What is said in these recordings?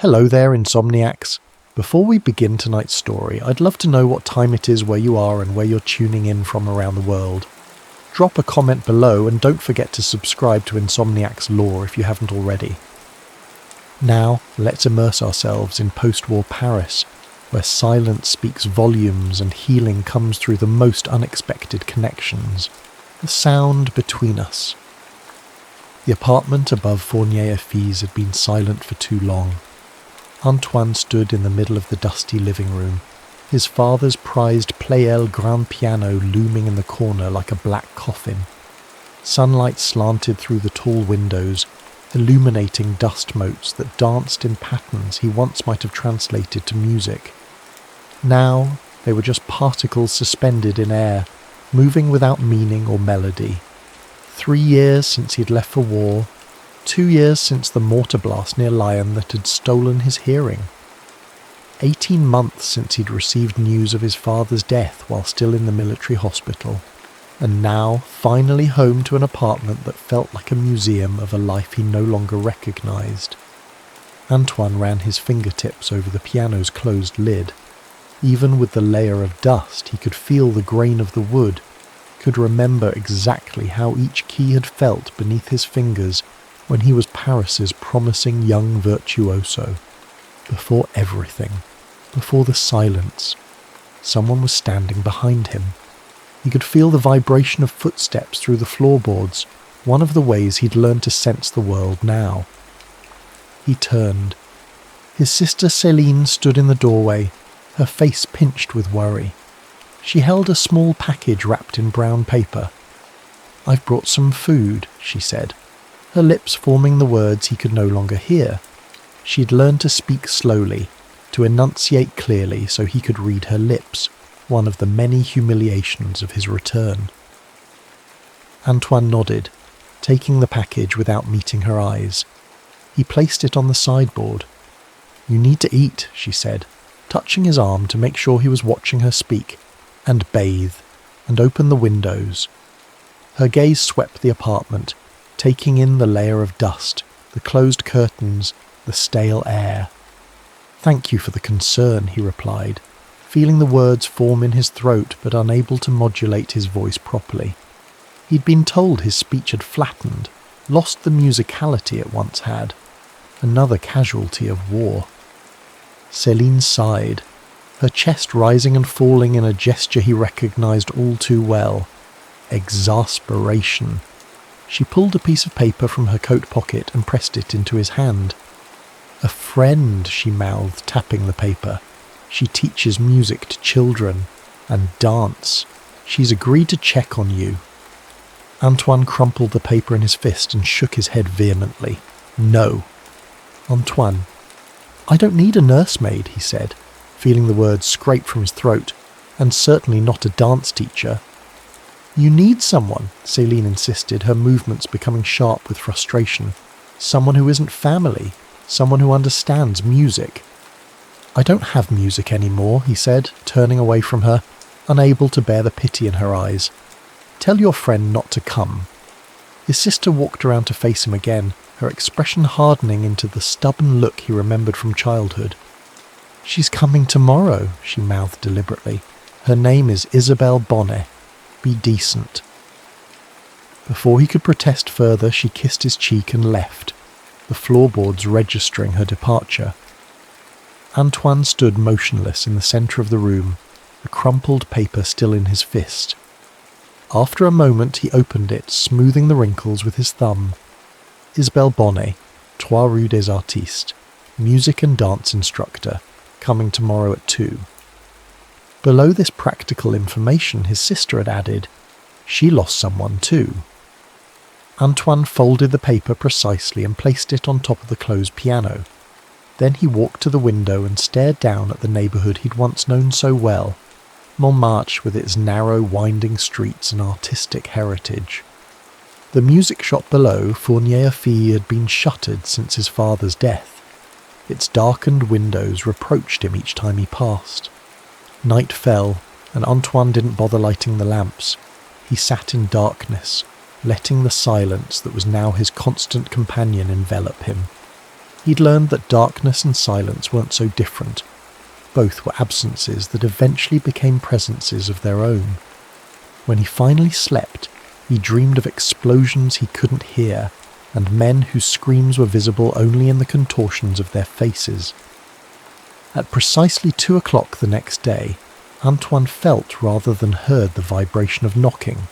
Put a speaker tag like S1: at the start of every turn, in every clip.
S1: Hello there, Insomniacs. Before we begin tonight's story, I'd love to know what time it is where you are and where you're tuning in from around the world. Drop a comment below and don't forget to subscribe to Insomniacs lore if you haven't already. Now, let's immerse ourselves in post-war Paris, where silence speaks volumes and healing comes through the most unexpected connections. The sound between us. The apartment above Fournier-Effys had been silent for too long. Antoine stood in the middle of the dusty living room, his father's prized Pleyel grand piano looming in the corner like a black coffin. Sunlight slanted through the tall windows, illuminating dust motes that danced in patterns he once might have translated to music. Now they were just particles suspended in air, moving without meaning or melody. 3 years since he'd left for war, 2 years since the mortar blast near Lyon that had stolen his hearing. 18 months since he'd received news of his father's death while still in the military hospital, and now finally home to an apartment that felt like a museum of a life he no longer recognised. Antoine ran his fingertips over the piano's closed lid. Even with the layer of dust, he could feel the grain of the wood, could remember exactly how each key had felt beneath his fingers when he was Paris's promising young virtuoso. Before everything, before the silence, someone was standing behind him. He could feel the vibration of footsteps through the floorboards, one of the ways he'd learned to sense the world now. He turned. His sister Céline stood in the doorway, her face pinched with worry. She held a small package wrapped in brown paper. "I've brought some food," she said, her lips forming the words he could no longer hear. She'd learned to speak slowly, to enunciate clearly so he could read her lips, one of the many humiliations of his return. Antoine nodded, taking the package without meeting her eyes. He placed it on the sideboard. "You need to eat," she said, touching his arm to make sure he was watching her speak, "and bathe, and open the windows." Her gaze swept the apartment, taking in the layer of dust, the closed curtains, the stale air. "Thank you for the concern," he replied, feeling the words form in his throat but unable to modulate his voice properly. He'd been told his speech had flattened, lost the musicality it once had. Another casualty of war. Céline sighed, her chest rising and falling in a gesture he recognised all too well. Exasperation. She pulled a piece of paper from her coat pocket and pressed it into his hand. "A friend," she mouthed, tapping the paper. "She teaches music to children, and dance. She's agreed to check on you." Antoine crumpled the paper in his fist and shook his head vehemently. "No." "Antoine, I don't need a nursemaid," he said, feeling the words scrape from his throat, "and certainly not a dance teacher." "You need someone," Céline insisted, her movements becoming sharp with frustration. "Someone who isn't family, someone who understands music." "I don't have music anymore," he said, turning away from her, unable to bear the pity in her eyes. "Tell your friend not to come." His sister walked around to face him again, her expression hardening into the stubborn look he remembered from childhood. "She's coming tomorrow," she mouthed deliberately. "Her name is Isabelle Bonnet. Be decent." Before he could protest further, she kissed his cheek and left, the floorboards registering her departure. Antoine stood motionless in the centre of the room, the crumpled paper still in his fist. After a moment he opened it, smoothing the wrinkles with his thumb. Isabelle Bonnet, 3 Rue des Artistes, music and dance instructor, coming tomorrow at 2. Below this practical information his sister had added, "She lost someone too." Antoine folded the paper precisely and placed it on top of the closed piano. Then he walked to the window and stared down at the neighbourhood he'd once known so well, Montmartre with its narrow winding streets and artistic heritage. The music shop below, Fournier-Effys, had been shuttered since his father's death. Its darkened windows reproached him each time he passed. Night fell, and Antoine didn't bother lighting the lamps. He sat in darkness, letting the silence that was now his constant companion envelop him. He'd learned that darkness and silence weren't so different. Both were absences that eventually became presences of their own. When he finally slept, he dreamed of explosions he couldn't hear, and men whose screams were visible only in the contortions of their faces. At precisely 2 o'clock the next day, Antoine felt rather than heard the vibration of knocking.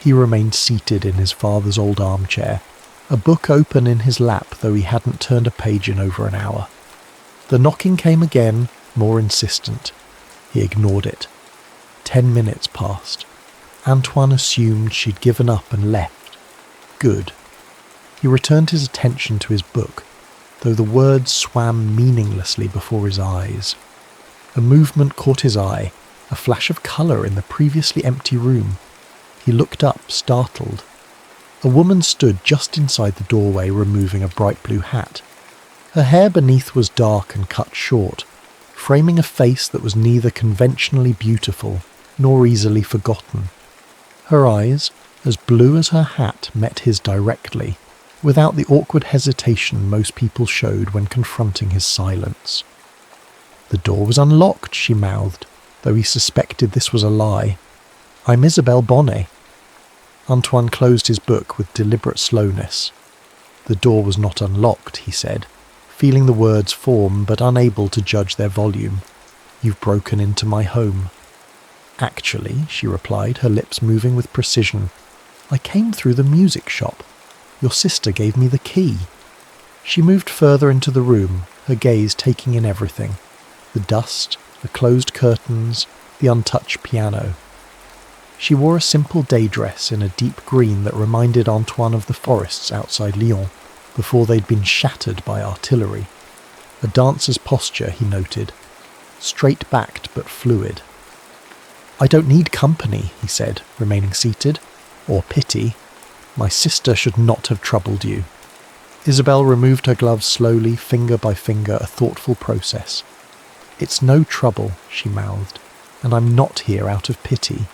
S1: He remained seated in his father's old armchair, a book open in his lap though he hadn't turned a page in over an hour. The knocking came again, more insistent. He ignored it. 10 minutes passed. Antoine assumed she'd given up and left. Good. He returned his attention to his book, though the words swam meaninglessly before his eyes. A movement caught his eye, a flash of colour in the previously empty room. He looked up, startled. A woman stood just inside the doorway, removing a bright blue hat. Her hair beneath was dark and cut short, framing a face that was neither conventionally beautiful nor easily forgotten. Her eyes, as blue as her hat, met his directly, without the awkward hesitation most people showed when confronting his silence. "The door was unlocked," she mouthed, though he suspected this was a lie. "I'm Isabelle Bonnet." Antoine closed his book with deliberate slowness. "The door was not unlocked," he said, feeling the words form but unable to judge their volume. "You've broken into my home." "Actually," she replied, her lips moving with precision, "I came through the music shop. Your sister gave me the key." She moved further into the room, her gaze taking in everything. The dust, the closed curtains, the untouched piano. She wore a simple day dress in a deep green that reminded Antoine of the forests outside Lyon, before they'd been shattered by artillery. A dancer's posture, he noted, straight-backed but fluid. "I don't need company," he said, remaining seated, "or pity. My sister should not have troubled you." Isabelle removed her gloves slowly, finger by finger, a thoughtful process. "It's no trouble," she mouthed, "and I'm not here out of pity."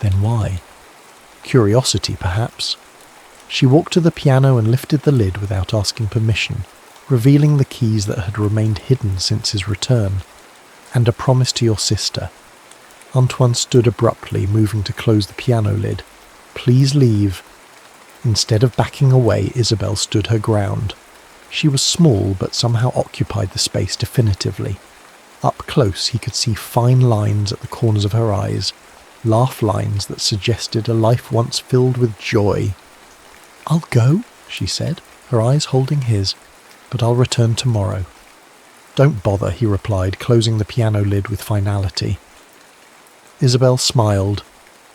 S1: Then why? Curiosity, perhaps. She walked to the piano and lifted the lid without asking permission, revealing the keys that had remained hidden since his return. "And a promise to your sister." Antoine stood abruptly, moving to close the piano lid. "Please leave." Instead of backing away, Isabelle stood her ground. She was small, but somehow occupied the space definitively. Up close, he could see fine lines at the corners of her eyes, laugh lines that suggested a life once filled with joy. "I'll go," she said, her eyes holding his, "but I'll return tomorrow." "Don't bother," he replied, closing the piano lid with finality. Isabelle smiled,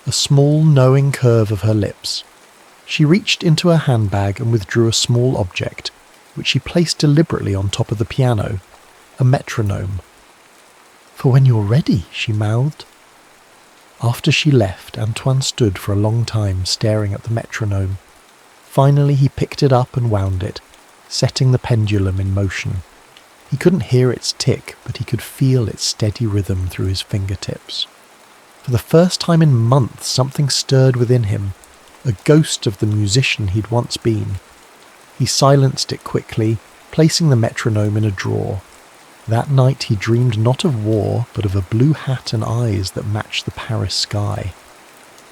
S1: a small, knowing curve of her lips. She reached into her handbag and withdrew a small object, which she placed deliberately on top of the piano, a metronome. "For when you're ready," she mouthed. After she left, Antoine stood for a long time staring at the metronome. Finally he picked it up and wound it, setting the pendulum in motion. He couldn't hear its tick, but he could feel its steady rhythm through his fingertips. For the first time in months, something stirred within him, a ghost of the musician he'd once been. He silenced it quickly, placing the metronome in a drawer. That night he dreamed not of war, but of a blue hat and eyes that matched the Paris sky.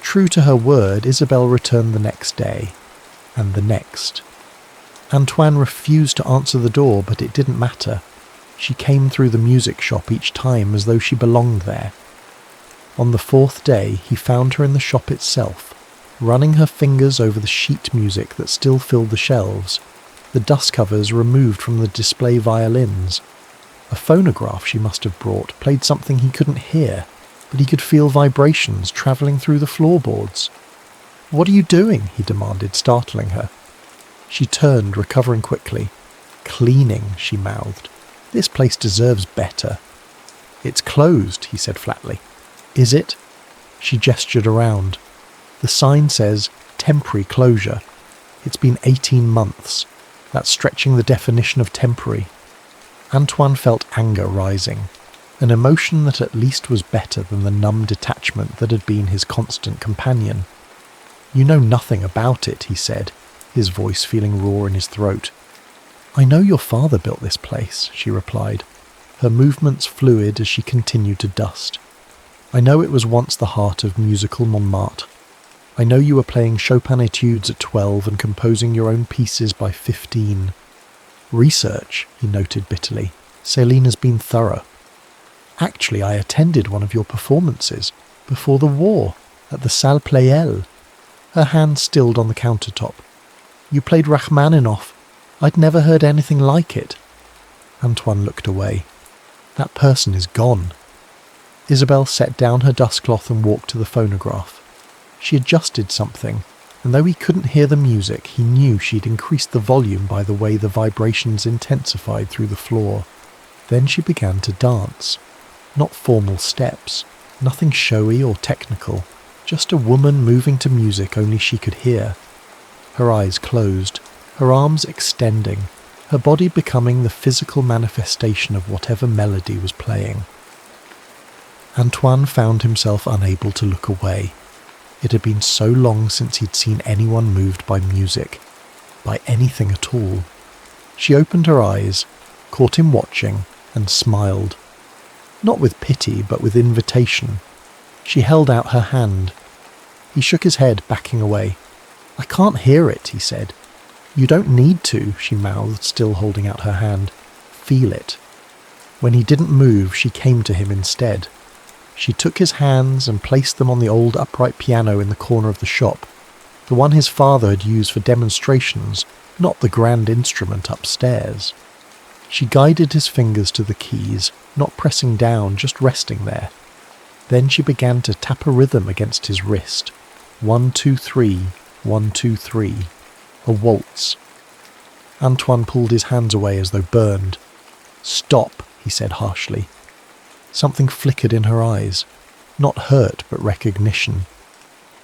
S1: True to her word, Isabelle returned the next day, and the next. Antoine refused to answer the door, but it didn't matter. She came through the music shop each time as though she belonged there. On the 4th day, he found her in the shop itself, running her fingers over the sheet music that still filled the shelves, the dust covers removed from the display violins. A phonograph she must have brought played something he couldn't hear, but he could feel vibrations travelling through the floorboards. "What are you doing?" he demanded, startling her. She turned, recovering quickly. "Cleaning," she mouthed. "This place deserves better." "It's closed," he said flatly. "Is it?" She gestured around. "The sign says, temporary closure. It's been 18 months. That's stretching the definition of temporary." Antoine felt anger rising, an emotion that at least was better than the numb detachment that had been his constant companion. "You know nothing about it," he said, his voice feeling raw in his throat. "I know your father built this place," she replied, her movements fluid as she continued to dust. "I know it was once the heart of musical Montmartre. I know you were playing Chopin etudes at 12 and composing your own pieces by 15. Research," he noted bitterly. "Céline has been thorough. Actually, I attended one of your performances before the war at the Salle Pleyel." Her hand stilled on the countertop. "You played Rachmaninoff. I'd never heard anything like it." Antoine looked away. "That person is gone." Isabelle set down her dustcloth and walked to the phonograph. She adjusted something, and though he couldn't hear the music, he knew she'd increased the volume by the way the vibrations intensified through the floor. Then she began to dance. Not formal steps, nothing showy or technical, just a woman moving to music only she could hear. Her eyes closed, her arms extending, her body becoming the physical manifestation of whatever melody was playing. Antoine found himself unable to look away. It had been so long since he'd seen anyone moved by music, by anything at all. She opened her eyes, caught him watching, and smiled. Not with pity, but with invitation. She held out her hand. He shook his head, backing away. "I can't hear it," he said. "You don't need to," she mouthed, still holding out her hand. "Feel it." When he didn't move, she came to him instead. She took his hands and placed them on the old upright piano in the corner of the shop, the one his father had used for demonstrations, not the grand instrument upstairs. She guided his fingers to the keys, not pressing down, just resting there. Then she began to tap a rhythm against his wrist. 1, 2, 3, 1, 2, 3. A waltz. Antoine pulled his hands away as though burned. "Stop," he said harshly. Something flickered in her eyes. Not hurt, but recognition.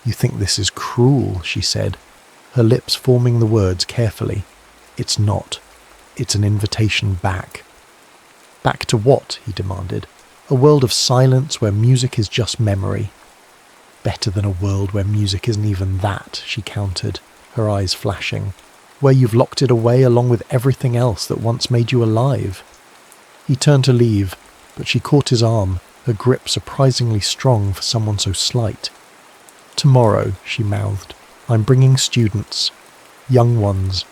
S1: "You think this is cruel," she said, her lips forming the words carefully. "It's not. It's an invitation back." "Back to what?" he demanded. "A world of silence where music is just memory." "Better than a world where music isn't even that," she countered, her eyes flashing. "Where you've locked it away along with everything else that once made you alive." He turned to leave, but she caught his arm, her grip surprisingly strong for someone so slight. "Tomorrow," she mouthed, "I'm bringing students. Young ones.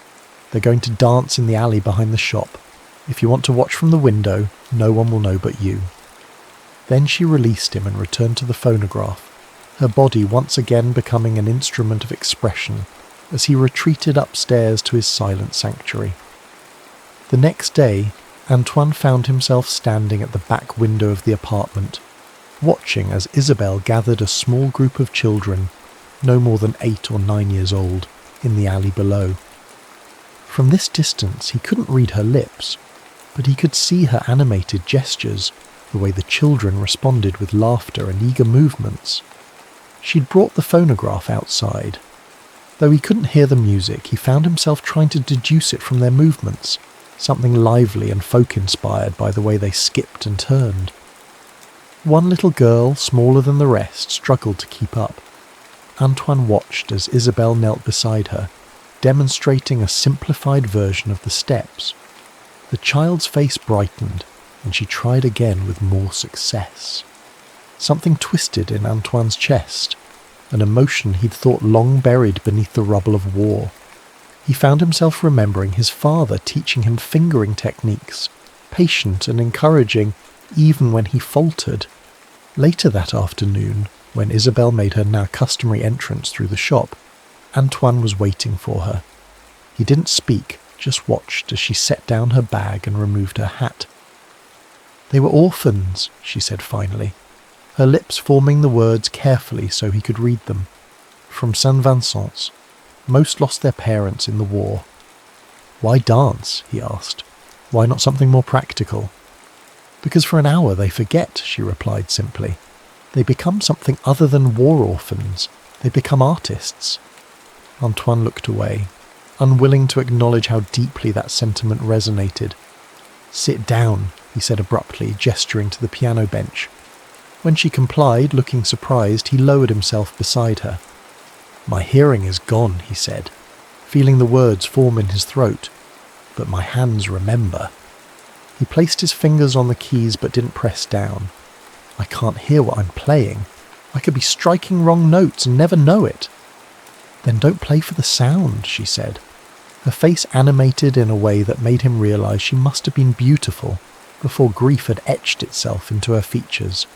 S1: They're going to dance in the alley behind the shop. If you want to watch from the window, no one will know but you." Then she released him and returned to the phonograph, her body once again becoming an instrument of expression as he retreated upstairs to his silent sanctuary. The next day, Antoine found himself standing at the back window of the apartment, watching as Isabelle gathered a small group of children, no more than 8 or 9 years old, in the alley below. From this distance he couldn't read her lips, but he could see her animated gestures, the way the children responded with laughter and eager movements. She'd brought the phonograph outside. Though he couldn't hear the music, he found himself trying to deduce it from their movements, something lively and folk-inspired by the way they skipped and turned. One little girl, smaller than the rest, struggled to keep up. Antoine watched as Isabelle knelt beside her, demonstrating a simplified version of the steps. The child's face brightened, and she tried again with more success. Something twisted in Antoine's chest, an emotion he'd thought long buried beneath the rubble of war. He found himself remembering his father teaching him fingering techniques, patient and encouraging even when he faltered. Later that afternoon, when Isabelle made her now customary entrance through the shop, Antoine was waiting for her. He didn't speak, just watched as she set down her bag and removed her hat. "They were orphans," she said finally, her lips forming the words carefully so he could read them. "From Saint Vincent's. Most lost their parents in the war." "Why dance?" he asked. "Why not something more practical?" "Because for an hour they forget," she replied simply. "They become something other than war orphans. They become artists." Antoine looked away, unwilling to acknowledge how deeply that sentiment resonated. "Sit down," he said abruptly, gesturing to the piano bench. When she complied, looking surprised, he lowered himself beside her. "My hearing is gone," he said, feeling the words form in his throat. but my hands remember." He placed his fingers on the keys but didn't press down. "I can't hear what I'm playing. I could be striking wrong notes and never know it." "Then don't play for the sound," she said. Her face animated in a way that made him realise she must have been beautiful before grief had etched itself into her features.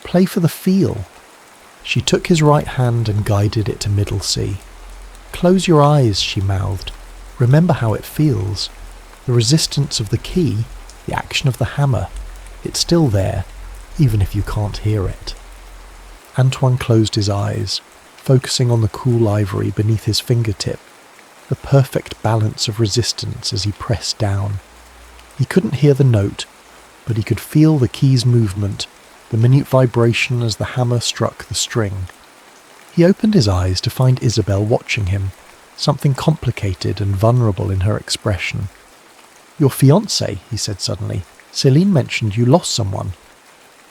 S1: "Play for the feel." She took his right hand and guided it to middle C. "Close your eyes," she mouthed. "Remember how it feels. The resistance of the key, the action of the hammer, it's still there, even if you can't hear it." Antoine closed his eyes, focusing on the cool ivory beneath his fingertip, the perfect balance of resistance as he pressed down. He couldn't hear the note, but he could feel the key's movement, the minute vibration as the hammer struck the string. He opened his eyes to find Isabelle watching him, something complicated and vulnerable in her expression. "Your fiancé," he said suddenly. "Céline mentioned you lost someone."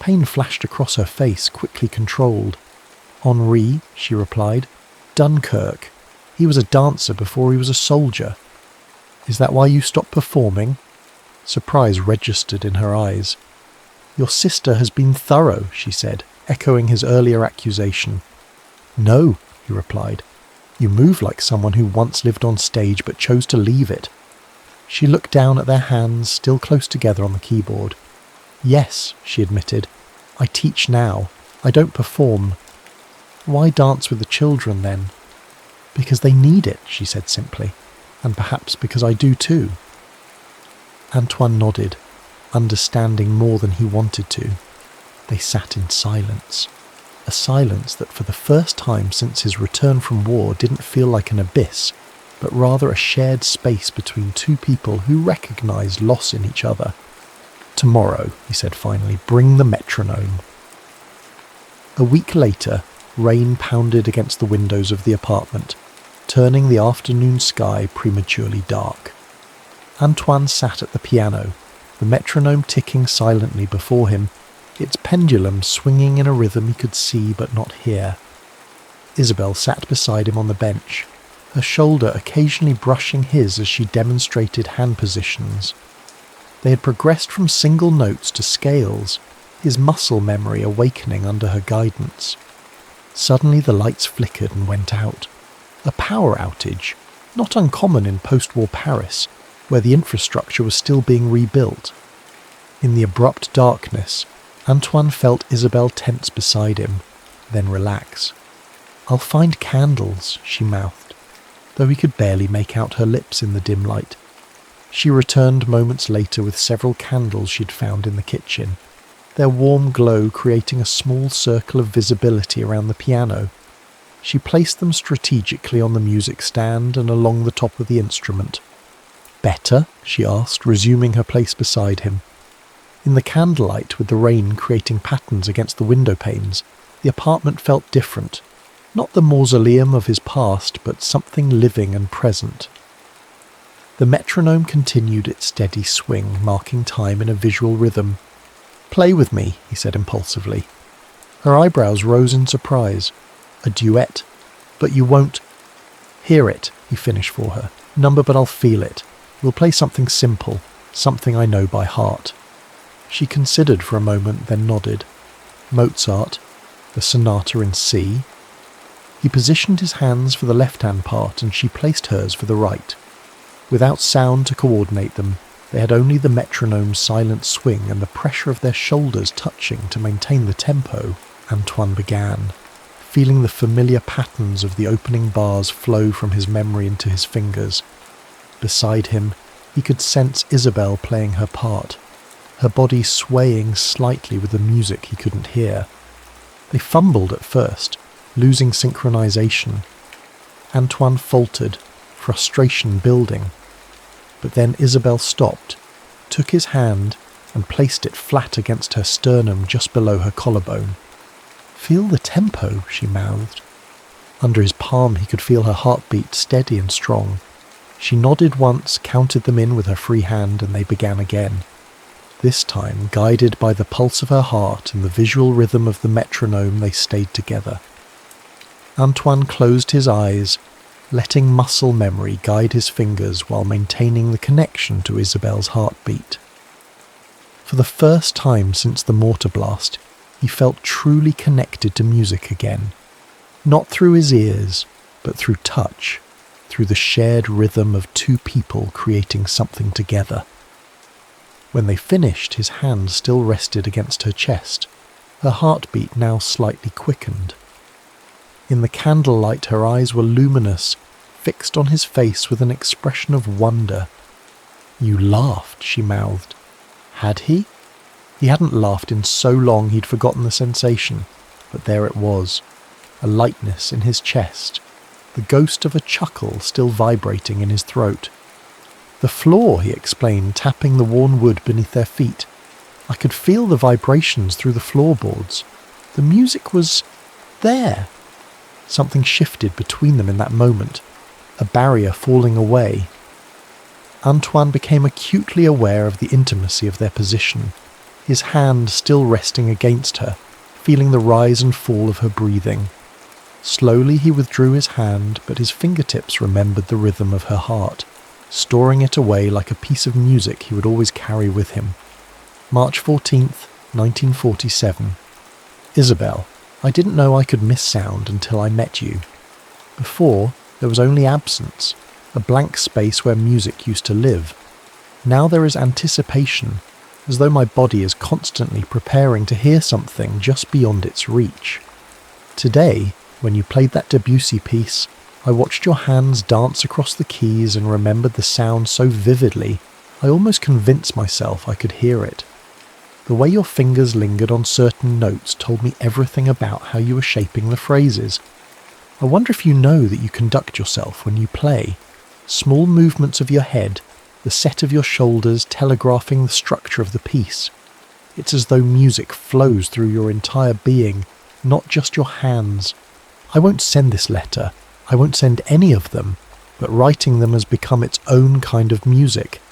S1: Pain flashed across her face, quickly controlled. "Henri," she replied. "Dunkirk. He was a dancer before he was a soldier." "Is that why you stopped performing?" Surprise registered in her eyes. "Your sister has been thorough," she said, echoing his earlier accusation. "No," he replied. "You move like someone who once lived on stage but chose to leave it." She looked down at their hands, still close together on the keyboard. "Yes," she admitted. "I teach now. I don't perform." "Why dance with the children, then?" "Because they need it," she said simply. "And perhaps because I do too." Antoine nodded, understanding more than he wanted to. They sat in silence. A silence that for the first time since his return from war didn't feel like an abyss, but rather a shared space between two people who recognised loss in each other. "Tomorrow," he said finally, "bring the metronome." A week later, rain pounded against the windows of the apartment, turning the afternoon sky prematurely dark. Antoine sat at the piano, the metronome ticking silently before him, its pendulum swinging in a rhythm he could see but not hear. Isabelle sat beside him on the bench, her shoulder occasionally brushing his as she demonstrated hand positions. They had progressed from single notes to scales, his muscle memory awakening under her guidance. Suddenly the lights flickered and went out. A power outage, not uncommon in post-war Paris, where the infrastructure was still being rebuilt. In the abrupt darkness, Antoine felt Isabelle tense beside him, then relax. "I'll find candles," she mouthed, though he could barely make out her lips in the dim light. She returned moments later with several candles she'd found in the kitchen, their warm glow creating a small circle of visibility around the piano. She placed them strategically on the music stand and along the top of the instrument. "Better?" she asked, resuming her place beside him. In the candlelight, with the rain creating patterns against the window panes, the apartment felt different. Not the mausoleum of his past, but something living and present. The metronome continued its steady swing, marking time in a visual rhythm. "Play with me," he said impulsively. Her eyebrows rose in surprise. "A duet? But you won't—" "Hear it," he finished for her. "Number, but I'll feel it. We'll play something simple, something I know by heart." She considered for a moment, then nodded. "Mozart, the sonata in C." He positioned his hands for the left-hand part and she placed hers for the right. Without sound to coordinate them, they had only the metronome's silent swing and the pressure of their shoulders touching to maintain the tempo. Antoine began, feeling the familiar patterns of the opening bars flow from his memory into his fingers. Beside him, he could sense Isabelle playing her part, her body swaying slightly with the music he couldn't hear. They fumbled at first, losing synchronization. Antoine faltered, frustration building. But then Isabelle stopped, took his hand and placed it flat against her sternum just below her collarbone. "Feel the tempo," she mouthed. Under his palm he could feel her heartbeat steady and strong. She nodded once, counted them in with her free hand, and they began again. This time, guided by the pulse of her heart and the visual rhythm of the metronome, they stayed together. Antoine closed his eyes, letting muscle memory guide his fingers while maintaining the connection to Isabel's heartbeat. For the first time since the mortar blast, he felt truly connected to music again, not through his ears, but through touch, through the shared rhythm of two people creating something together. When they finished, his hand still rested against her chest, her heartbeat now slightly quickened. In the candlelight, her eyes were luminous, fixed on his face with an expression of wonder. "You laughed," she mouthed. Had he? He hadn't laughed in so long he'd forgotten the sensation, but there it was, a lightness in his chest, the ghost of a chuckle still vibrating in his throat. "The floor," he explained, tapping the worn wood beneath their feet. "I could feel the vibrations through the floorboards. The music was there." Something shifted between them in that moment, a barrier falling away. Antoine became acutely aware of the intimacy of their position, his hand still resting against her, feeling the rise and fall of her breathing. Slowly he withdrew his hand, but his fingertips remembered the rhythm of her heart, storing it away like a piece of music he would always carry with him. March 14th, 1947. Isabel, I didn't know I could miss sound until I met you. Before, there was only absence, a blank space where music used to live. Now there is anticipation, as though my body is constantly preparing to hear something just beyond its reach. Today, when you played that Debussy piece, I watched your hands dance across the keys and remembered the sound so vividly, I almost convinced myself I could hear it. The way your fingers lingered on certain notes told me everything about how you were shaping the phrases. I wonder if you know that you conduct yourself when you play. Small movements of your head, the set of your shoulders telegraphing the structure of the piece. It's as though music flows through your entire being, not just your hands. I won't send this letter, I won't send any of them, but writing them has become its own kind of music,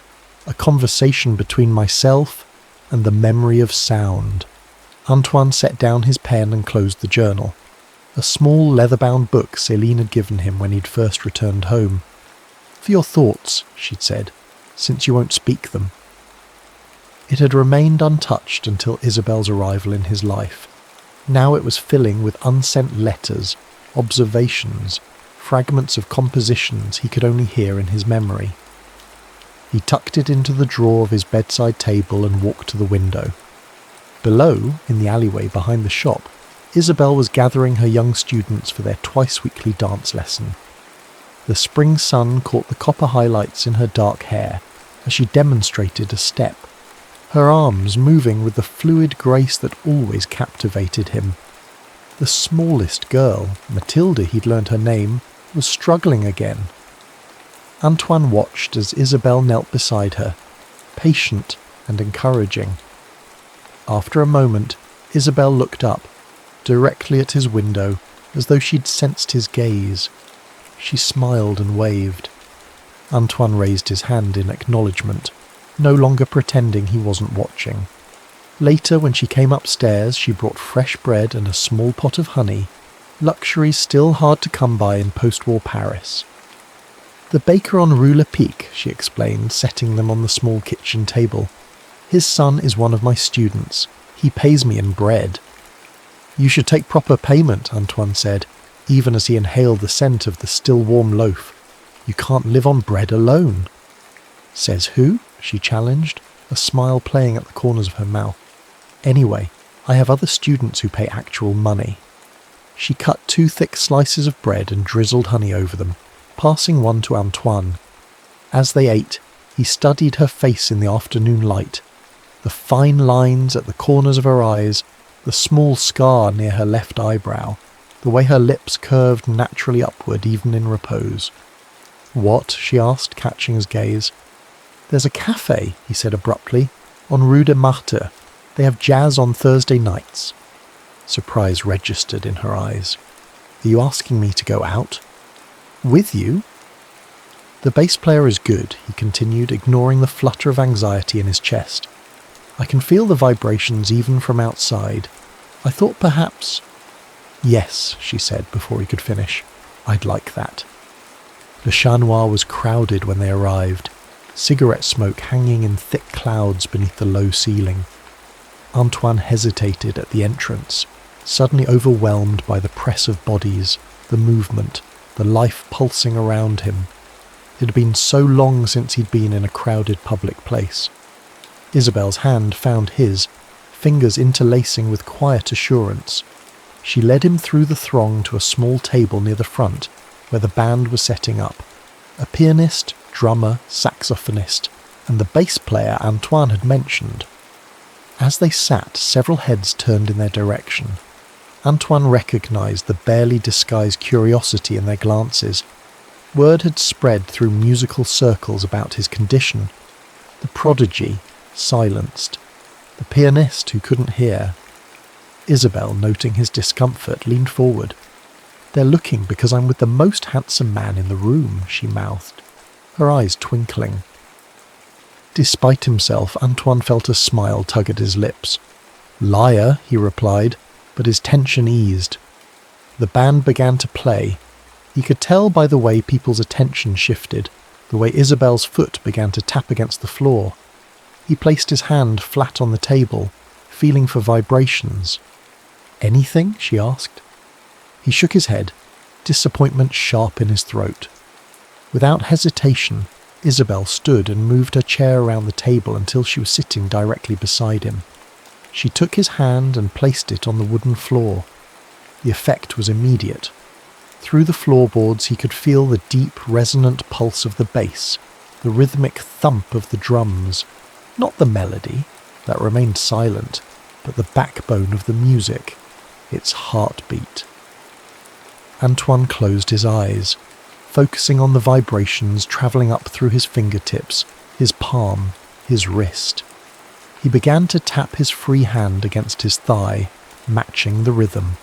S1: a conversation between myself and the memory of sound. Antoine set down his pen and closed the journal, a small leather-bound book Céline had given him when he'd first returned home. "For your thoughts," she'd said, "since you won't speak them." It had remained untouched until Isabel's arrival in his life. Now it was filling with unsent letters, observations, fragments of compositions he could only hear in his memory. He tucked it into the drawer of his bedside table and walked to the window. Below, in the alleyway behind the shop, Isabel was gathering her young students for their twice-weekly dance lesson. The spring sun caught the copper highlights in her dark hair as she demonstrated a step, her arms moving with the fluid grace that always captivated him. The smallest girl, Matilda he'd learned her name, was struggling again. Antoine watched as Isabel knelt beside her, patient and encouraging. After a moment, Isabel looked up, directly at his window, as though she'd sensed his gaze. She smiled and waved. Antoine raised his hand in acknowledgement, no longer pretending he wasn't watching. Later, when she came upstairs, she brought fresh bread and a small pot of honey, luxuries still hard to come by in post-war Paris. "The baker on Rue Lepic," she explained, setting them on the small kitchen table. "His son is one of my students. He pays me in bread." "You should take proper payment," Antoine said, even as he inhaled the scent of the still warm loaf. "You can't live on bread alone." "Says who?" she challenged, a smile playing at the corners of her mouth. "Anyway, I have other students who pay actual money." She cut 2 thick slices of bread and drizzled honey over them, passing one to Antoine. As they ate, he studied her face in the afternoon light, the fine lines at the corners of her eyes, the small scar near her left eyebrow, the way her lips curved naturally upward even in repose. "What?" she asked, catching his gaze. "There's a cafe," he said abruptly, "on Rue de Martyrs. They have jazz on Thursday nights." Surprise registered in her eyes. "Are you asking me to go out?" "With you?" "The bass player is good," he continued, ignoring the flutter of anxiety in his chest. "I can feel the vibrations even from outside. I thought perhaps—" "Yes," she said before he could finish. "I'd like that." Le Chat Noir was crowded when they arrived, cigarette smoke hanging in thick clouds beneath the low ceiling. Antoine hesitated at the entrance, suddenly overwhelmed by the press of bodies, the movement, the life pulsing around him. It had been so long since he'd been in a crowded public place. Isabel's hand found his, fingers interlacing with quiet assurance. She led him through the throng to a small table near the front, where the band was setting up. A pianist, drummer, saxophonist, and the bass player Antoine had mentioned. As they sat, several heads turned in their direction. Antoine recognised the barely disguised curiosity in their glances. Word had spread through musical circles about his condition. The prodigy, silenced. The pianist, who couldn't hear. Isabel, noting his discomfort, leaned forward. "They're looking because I'm with the most handsome man in the room," she mouthed, her eyes twinkling. Despite himself, Antoine felt a smile tug at his lips. "Liar," he replied, but his tension eased. The band began to play. He could tell by the way people's attention shifted, the way Isabel's foot began to tap against the floor. He placed his hand flat on the table, feeling for vibrations. "Anything?" she asked. He shook his head, disappointment sharp in his throat. Without hesitation, Isabel stood and moved her chair around the table until she was sitting directly beside him. She took his hand and placed it on the wooden floor. The effect was immediate. Through the floorboards he could feel the deep, resonant pulse of the bass, the rhythmic thump of the drums. Not the melody, that remained silent, but the backbone of the music, its heartbeat. Antoine closed his eyes, focusing on the vibrations travelling up through his fingertips, his palm, his wrist. He began to tap his free hand against his thigh, matching the rhythm.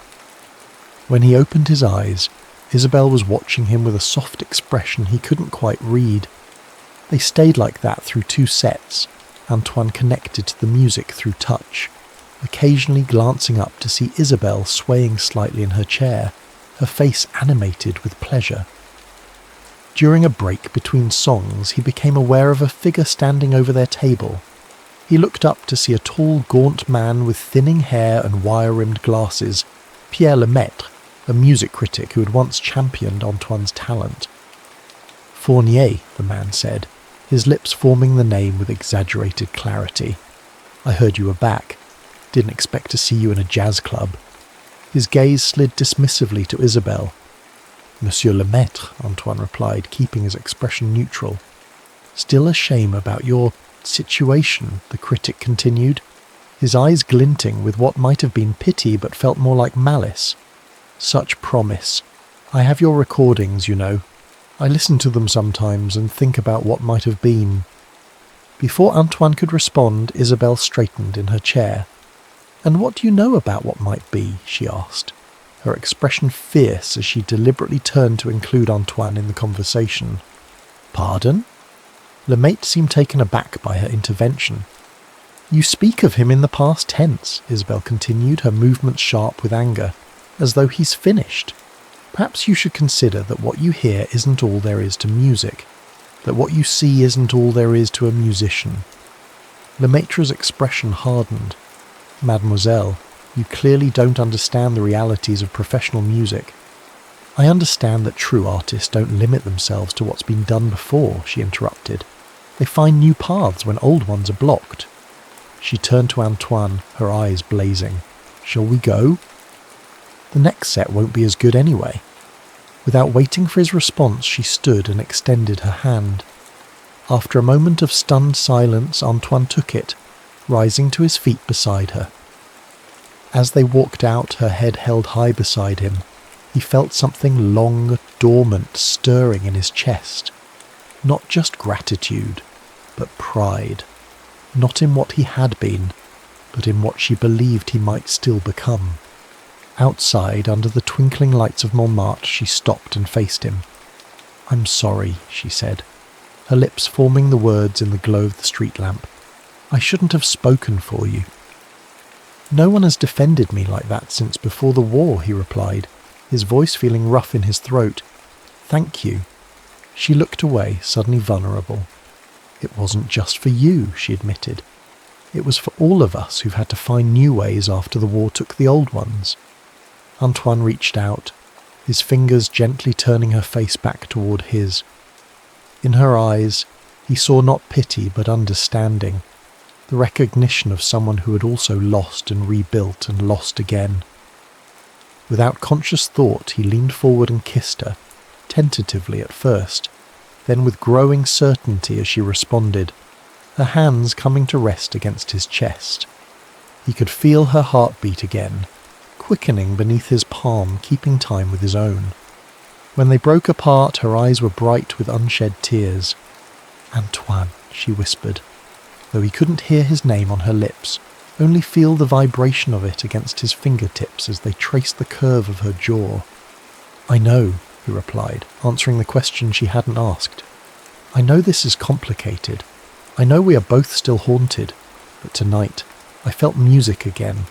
S1: When he opened his eyes, Isabel was watching him with a soft expression he couldn't quite read. They stayed like that through 2 sets. Antoine connected to the music through touch, occasionally glancing up to see Isabel swaying slightly in her chair, her face animated with pleasure. During a break between songs, he became aware of a figure standing over their table. He looked up to see a tall, gaunt man with thinning hair and wire-rimmed glasses, Pierre Lemaitre, a music critic who had once championed Antoine's talent. "Fournier," the man said, his lips forming the name with exaggerated clarity. "I heard you were back. Didn't expect to see you in a jazz club." His gaze slid dismissively to Isabel. "Monsieur Lemaitre," Antoine replied, keeping his expression neutral. "Still a shame about your situation," the critic continued, his eyes glinting with what might have been pity but felt more like malice. "Such promise. I have your recordings, you know. I listen to them sometimes and think about what might have been." Before Antoine could respond, Isabel straightened in her chair. "And what do you know about what might be?" she asked, her expression fierce as she deliberately turned to include Antoine in the conversation. "Pardon?" Lemaitre seemed taken aback by her intervention. "You speak of him in the past tense," Isabel continued, her movements sharp with anger, "as though he's finished. Perhaps you should consider that what you hear isn't all there is to music, that what you see isn't all there is to a musician." Lemaitre's expression hardened. "Mademoiselle, you clearly don't understand the realities of professional music." "I understand that true artists don't limit themselves to what's been done before," she interrupted. "They find new paths when old ones are blocked." She turned to Antoine, her eyes blazing. "Shall we go?" "The next set won't be as good anyway." Without waiting for his response, she stood and extended her hand. After a moment of stunned silence, Antoine took it, rising to his feet beside her. As they walked out, her head held high beside him, he felt something long, dormant, stirring in his chest. Not just gratitude, but pride. Not in what he had been, but in what she believed he might still become. Outside, under the twinkling lights of Montmartre, she stopped and faced him. "I'm sorry," she said, her lips forming the words in the glow of the street lamp. "I shouldn't have spoken for you." "No one has defended me like that since before the war," he replied, his voice feeling rough in his throat. "Thank you." She looked away, suddenly vulnerable. It wasn't just for you, she admitted. It was for all of us who've had to find new ways after the war took the old ones. Antoine reached out, his fingers gently turning her face back toward his. In her eyes, he saw not pity but understanding, the recognition of someone who had also lost and rebuilt and lost again. Without conscious thought, he leaned forward and kissed her, tentatively at first, then with growing certainty as she responded, her hands coming to rest against his chest. He could feel her heartbeat again, quickening beneath his palm, keeping time with his own. When they broke apart, her eyes were bright with unshed tears. "Antoine," she whispered, though he couldn't hear his name on her lips, only feel the vibration of it against his fingertips as they traced the curve of her jaw. "I know," he replied, answering the question she hadn't asked. "I know this is complicated. I know we are both still haunted, but tonight I felt music again,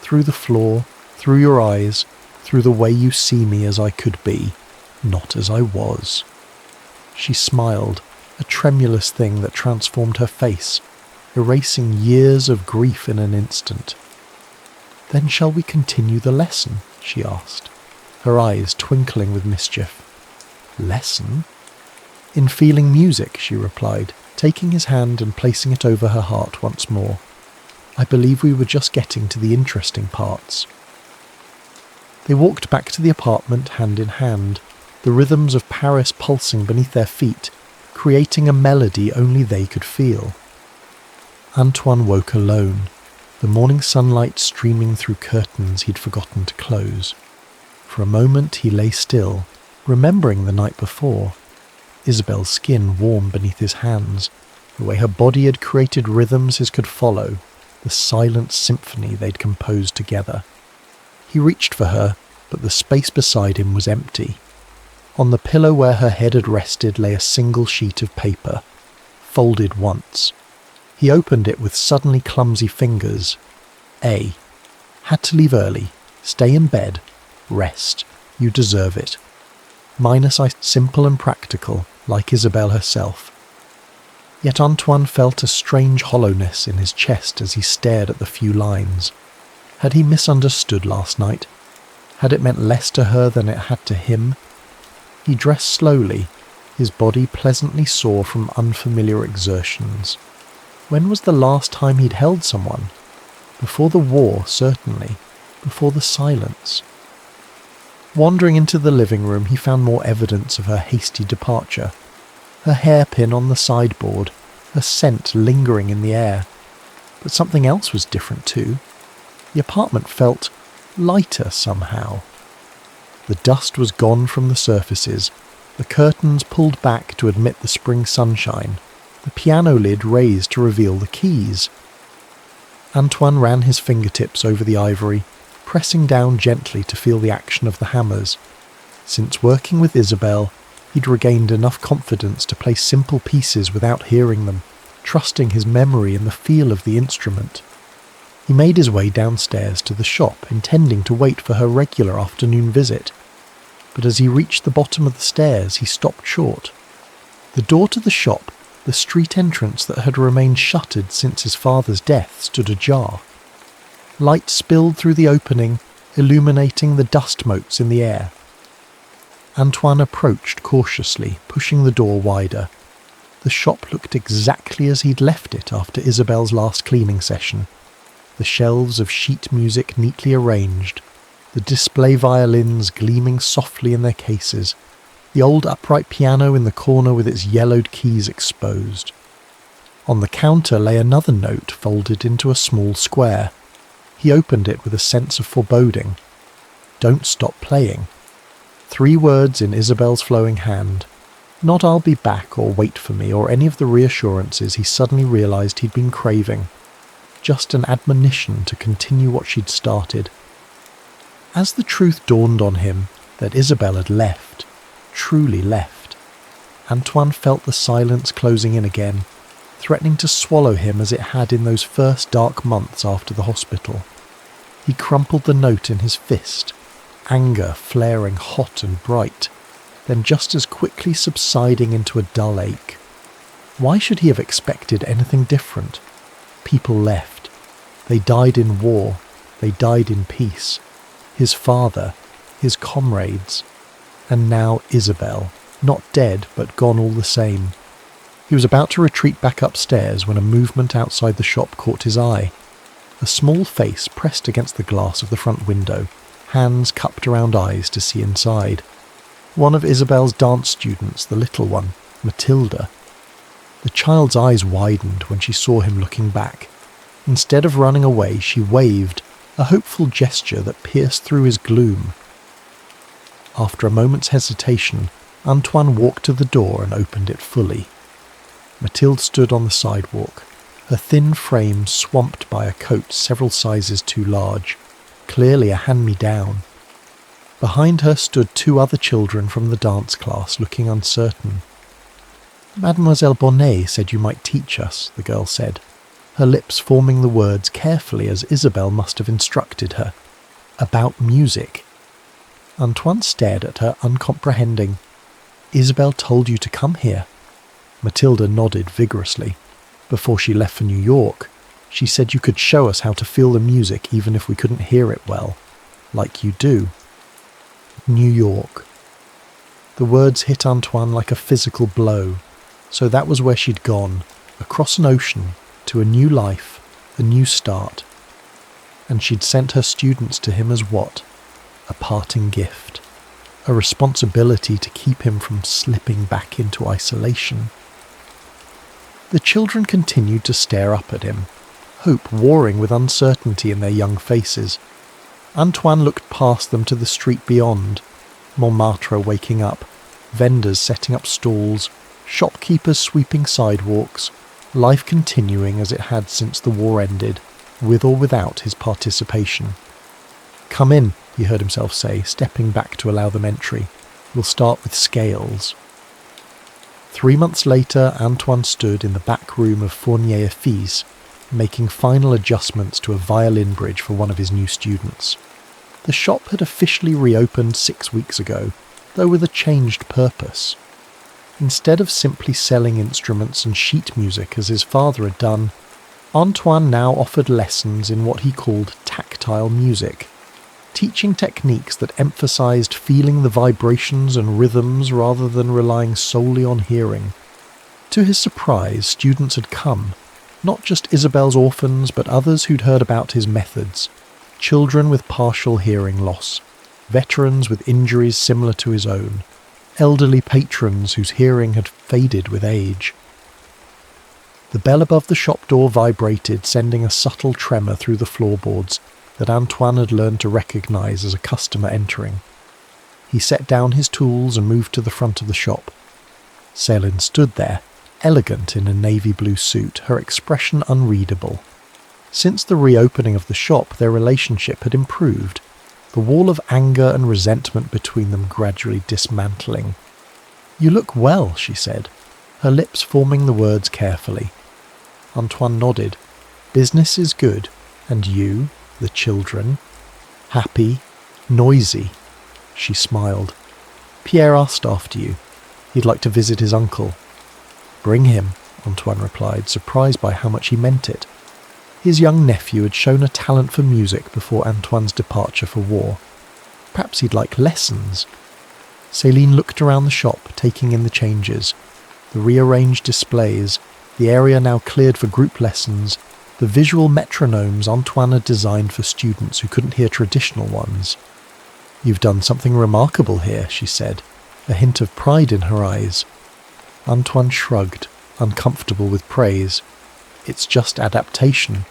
S1: through the floor, through your eyes, through the way you see me as I could be, not as I was." She smiled, a tremulous thing that transformed her face, erasing years of grief in an instant. "Then shall we continue the lesson?" she asked, her eyes twinkling with mischief. "Lesson?" "In feeling music," she replied, taking his hand and placing it over her heart once more. "I believe we were just getting to the interesting parts." They walked back to the apartment hand in hand, the rhythms of Paris pulsing beneath their feet, creating a melody only they could feel. Antoine woke alone, the morning sunlight streaming through curtains he'd forgotten to close. For a moment he lay still, remembering the night before. Isabel's skin warm beneath his hands, the way her body had created rhythms his could follow, the silent symphony they'd composed together. He reached for her, but the space beside him was empty. On the pillow where her head had rested lay a single sheet of paper, folded once. He opened it with suddenly clumsy fingers. A. Had to leave early. Stay in bed. Rest. You deserve it. Minus I, simple and practical, like Isabel herself. Yet Antoine felt a strange hollowness in his chest as he stared at the few lines. Had he misunderstood last night? Had it meant less to her than it had to him? He dressed slowly, his body pleasantly sore from unfamiliar exertions. When was the last time he'd held someone? Before the war, certainly. Before the silence. Wandering into the living room, he found more evidence of her hasty departure. Her hairpin on the sideboard, her scent lingering in the air. But something else was different too. The apartment felt lighter somehow. The dust was gone from the surfaces, the curtains pulled back to admit the spring sunshine, the piano lid raised to reveal the keys. Antoine ran his fingertips over the ivory, pressing down gently to feel the action of the hammers. Since working with Isabel, he'd regained enough confidence to play simple pieces without hearing them, trusting his memory and the feel of the instrument. He made his way downstairs to the shop, intending to wait for her regular afternoon visit. But as he reached the bottom of the stairs, he stopped short. The door to the shop, the street entrance that had remained shuttered since his father's death, stood ajar. Light spilled through the opening, illuminating the dust motes in the air. Antoine approached cautiously, pushing the door wider. The shop looked exactly as he'd left it after Isabel's last cleaning session. The shelves of sheet music neatly arranged, the display violins gleaming softly in their cases, the old upright piano in the corner with its yellowed keys exposed. On the counter lay another note folded into a small square. He opened it with a sense of foreboding. "Don't stop playing." 3 words in Isabel's flowing hand. Not "I'll be back" or "wait for me" or any of the reassurances he suddenly realised he'd been craving. Just an admonition to continue what she'd started. As the truth dawned on him that Isabel had left, truly left, Antoine felt the silence closing in again, threatening to swallow him as it had in those first dark months after the hospital. He crumpled the note in his fist, anger flaring hot and bright. then just as quickly subsiding into a dull ache. Why should he have expected anything different? People left. They died in war. They died in peace. His father, his comrades, and now Isabel, not dead but gone all the same. He was about to retreat back upstairs when a movement outside the shop caught his eye. A small face pressed against the glass of the front window, hands cupped around eyes to see inside. One of Isabel's dance students, the little one, Matilda. The child's eyes widened when she saw him looking back. Instead of running away, she waved, a hopeful gesture that pierced through his gloom. After a moment's hesitation, Antoine walked to the door and opened it fully. Mathilde stood on the sidewalk, her thin frame swamped by a coat several sizes too large, clearly a hand-me-down. Behind her stood 2 other children from the dance class, looking uncertain. "Mademoiselle Bonnet said you might teach us," the girl said, her lips forming the words carefully as Isabel must have instructed her. "About music." Antoine stared at her, uncomprehending. "Isabel told you to come here?" Matilda nodded vigorously. "Before she left for New York, she said you could show us how to feel the music even if we couldn't hear it well, like you do." New York. The words hit Antoine like a physical blow. So that was where she'd gone, across an ocean, to a new life, a new start. And she'd sent her students to him as what? A parting gift. A responsibility to keep him from slipping back into isolation. The children continued to stare up at him, hope warring with uncertainty in their young faces. Antoine looked past them to the street beyond, Montmartre waking up, vendors setting up stalls, shopkeepers sweeping sidewalks, life continuing as it had since the war ended, with or without his participation. "Come in," he heard himself say, stepping back to allow them entry. "We'll start with scales." 3 months later, Antoine stood in the back room of Fournier et Fils, making final adjustments to a violin bridge for one of his new students. The shop had officially reopened 6 weeks ago, though with a changed purpose. Instead of simply selling instruments and sheet music as his father had done, Antoine now offered lessons in what he called tactile music, teaching techniques that emphasized feeling the vibrations and rhythms rather than relying solely on hearing. To his surprise, students had come, not just Isabel's orphans but others who'd heard about his methods, children with partial hearing loss, veterans with injuries similar to his own, elderly patrons whose hearing had faded with age. The bell above the shop door vibrated, sending a subtle tremor through the floorboards that Antoine had learned to recognize as a customer entering. He set down his tools and moved to the front of the shop. Céline stood there, elegant in a navy blue suit, her expression unreadable. Since the reopening of the shop, their relationship had improved, the wall of anger and resentment between them gradually dismantling. "You look well," she said, her lips forming the words carefully. Antoine nodded. "Business is good. And you, the children?" "Happy, noisy." She smiled. "Pierre asked after you. He'd like to visit his uncle." "Bring him," Antoine replied, surprised by how much he meant it. His young nephew had shown a talent for music before Antoine's departure for war. Perhaps he'd like lessons. Céline looked around the shop, taking in the changes, the rearranged displays, the area now cleared for group lessons, the visual metronomes Antoine had designed for students who couldn't hear traditional ones. "You've done something remarkable here," she said, a hint of pride in her eyes. Antoine shrugged, uncomfortable with praise. "It's just adaptation."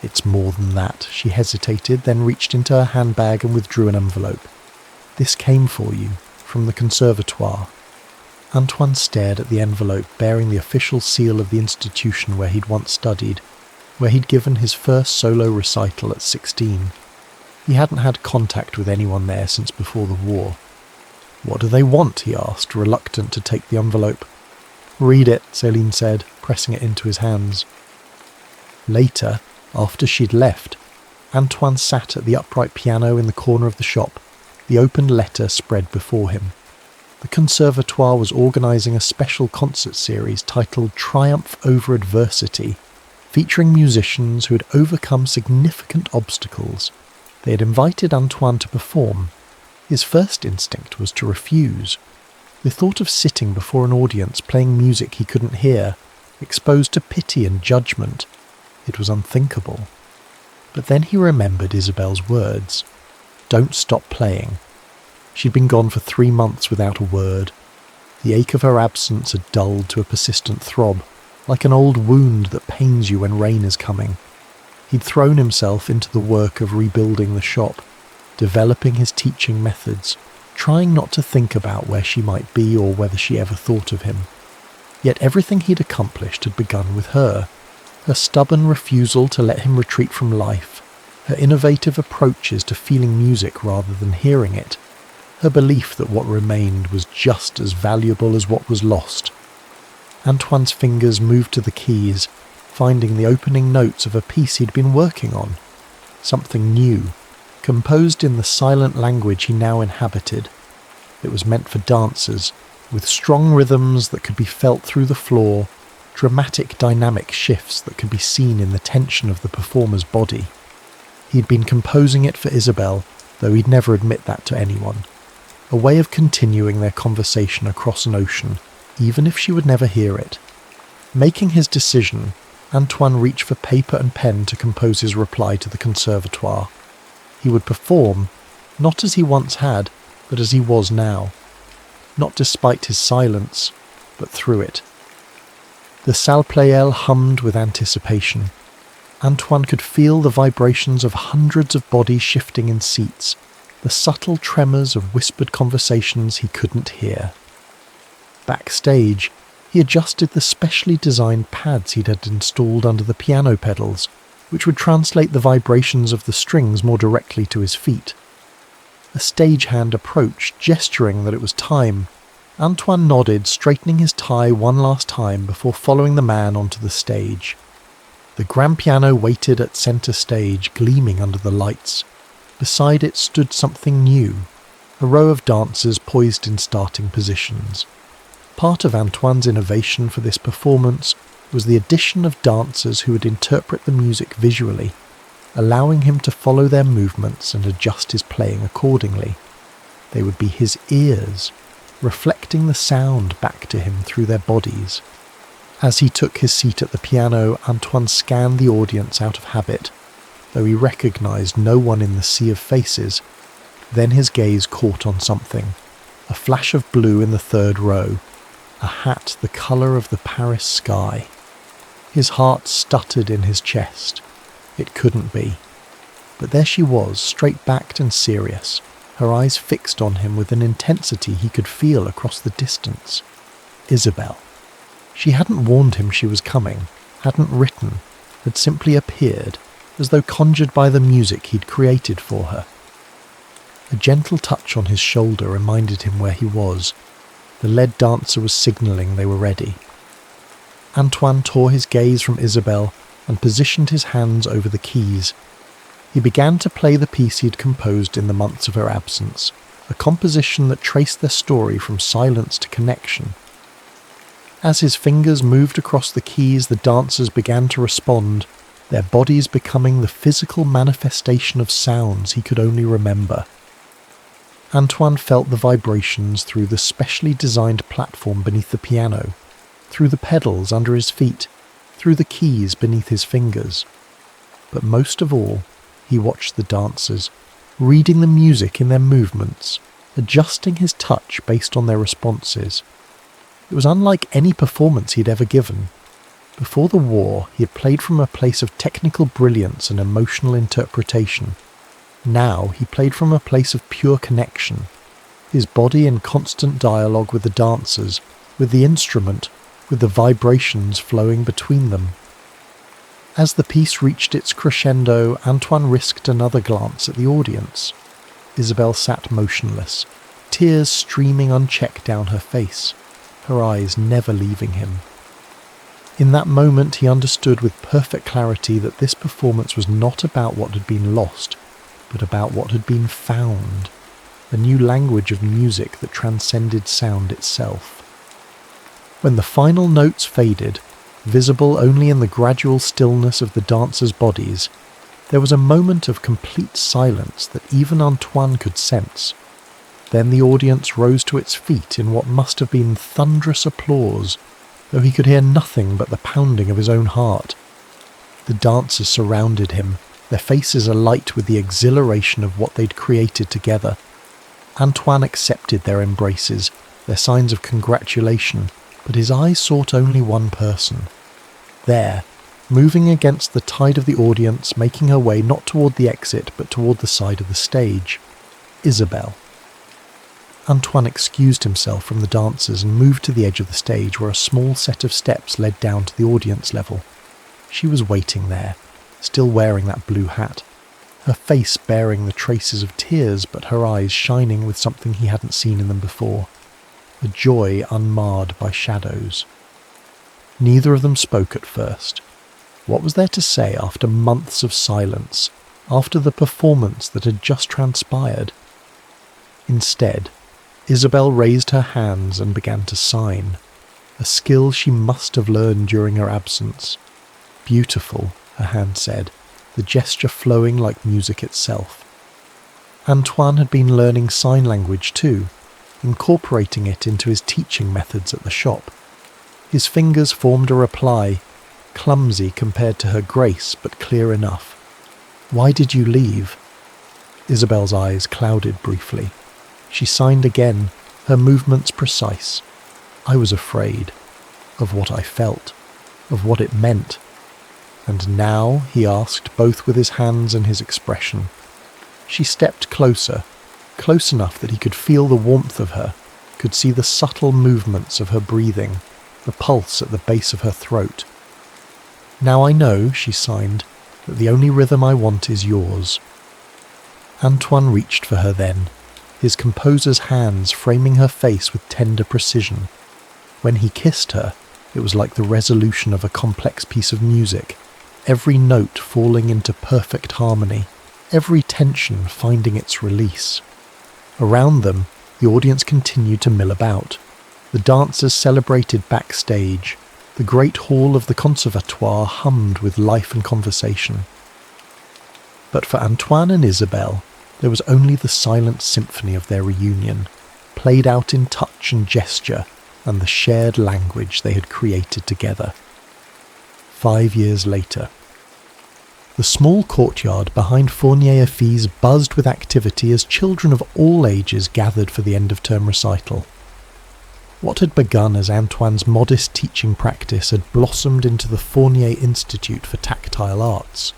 S1: "It's more than that." She hesitated, then reached into her handbag and withdrew an envelope. "This came for you, from the conservatoire." Antoine stared at the envelope bearing the official seal of the institution where he'd once studied, where he'd given his first solo recital at 16. He hadn't had contact with anyone there since before the war. "What do they want?" he asked, reluctant to take the envelope. "Read it," Céline said, pressing it into his hands. Later, after she'd left, Antoine sat at the upright piano in the corner of the shop, the opened letter spread before him. the Conservatoire was organising a special concert series titled Triumph Over Adversity, featuring musicians who had overcome significant obstacles. They had invited Antoine to perform. His first instinct was to refuse. The thought of sitting before an audience playing music he couldn't hear, exposed to pity and judgment, it was unthinkable. But then he remembered Isabel's words. Don't stop playing. She'd been gone for 3 months without a word. The ache of her absence had dulled to a persistent throb, like an old wound that pains you when rain is coming. He'd thrown himself into the work of rebuilding the shop, developing his teaching methods, trying not to think about where she might be or whether she ever thought of him. Yet everything he'd accomplished had begun with her. Her stubborn refusal to let him retreat from life, her innovative approaches to feeling music rather than hearing it, her belief that what remained was just as valuable as what was lost. Antoine's fingers moved to the keys, finding the opening notes of a piece he'd been working on. Something new, composed in the silent language he now inhabited. It was meant for dancers, with strong rhythms that could be felt through the floor, dramatic dynamic shifts that could be seen in the tension of the performer's body. He'd been composing it for Isabel, though he'd never admit that to anyone. A way of continuing their conversation across an ocean, even if she would never hear it. Making his decision, Antoine reached for paper and pen to compose his reply to the Conservatoire. He would perform, not as he once had, but as he was now. Not despite his silence, but through it. The Salle Pleyel hummed with anticipation. Antoine could feel the vibrations of hundreds of bodies shifting in seats, the subtle tremors of whispered conversations he couldn't hear. Backstage, he adjusted the specially designed pads he'd had installed under the piano pedals, which would translate the vibrations of the strings more directly to his feet. A stagehand approached, gesturing that it was time. Antoine nodded, straightening his tie one last time before following the man onto the stage. The grand piano waited at centre stage, gleaming under the lights. Beside it stood something new, a row of dancers poised in starting positions. Part of Antoine's innovation for this performance was the addition of dancers who would interpret the music visually, allowing him to follow their movements and adjust his playing accordingly. They would be his ears, reflecting the sound back to him through their bodies. As he took his seat at the piano, Antoine scanned the audience out of habit, though he recognised no one in the sea of faces. Then his gaze caught on something, a flash of blue in the third row, a hat the colour of the Paris sky. His heart stuttered in his chest. It couldn't be. But there she was, straight-backed and serious, her eyes fixed on him with an intensity he could feel across the distance. Isabel. She hadn't warned him she was coming, hadn't written, had simply appeared, as though conjured by the music he'd created for her. A gentle touch on his shoulder reminded him where he was. The lead dancer was signalling they were ready. Antoine tore his gaze from Isabel and positioned his hands over the keys. He began to play the piece he'd composed in the months of her absence, a composition that traced their story from silence to connection. As his fingers moved across the keys, the dancers began to respond, their bodies becoming the physical manifestation of sounds he could only remember. Antoine felt the vibrations through the specially designed platform beneath the piano, through the pedals under his feet, through the keys beneath his fingers. But most of all, he watched the dancers, reading the music in their movements, adjusting his touch based on their responses. It was unlike any performance he'd ever given. Before the war, he had played from a place of technical brilliance and emotional interpretation. Now he played from a place of pure connection, his body in constant dialogue with the dancers, with the instrument, with the vibrations flowing between them. As the piece reached its crescendo, Antoine risked another glance at the audience. Isabel sat motionless, tears streaming unchecked down her face, her eyes never leaving him. In that moment he understood with perfect clarity that this performance was not about what had been lost, but about what had been found. a new language of music that transcended sound itself. When the final notes faded, visible only in the gradual stillness of the dancers' bodies, there was a moment of complete silence that even Antoine could sense. Then the audience rose to its feet in what must have been thunderous applause, though he could hear nothing but the pounding of his own heart. The dancers surrounded him, their faces alight with the exhilaration of what they'd created together. Antoine accepted their embraces, their signs of congratulation, but his eyes sought only one person. There, moving against the tide of the audience, making her way not toward the exit but toward the side of the stage, Isabelle. Antoine excused himself from the dancers and moved to the edge of the stage where a small set of steps led down to the audience level. She was waiting there, still wearing that blue hat, her face bearing the traces of tears but her eyes shining with something he hadn't seen in them before, a joy unmarred by shadows. Neither of them spoke at first. What was there to say after months of silence, after the performance that had just transpired? Instead, Isabelle raised her hands and began to sign, a skill she must have learned during her absence. Beautiful, her hand said, the gesture flowing like music itself. Antoine had been learning sign language too, incorporating it into his teaching methods at the shop. His fingers formed a reply, clumsy compared to her grace but clear enough. "Why did you leave?" Isabelle's eyes clouded briefly. She signed again, her movements precise. "I was afraid of what I felt, of what it meant." "And now?" he asked, both with his hands and his expression. She stepped closer, close enough that he could feel the warmth of her, could see the subtle movements of her breathing, the pulse at the base of her throat. "Now I know," she signed, "that the only rhythm I want is yours." Antoine reached for her then, his composer's hands framing her face with tender precision. When he kissed her, it was like the resolution of a complex piece of music, every note falling into perfect harmony, every tension finding its release. Around them, the audience continued to mill about. The dancers celebrated backstage. The great hall of the conservatoire hummed with life and conversation. But for Antoine and Isabelle, there was only the silent symphony of their reunion, played out in touch and gesture and the shared language they had created together. 5 years later. The small courtyard behind Fournier Effys buzzed with activity as children of all ages gathered for the end-of-term recital. What had begun as Antoine's modest teaching practice had blossomed into the Fournier Institute for Tactile Arts,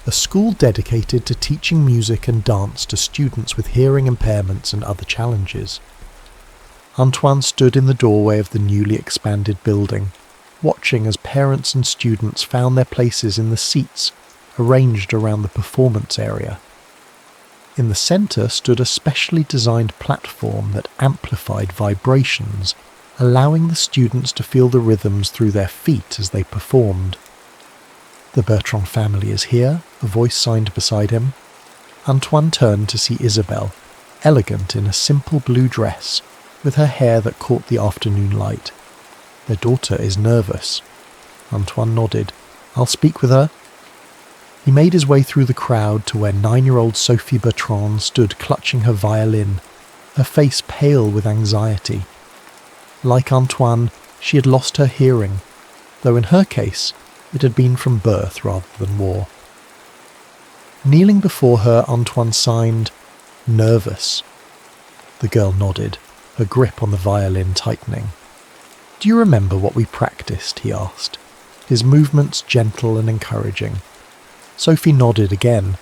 S1: a school dedicated to teaching music and dance to students with hearing impairments and other challenges. Antoine stood in the doorway of the newly expanded building, watching as parents and students found their places in the seats arranged around the performance area. In the centre stood a specially designed platform that amplified vibrations, allowing the students to feel the rhythms through their feet as they performed. "The Bertrand family is here," a voice signed beside him. Antoine turned to see Isabelle, elegant in a simple blue dress, with her hair that caught the afternoon light. "Their daughter is nervous." Antoine nodded. "I'll speak with her." He made his way through the crowd to where 9-year-old Sophie Bertrand stood clutching her violin, her face pale with anxiety. Like Antoine, she had lost her hearing, though in her case it had been from birth rather than war. Kneeling before her, Antoine signed, "Nervous." The girl nodded, her grip on the violin tightening. "Do you remember what we practiced?" he asked, his movements gentle and encouraging. Sophie nodded again.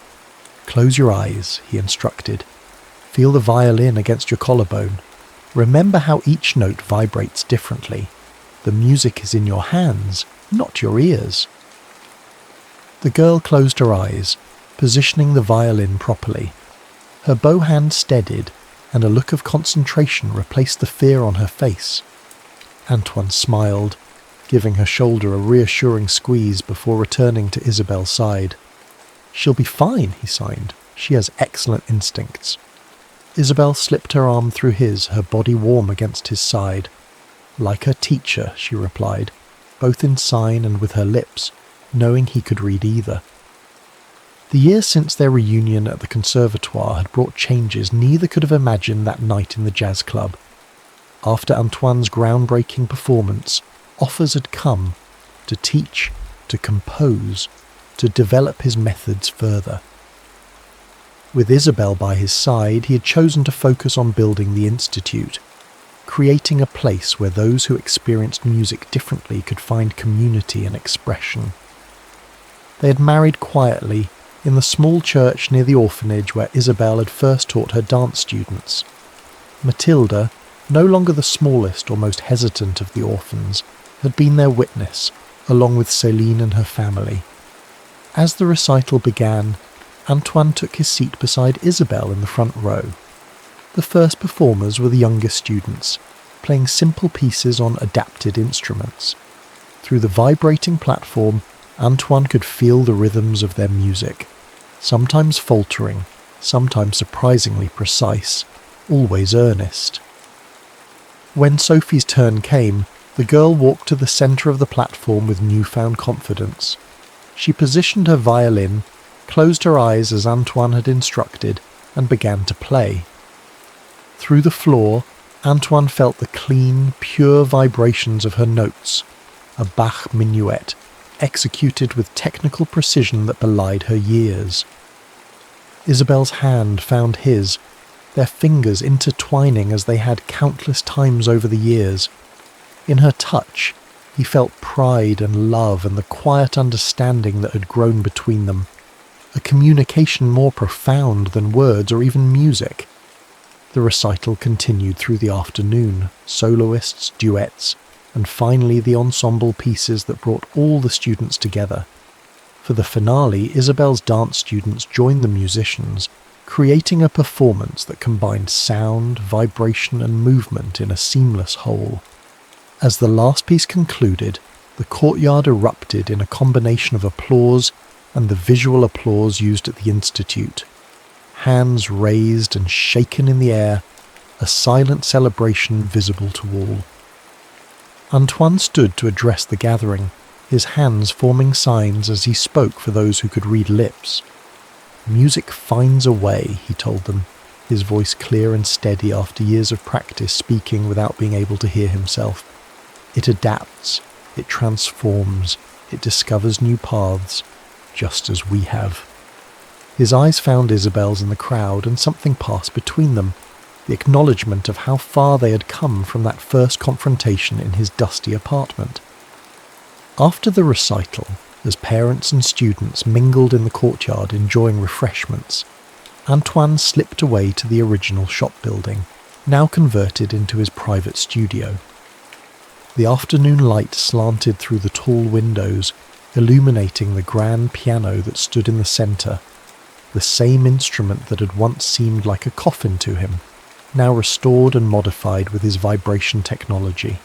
S1: "Close your eyes," he instructed. "Feel the violin against your collarbone. Remember how each note vibrates differently. The music is in your hands, not your ears." The girl closed her eyes, positioning the violin properly. Her bow hand steadied, and a look of concentration replaced the fear on her face. Antoine smiled, giving her shoulder a reassuring squeeze before returning to Isabelle's side. "She'll be fine," he signed. "She has excellent instincts." Isabel slipped her arm through his, her body warm against his side. "Like her teacher," she replied, both in sign and with her lips, knowing he could read either. The years since their reunion at the conservatoire had brought changes neither could have imagined that night in the jazz club. After Antoine's groundbreaking performance, offers had come to teach, to compose, to develop his methods further. With Isabel by his side, he had chosen to focus on building the Institute, creating a place where those who experienced music differently could find community and expression. They had married quietly in the small church near the orphanage where Isabel had first taught her dance students. Matilda, no longer the smallest or most hesitant of the orphans, had been their witness, along with Céline and her family. As the recital began, Antoine took his seat beside Isabel in the front row. The first performers were the younger students, playing simple pieces on adapted instruments. Through the vibrating platform, Antoine could feel the rhythms of their music, sometimes faltering, sometimes surprisingly precise, always earnest. When Sophie's turn came, the girl walked to the centre of the platform with newfound confidence. She positioned her violin, closed her eyes as Antoine had instructed, and began to play. Through the floor, Antoine felt the clean, pure vibrations of her notes, a Bach minuet, executed with technical precision that belied her years. Isabel's hand found his, their fingers intertwining as they had countless times over the years. In her touch, he felt pride and love and the quiet understanding that had grown between them, a communication more profound than words or even music. The recital continued through the afternoon, soloists, duets, and finally the ensemble pieces that brought all the students together. For the finale, Isabel's dance students joined the musicians, creating a performance that combined sound, vibration, and movement in a seamless whole. As the last piece concluded, the courtyard erupted in a combination of applause and the visual applause used at the Institute. Hands raised and shaken in the air, a silent celebration visible to all. Antoine stood to address the gathering, his hands forming signs as he spoke for those who could read lips. "Music finds a way," he told them, his voice clear and steady after years of practice speaking without being able to hear himself. "It adapts, it transforms, it discovers new paths, just as we have." His eyes found Isabel's in the crowd, and something passed between them, the acknowledgement of how far they had come from that first confrontation in his dusty apartment. After the recital, as parents and students mingled in the courtyard enjoying refreshments, Antoine slipped away to the original shop building, now converted into his private studio. The afternoon light slanted through the tall windows, illuminating the grand piano that stood in the centre, the same instrument that had once seemed like a coffin to him, now restored and modified with his vibration technology.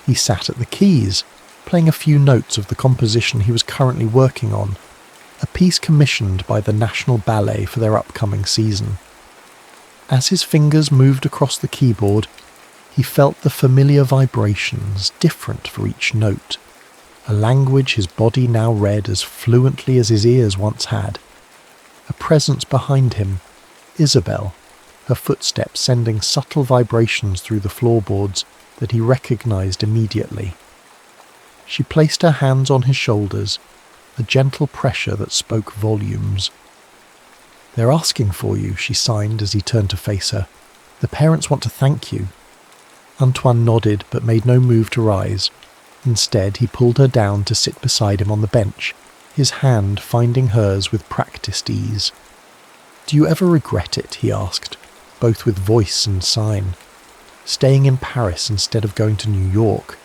S1: He sat at the keys, playing a few notes of the composition he was currently working on, a piece commissioned by the National Ballet for their upcoming season. As his fingers moved across the keyboard, he felt the familiar vibrations, different for each note, a language his body now read as fluently as his ears once had. A presence behind him, Isabel, her footsteps sending subtle vibrations through the floorboards that he recognized immediately. She placed her hands on his shoulders, a gentle pressure that spoke volumes. "They're asking for you," she signed as he turned to face her. "The parents want to thank you." Antoine nodded but made no move to rise. Instead, he pulled her down to sit beside him on the bench, his hand finding hers with practiced ease. "Do you ever regret it?" he asked, both with voice and sign. "Staying in Paris instead of going to New York?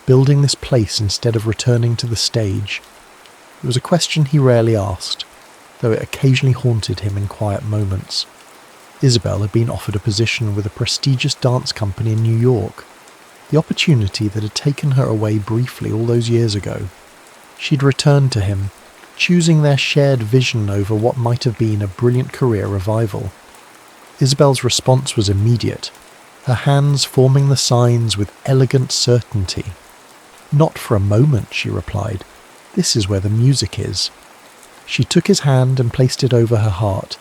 S1: Building this place instead of returning to the stage?" It was a question he rarely asked, though it occasionally haunted him in quiet moments. Isabel had been offered a position with a prestigious dance company in New York, the opportunity that had taken her away briefly all those years ago. She'd returned to him, choosing their shared vision over what might have been a brilliant career revival. Isabel's response was immediate, her hands forming the signs with elegant certainty. "Not for a moment," she replied. "This is where the music is." She took his hand and placed it over her heart,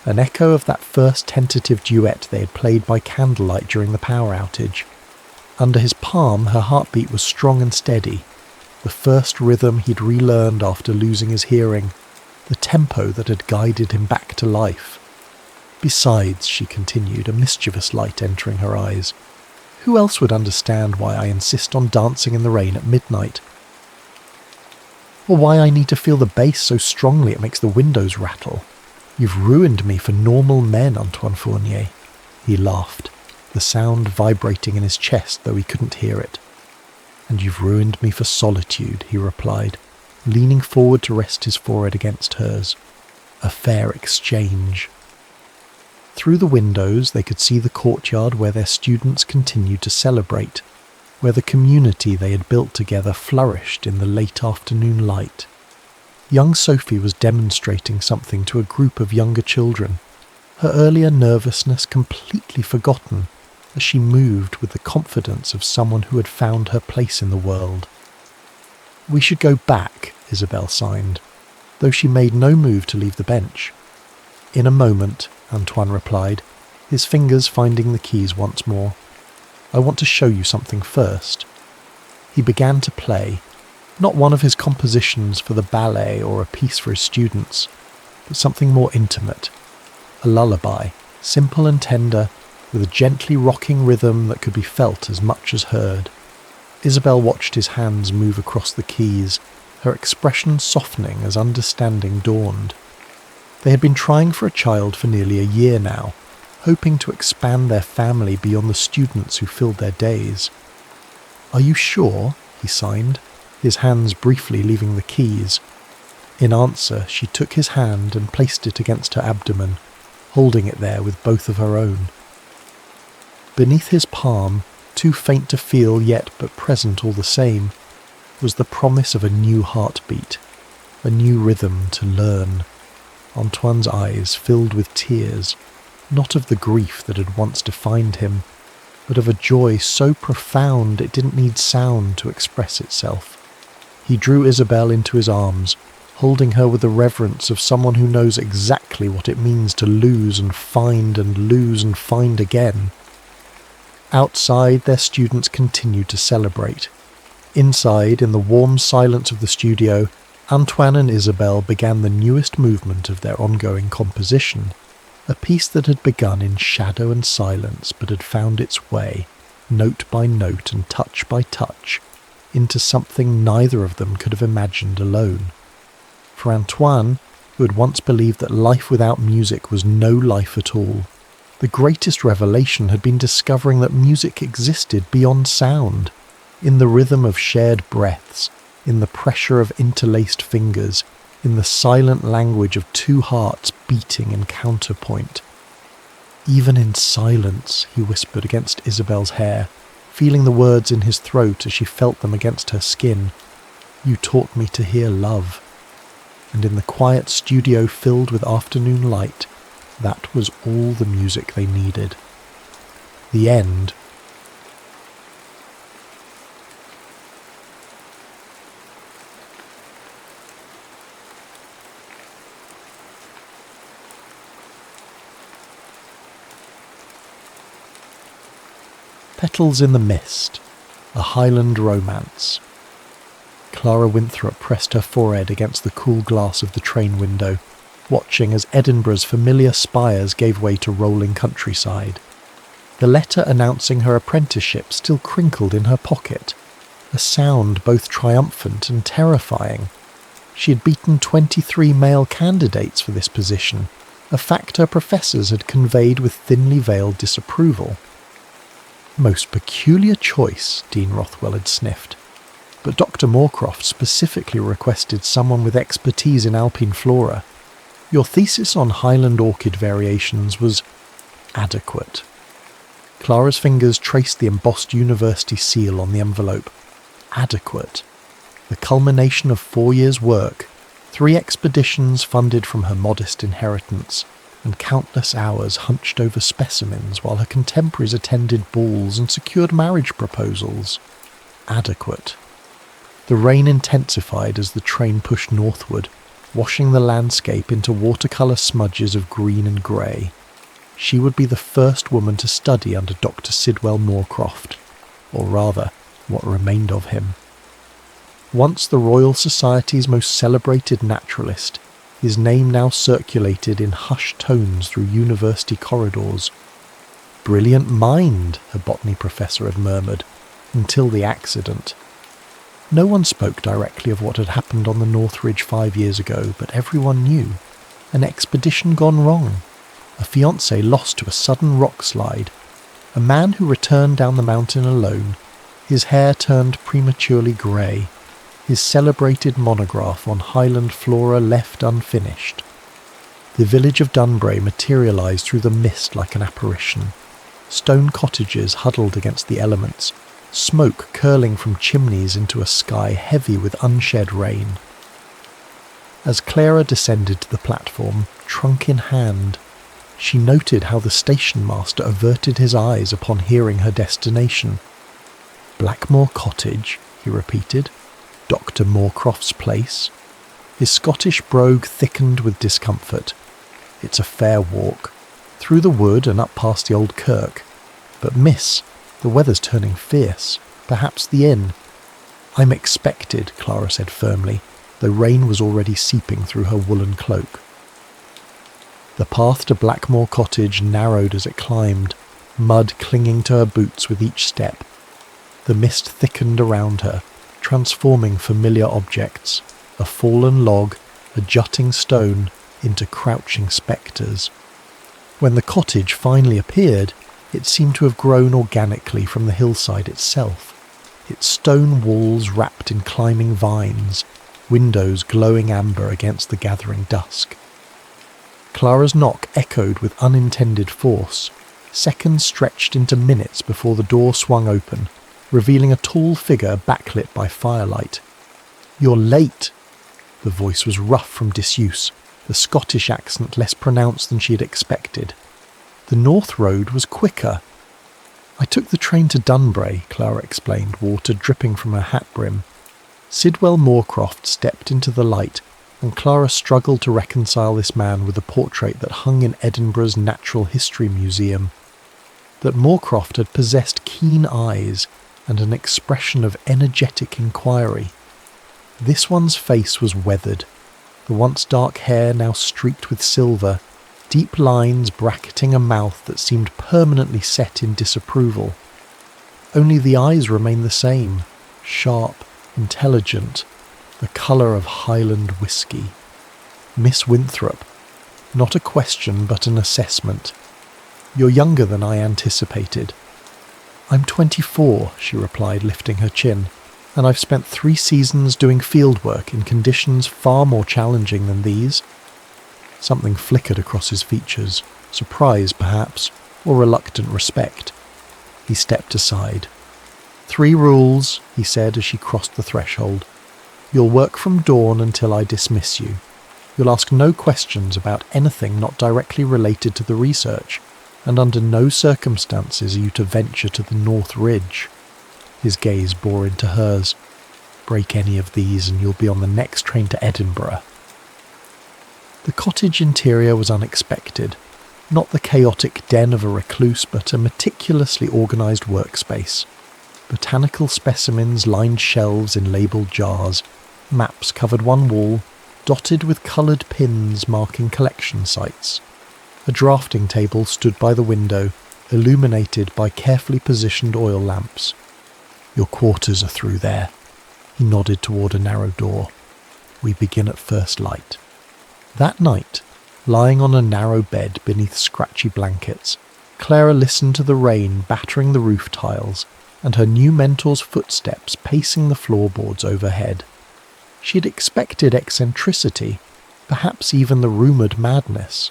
S1: an echo of that first tentative duet they had played by candlelight during the power outage. Under his palm, her heartbeat was strong and steady, the first rhythm he'd relearned after losing his hearing, the tempo that had guided him back to life. "Besides," she continued, a mischievous light entering her eyes, "who else would understand why I insist on dancing in the rain at midnight? Or why I need to feel the bass so strongly it makes the windows rattle? You've ruined me for normal men, Antoine Fournier." He laughed, the sound vibrating in his chest though he couldn't hear it. "And you've ruined me for solitude," he replied, leaning forward to rest his forehead against hers. A fair exchange. Through the windows they could see the courtyard where their students continued to celebrate, where the community they had built together flourished in the late afternoon light. Young Sophie was demonstrating something to a group of younger children, her earlier nervousness completely forgotten as she moved with the confidence of someone who had found her place in the world. "We should go back," Isabel signed, though she made no move to leave the bench. "In a moment," Antoine replied, his fingers finding the keys once more. "I want to show you something first." He began to play, not one of his compositions for the ballet or a piece for his students, but something more intimate, a lullaby, simple and tender, with a gently rocking rhythm that could be felt as much as heard. Isabel watched his hands move across the keys, her expression softening as understanding dawned. They had been trying for a child for nearly a year now, hoping to expand their family beyond the students who filled their days. "Are you sure?" he signed, his hands briefly leaving the keys. In answer, she took his hand and placed it against her abdomen, holding it there with both of her own. Beneath his palm, too faint to feel yet but present all the same, was the promise of a new heartbeat, a new rhythm to learn. Antoine's eyes filled with tears, not of the grief that had once defined him, but of a joy so profound it didn't need sound to express itself. He drew Isabel into his arms, holding her with the reverence of someone who knows exactly what it means to lose and lose and find again. Outside, their students continued to celebrate. Inside, in the warm silence of the studio, Antoine and Isabel began the newest movement of their ongoing composition, a piece that had begun in shadow and silence but had found its way, note by note and touch by touch, into something neither of them could have imagined alone. For Antoine, who had once believed that life without music was no life at all, the greatest revelation had been discovering that music existed beyond sound, in the rhythm of shared breaths, in the pressure of interlaced fingers, in the silent language of two hearts beating in counterpoint. "Even in silence," he whispered against Isabel's hair, feeling the words in his throat as she felt them against her skin. "You taught me to hear love." And in the quiet studio filled with afternoon light, that was all the music they needed. The end. Petals in the Mist, a Highland romance. Clara Winthrop pressed her forehead against the cool glass of the train window, watching as Edinburgh's familiar spires gave way to rolling countryside. The letter announcing her apprenticeship still crinkled in her pocket, a sound both triumphant and terrifying. She had beaten 23 male candidates for this position, a fact her professors had conveyed with thinly veiled disapproval. "Most peculiar choice," Dean Rothwell had sniffed, but Dr. Moorcroft specifically requested someone with expertise in alpine flora. Your thesis on Highland orchid variations was adequate. Clara's fingers traced the embossed university seal on the envelope. Adequate. The culmination of 4 years' work, 3 expeditions funded from her modest inheritance, and countless hours hunched over specimens while her contemporaries attended balls and secured marriage proposals. Adequate. The rain intensified as the train pushed northward, washing the landscape into watercolour smudges of green and grey. She would be the first woman to study under Dr. Sidwell Moorcroft, or rather, what remained of him. Once the Royal Society's most celebrated naturalist, his name now circulated in hushed tones through university corridors. "Brilliant mind," her botany professor had murmured, until the accident. No one spoke directly of what had happened on the North Ridge 5 years ago, but everyone knew. An expedition gone wrong. A fiancé lost to a sudden rock slide. A man who returned down the mountain alone, his hair turned prematurely grey. His celebrated monograph on Highland flora left unfinished. The village of Dunbrae materialised through the mist like an apparition. Stone cottages huddled against the elements, smoke curling from chimneys into a sky heavy with unshed rain. As Clara descended to the platform, trunk in hand, she noted how the station master averted his eyes upon hearing her destination. "Blackmore Cottage," he repeated. "Dr. Moorcroft's place." His Scottish brogue thickened with discomfort. "It's a fair walk, through the wood and up past the old kirk. But miss, the weather's turning fierce. Perhaps the inn." "I'm expected," Clara said firmly, though rain was already seeping through her woolen cloak. The path to Blackmore Cottage narrowed as it climbed, mud clinging to her boots with each step. The mist thickened around her, transforming familiar objects, a fallen log, a jutting stone, into crouching spectres. When the cottage finally appeared, it seemed to have grown organically from the hillside itself, its stone walls wrapped in climbing vines, windows glowing amber against the gathering dusk. Clara's knock echoed with unintended force. Seconds stretched into minutes before the door swung open, revealing a tall figure backlit by firelight. "You're late." The voice was rough from disuse, the Scottish accent less pronounced than she had expected. The north road was quicker. "I took the train to Dunbrae," Clara explained, water dripping from her hat brim. Sidwell Moorcroft stepped into the light, and Clara struggled to reconcile this man with the portrait that hung in Edinburgh's Natural History Museum. That Moorcroft had possessed keen eyes and an expression of energetic inquiry. This one's face was weathered, the once dark hair now streaked with silver, deep lines bracketing a mouth that seemed permanently set in disapproval. Only the eyes remained the same, sharp, intelligent, the colour of Highland whisky. "Miss Winthrop." Not a question, but an assessment. "You're younger than I anticipated." "I'm 24, she replied, lifting her chin, "and I've spent 3 seasons doing field work in conditions far more challenging than these." Something flickered across his features, surprise perhaps, or reluctant respect. He stepped aside. "3 rules," he said as she crossed the threshold. "You'll work from dawn until I dismiss you. You'll ask no questions about anything not directly related to the research, and under no circumstances are you to venture to the North Ridge." His gaze bore into hers. "Break any of these and you'll be on the next train to Edinburgh." The cottage interior was unexpected. Not the chaotic den of a recluse, but a meticulously organised workspace. Botanical specimens lined shelves in labelled jars. Maps covered one wall, dotted with coloured pins marking collection sites. A drafting table stood by the window, illuminated by carefully positioned oil lamps. "Your quarters are through there." He nodded toward a narrow door. "We begin at first light." That night, lying on a narrow bed beneath scratchy blankets, Clara listened to the rain battering the roof tiles and her new mentor's footsteps pacing the floorboards overhead. She had expected eccentricity, perhaps even the rumoured madness.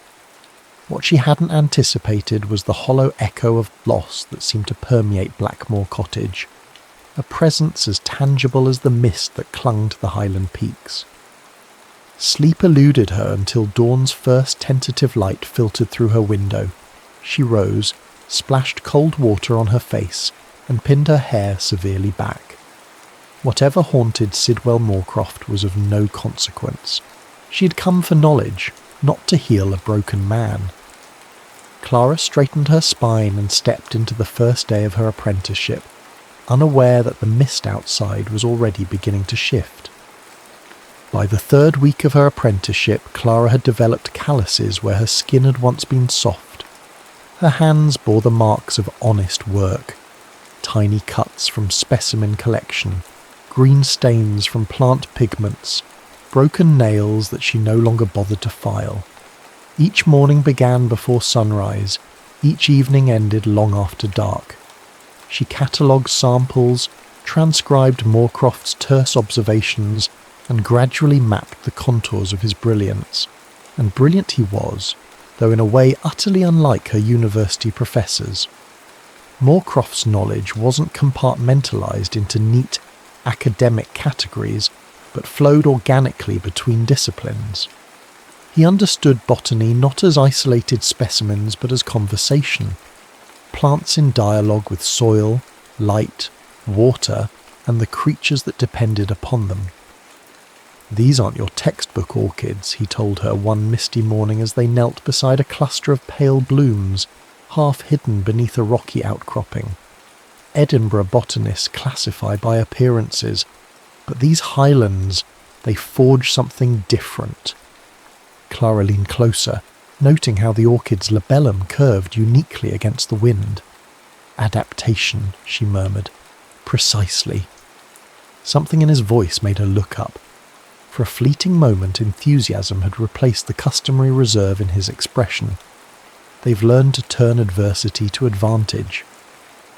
S1: What she hadn't anticipated was the hollow echo of loss that seemed to permeate Blackmore Cottage, a presence as tangible as the mist that clung to the Highland peaks. Sleep eluded her until dawn's first tentative light filtered through her window. She rose, splashed cold water on her face, and pinned her hair severely back. Whatever haunted Sidwell Moorcroft was of no consequence. She had come for knowledge, not to heal a broken man. Clara straightened her spine and stepped into the first day of her apprenticeship, unaware that the mist outside was already beginning to shift. By the third week of her apprenticeship, Clara had developed calluses where her skin had once been soft. Her hands bore the marks of honest work, tiny cuts from specimen collection, green stains from plant pigments, broken nails that she no longer bothered to file. Each morning began before sunrise, each evening ended long after dark. She catalogued samples, transcribed Moorcroft's terse observations, and gradually mapped the contours of his brilliance. And brilliant he was, though in a way utterly unlike her university professors. Moorcroft's knowledge wasn't compartmentalised into neat academic categories, but flowed organically between disciplines. He understood botany not as isolated specimens but as conversation, plants in dialogue with soil, light, water, and the creatures that depended upon them. "These aren't your textbook orchids," he told her one misty morning as they knelt beside a cluster of pale blooms, half hidden beneath a rocky outcropping. Edinburgh botanists classify by appearances, but these Highlands, they forge something different. Clara leaned closer, noting how the orchid's labellum curved uniquely against the wind. "Adaptation," she murmured. "Precisely." Something in his voice made her look up. For a fleeting moment, enthusiasm had replaced the customary reserve in his expression. "They've learned to turn adversity to advantage."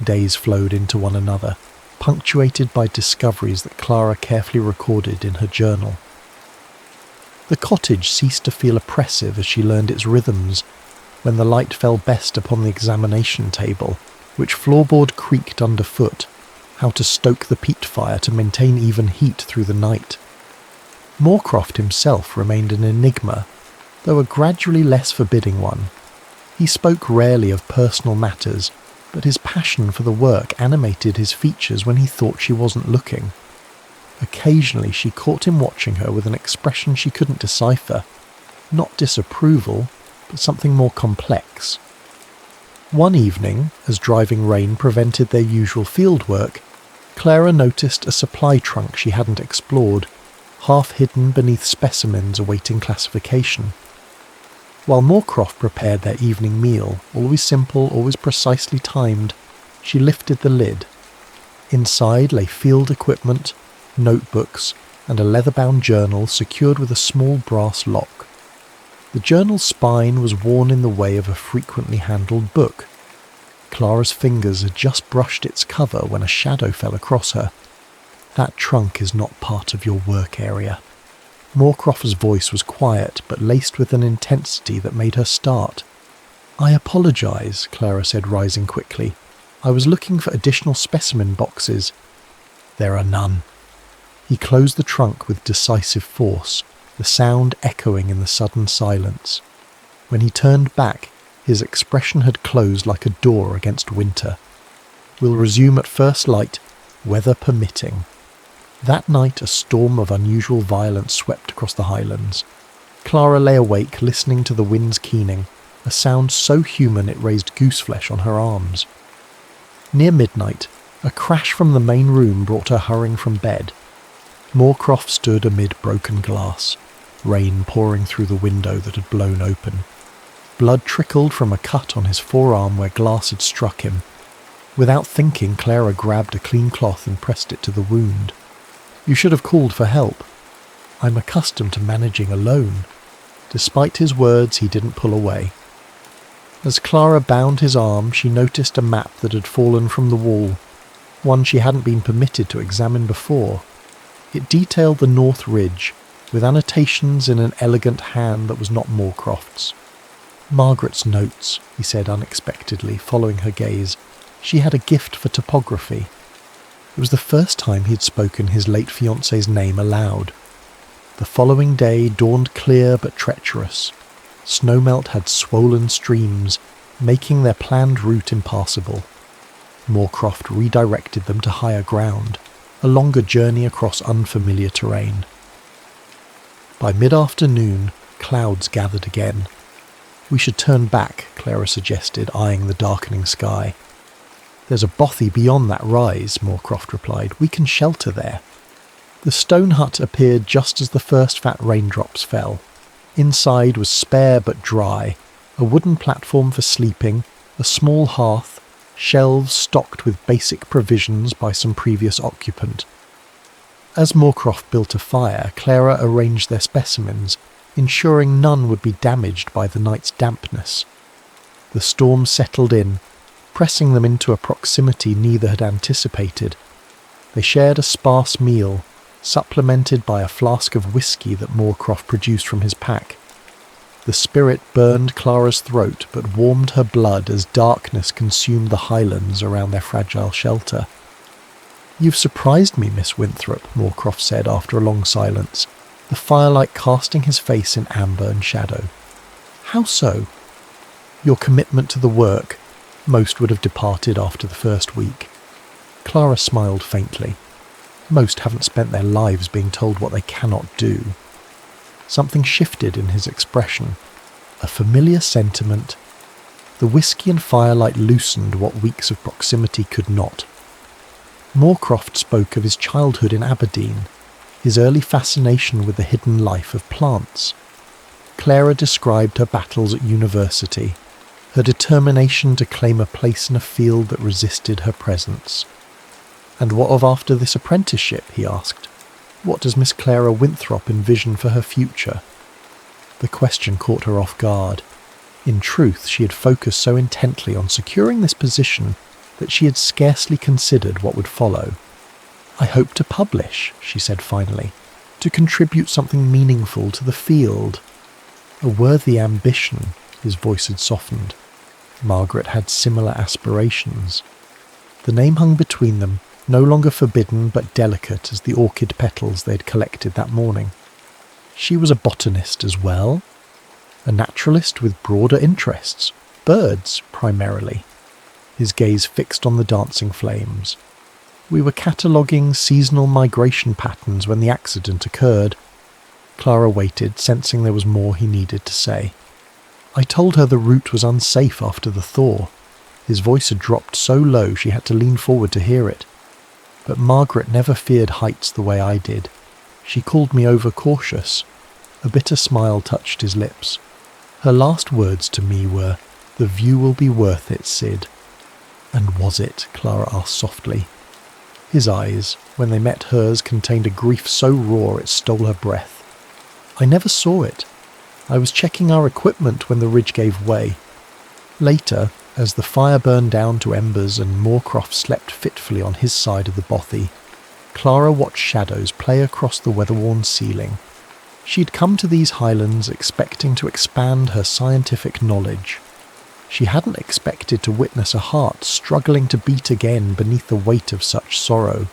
S1: Days flowed into one another, punctuated by discoveries that Clara carefully recorded in her journal. The cottage ceased to feel oppressive as she learned its rhythms, when the light fell best upon the examination table, which floorboard creaked underfoot, how to stoke the peat fire to maintain even heat through the night. Moorcroft himself remained an enigma, though a gradually less forbidding one. He spoke rarely of personal matters, but his passion for the work animated his features when he thought she wasn't looking. Occasionally she caught him watching her with an expression she couldn't decipher, not disapproval, but something more complex. One evening, as driving rain prevented their usual field work, Clara noticed a supply trunk she hadn't explored, half hidden beneath specimens awaiting classification. While Moorcroft prepared their evening meal, always simple, always precisely timed, she lifted the lid. Inside lay field equipment, notebooks, and a leather-bound journal secured with a small brass lock. The journal's spine was worn in the way of a frequently handled book. Clara's fingers had just brushed its cover when a shadow fell across her. "That trunk is not part of your work area." Moorcroft's voice was quiet but laced with an intensity that made her start. "I apologise," Clara said, rising quickly. "I was looking for additional specimen boxes." "There are none." He closed the trunk with decisive force, the sound echoing in the sudden silence. When he turned back, his expression had closed like a door against winter. "We'll resume at first light, weather permitting." That night a storm of unusual violence swept across the Highlands. Clara lay awake listening to the wind's keening, a sound so human it raised gooseflesh on her arms. Near midnight, a crash from the main room brought her hurrying from bed. Moorcroft stood amid broken glass, rain pouring through the window that had blown open. Blood trickled from a cut on his forearm where glass had struck him. Without thinking, Clara grabbed a clean cloth and pressed it to the wound. "You should have called for help." "I'm accustomed to managing alone." Despite his words, he didn't pull away. As Clara bound his arm, she noticed a map that had fallen from the wall, one she hadn't been permitted to examine before. It detailed the North Ridge, with annotations in an elegant hand that was not Moorcroft's. "Margaret's notes," he said unexpectedly, following her gaze. She had a gift for topography. It was the first time he had spoken his late fiancée's name aloud. The following day dawned clear but treacherous. Snowmelt had swollen streams, making their planned route impassable. Moorcroft redirected them to higher ground, a longer journey across unfamiliar terrain. By mid-afternoon, clouds gathered again. "We should turn back," Clara suggested, eyeing the darkening sky. "There's a bothy beyond that rise," Moorcroft replied. "We can shelter there." The stone hut appeared just as the first fat raindrops fell. Inside was spare but dry, a wooden platform for sleeping, a small hearth, shelves stocked with basic provisions by some previous occupant. As Moorcroft built a fire, Clara arranged their specimens, ensuring none would be damaged by the night's dampness. The storm settled in, pressing them into a proximity neither had anticipated. They shared a sparse meal, supplemented by a flask of whiskey that Moorcroft produced from his pack. The spirit burned Clara's throat but warmed her blood as darkness consumed the highlands around their fragile shelter. "You've surprised me, Miss Winthrop," Moorcroft said after a long silence, the firelight casting his face in amber and shadow. "How so?" "Your commitment to the work. Most would have departed after the first week." Clara smiled faintly. Most haven't spent their lives being told what they cannot do. Something shifted in his expression. A familiar sentiment. The whiskey and firelight loosened what weeks of proximity could not. Moorcroft spoke of his childhood in Aberdeen, his early fascination with the hidden life of plants. Clara described her battles at university, her determination to claim a place in a field that resisted her presence. "And what of after this apprenticeship?" he asked. "What does Miss Clara Winthrop envision for her future?" The question caught her off guard. In truth, she had focused so intently on securing this position that she had scarcely considered what would follow. "I hope to publish," she said finally, "to contribute something meaningful to the field." A worthy ambition, his voice had softened. Margaret had similar aspirations. The name hung between them, no longer forbidden but delicate as the orchid petals they had collected that morning. She was a botanist as well, a naturalist with broader interests, birds primarily. His gaze fixed on the dancing flames. "We were cataloguing seasonal migration patterns when the accident occurred." Clara waited, sensing there was more he needed to say. "I told her the route was unsafe after the thaw." His voice had dropped so low she had to lean forward to hear it. "But Margaret never feared heights the way I did. She called me overcautious." A bitter smile touched his lips. "Her last words to me were, 'The view will be worth it, Sid.'" "And was it?" Clara asked softly. His eyes, when they met hers, contained a grief so raw it stole her breath. "I never saw it. I was checking our equipment when the ridge gave way. Later, as the fire burned down to embers and Moorcroft slept fitfully on his side of the bothy, Clara watched shadows play across the weather-worn ceiling. She'd come to these highlands expecting to expand her scientific knowledge. She hadn't expected to witness a heart struggling to beat again beneath the weight of such sorrow,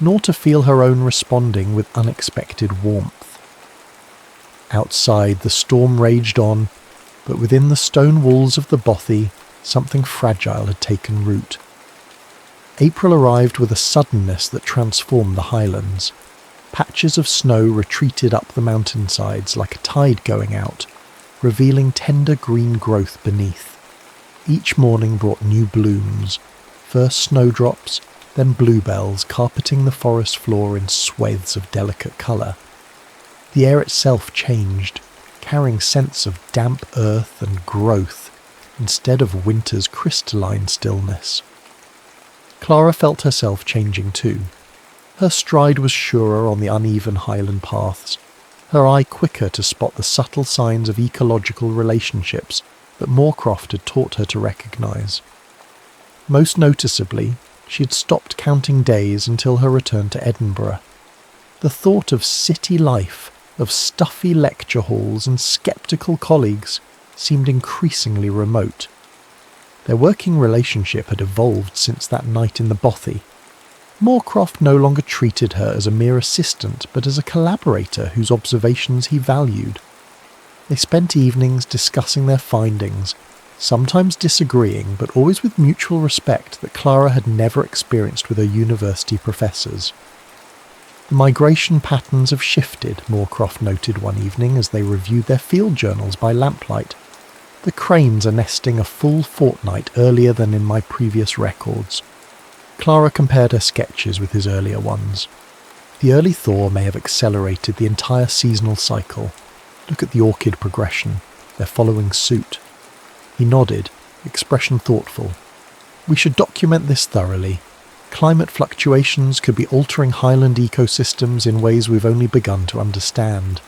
S1: nor to feel her own responding with unexpected warmth. Outside, the storm raged on, but within the stone walls of the bothy, something fragile had taken root. April arrived with a suddenness that transformed the highlands. Patches of snow retreated up the mountainsides like a tide going out, revealing tender green growth beneath. Each morning brought new blooms, first snowdrops, then bluebells carpeting the forest floor in swathes of delicate colour. The air itself changed, carrying scents of damp earth and growth, instead of winter's crystalline stillness. Clara felt herself changing too. Her stride was surer on the uneven highland paths, her eye quicker to spot the subtle signs of ecological relationships that Moorcroft had taught her to recognise. Most noticeably, she had stopped counting days until her return to Edinburgh. The thought of city life, of stuffy lecture halls and sceptical colleagues, seemed increasingly remote. Their working relationship had evolved since that night in the bothy. Moorcroft no longer treated her as a mere assistant, but as a collaborator whose observations he valued. They spent evenings discussing their findings, sometimes disagreeing, but always with mutual respect that Clara had never experienced with her university professors. The migration patterns have shifted, Moorcroft noted one evening as they reviewed their field journals by lamplight. The cranes are nesting a full fortnight earlier than in my previous records. Clara compared her sketches with his earlier ones. The early thaw may have accelerated the entire seasonal cycle. Look at the orchid progression. They're following suit. He nodded, expression thoughtful. We should document this thoroughly. Climate fluctuations could be altering Highland ecosystems in ways we've only begun to understand.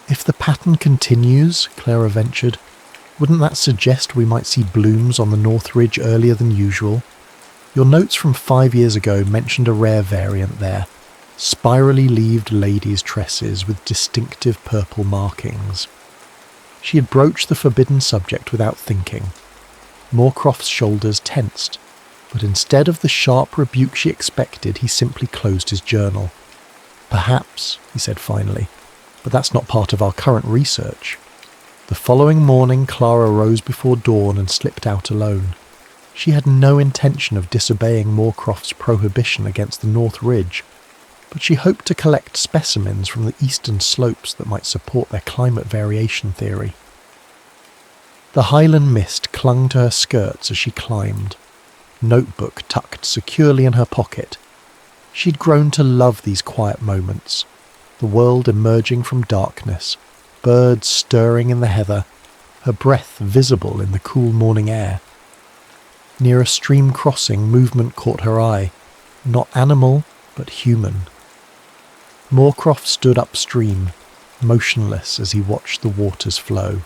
S1: If the pattern continues, Clara ventured, wouldn't that suggest we might see blooms on the North Ridge earlier than usual? Your notes from 5 years ago mentioned a rare variant there, spirally leaved ladies' tresses with distinctive purple markings. She had broached the forbidden subject without thinking. Moorcroft's shoulders tensed, but instead of the sharp rebuke she expected, he simply closed his journal. Perhaps, he said finally, but that's not part of our current research. The following morning, Clara rose before dawn and slipped out alone. She had no intention of disobeying Moorcroft's prohibition against the North Ridge, but she hoped to collect specimens from the eastern slopes that might support their climate variation theory. The Highland mist clung to her skirts as she climbed, notebook tucked securely in her pocket. She'd grown to love these quiet moments, the world emerging from darkness, birds stirring in the heather, her breath visible in the cool morning air. Near a stream crossing, movement caught her eye, not animal, but human. Moorcroft stood upstream, motionless as he watched the waters flow.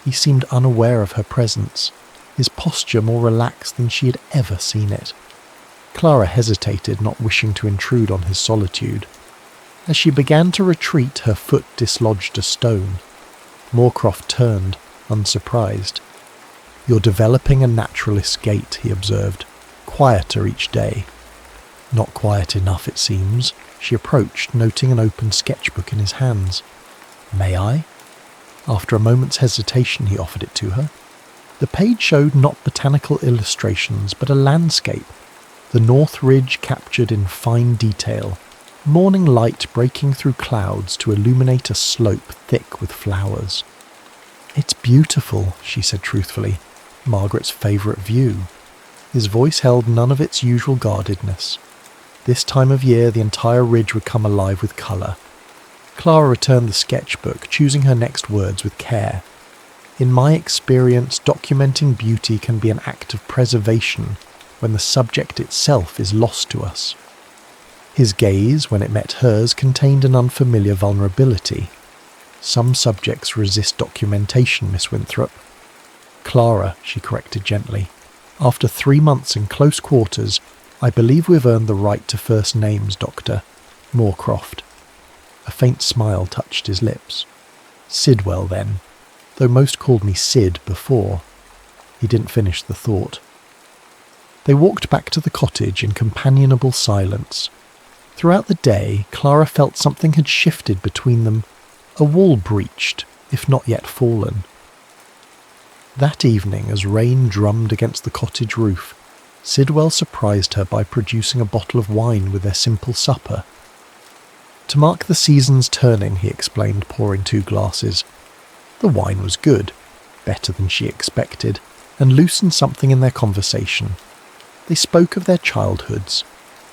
S1: He seemed unaware of her presence, his posture more relaxed than she had ever seen it. Clara hesitated, not wishing to intrude on his solitude. As she began to retreat, her foot dislodged a stone. Moorcroft turned, unsurprised. You're developing a naturalist's gait, he observed, quieter each day. Not quiet enough, it seems. She approached, noting an open sketchbook in his hands. May I? After a moment's hesitation, he offered it to her. The page showed not botanical illustrations, but a landscape, the North Ridge captured in fine detail, morning light breaking through clouds to illuminate a slope thick with flowers. It's beautiful, she said truthfully, Margaret's favourite view. His voice held none of its usual guardedness. This time of year the entire ridge would come alive with colour. Clara returned the sketchbook, choosing her next words with care. In my experience, documenting beauty can be an act of preservation when the subject itself is lost to us. His gaze, when it met hers, contained an unfamiliar vulnerability. Some subjects resist documentation, Miss Winthrop. Clara, she corrected gently. After 3 months in close quarters, I believe we've earned the right to first names, Doctor. Moorcroft. A faint smile touched his lips. Sidwell, then, though most called me Sid before. He didn't finish the thought. They walked back to the cottage in companionable silence. Throughout the day, Clara felt something had shifted between them, a wall breached, if not yet fallen. That evening, as rain drummed against the cottage roof, Sidwell surprised her by producing a bottle of wine with their simple supper. To mark the season's turning, he explained, pouring 2 glasses. The wine was good, better than she expected, and loosened something in their conversation. They spoke of their childhoods,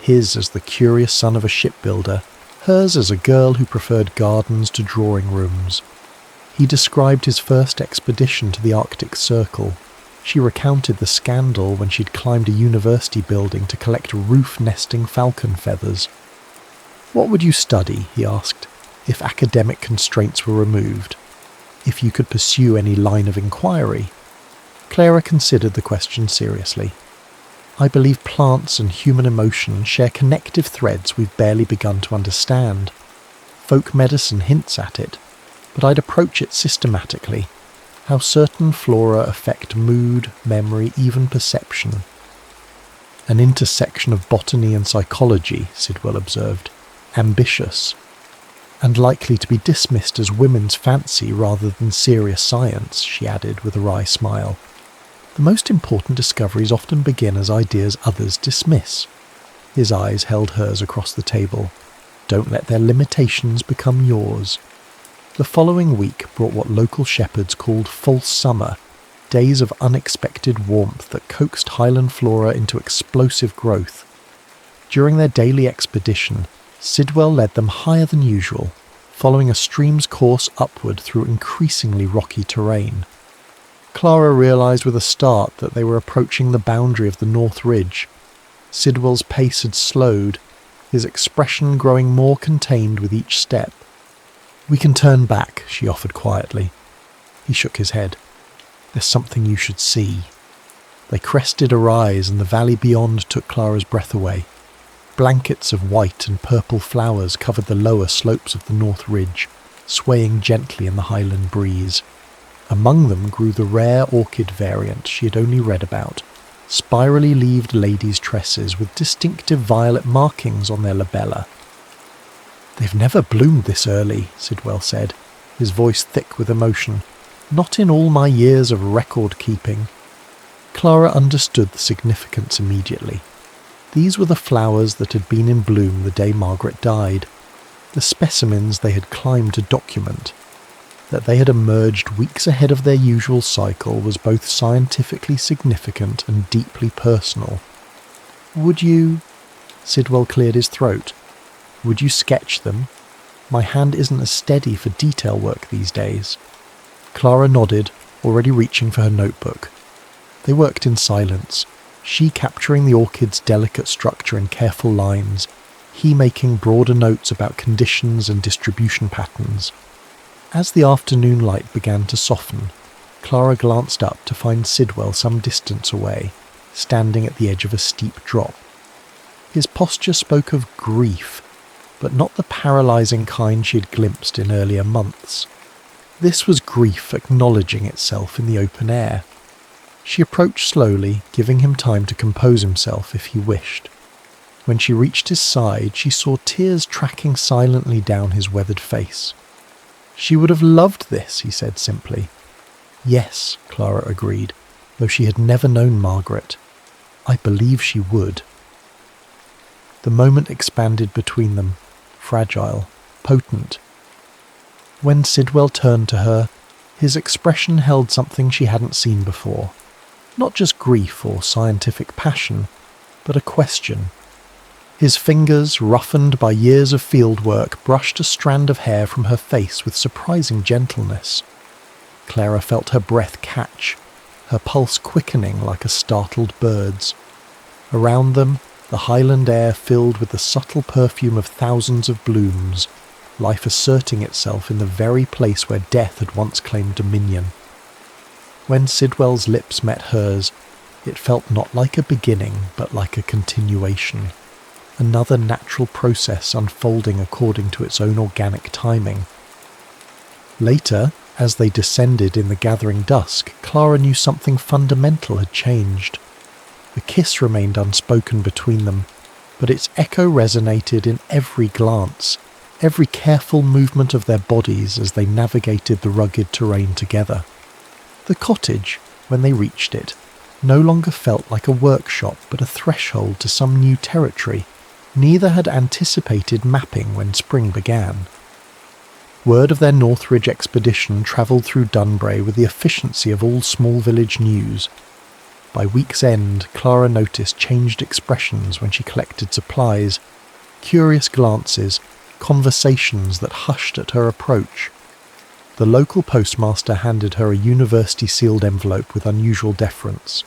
S1: his as the curious son of a shipbuilder, hers as a girl who preferred gardens to drawing rooms. He described his first expedition to the Arctic Circle. She recounted the scandal when she'd climbed a university building to collect roof-nesting falcon feathers. What would you study, he asked, if academic constraints were removed? If you could pursue any line of inquiry? Clara considered the question seriously. I believe plants and human emotion share connective threads we've barely begun to understand. Folk medicine hints at it, but I'd approach it systematically. How certain flora affect mood, memory, even perception. An intersection of botany and psychology, Sidwell observed. Ambitious. And likely to be dismissed as women's fancy rather than serious science, she added with a wry smile. The most important discoveries often begin as ideas others dismiss. His eyes held hers across the table. Don't let their limitations become yours. The following week brought what local shepherds called false summer, days of unexpected warmth that coaxed Highland flora into explosive growth. During their daily expedition, Sidwell led them higher than usual, following a stream's course upward through increasingly rocky terrain. Clara realised with a start that they were approaching the boundary of the North Ridge. Sidwell's pace had slowed, his expression growing more contained with each step. "We can turn back," she offered quietly. He shook his head. "There's something you should see." They crested a rise and the valley beyond took Clara's breath away. Blankets of white and purple flowers covered the lower slopes of the North Ridge, swaying gently in the Highland breeze. Among them grew the rare orchid variant she had only read about, spirally leaved ladies' tresses with distinctive violet markings on their labella. "They've never bloomed this early," Sidwell said, his voice thick with emotion. "Not in all my years of record-keeping." Clara understood the significance immediately. These were the flowers that had been in bloom the day Margaret died, the specimens they had climbed to document. That they had emerged weeks ahead of their usual cycle was both scientifically significant and deeply personal. "Would you—" Sidwell cleared his throat. "Would you sketch them? My hand isn't as steady for detail work these days." Clara nodded, already reaching for her notebook. They worked in silence, she capturing the orchid's delicate structure in careful lines, he making broader notes about conditions and distribution patterns. As the afternoon light began to soften, Clara glanced up to find Sidwell some distance away, standing at the edge of a steep drop. His posture spoke of grief, but not the paralysing kind she had glimpsed in earlier months. This was grief acknowledging itself in the open air. She approached slowly, giving him time to compose himself if he wished. When she reached his side, she saw tears tracking silently down his weathered face. "She would have loved this," he said simply. "Yes," Clara agreed, though she had never known Margaret. "I believe she would." The moment expanded between them, fragile, potent. When Sidwell turned to her, his expression held something she hadn't seen before. Not just grief or scientific passion, but a question. His fingers, roughened by years of field work, brushed a strand of hair from her face with surprising gentleness. Clara felt her breath catch, her pulse quickening like a startled bird's. Around them, the Highland air filled with the subtle perfume of thousands of blooms, life asserting itself in the very place where death had once claimed dominion. When Sidwell's lips met hers, it felt not like a beginning, but like a continuation. Another natural process unfolding according to its own organic timing. Later, as they descended in the gathering dusk, Clara knew something fundamental had changed. The kiss remained unspoken between them, but its echo resonated in every glance, every careful movement of their bodies as they navigated the rugged terrain together. The cottage, when they reached it, no longer felt like a workshop but a threshold to some new territory. Neither had anticipated mapping when spring began. Word of their Northridge expedition travelled through Dunbray with the efficiency of all small village news. By week's end, Clara noticed changed expressions when she collected supplies, curious glances, conversations that hushed at her approach. The local postmaster handed her a university-sealed envelope with unusual deference.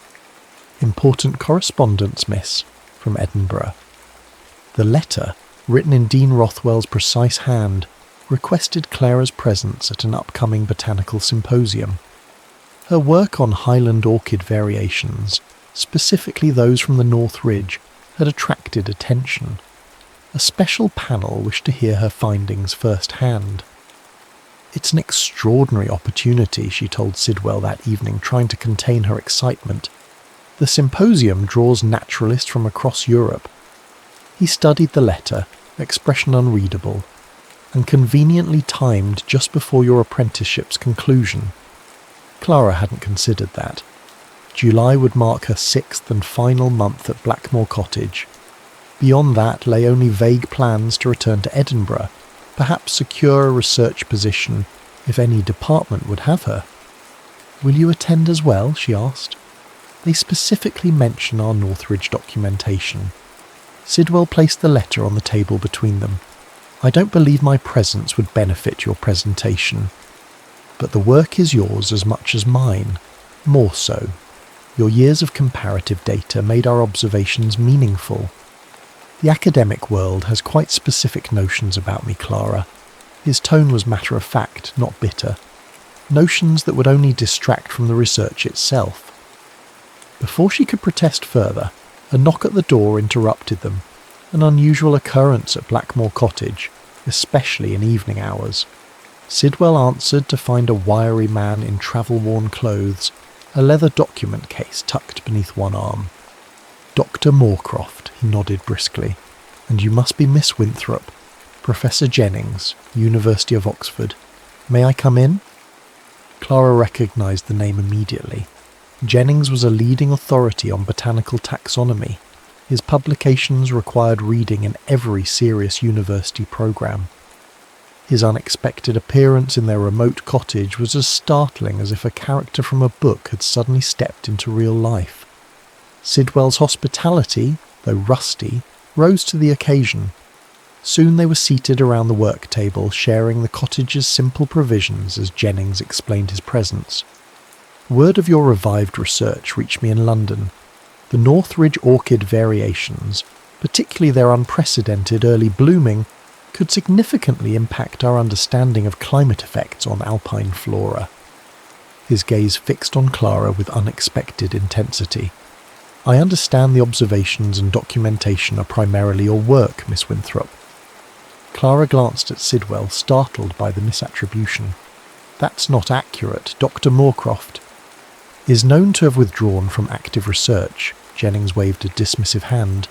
S1: "Important correspondence, miss, from Edinburgh." The letter, written in Dean Rothwell's precise hand, requested Clara's presence at an upcoming botanical symposium. Her work on Highland orchid variations, specifically those from the North Ridge, had attracted attention. A special panel wished to hear her findings firsthand. "It's an extraordinary opportunity," she told Sidwell that evening, trying to contain her excitement. The symposium draws naturalists from across Europe. He studied the letter, expression unreadable, and conveniently timed just before your apprenticeship's conclusion. Clara hadn't considered that. July would mark her 6th and final month at Blackmore Cottage. Beyond that lay only vague plans to return to Edinburgh, perhaps secure a research position if any department would have her. "Will you attend as well?" she asked. "They specifically mention our Northridge documentation." Sidwell placed the letter on the table between them. "I don't believe my presence would benefit your presentation. But the work is yours as much as mine, more so. Your years of comparative data made our observations meaningful. The academic world has quite specific notions about me, Clara." His tone was matter-of-fact, not bitter. Notions that would only distract from the research itself. Before she could protest further, a knock at the door interrupted them, an unusual occurrence at Blackmore Cottage, especially in evening hours. Sidwell answered to find a wiry man in travel-worn clothes, a leather document case tucked beneath one arm. "Dr. Moorcroft," he nodded briskly, "and you must be Miss Winthrop. Professor Jennings, University of Oxford. May I come in?" Clara recognised the name immediately. Jennings was a leading authority on botanical taxonomy. His publications required reading in every serious university programme. His unexpected appearance in their remote cottage was as startling as if a character from a book had suddenly stepped into real life. Sidwell's hospitality, though rusty, rose to the occasion. Soon they were seated around the work table, sharing the cottage's simple provisions as Jennings explained his presence. "Word of your revived research reached me in London. The Northridge orchid variations, particularly their unprecedented early blooming, could significantly impact our understanding of climate effects on alpine flora." His gaze fixed on Clara with unexpected intensity. "I understand the observations and documentation are primarily your work, Miss Winthrop." Clara glanced at Sidwell, startled by the misattribution. "That's not accurate. Dr. Moorcroft is known to have withdrawn from active research." Jennings waved a dismissive hand.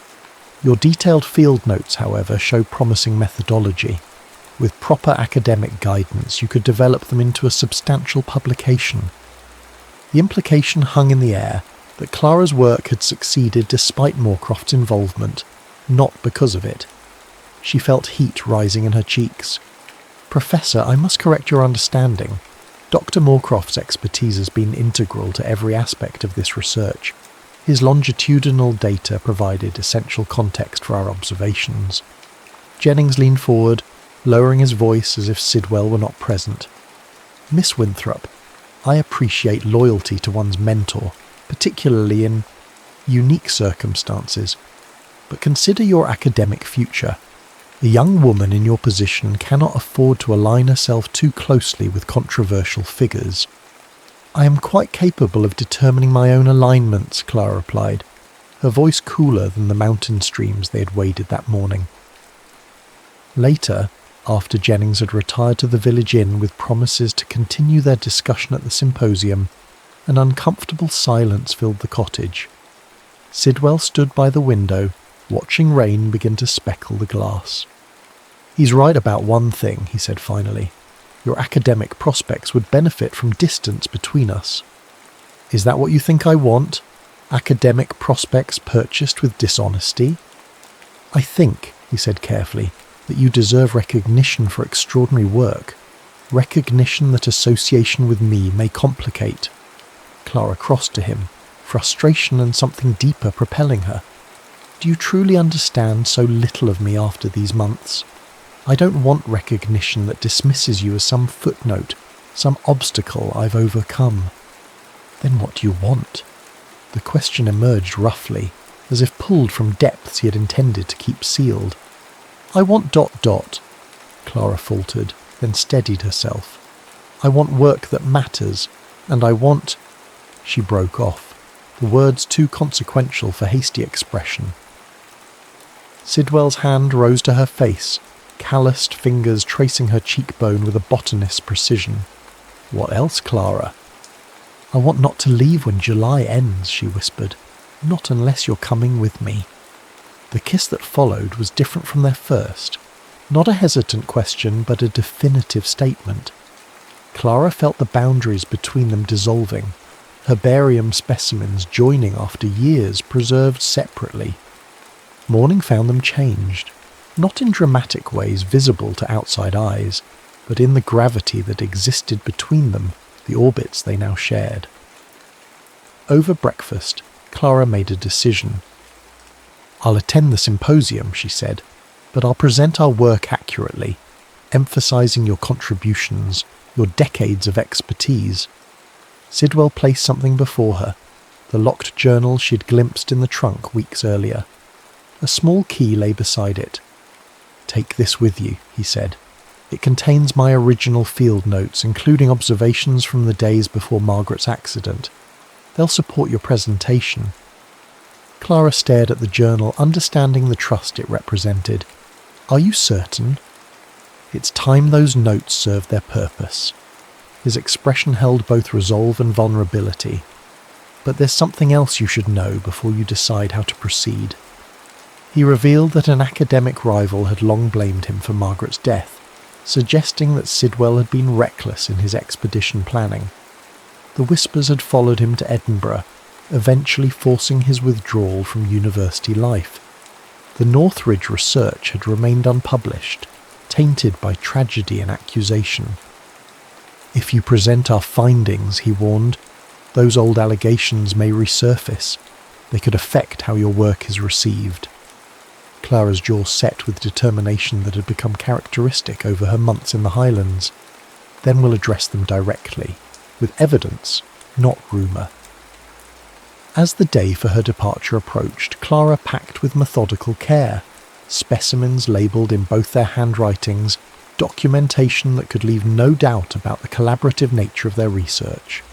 S1: "Your detailed field notes, however, show promising methodology. With proper academic guidance, you could develop them into a substantial publication." The implication hung in the air that Clara's work had succeeded despite Moorcroft's involvement, not because of it. She felt heat rising in her cheeks. "Professor, I must correct your understanding. Dr. Moorcroft's expertise has been integral to every aspect of this research. His longitudinal data provided essential context for our observations." Jennings leaned forward, lowering his voice as if Sidwell were not present. "Miss Winthrop, I appreciate loyalty to one's mentor, particularly in unique circumstances. But consider your academic future. A young woman in your position cannot afford to align herself too closely with controversial figures." "I am quite capable of determining my own alignments," Clara replied, her voice cooler than the mountain streams they had waded that morning. Later, after Jennings had retired to the village inn with promises to continue their discussion at the symposium, an uncomfortable silence filled the cottage. Sidwell stood by the window, watching rain begin to speckle the glass. "He's right about one thing," he said finally. "Your academic prospects would benefit from distance between us." "Is that what you think I want? Academic prospects purchased with dishonesty?" "I think," he said carefully, "that you deserve recognition for extraordinary work. Recognition that association with me may complicate." Clara crossed to him, frustration and something deeper propelling her. "Do you truly understand so little of me after these months? I don't want recognition that dismisses you as some footnote, some obstacle I've overcome." "Then what do you want?" The question emerged roughly, as if pulled from depths he had intended to keep sealed. "I want ... Clara faltered, then steadied herself. "I want work that matters, and I want..." She broke off, the words too consequential for hasty expression. Sidwell's hand rose to her face, calloused fingers tracing her cheekbone with a botanist's precision. "What else, Clara?" "I want not to leave when July ends," she whispered. Not unless you're coming with me." The kiss that followed was different from their first. Not a hesitant question, but a definitive statement. Clara felt the boundaries between them dissolving, herbarium specimens joining after years preserved separately. Morning found them changed, not in dramatic ways visible to outside eyes, but in the gravity that existed between them, the orbits they now shared. Over breakfast, Clara made a decision. "I'll attend the symposium," she said, "but I'll present our work accurately, emphasizing your contributions, your decades of expertise." Sidwell placed something before her, the locked journal she'd glimpsed in the trunk weeks earlier. A small key lay beside it. "Take this with you," he said. "It contains my original field notes, including observations from the days before Margaret's accident. They'll support your presentation." Clara stared at the journal, understanding the trust it represented. "Are you certain?" "It's time those notes served their purpose." His expression held both resolve and vulnerability. "But there's something else you should know before you decide how to proceed." He revealed that an academic rival had long blamed him for Margaret's death, suggesting that Sidwell had been reckless in his expedition planning. The whispers had followed him to Edinburgh, eventually forcing his withdrawal from university life. The Northridge research had remained unpublished, tainted by tragedy and accusation. "If you present our findings," he warned, "those old allegations may resurface. They could affect how your work is received." Clara's jaw set with determination that had become characteristic over her months in the Highlands. "Then we'll address them directly, with evidence, not rumour." As the day for her departure approached, Clara packed with methodical care, specimens labelled in both their handwritings, documentation that could leave no doubt about the collaborative nature of their research.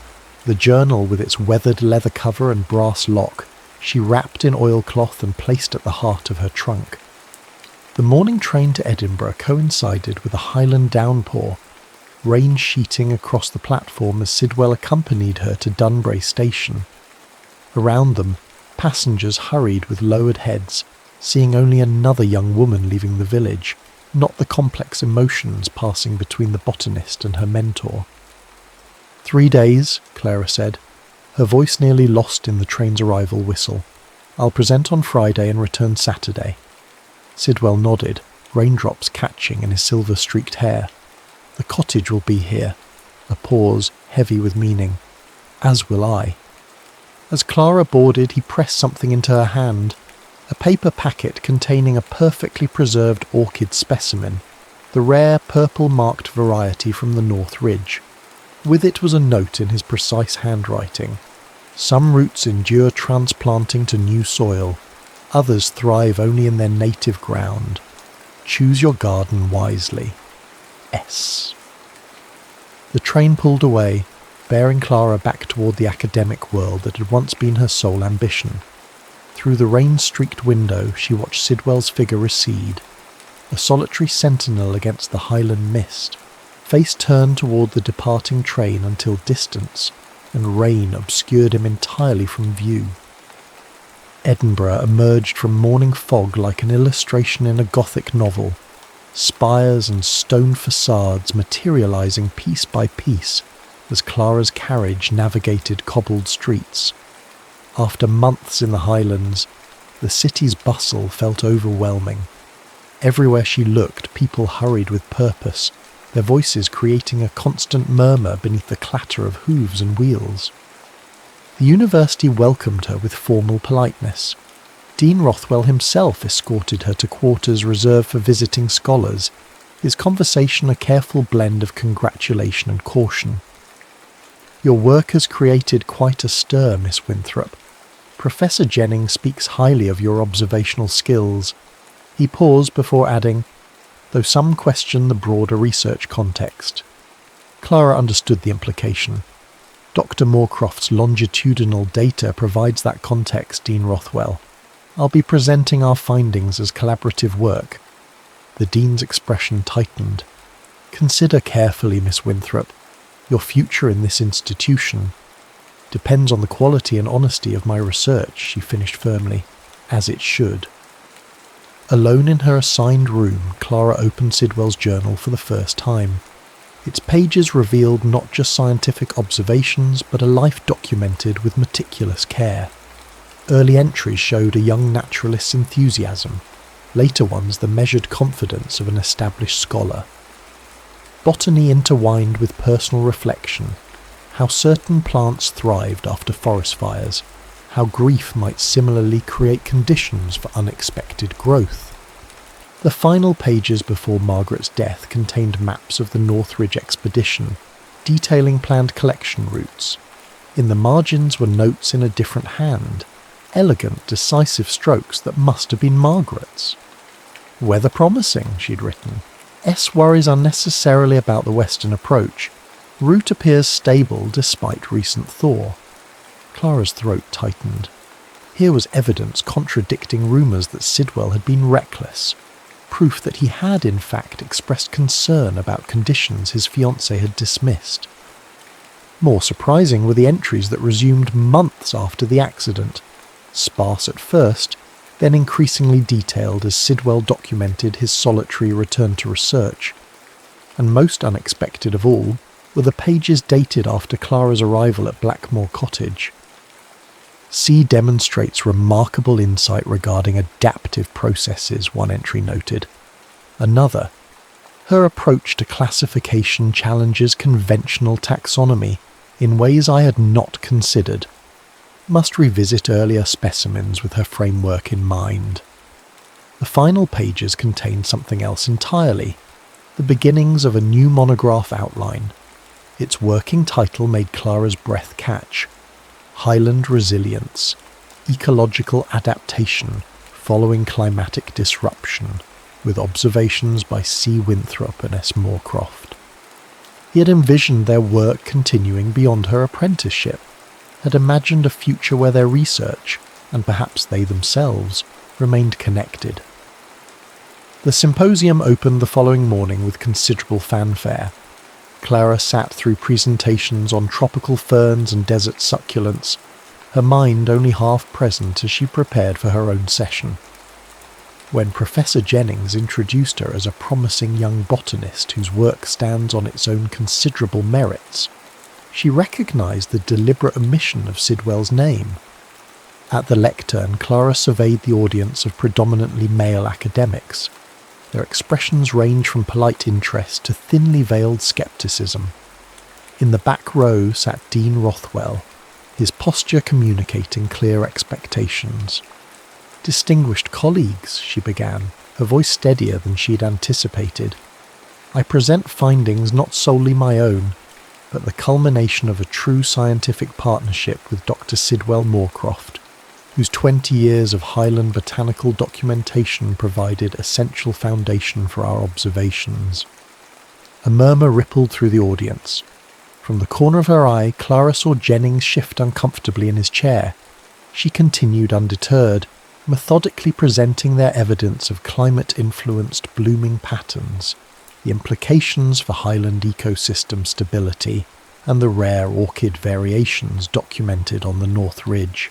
S1: The journal, with its weathered leather cover and brass lock, she wrapped in oilcloth and placed at the heart of her trunk. The morning train to Edinburgh coincided with a Highland downpour, rain sheeting across the platform as Sidwell accompanied her to Dunbury station. Around them, passengers hurried with lowered heads, seeing only another young woman leaving the village, not the complex emotions passing between the botanist and her mentor. 3 days, Clara said, her voice nearly lost in the train's arrival whistle. "I'll present on Friday and return Saturday." Sidwell nodded, raindrops catching in his silver-streaked hair. "The cottage will be here." A pause, heavy with meaning. "As will I." As Clara boarded, he pressed something into her hand, a paper packet containing a perfectly preserved orchid specimen, the rare purple-marked variety from the North Ridge. With it was a note in his precise handwriting. "Some roots endure transplanting to new soil. Others thrive only in their native ground. Choose your garden wisely. S." The train pulled away, bearing Clara back toward the academic world that had once been her sole ambition. Through the rain-streaked window she watched Sidwell's figure recede, a solitary sentinel against the Highland mist, face turned toward the departing train until distance and rain obscured him entirely from view. Edinburgh emerged from morning fog like an illustration in a Gothic novel, spires and stone facades materializing piece by piece as Clara's carriage navigated cobbled streets. After months in the Highlands, the city's bustle felt overwhelming. Everywhere she looked, people hurried with purpose, their voices creating a constant murmur beneath the clatter of hooves and wheels. The university welcomed her with formal politeness. Dean Rothwell himself escorted her to quarters reserved for visiting scholars, his conversation a careful blend of congratulation and caution. "Your work has created quite a stir, Miss Winthrop. Professor Jennings speaks highly of your observational skills." He paused before adding, "though some question the broader research context." Clara understood the implication. "Dr. Moorcroft's longitudinal data provides that context, Dean Rothwell. I'll be presenting our findings as collaborative work." The Dean's expression tightened. "Consider carefully, Miss Winthrop. Your future in this institution." Depends on the quality and honesty of my research, she finished firmly, as it should. Alone in her assigned room, Clara opened Sidwell's journal for the first time. Its pages revealed not just scientific observations, but a life documented with meticulous care. Early entries showed a young naturalist's enthusiasm, later ones the measured confidence of an established scholar. Botany intertwined with personal reflection, how certain plants thrived after forest fires, how grief might similarly create conditions for unexpected growth. The final pages before Margaret's death contained maps of the Northridge expedition, detailing planned collection routes. In the margins were notes in a different hand, elegant, decisive strokes that must have been Margaret's. Weather promising, she'd written. S worries unnecessarily about the western approach. Route appears stable despite recent thaw. Clara's throat tightened. Here was evidence contradicting rumours that Sidwell had been reckless. Proof that he had in fact expressed concern about conditions his fiancée had dismissed. More surprising were the entries that resumed months after the accident, sparse at first, then increasingly detailed as Sidwell documented his solitary return to research. And most unexpected of all were the pages dated after Clara's arrival at Blackmore Cottage. C demonstrates remarkable insight regarding adaptive processes, one entry noted. Another, her approach to classification challenges conventional taxonomy in ways I had not considered. Must revisit earlier specimens with her framework in mind. The final pages contained something else entirely, the beginnings of a new monograph outline. Its working title made Clara's breath catch. Highland Resilience, Ecological Adaptation Following Climatic Disruption, with observations by C. Winthrop and S. Moorcroft. He had envisioned their work continuing beyond her apprenticeship, had imagined a future where their research, and perhaps they themselves, remained connected. The symposium opened the following morning with considerable fanfare. Clara sat through presentations on tropical ferns and desert succulents, her mind only half present as she prepared for her own session. When Professor Jennings introduced her as a promising young botanist whose work stands on its own considerable merits, she recognised the deliberate omission of Sidwell's name. At the lectern, Clara surveyed the audience of predominantly male academics. Their expressions range from polite interest to thinly veiled scepticism. In the back row sat Dean Rothwell, his posture communicating clear expectations. "Distinguished colleagues," she began, her voice steadier than she'd anticipated. "I present findings not solely my own, but the culmination of a true scientific partnership with Dr. Sidwell Moorcroft, whose 20 years of Highland botanical documentation provided essential foundation for our observations." A murmur rippled through the audience. From the corner of her eye, Clara saw Jennings shift uncomfortably in his chair. She continued undeterred, methodically presenting their evidence of climate-influenced blooming patterns, the implications for Highland ecosystem stability, and the rare orchid variations documented on the North Ridge.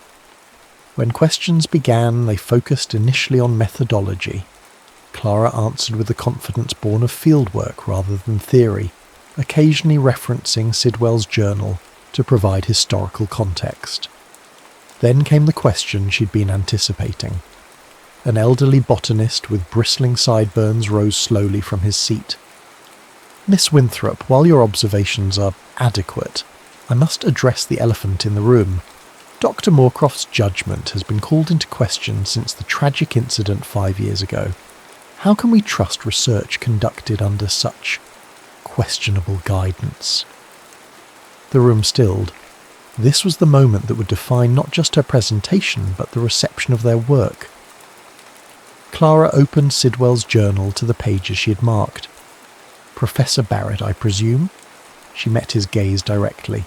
S1: When questions began, they focused initially on methodology. Clara answered with the confidence born of fieldwork rather than theory, occasionally referencing Sidwell's journal to provide historical context. Then came the question she'd been anticipating. An elderly botanist with bristling sideburns rose slowly from his seat. "Miss Winthrop, while your observations are adequate, I must address the elephant in the room. Dr. Moorcroft's judgment has been called into question since the tragic incident 5 years ago. How can we trust research conducted under such questionable guidance?" The room stilled. This was the moment that would define not just her presentation, but the reception of their work. Clara opened Sidwell's journal to the pages she had marked. "Professor Barrett, I presume?" She met his gaze directly.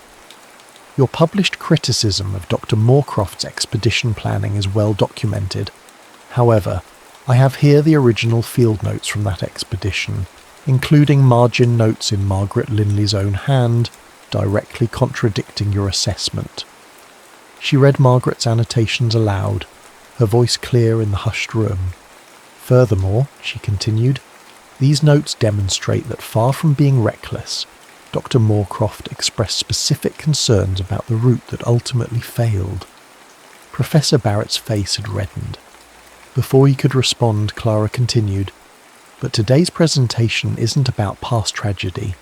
S1: "Your published criticism of Dr. Moorcroft's expedition planning is well documented. However, I have here the original field notes from that expedition, including margin notes in Margaret Linley's own hand, directly contradicting your assessment. She read Margaret's annotations aloud, her voice clear in the hushed room. Furthermore, she continued, these notes demonstrate that far from being reckless, Dr. Moorcroft expressed specific concerns about the route that ultimately failed. Professor Barrett's face had reddened. Before he could respond, Clara continued, but today's presentation isn't about past tragedy.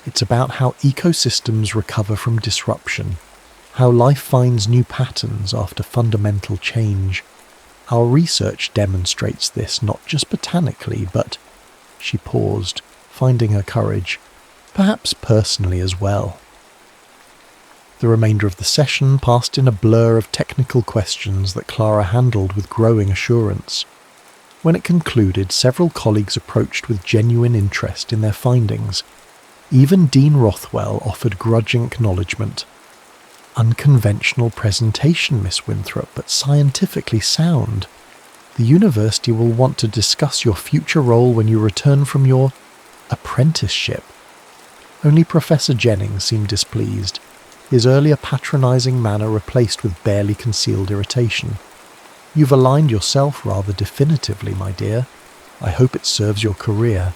S1: It's about how ecosystems recover from disruption, how life finds new patterns after fundamental change. Our research demonstrates this not just botanically, but... She paused, finding her courage, perhaps personally as well. The remainder of the session passed in a blur of technical questions that Clara handled with growing assurance. When it concluded, several colleagues approached with genuine interest in their findings. Even Dean Rothwell offered grudging acknowledgement. Unconventional presentation, Miss Winthrop, but scientifically sound. The university will want to discuss your future role when you return from your apprenticeship. Only Professor Jennings seemed displeased, his earlier patronising manner replaced with barely concealed irritation. You've aligned yourself rather definitively, my dear. I hope it serves your career.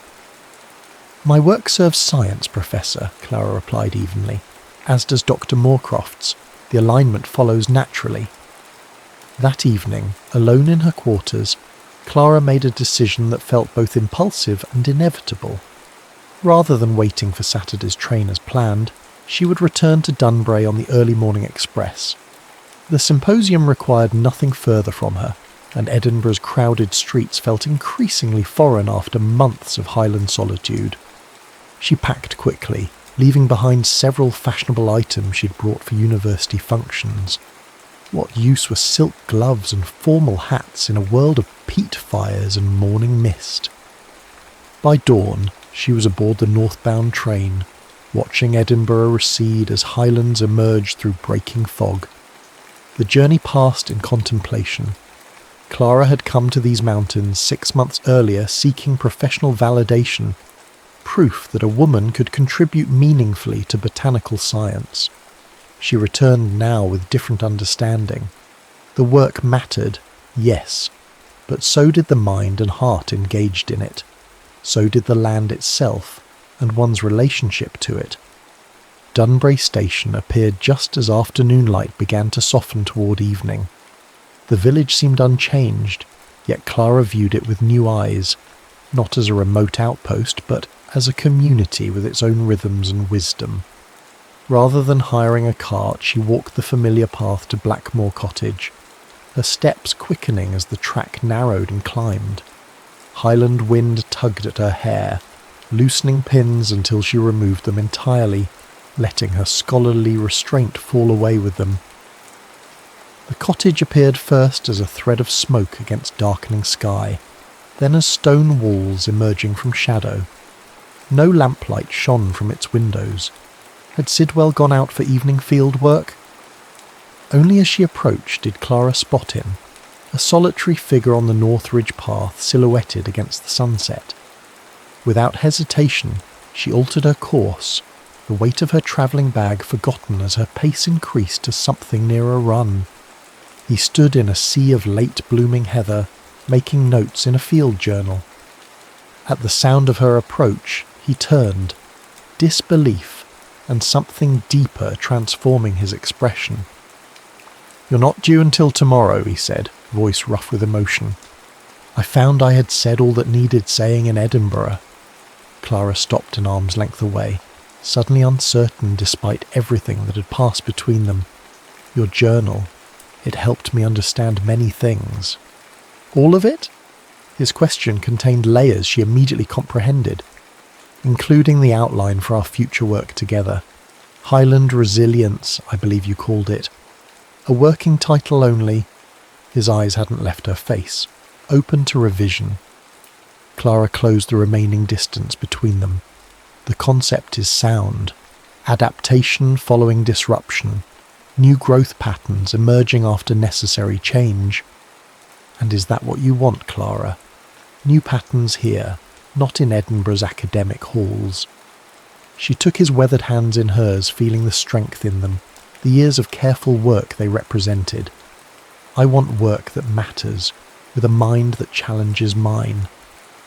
S1: My work serves science, Professor, Clara replied evenly, as does Dr. Moorcroft's. The alignment follows naturally. That evening, alone in her quarters, Clara made a decision that felt both impulsive and inevitable. Rather than waiting for Saturday's train as planned, she would return to Dunbury on the early morning express. The symposium required nothing further from her, and Edinburgh's crowded streets felt increasingly foreign after months of Highland solitude. She packed quickly, leaving behind several fashionable items she'd brought for university functions. What use were silk gloves and formal hats in a world of peat fires and morning mist? By dawn, she was aboard the northbound train, watching Edinburgh recede as Highlands emerged through breaking fog. The journey passed in contemplation. Clara had come to these mountains 6 months earlier seeking professional validation, proof that a woman could contribute meaningfully to botanical science. She returned now with different understanding. The work mattered, yes, but so did the mind and heart engaged in it. So did the land itself, and one's relationship to it. Dunbury Station appeared just as afternoon light began to soften toward evening. The village seemed unchanged, yet Clara viewed it with new eyes, not as a remote outpost, but as a community with its own rhythms and wisdom. Rather than hiring a cart, she walked the familiar path to Blackmore Cottage, her steps quickening as the track narrowed and climbed. Highland wind tugged at her hair, loosening pins until she removed them entirely, letting her scholarly restraint fall away with them. The cottage appeared first as a thread of smoke against darkening sky, then as stone walls emerging from shadow. No lamplight shone from its windows. Had Sidwell gone out for evening field work? Only as she approached did Clara spot him, a solitary figure on the North Ridge path silhouetted against the sunset. Without hesitation, she altered her course, the weight of her travelling bag forgotten as her pace increased to something near a run. He stood in a sea of late-blooming heather, making notes in a field journal. At the sound of her approach, he turned, disbelief and something deeper transforming his expression. "You're not due until tomorrow," he said, voice rough with emotion. "I found I had said all that needed saying in Edinburgh." Clara stopped an arm's length away, suddenly uncertain despite everything that had passed between them. "Your journal. It helped me understand many things." "All of it?" His question contained layers she immediately comprehended, including the outline for our future work together. Highland Resilience, I believe you called it. A working title only. His eyes hadn't left her face, open to revision. Clara closed the remaining distance between them. The concept is sound. Adaptation following disruption. New growth patterns emerging after necessary change. And is that what you want, Clara? New patterns here, not in Edinburgh's academic halls. She took his weathered hands in hers, feeling the strength in them, the years of careful work they represented. I want work that matters, with a mind that challenges mine.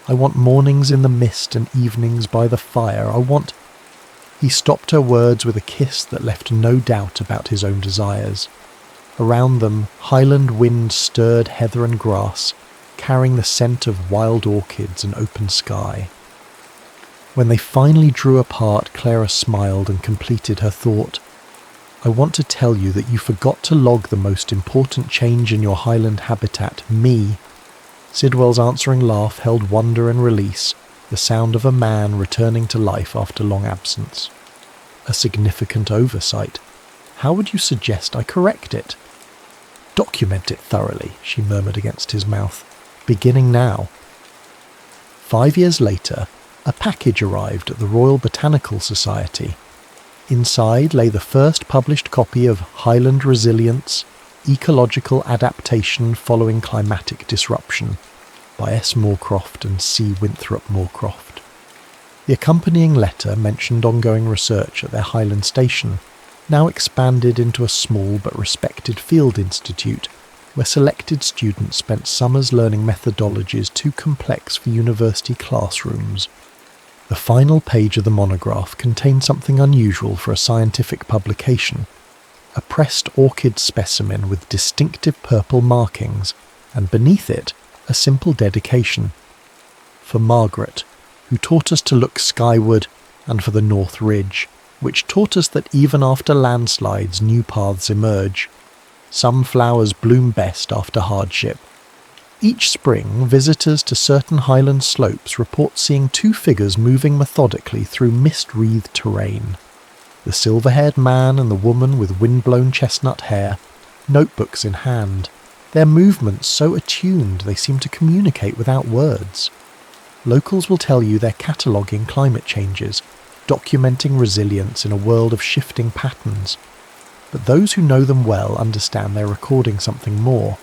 S1: I want mornings in the mist and evenings by the fire. I want... He stopped her words with a kiss that left no doubt about his own desires. Around them, Highland wind stirred heather and grass, carrying the scent of wild orchids and open sky. When they finally drew apart, Clara smiled and completed her thought. I want to tell you that you forgot to log the most important change in your Highland habitat, me. Sidwell's answering laugh held wonder and release, the sound of a man returning to life after long absence. A significant oversight. How would you suggest I correct it? Document it thoroughly, she murmured against his mouth. Beginning now. 5 years later, a package arrived at the Royal Botanical Society. Inside lay the first published copy of Highland Resilience, Ecological Adaptation Following Climatic Disruption by S. Moorcroft and C. Winthrop Moorcroft. The accompanying letter mentioned ongoing research at their Highland station, now expanded into a small but respected field institute where selected students spent summers learning methodologies too complex for university classrooms. The final page of the monograph contained something unusual for a scientific publication, a pressed orchid specimen with distinctive purple markings, and beneath it, a simple dedication. For Margaret, who taught us to look skyward, and for the North Ridge, which taught us that even after landslides new paths emerge. Some flowers bloom best after hardship. Each spring, visitors to certain Highland slopes report seeing two figures moving methodically through mist-wreathed terrain. The silver-haired man and the woman with wind-blown chestnut hair, notebooks in hand, their movements so attuned they seem to communicate without words. Locals will tell you they're cataloguing climate changes, documenting resilience in a world of shifting patterns. But those who know them well understand they're recording something more.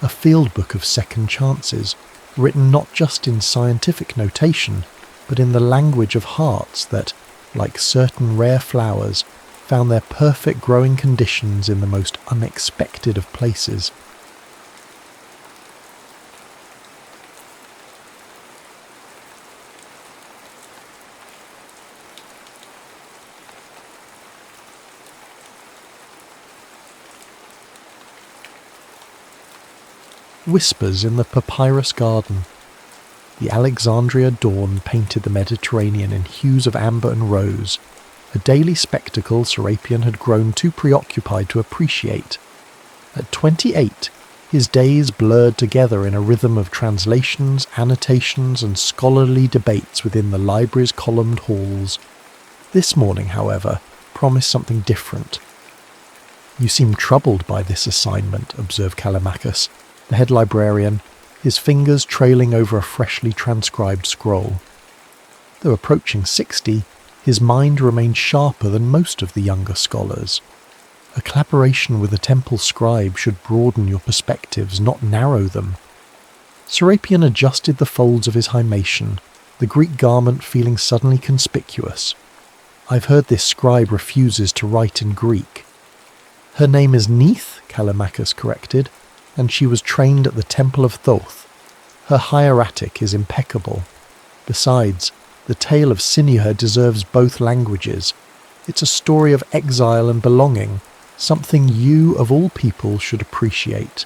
S1: A field book of second chances, written not just in scientific notation, but in the language of hearts that, like certain rare flowers, found their perfect growing conditions in the most unexpected of places. Whispers in the Papyrus garden. The Alexandria dawn painted the Mediterranean in hues of amber and rose, a daily spectacle Serapion had grown too preoccupied to appreciate. At 28, his days blurred together in a rhythm of translations, annotations, and scholarly debates within the library's columned halls. This morning, however, promised something different. "You seem troubled by this assignment," observed Callimachus, the head librarian, his fingers trailing over a freshly transcribed scroll. Though approaching 60, his mind remained sharper than most of the younger scholars. A collaboration with a temple scribe should broaden your perspectives, not narrow them. Serapion adjusted the folds of his hymation, the Greek garment feeling suddenly conspicuous. "I've heard this scribe refuses to write in Greek." "Her name is Neith," Callimachus corrected, "and she was trained at the Temple of Thoth. Her hieratic is impeccable. Besides, the tale of Sinuhe deserves both languages. It's a story of exile and belonging, something you, of all people, should appreciate."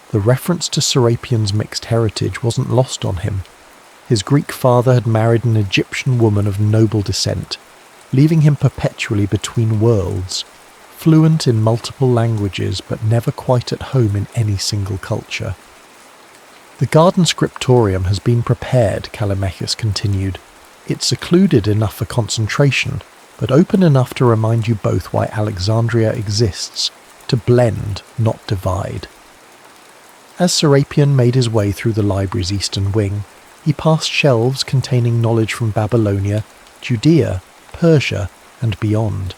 S1: The reference to Serapion's mixed heritage wasn't lost on him. His Greek father had married an Egyptian woman of noble descent, leaving him perpetually between worlds, fluent in multiple languages but never quite at home in any single culture. "The garden scriptorium has been prepared," Callimachus continued. "It's secluded enough for concentration, but open enough to remind you both why Alexandria exists, to blend, not divide." As Serapion made his way through the library's eastern wing, he passed shelves containing knowledge from Babylonia, Judea, Persia, and beyond.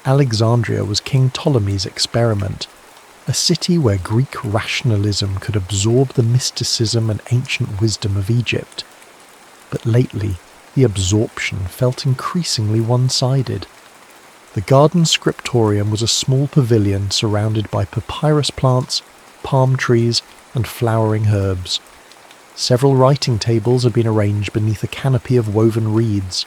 S1: Alexandria was King Ptolemy's experiment, a city where Greek rationalism could absorb the mysticism and ancient wisdom of Egypt. But lately, the absorption felt increasingly one-sided. The garden scriptorium was a small pavilion surrounded by papyrus plants, palm trees, and flowering herbs. Several writing tables had been arranged beneath a canopy of woven reeds.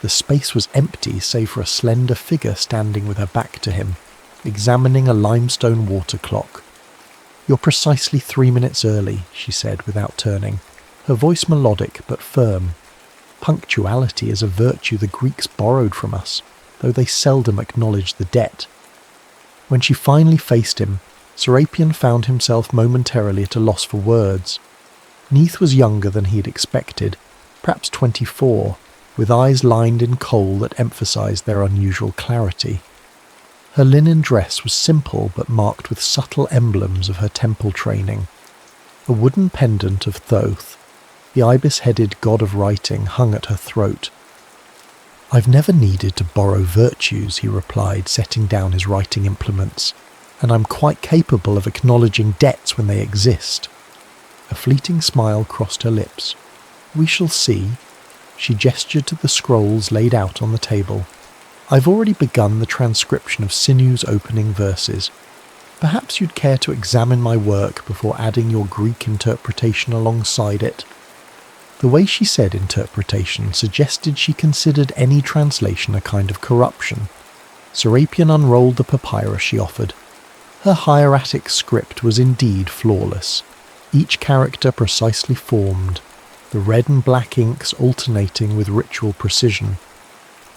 S1: The space was empty save for a slender figure standing with her back to him, examining a limestone water clock. "You're precisely 3 minutes early," she said without turning, her voice melodic but firm. "Punctuality is a virtue the Greeks borrowed from us, though they seldom acknowledged the debt." When she finally faced him, Serapion found himself momentarily at a loss for words. Neith was younger than he had expected, perhaps 24, with eyes lined in kohl that emphasized their unusual clarity. Her linen dress was simple but marked with subtle emblems of her temple training. A wooden pendant of Thoth, the ibis-headed god of writing, hung at her throat. "I've never needed to borrow virtues," he replied, setting down his writing implements, "and I'm quite capable of acknowledging debts when they exist." A fleeting smile crossed her lips. "We shall see." She gestured to the scrolls laid out on the table. "I've already begun the transcription of Sinu's opening verses. Perhaps you'd care to examine my work before adding your Greek interpretation alongside it." The way she said interpretation suggested she considered any translation a kind of corruption. Serapion unrolled the papyrus she offered. Her hieratic script was indeed flawless, each character precisely formed, the red and black inks alternating with ritual precision.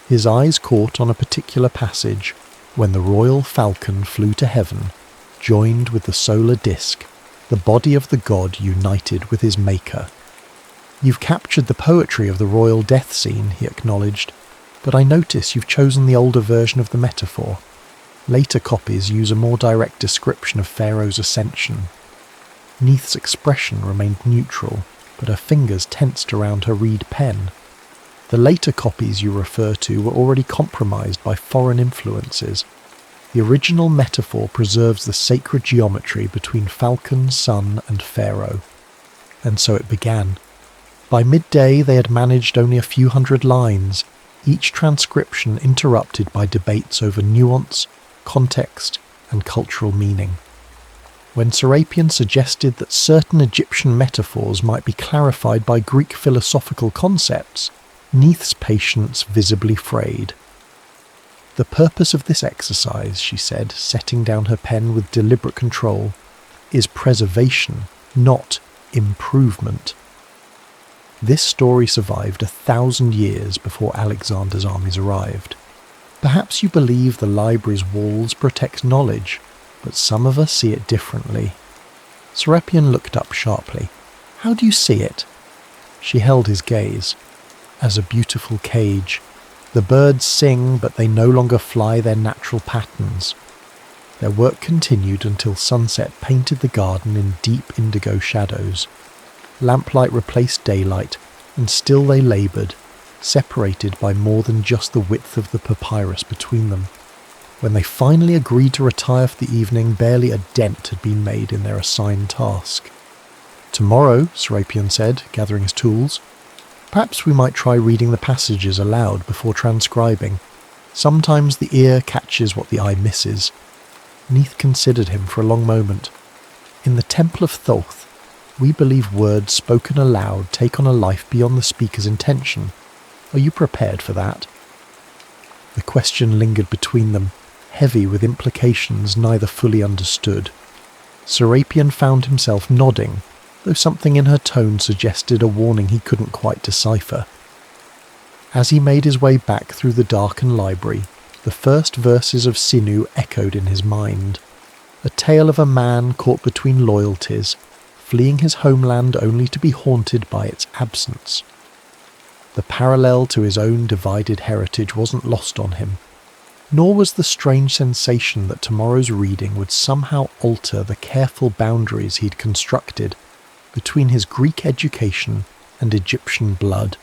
S1: His eyes caught on a particular passage, when the royal falcon flew to heaven, joined with the solar disk, the body of the god united with his maker. "You've captured the poetry of the royal death scene," he acknowledged, "but I notice you've chosen the older version of the metaphor. Later copies use a more direct description of Pharaoh's ascension." Neith's expression remained neutral, but her fingers tensed around her reed pen. "The later copies you refer to were already compromised by foreign influences. The original metaphor preserves the sacred geometry between falcon, sun, and Pharaoh." And so it began. By midday they had managed only a few hundred lines, each transcription interrupted by debates over nuance, context, and cultural meaning. When Serapion suggested that certain Egyptian metaphors might be clarified by Greek philosophical concepts, Neith's patience visibly frayed. "The purpose of this exercise," she said, setting down her pen with deliberate control, "is preservation, not improvement." This story survived 1,000 years before Alexander's armies arrived. Perhaps you believe the library's walls protect knowledge, but some of us see it differently. Serapion looked up sharply. "How do you see it?" She held his gaze. "As a beautiful cage. The birds sing, but they no longer fly their natural patterns." Their work continued until sunset painted the garden in deep indigo shadows. Lamplight replaced daylight, and still they laboured, separated by more than just the width of the papyrus between them. When they finally agreed to retire for the evening, barely a dent had been made in their assigned task. "Tomorrow," Serapion said, gathering his tools, "perhaps we might try reading the passages aloud before transcribing. Sometimes the ear catches what the eye misses." Neith considered him for a long moment. "In the Temple of Thoth, we believe words spoken aloud take on a life beyond the speaker's intention. Are you prepared for that?" The question lingered between them, heavy with implications neither fully understood. Serapion found himself nodding, though something in her tone suggested a warning he couldn't quite decipher. As he made his way back through the darkened library, the first verses of Sinu echoed in his mind. A tale of a man caught between loyalties, fleeing his homeland only to be haunted by its absence. The parallel to his own divided heritage wasn't lost on him, nor was the strange sensation that tomorrow's reading would somehow alter the careful boundaries he'd constructed between his Greek education and Egyptian blood.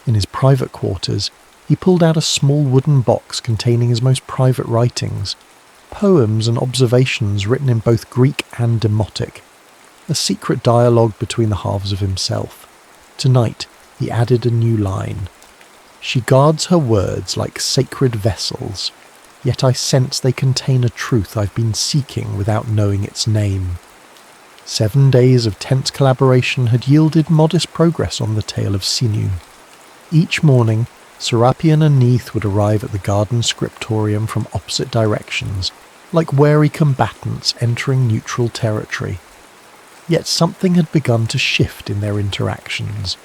S1: In his private quarters, he pulled out a small wooden box containing his most private writings, poems and observations written in both Greek and Demotic, a secret dialogue between the halves of himself. Tonight, he added a new line. She guards her words like sacred vessels, yet I sense they contain a truth I've been seeking without knowing its name. 7 days of tense collaboration had yielded modest progress on the tale of Sinew. Each morning, Serapion and Neith would arrive at the garden scriptorium from opposite directions, like wary combatants entering neutral territory. Yet something had begun to shift in their interactions,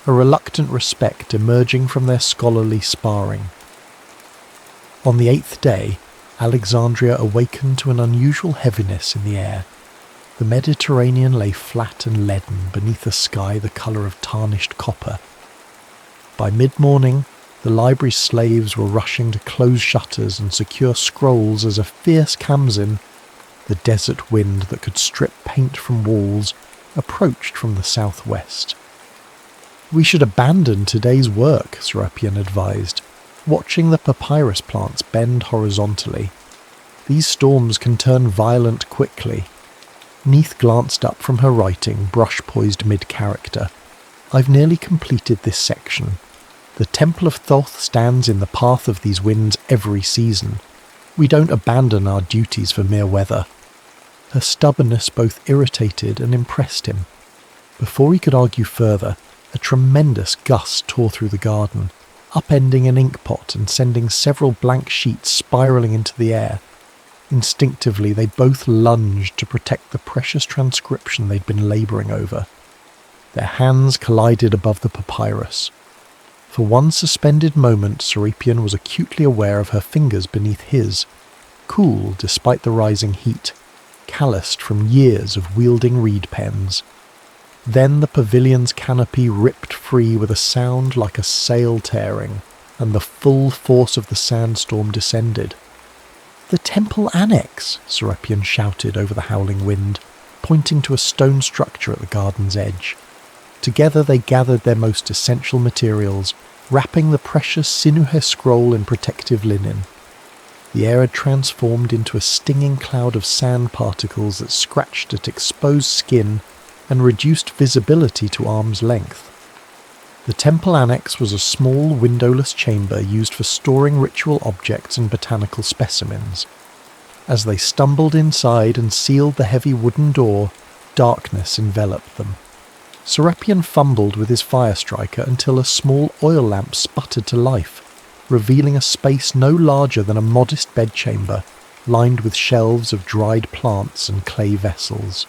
S1: a reluctant respect emerging from their scholarly sparring. On the 8th day, Alexandria awakened to an unusual heaviness in the air. The Mediterranean lay flat and leaden beneath a sky the colour of tarnished copper. By mid-morning, the library slaves were rushing to close shutters and secure scrolls as a fierce Khamsin, the desert wind that could strip paint from walls, approached from the southwest. "We should abandon today's work," Serapion advised, watching the papyrus plants bend horizontally. "These storms can turn violent quickly." Neith glanced up from her writing, brush-poised mid-character. "I've nearly completed this section. The Temple of Thoth stands in the path of these winds every season. We don't abandon our duties for mere weather." Her stubbornness both irritated and impressed him. Before he could argue further, a tremendous gust tore through the garden, upending an ink pot and sending several blank sheets spiralling into the air. Instinctively, they both lunged to protect the precious transcription they'd been labouring over. Their hands collided above the papyrus. For one suspended moment, Serapion was acutely aware of her fingers beneath his, cool despite the rising heat, calloused from years of wielding reed pens. Then the pavilion's canopy ripped free with a sound like a sail tearing, and the full force of the sandstorm descended. "The temple annex!" Serapion shouted over the howling wind, pointing to a stone structure at the garden's edge. Together they gathered their most essential materials, wrapping the precious Sinuhe scroll in protective linen. The air had transformed into a stinging cloud of sand particles that scratched at exposed skin and reduced visibility to arm's length. The temple annex was a small, windowless chamber used for storing ritual objects and botanical specimens. As they stumbled inside and sealed the heavy wooden door, darkness enveloped them. Serapion fumbled with his fire striker until a small oil lamp sputtered to life, revealing a space no larger than a modest bedchamber, lined with shelves of dried plants and clay vessels.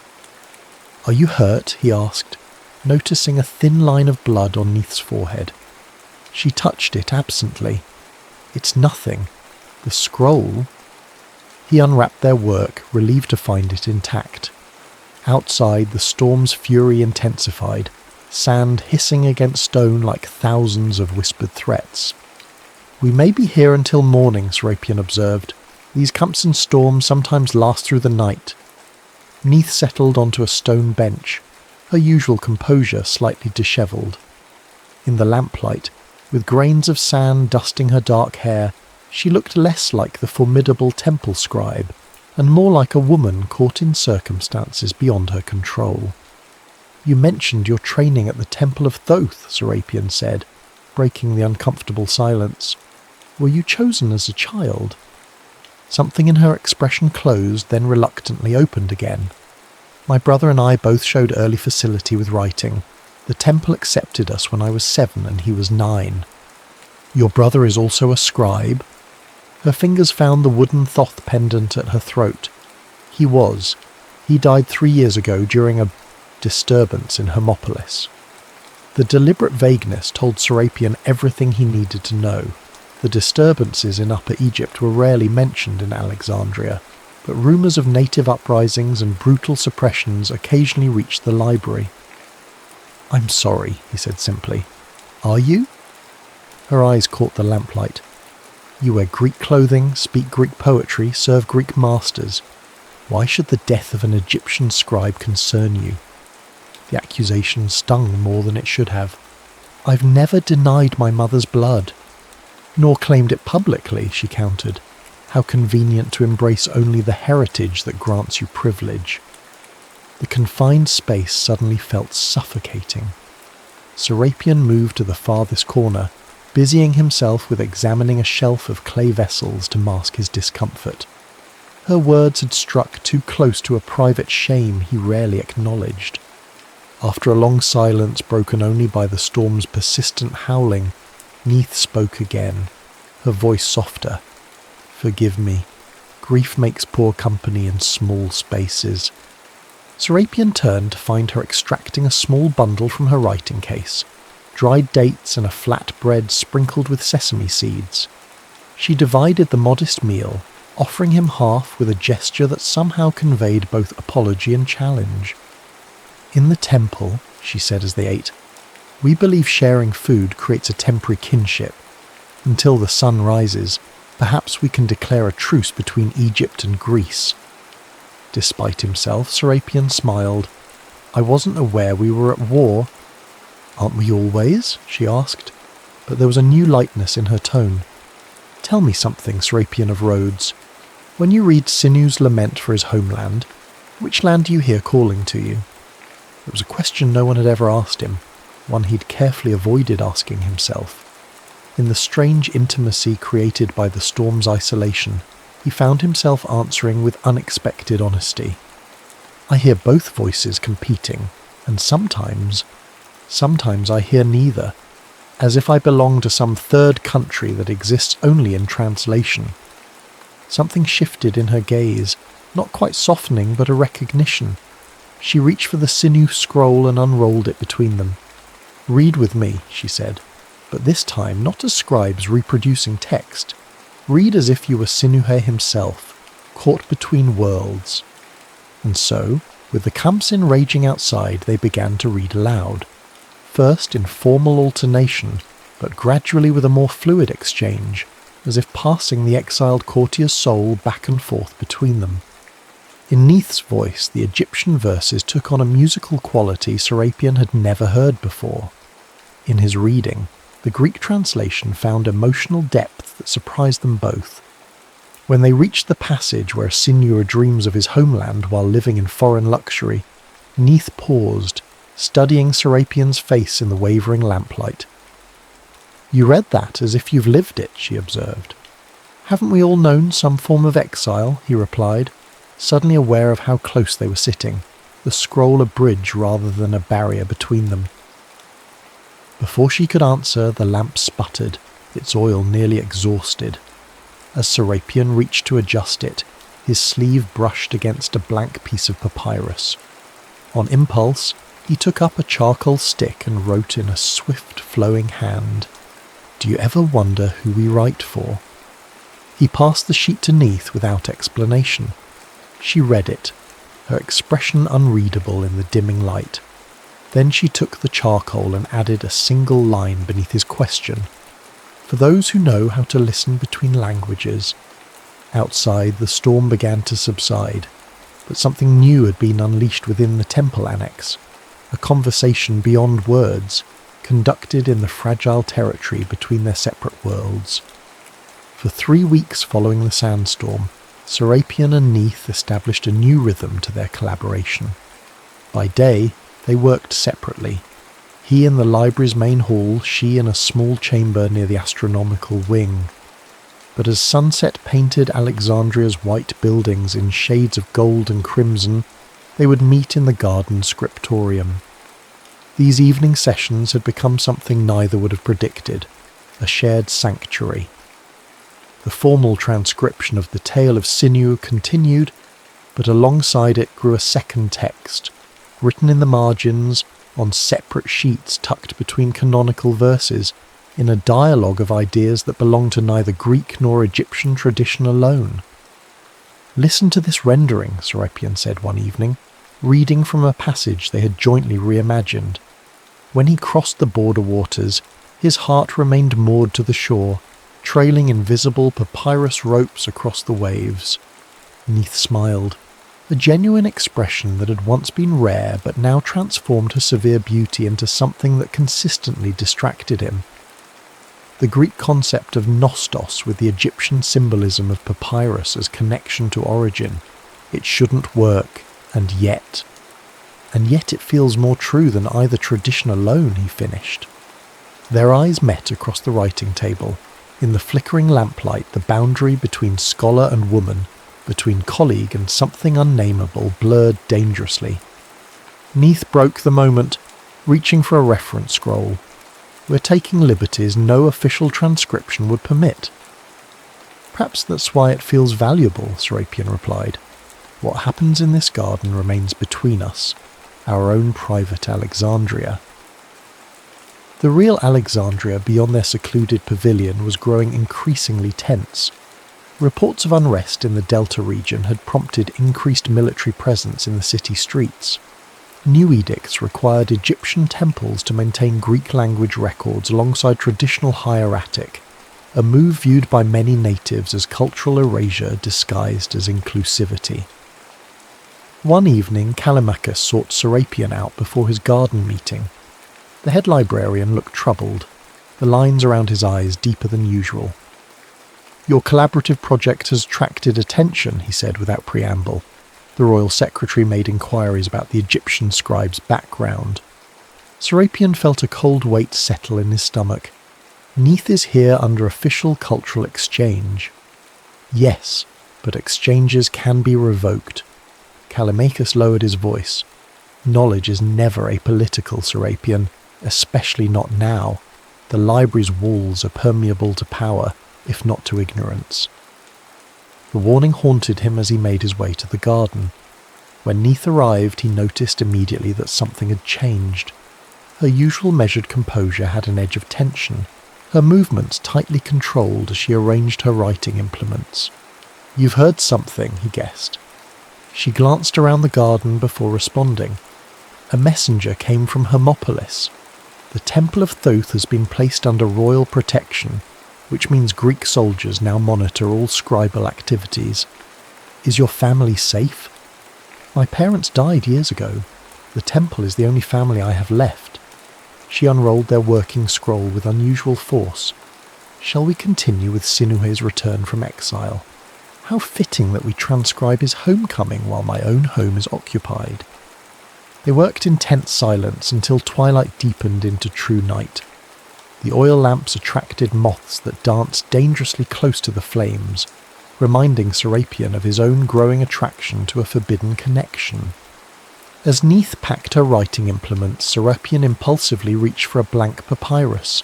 S1: "Are you hurt?" he asked, noticing a thin line of blood on Neith's forehead. She touched it absently. "It's nothing. The scroll..." He unwrapped their work, relieved to find it intact. Outside, the storm's fury intensified, sand hissing against stone like thousands of whispered threats. "We may be here until morning," Serapion observed. "These Khamsin storms sometimes last through the night." Neith settled onto a stone bench, her usual composure slightly dishevelled. In the lamplight, with grains of sand dusting her dark hair, she looked less like the formidable temple scribe, and more like a woman caught in circumstances beyond her control. "You mentioned your training at the Temple of Thoth," Serapion said, breaking the uncomfortable silence. "Were you chosen as a child?" Something in her expression closed, then reluctantly opened again. "My brother and I both showed early facility with writing. The temple accepted us when I was 7 and he was 9. "Your brother is also a scribe?" Her fingers found the wooden Thoth pendant at her throat. "He was. He died 3 years ago during a disturbance in Hermopolis." The deliberate vagueness told Serapion everything he needed to know. The disturbances in Upper Egypt were rarely mentioned in Alexandria, but rumours of native uprisings and brutal suppressions occasionally reached the library. "I'm sorry," he said simply. "Are you?" Her eyes caught the lamplight. "You wear Greek clothing, speak Greek poetry, serve Greek masters. Why should the death of an Egyptian scribe concern you?" The accusation stung more than it should have. "I've never denied my mother's blood." "Nor claimed it publicly," she countered. "How convenient to embrace only the heritage that grants you privilege." The confined space suddenly felt suffocating. Serapion moved to the farthest corner, busying himself with examining a shelf of clay vessels to mask his discomfort. Her words had struck too close to a private shame he rarely acknowledged. After a long silence broken only by the storm's persistent howling, Neith spoke again, her voice softer. "Forgive me. Grief makes poor company in small spaces." Serapion turned to find her extracting a small bundle from her writing case, dried dates and a flat bread sprinkled with sesame seeds. She divided the modest meal, offering him half with a gesture that somehow conveyed both apology and challenge. "In the temple," she said as they ate, "we believe sharing food creates a temporary kinship. Until the sun rises, perhaps we can declare a truce between Egypt and Greece." Despite himself, Serapion smiled. "I wasn't aware we were at war." "Aren't we always?" she asked, but there was a new lightness in her tone. "Tell me something, Serapion of Rhodes. When you read Sinu's lament for his homeland, which land do you hear calling to you?" It was a question no one had ever asked him, one he'd carefully avoided asking himself. In the strange intimacy created by the storm's isolation, he found himself answering with unexpected honesty. "I hear both voices competing, and sometimes I hear neither, as if I belong to some third country that exists only in translation." Something shifted in her gaze, not quite softening but a recognition. She reached for the Sinu scroll and unrolled it between them. "Read with me," she said, "but this time not as scribes reproducing text. Read as if you were Sinuhe himself, caught between worlds." And so, with the Khamsin raging outside, they began to read aloud. First in formal alternation, but gradually with a more fluid exchange, as if passing the exiled courtier's soul back and forth between them. In Neith's voice, the Egyptian verses took on a musical quality Serapion had never heard before. In his reading, the Greek translation found emotional depth that surprised them both. When they reached the passage where Sinur dreams of his homeland while living in foreign luxury, Neith paused, studying Serapion's face in the wavering lamplight. "You read that as if you've lived it," she observed. "Haven't we all known some form of exile?" he replied, suddenly aware of how close they were sitting, the scroll a bridge rather than a barrier between them. Before she could answer, the lamp sputtered, its oil nearly exhausted. As Serapion reached to adjust it, his sleeve brushed against a blank piece of papyrus. On impulse, he took up a charcoal stick and wrote in a swift, flowing hand, "Do you ever wonder who we write for?" He passed the sheet to Neith without explanation. She read it, her expression unreadable in the dimming light. Then she took the charcoal and added a single line beneath his question. "For those who know how to listen between languages." Outside, the storm began to subside, but something new had been unleashed within the temple annex, a conversation beyond words, conducted in the fragile territory between their separate worlds. For 3 weeks following the sandstorm, Serapion and Neith established a new rhythm to their collaboration. By day, they worked separately. He in the library's main hall, she in a small chamber near the astronomical wing. But as sunset painted Alexandria's white buildings in shades of gold and crimson, they would meet in the garden scriptorium. These evening sessions had become something neither would have predicted, a shared sanctuary. The formal transcription of the tale of Sinu continued, but alongside it grew a second text, written in the margins, on separate sheets tucked between canonical verses, in a dialogue of ideas that belonged to neither Greek nor Egyptian tradition alone. "Listen to this rendering," Serapion said one evening, reading from a passage they had jointly reimagined. When he crossed the border waters, his heart remained moored to the shore, trailing invisible papyrus ropes across the waves. Neith smiled, a genuine expression that had once been rare but now transformed her severe beauty into something that consistently distracted him. The Greek concept of nostos with the Egyptian symbolism of papyrus as connection to origin. It shouldn't work, and yet it feels more true than either tradition alone, he finished. Their eyes met across the writing table. In the flickering lamplight, the boundary between scholar and woman, between colleague and something unnameable, blurred dangerously. Neath broke the moment, reaching for a reference scroll. We're taking liberties no official transcription would permit. Perhaps that's why it feels valuable, Serapion replied. What happens in this garden remains between us, our own private Alexandria. The real Alexandria beyond their secluded pavilion was growing increasingly tense. Reports of unrest in the Delta region had prompted increased military presence in the city streets. New edicts required Egyptian temples to maintain Greek language records alongside traditional hieratic, a move viewed by many natives as cultural erasure disguised as inclusivity. One evening, Callimachus sought Serapion out before his garden meeting. The head librarian looked troubled, the lines around his eyes deeper than usual. "Your collaborative project has attracted attention," he said without preamble. The royal secretary made inquiries about the Egyptian scribe's background. Serapion felt a cold weight settle in his stomach. Neath is here under official cultural exchange. Yes, but exchanges can be revoked. Callimachus lowered his voice. Knowledge is never apolitical, Serapion, especially not now. The library's walls are permeable to power, if not to ignorance. The warning haunted him as he made his way to the garden. When Neath arrived, he noticed immediately that something had changed. Her usual measured composure had an edge of tension, her movements tightly controlled as she arranged her writing implements. "You've heard something," he guessed. She glanced around the garden before responding. A messenger came from Hermopolis. The Temple of Thoth has been placed under royal protection, which means Greek soldiers now monitor all scribal activities. "Is your family safe?" "My parents died years ago. The temple is the only family I have left." She unrolled their working scroll with unusual force. "Shall we continue with Sinuhe's return from exile? How fitting that we transcribe his homecoming while my own home is occupied." They worked in tense silence until twilight deepened into true night. The oil lamps attracted moths that danced dangerously close to the flames, reminding Serapion of his own growing attraction to a forbidden connection. As Neath packed her writing implements, Serapion impulsively reached for a blank papyrus.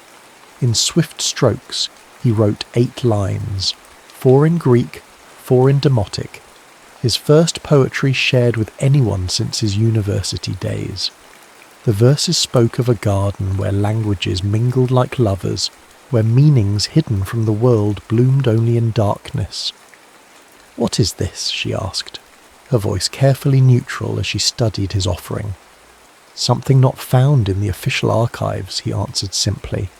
S1: In swift strokes, he wrote 8 lines, 4 in Greek, 4 in Demotic, his first poetry shared with anyone since his university days. The verses spoke of a garden where languages mingled like lovers, where meanings hidden from the world bloomed only in darkness. "What is this?" she asked, her voice carefully neutral as she studied his offering. "Something not found in the official archives," he answered simply.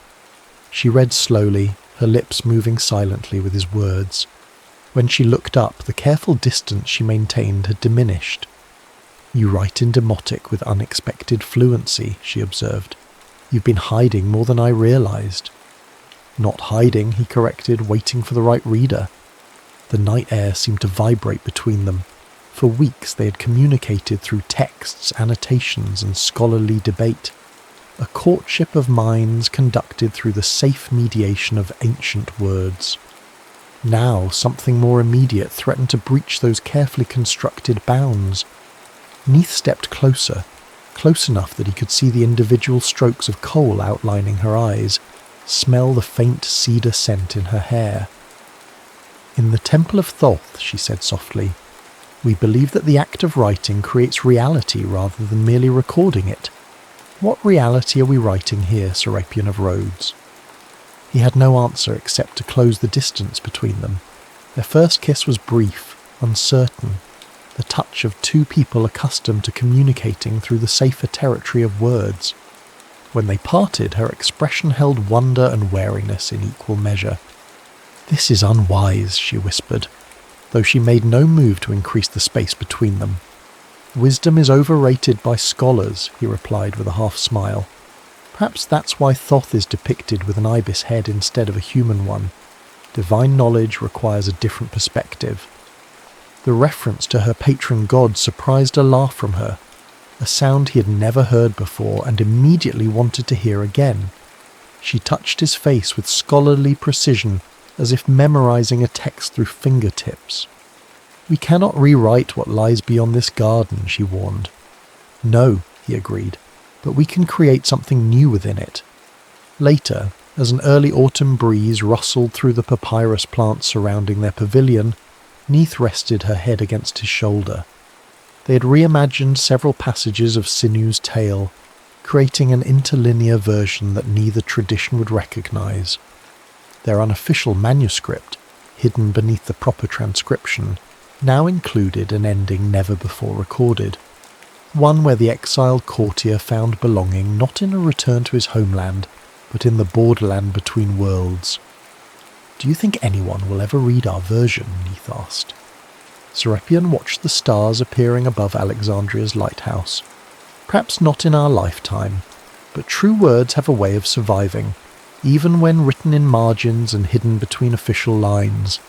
S1: She read slowly, her lips moving silently with his words. When she looked up, the careful distance she maintained had diminished. "You write in Demotic with unexpected fluency," she observed. "You've been hiding more than I realized." "Not hiding," he corrected, waiting for the right reader. The night air seemed to vibrate between them. For weeks they had communicated through texts, annotations, and scholarly debate. A courtship of minds conducted through the safe mediation of ancient words. Now something more immediate threatened to breach those carefully constructed bounds. Neath stepped closer, close enough that he could see the individual strokes of coal outlining her eyes, smell the faint cedar scent in her hair. "In the Temple of Thoth," she said softly, "we believe that the act of writing creates reality rather than merely recording it. What reality are we writing here, Serapion of Rhodes?" He had no answer except to close the distance between them. Their first kiss was brief, uncertain, the touch of 2 people accustomed to communicating through the safer territory of words. When they parted, her expression held wonder and wariness in equal measure. "This is unwise," she whispered, though she made no move to increase the space between them. "Wisdom is overrated by scholars," he replied with a half smile. "Perhaps that's why Thoth is depicted with an ibis head instead of a human one. Divine knowledge requires a different perspective." The reference to her patron god surprised a laugh from her, a sound he had never heard before and immediately wanted to hear again. She touched his face with scholarly precision, as if memorizing a text through fingertips. "We cannot rewrite what lies beyond this garden," she warned. "No," he agreed, "but we can create something new within it." Later, as an early autumn breeze rustled through the papyrus plants surrounding their pavilion, Neith rested her head against his shoulder. They had reimagined several passages of Sinu's tale, creating an interlinear version that neither tradition would recognize. Their unofficial manuscript, hidden beneath the proper transcription, now included an ending never before recorded. One where the exiled courtier found belonging not in a return to his homeland, but in the borderland between worlds. "Do you think anyone will ever read our version?" Neith asked. Serapion watched the stars appearing above Alexandria's lighthouse. "Perhaps not in our lifetime, but true words have a way of surviving, even when written in margins and hidden between official lines."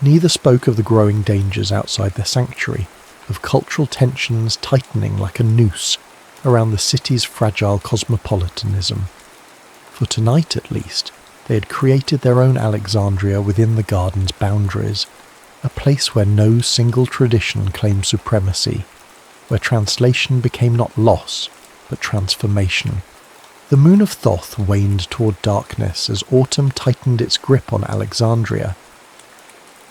S1: Neither spoke of the growing dangers outside their sanctuary, of cultural tensions tightening like a noose around the city's fragile cosmopolitanism. For tonight, at least, they had created their own Alexandria within the garden's boundaries, a place where no single tradition claimed supremacy, where translation became not loss, but transformation. The moon of Thoth waned toward darkness as autumn tightened its grip on Alexandria.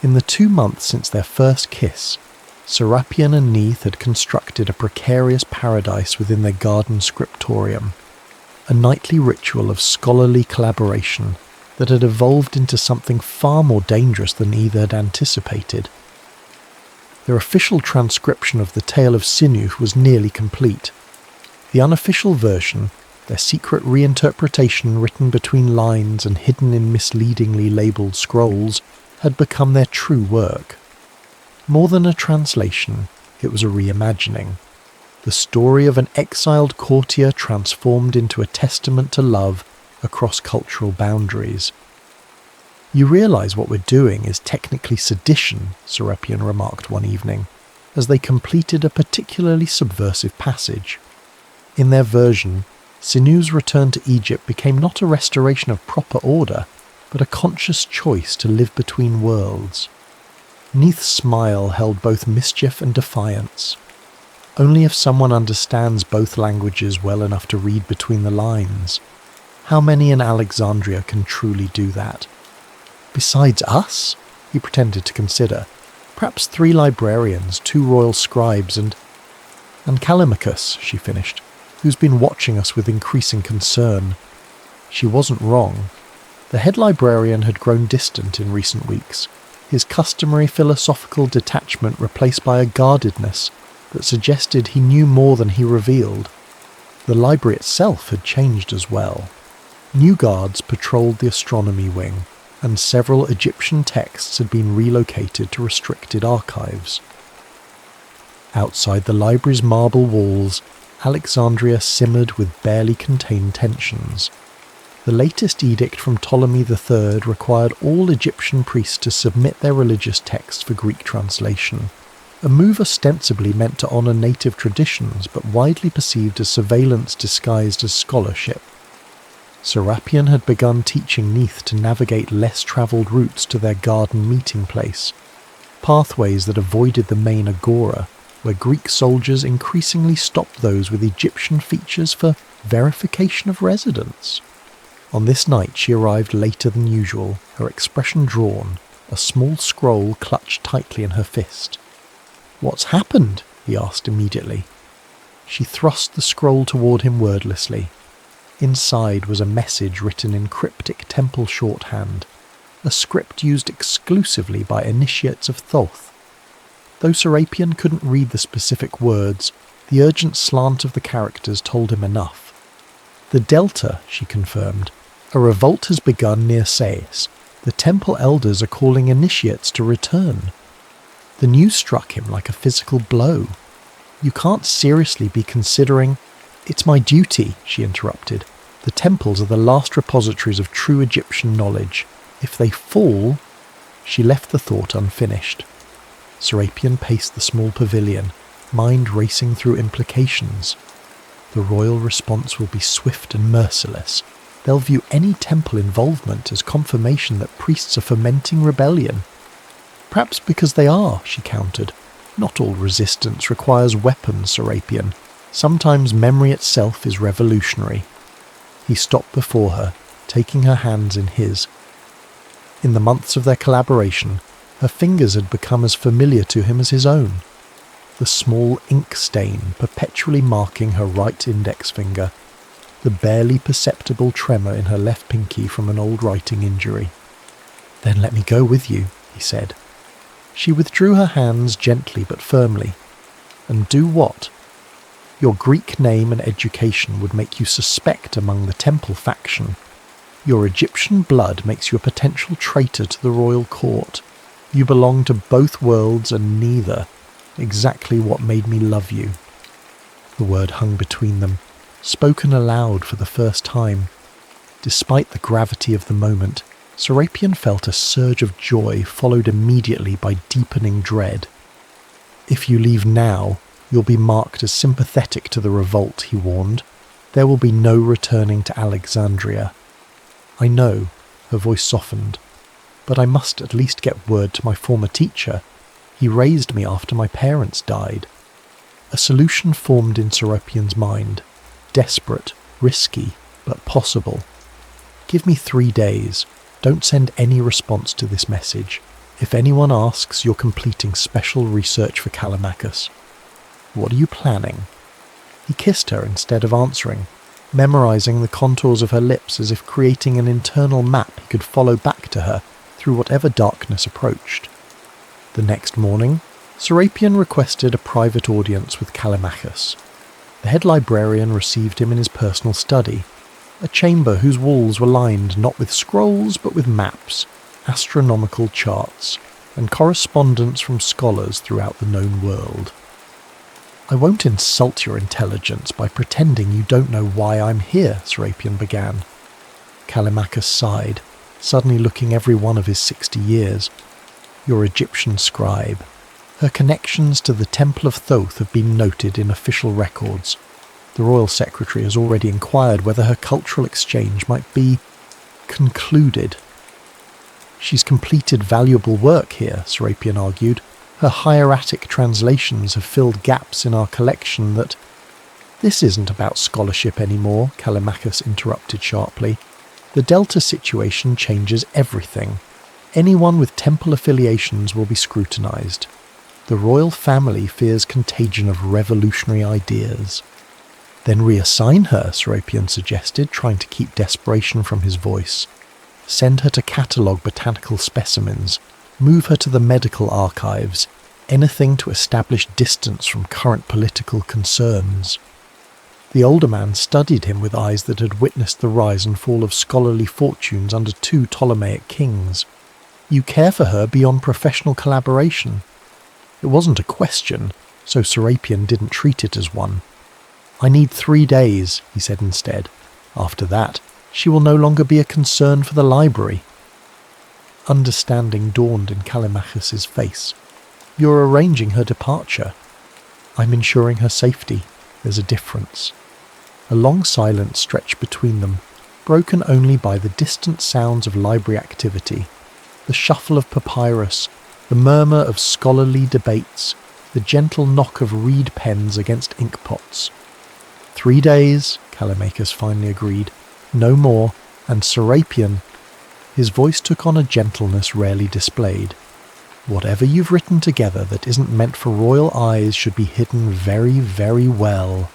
S1: In the 2 months since their first kiss, Serapion and Neith had constructed a precarious paradise within their garden scriptorium, a nightly ritual of scholarly collaboration that had evolved into something far more dangerous than either had anticipated. Their official transcription of the tale of Sinu was nearly complete. The unofficial version, their secret reinterpretation written between lines and hidden in misleadingly labelled scrolls, had become their true work. More than a translation, it was a reimagining. The story of an exiled courtier transformed into a testament to love across cultural boundaries. "You realise what we're doing is technically sedition," Serapion remarked one evening, as they completed a particularly subversive passage. In their version, Sinu's return to Egypt became not a restoration of proper order, but a conscious choice to live between worlds. Neith's smile held both mischief and defiance. Only if someone understands both languages well enough to read between the lines. How many in Alexandria can truly do that? "Besides us?" he pretended to consider. "Perhaps 3 librarians, 2 royal scribes, and Callimachus," she finished, "who's been watching us with increasing concern." She wasn't wrong. The head librarian had grown distant in recent weeks, his customary philosophical detachment replaced by a guardedness that suggested he knew more than he revealed. The library itself had changed as well. New guards patrolled the astronomy wing, and several Egyptian texts had been relocated to restricted archives. Outside the library's marble walls, Alexandria simmered with barely contained tensions. The latest edict from Ptolemy III required all Egyptian priests to submit their religious texts for Greek translation, a move ostensibly meant to honour native traditions but widely perceived as surveillance disguised as scholarship. Serapion had begun teaching Neith to navigate less travelled routes to their garden meeting place, pathways that avoided the main agora, where Greek soldiers increasingly stopped those with Egyptian features for verification of residence. On this night she arrived later than usual, her expression drawn, a small scroll clutched tightly in her fist. "What's happened?" he asked immediately. She thrust the scroll toward him wordlessly. Inside was a message written in cryptic temple shorthand, a script used exclusively by initiates of Thoth. Though Serapion couldn't read the specific words, the urgent slant of the characters told him enough. "The Delta," she confirmed. "A revolt has begun near Sais. The temple elders are calling initiates to return." The news struck him like a physical blow. "You can't seriously be considering—" "It's my duty," she interrupted. "The temples are the last repositories of true Egyptian knowledge. If they fall—" She left the thought unfinished. Serapion paced the small pavilion, mind racing through implications. The royal response will be swift and merciless. They'll view any temple involvement as confirmation that priests are fomenting rebellion. Perhaps because they are, she countered. Not all resistance requires weapons, Serapion. Sometimes memory itself is revolutionary. He stopped before her, taking her hands in his. In the months of their collaboration, her fingers had become as familiar to him as his own. The small ink stain perpetually marking her right index finger, the barely perceptible tremor in her left pinky from an old writing injury. "Then let me go with you," he said. She withdrew her hands gently but firmly. "And do what?" "Your Greek name and education would make you suspect among the temple faction. Your Egyptian blood makes you a potential traitor to the royal court. You belong to both worlds and neither. Exactly what made me love you." The word hung between them, spoken aloud for the first time. Despite the gravity of the moment, Serapion felt a surge of joy followed immediately by deepening dread. "If you leave now, you'll be marked as sympathetic to the revolt," he warned. "There will be no returning to Alexandria." "I know," her voice softened, "but I must at least get word to my former teacher. He raised me after my parents died." A solution formed in Serapion's mind. Desperate, risky, but possible. "Give me 3 days. Don't send any response to this message. If anyone asks, you're completing special research for Callimachus." "What are you planning?" He kissed her instead of answering, memorizing the contours of her lips as if creating an internal map he could follow back to her through whatever darkness approached. The next morning, Serapion requested a private audience with Callimachus. The head librarian received him in his personal study, a chamber whose walls were lined not with scrolls but with maps, astronomical charts, and correspondence from scholars throughout the known world. "I won't insult your intelligence by pretending you don't know why I'm here," Serapion began. Callimachus sighed, suddenly looking every one of his 60 years. "Your Egyptian scribe. Her connections to the Temple of Thoth have been noted in official records. The royal secretary has already inquired whether her cultural exchange might be concluded." "She's completed valuable work here," Serapion argued. "Her hieratic translations have filled gaps in our collection that—" "This isn't about scholarship anymore," Callimachus interrupted sharply. "The Delta situation changes everything. Anyone with temple affiliations will be scrutinized. The royal family fears contagion of revolutionary ideas." "Then reassign her," Serapion suggested, trying to keep desperation from his voice. "Send her to catalogue botanical specimens. Move her to the medical archives. Anything to establish distance from current political concerns." The older man studied him with eyes that had witnessed the rise and fall of scholarly fortunes under 2 Ptolemaic kings. "You care for her beyond professional collaboration." It wasn't a question, so Serapion didn't treat it as one. "I need 3 days," he said instead. "After that, she will no longer be a concern for the library." Understanding dawned in Callimachus's face. "You're arranging her departure." "I'm ensuring her safety. There's a difference." A long silence stretched between them, broken only by the distant sounds of library activity, the shuffle of papyrus, the murmur of scholarly debates, the gentle knock of reed pens against ink pots. 3 days, Callimachus finally agreed. No more, and Serapion. His voice took on a gentleness rarely displayed. Whatever you've written together that isn't meant for royal eyes should be hidden very, very well.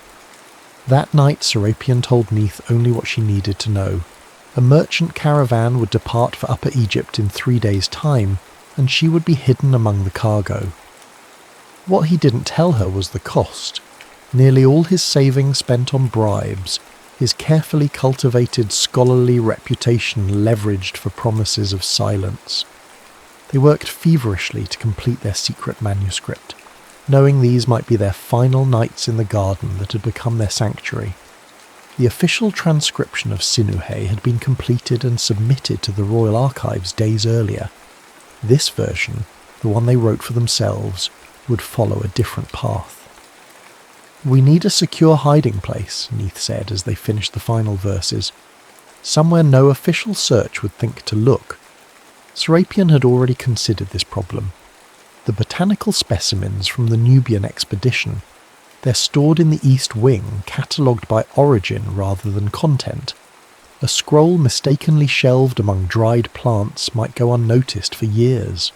S1: That night Serapion told Neith only what she needed to know. A merchant caravan would depart for Upper Egypt in 3 days' time, and she would be hidden among the cargo. What he didn't tell her was the cost. Nearly all his savings spent on bribes, his carefully cultivated scholarly reputation leveraged for promises of silence. They worked feverishly to complete their secret manuscript, knowing these might be their final nights in the garden that had become their sanctuary. The official transcription of Sinuhe had been completed and submitted to the Royal Archives days earlier. This version, the one they wrote for themselves, would follow a different path. "We need a secure hiding place," Neith said as they finished the final verses. somewhere no official search would think to look. Serapion had already considered this problem. The botanical specimens from the Nubian expedition, they're stored in the East Wing, catalogued by origin rather than content. A scroll mistakenly shelved among dried plants might go unnoticed for years.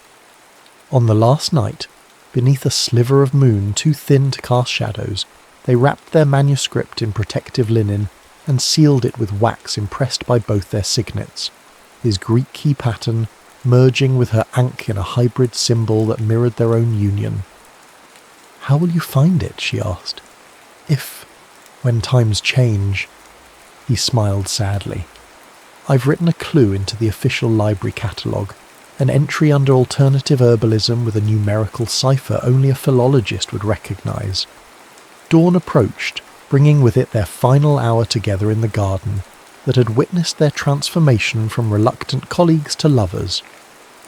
S1: On the last night, beneath a sliver of moon too thin to cast shadows, they wrapped their manuscript in protective linen and sealed it with wax impressed by both their signets, his Greek key pattern merging with her ankh in a hybrid symbol that mirrored their own union. "How will you find it?" she asked. When times change." He smiled sadly. "I've written a clue into the official library catalogue, an entry under alternative herbalism with a numerical cipher only a philologist would recognise." Dawn approached, bringing with it their final hour together in the garden that had witnessed their transformation from reluctant colleagues to lovers.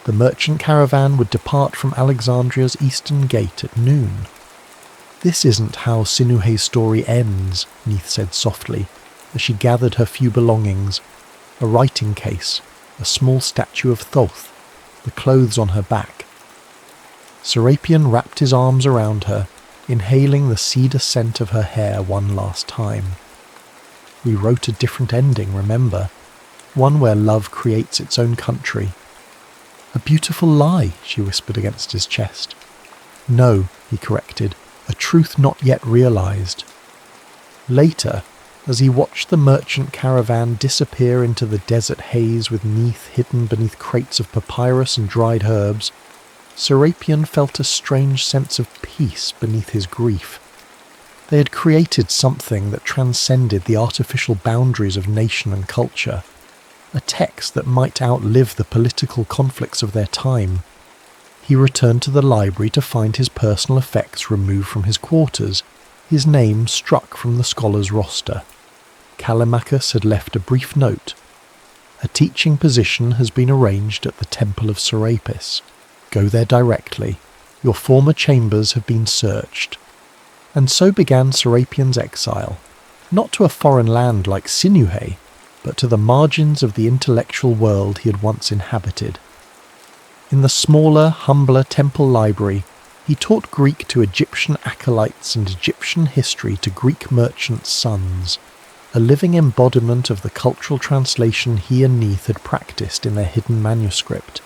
S1: The merchant caravan would depart from Alexandria's eastern gate at noon. "This isn't how Sinuhe's story ends," Neith said softly, as she gathered her few belongings, a writing case, a small statue of Thoth, the clothes on her back. Serapion wrapped his arms around her, inhaling the cedar scent of her hair one last time. "We wrote a different ending, remember? One where love creates its own country." "A beautiful lie," she whispered against his chest. "No," he corrected, "a truth not yet realised." Later, as he watched the merchant caravan disappear into the desert haze with Neith hidden beneath crates of papyrus and dried herbs, Serapion felt a strange sense of peace beneath his grief. They had created something that transcended the artificial boundaries of nation and culture, a text that might outlive the political conflicts of their time. He returned to the library to find his personal effects removed from his quarters, his name struck from the scholar's roster. Callimachus had left a brief note. "A teaching position has been arranged at the Temple of Serapis. Go there directly. Your former chambers have been searched." And so began Serapion's exile, not to a foreign land like Sinuhe, but to the margins of the intellectual world he had once inhabited. In the smaller, humbler temple library, he taught Greek to Egyptian acolytes and Egyptian history to Greek merchants' sons, a living embodiment of the cultural translation he and Neith had practiced in their hidden manuscript.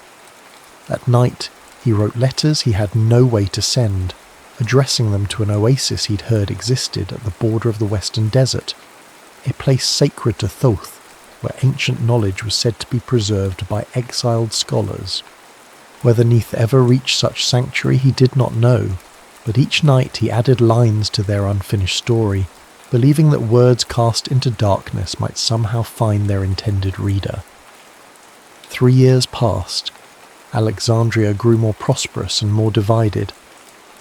S1: At night, he wrote letters he had no way to send, addressing them to an oasis he'd heard existed at the border of the Western Desert, a place sacred to Thoth, where ancient knowledge was said to be preserved by exiled scholars. Whether Neith ever reached such sanctuary he did not know, but each night he added lines to their unfinished story, believing that words cast into darkness might somehow find their intended reader. 3 years passed. Alexandria grew more prosperous and more divided.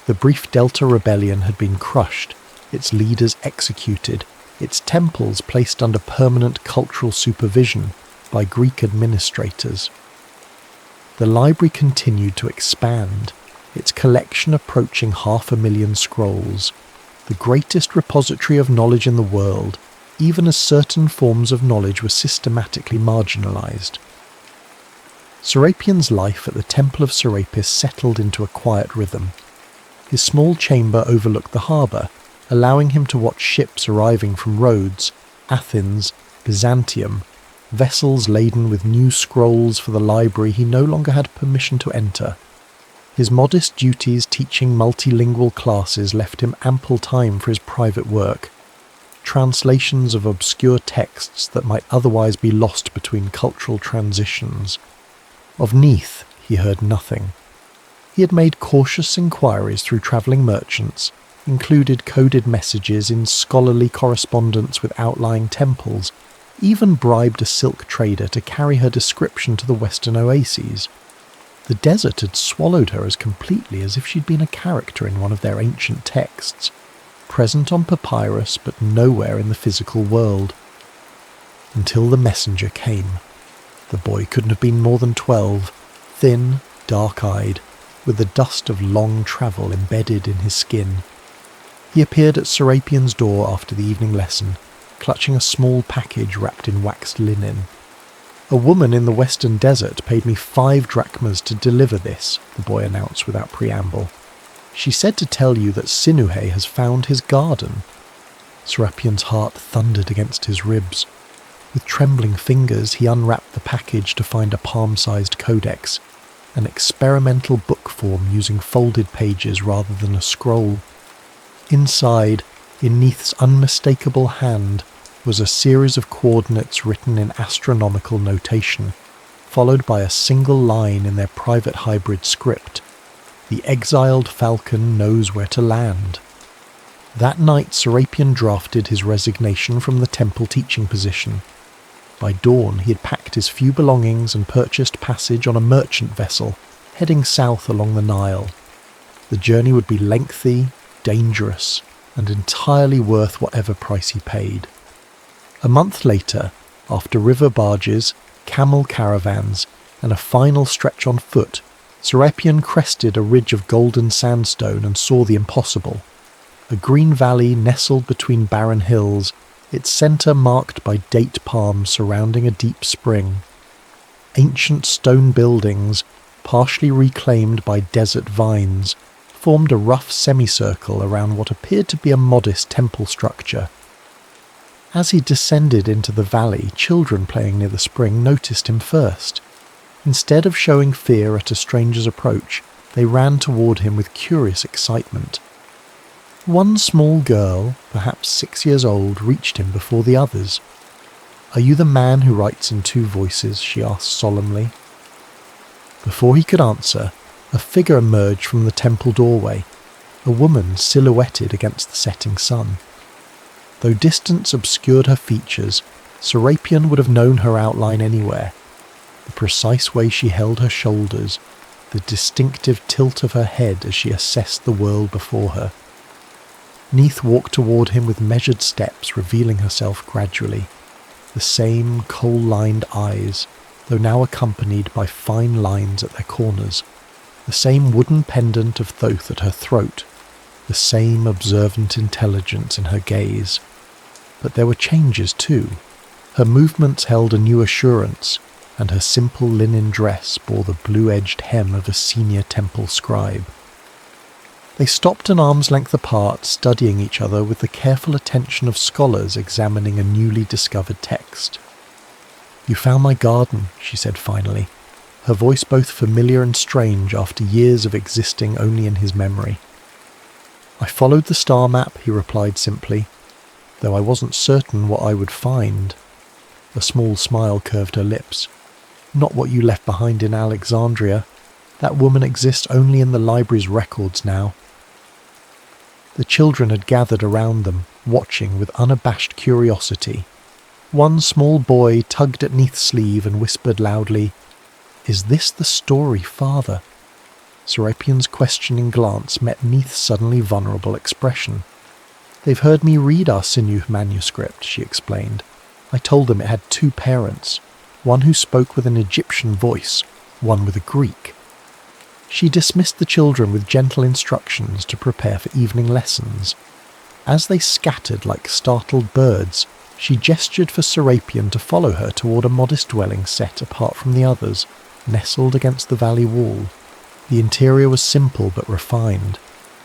S1: The brief Delta rebellion had been crushed, its leaders executed, its temples placed under permanent cultural supervision by Greek administrators. The library continued to expand, its collection approaching 500,000 scrolls, the greatest repository of knowledge in the world, even as certain forms of knowledge were systematically marginalized. Serapion's life at the Temple of Serapis settled into a quiet rhythm. His small chamber overlooked the harbour, allowing him to watch ships arriving from Rhodes, Athens, Byzantium, vessels laden with new scrolls for the library he no longer had permission to enter. His modest duties teaching multilingual classes left him ample time for his private work, translations of obscure texts that might otherwise be lost between cultural transitions. Of Neith he heard nothing. He had made cautious inquiries through travelling merchants, included coded messages in scholarly correspondence with outlying temples, even bribed a silk trader to carry her description to the western oases. The desert had swallowed her as completely as if she'd been a character in one of their ancient texts, present on papyrus but nowhere in the physical world. Until the messenger came. The boy couldn't have been more than 12, thin, dark-eyed, with the dust of long travel embedded in his skin. He appeared at Serapion's door after the evening lesson, clutching a small package wrapped in waxed linen. "A woman in the western desert paid me 5 drachmas to deliver this," the boy announced without preamble. "She said to tell you that Sinuhe has found his garden." Serapian's heart thundered against his ribs. With trembling fingers, he unwrapped the package to find a palm-sized codex, an experimental book form using folded pages rather than a scroll. Inside, in Neith's unmistakable hand, was a series of coordinates written in astronomical notation, followed by a single line in their private hybrid script. "The exiled falcon knows where to land." That night, Serapion drafted his resignation from the temple teaching position. By dawn, he had packed his few belongings and purchased passage on a merchant vessel, heading south along the Nile. The journey would be lengthy, dangerous, and entirely worth whatever price he paid. A month later, after river barges, camel caravans, and a final stretch on foot, Serapion crested a ridge of golden sandstone and saw the impossible. A green valley nestled between barren hills, its centre marked by date palms surrounding a deep spring. Ancient stone buildings, partially reclaimed by desert vines, formed a rough semicircle around what appeared to be a modest temple structure. As he descended into the valley, children playing near the spring noticed him first. Instead of showing fear at a stranger's approach, they ran toward him with curious excitement. One small girl, perhaps 6 years old, reached him before the others. "Are you the man who writes in 2 voices?" she asked solemnly. Before he could answer, a figure emerged from the temple doorway, a woman silhouetted against the setting sun. Though distance obscured her features, Serapion would have known her outline anywhere. The precise way she held her shoulders, the distinctive tilt of her head as she assessed the world before her. Neith walked toward him with measured steps, revealing herself gradually. The same coal-lined eyes, though now accompanied by fine lines at their corners. The same wooden pendant of Thoth at her throat. The same observant intelligence in her gaze. But there were changes too. Her movements held a new assurance, and her simple linen dress bore the blue-edged hem of a senior temple scribe. They stopped an arm's length apart, studying each other with the careful attention of scholars examining a newly discovered text. "You found my garden," she said finally, her voice both familiar and strange after years of existing only in his memory. "I followed the star map," he replied simply, "though I wasn't certain what I would find." A small smile curved her lips. "Not what you left behind in Alexandria. That woman exists only in the library's records now." The children had gathered around them, watching with unabashed curiosity. One small boy tugged at Neith's sleeve and whispered loudly, "Is this the story, Father?" Serapion's questioning glance met Neith's suddenly vulnerable expression. "They've heard me read our Sinuhe manuscript," she explained. "I told them it had 2 parents, one who spoke with an Egyptian voice, one with a Greek." She dismissed the children with gentle instructions to prepare for evening lessons. As they scattered like startled birds, she gestured for Serapion to follow her toward a modest dwelling set apart from the others, nestled against the valley wall. The interior was simple but refined.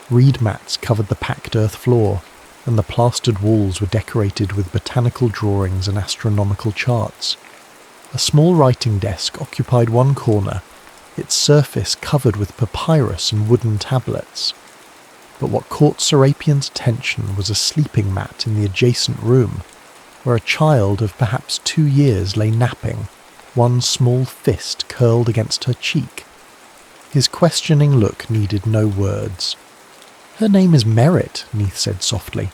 S1: Reed mats covered the packed earth floor, and the plastered walls were decorated with botanical drawings and astronomical charts. A small writing desk occupied one corner, its surface covered with papyrus and wooden tablets. But what caught Serapion's attention was a sleeping mat in the adjacent room, where a child of perhaps 2 years lay napping, one small fist curled against her cheek. His questioning look needed no words. "Her name is Merit," Neith said softly.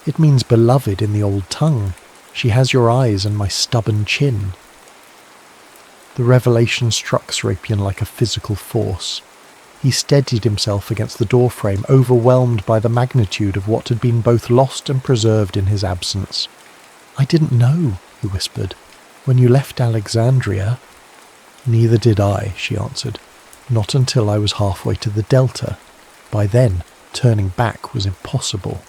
S1: "It means beloved in the old tongue. She has your eyes and my stubborn chin." The revelation struck Serapion like a physical force. He steadied himself against the doorframe, overwhelmed by the magnitude of what had been both lost and preserved in his absence. "I didn't know," he whispered. "When you left Alexandria—" "Neither did I," she answered. "Not until I was halfway to the Delta. By then, turning back was impossible."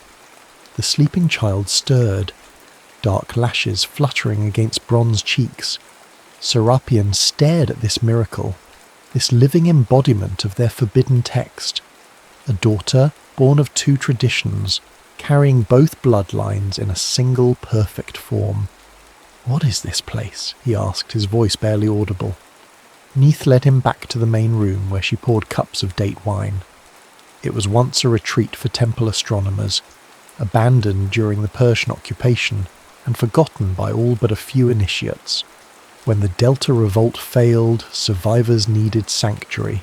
S1: The sleeping child stirred. dark lashes fluttering against bronze cheeks. Serapion stared at this miracle, this living embodiment of their forbidden text. A daughter born of two traditions, carrying both bloodlines in a single perfect form. "What is this place?" he asked, his voice barely audible. Neith led him back to the main room where she poured cups of date wine. It was once a retreat for temple astronomers, abandoned during the Persian occupation and forgotten by all but a few initiates. When the Delta Revolt failed, survivors needed sanctuary.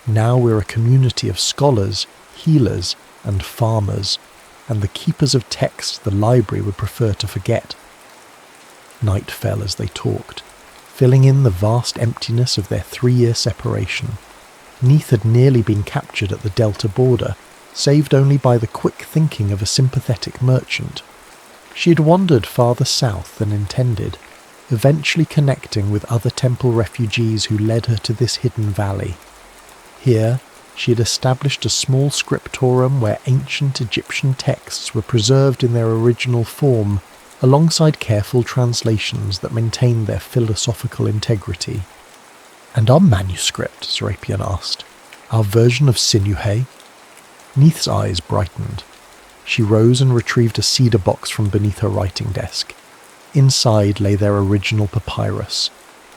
S1: Now we're a community of scholars, healers, and farmers, and the keepers of text the library would prefer to forget. Night fell as they talked, filling in the vast emptiness of their 3-year separation. Neith had nearly been captured at the Delta border, saved only by the quick thinking of a sympathetic merchant. She had wandered farther south than intended, eventually connecting with other temple refugees who led her to this hidden valley. Here, she had established a small scriptorium where ancient Egyptian texts were preserved in their original form, alongside careful translations that maintained their philosophical integrity. "And our manuscript?" Serapion asked. "Our version of Sinuhe?" Neith's eyes brightened. She rose and retrieved a cedar box from beneath her writing desk. Inside lay their original papyrus,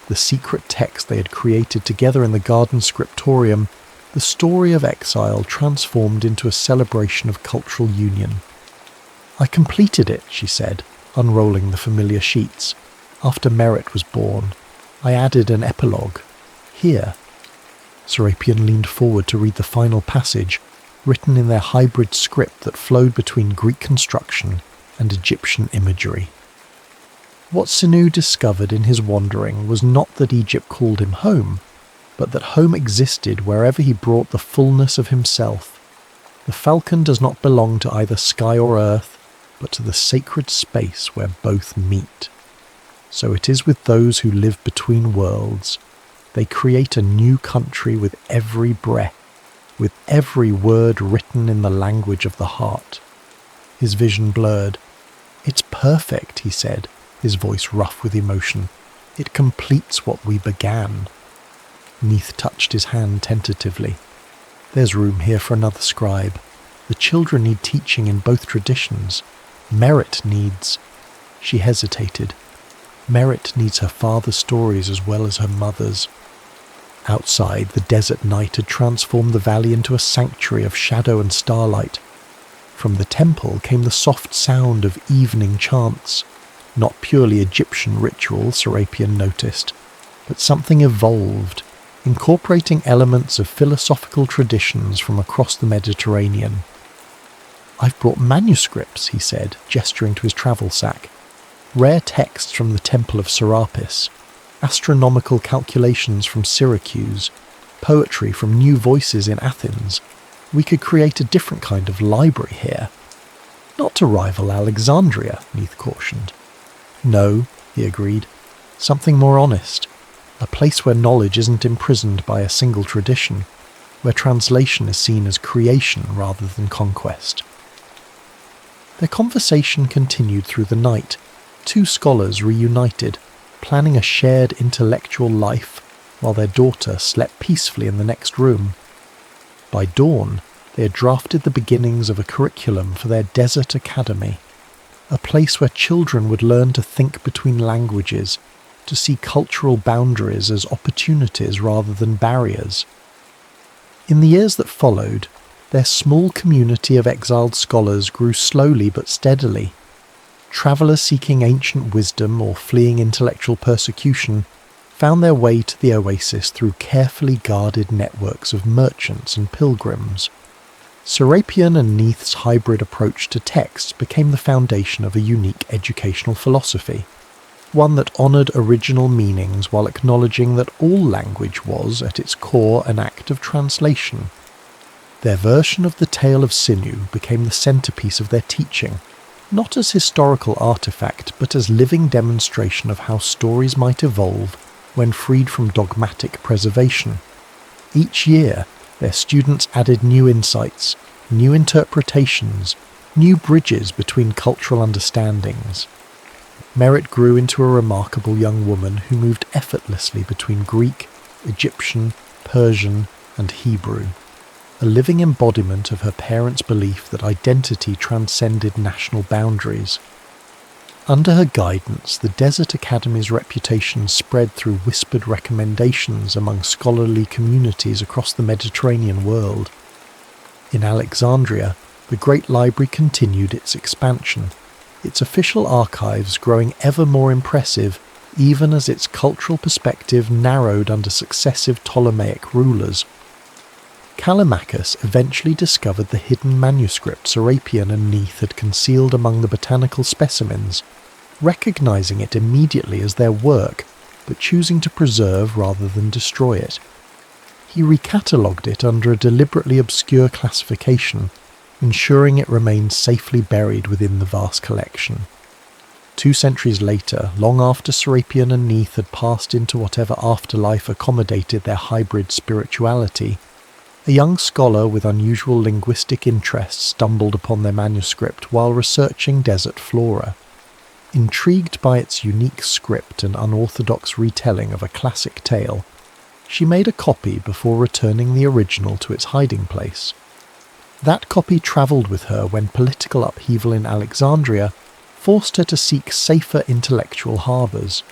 S1: the secret text they had created together in the garden scriptorium, the story of exile transformed into a celebration of cultural union. "I completed it," she said, unrolling the familiar sheets. "After Merit was born, I added an epilogue. Here." Serapion leaned forward to read the final passage, written in their hybrid script that flowed between Greek construction and Egyptian imagery. What Sinu discovered in his wandering was not that Egypt called him home, but that home existed wherever he brought the fullness of himself. The falcon does not belong to either sky or earth, but to the sacred space where both meet. So it is with those who live between worlds. They create a new country with every breath, with every word written in the language of the heart. His vision blurred. "It's perfect," he said, his voice rough with emotion. "It completes what we began." Neith touched his hand tentatively. "There's room here for another scribe. The children need teaching in both traditions. Merit needs..." She hesitated. Merit needs her father's stories as well as her mother's. Outside, the desert night had transformed the valley into a sanctuary of shadow and starlight. From the temple came the soft sound of evening chants. Not purely Egyptian ritual, Serapion noticed, but something evolved, incorporating elements of philosophical traditions from across the Mediterranean. "I've brought manuscripts," he said, gesturing to his travel sack. "Rare texts from the Temple of Serapis, astronomical calculations from Syracuse, poetry from New Voices in Athens. We could create a different kind of library here." "Not to rival Alexandria," Neith cautioned. "No," he agreed. "Something more honest. A place where knowledge isn't imprisoned by a single tradition, where translation is seen as creation rather than conquest." Their conversation continued through the night, two scholars reunited, planning a shared intellectual life, while their daughter slept peacefully in the next room. By dawn, they had drafted the beginnings of a curriculum for their desert academy, a place where children would learn to think between languages, to see cultural boundaries as opportunities rather than barriers. In the years that followed, their small community of exiled scholars grew slowly but steadily. Travellers seeking ancient wisdom or fleeing intellectual persecution found their way to the oasis through carefully guarded networks of merchants and pilgrims. Serapion and Neith's hybrid approach to text became the foundation of a unique educational philosophy, one that honoured original meanings while acknowledging that all language was, at its core, an act of translation. Their version of the Tale of Sinu became the centrepiece of their teaching, not as historical artefact, but as living demonstration of how stories might evolve when freed from dogmatic preservation. Each year, their students added new insights, new interpretations, new bridges between cultural understandings. Merit grew into a remarkable young woman who moved effortlessly between Greek, Egyptian, Persian, and Hebrew, a living embodiment of her parents' belief that identity transcended national boundaries. Under her guidance, the Desert Academy's reputation spread through whispered recommendations among scholarly communities across the Mediterranean world. In Alexandria, the Great Library continued its expansion, its official archives growing ever more impressive even as its cultural perspective narrowed under successive Ptolemaic rulers. Callimachus eventually discovered the hidden manuscript Serapion and Neith had concealed among the botanical specimens, recognizing it immediately as their work, but choosing to preserve rather than destroy it. He recatalogued it under a deliberately obscure classification, ensuring it remained safely buried within the vast collection. 2 centuries later, long after Serapion and Neith had passed into whatever afterlife accommodated their hybrid spirituality, a young scholar with unusual linguistic interests stumbled upon their manuscript while researching desert flora. Intrigued by its unique script and unorthodox retelling of a classic tale, she made a copy before returning the original to its hiding place. That copy travelled with her when political upheaval in Alexandria forced her to seek safer intellectual harbours.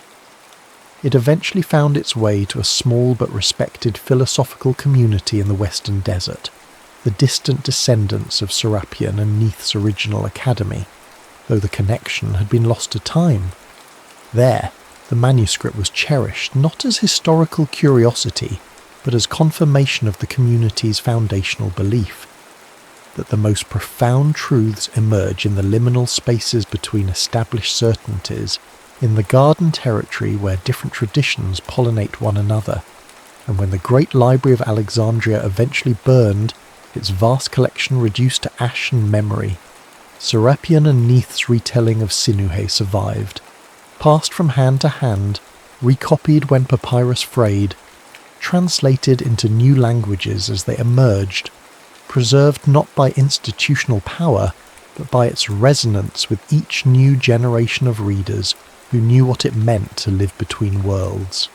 S1: It eventually found its way to a small but respected philosophical community in the Western Desert, the distant descendants of Serapion and Neith's original academy, though the connection had been lost to time. There, the manuscript was cherished not as historical curiosity, but as confirmation of the community's foundational belief that the most profound truths emerge in the liminal spaces between established certainties, in the garden territory where different traditions pollinate one another, and when the great library of Alexandria eventually burned, its vast collection reduced to ash and memory, Serapion and Neith's retelling of Sinuhe survived, passed from hand to hand, recopied when Papyrus frayed, translated into new languages as they emerged, preserved not by institutional power, but by its resonance with each new generation of readers who knew what it meant to live between worlds.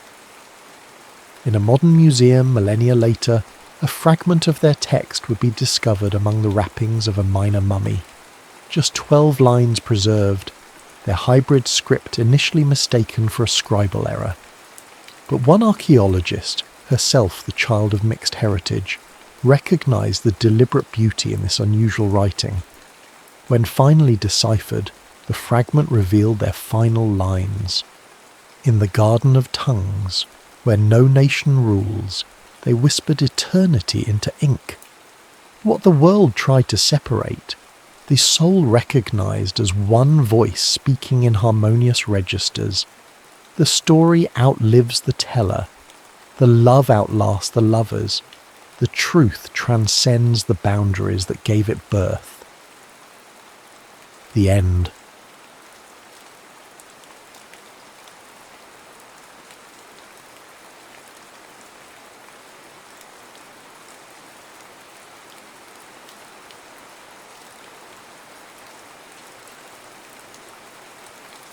S1: In a modern museum millennia later, a fragment of their text would be discovered among the wrappings of a minor mummy. Just 12 lines preserved, their hybrid script initially mistaken for a scribal error. But one archaeologist, herself the child of mixed heritage, recognized the deliberate beauty in this unusual writing. When finally deciphered, the fragment revealed their final lines. In the garden of tongues, where no nation rules, they whispered eternity into ink. What the world tried to separate, the soul recognized as one voice speaking in harmonious registers. The story outlives the teller. The love outlasts the lovers. The truth transcends the boundaries that gave it birth. The end.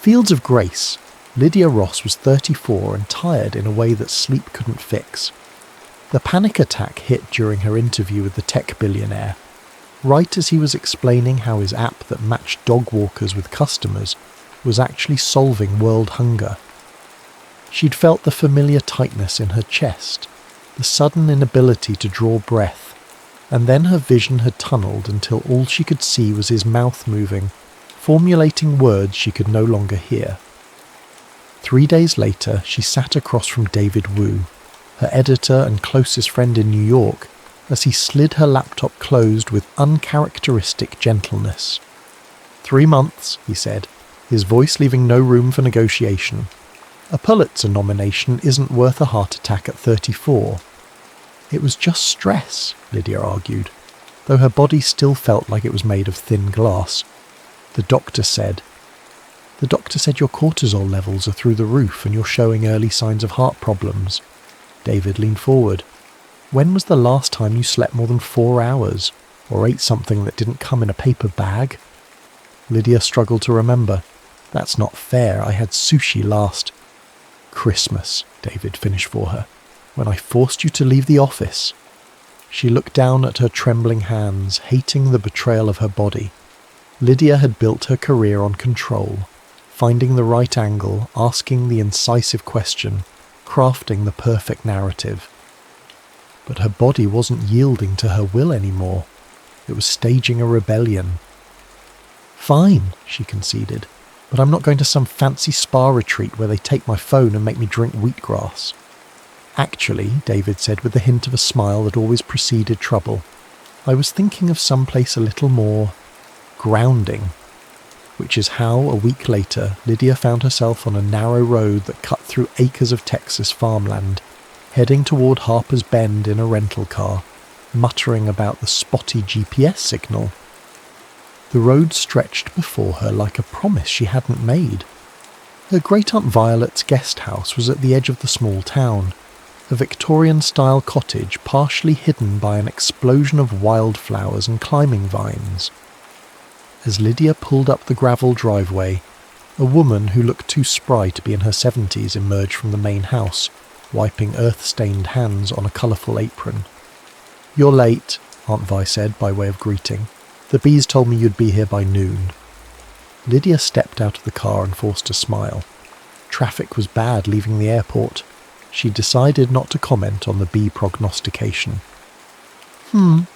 S1: Fields of Grace. Lydia Ross was 34 and tired in a way that sleep couldn't fix. The panic attack hit during her interview with the tech billionaire, right as he was explaining how his app that matched dog walkers with customers was actually solving world hunger. She'd felt the familiar tightness in her chest, the sudden inability to draw breath, and then her vision had tunneled until all she could see was his mouth moving, formulating words she could no longer hear. 3 days later, she sat across from David Wu, her editor and closest friend in New York, as he slid her laptop closed with uncharacteristic gentleness. 3 months, he said, his voice leaving no room for negotiation. A Pulitzer nomination isn't worth a heart attack at 34. It was just stress, Lydia argued, though her body still felt like it was made of thin glass. The doctor said your cortisol levels are through the roof and you're showing early signs of heart problems. David leaned forward. When was the last time you slept more than 4 hours, or ate something that didn't come in a paper bag? Lydia struggled to remember. That's not fair. I had sushi last Christmas, David finished for her, when I forced you to leave the office. She looked down at her trembling hands, hating the betrayal of her body. Lydia had built her career on control, finding the right angle, asking the incisive question, crafting the perfect narrative. But her body wasn't yielding to her will anymore. It was staging a rebellion. Fine, she conceded, but I'm not going to some fancy spa retreat where they take my phone and make me drink wheatgrass. Actually, David said with the hint of a smile that always preceded trouble, I was thinking of someplace a little more grounding. Which is how, a week later, Lydia found herself on a narrow road that cut through acres of Texas farmland, heading toward Harper's Bend in a rental car, muttering about the spotty GPS signal. The road stretched before her like a promise she hadn't made. Her great-aunt Violet's guest house was at the edge of the small town, a Victorian-style cottage partially hidden by an explosion of wildflowers and climbing vines. As Lydia pulled up the gravel driveway, a woman who looked too spry to be in her 70s emerged from the main house, wiping earth-stained hands on a colourful apron. You're late, Aunt Vi said by way of greeting. The bees told me you'd be here by noon. Lydia stepped out of the car and forced a smile. Traffic was bad leaving the airport. She decided not to comment on the bee prognostication. Aunt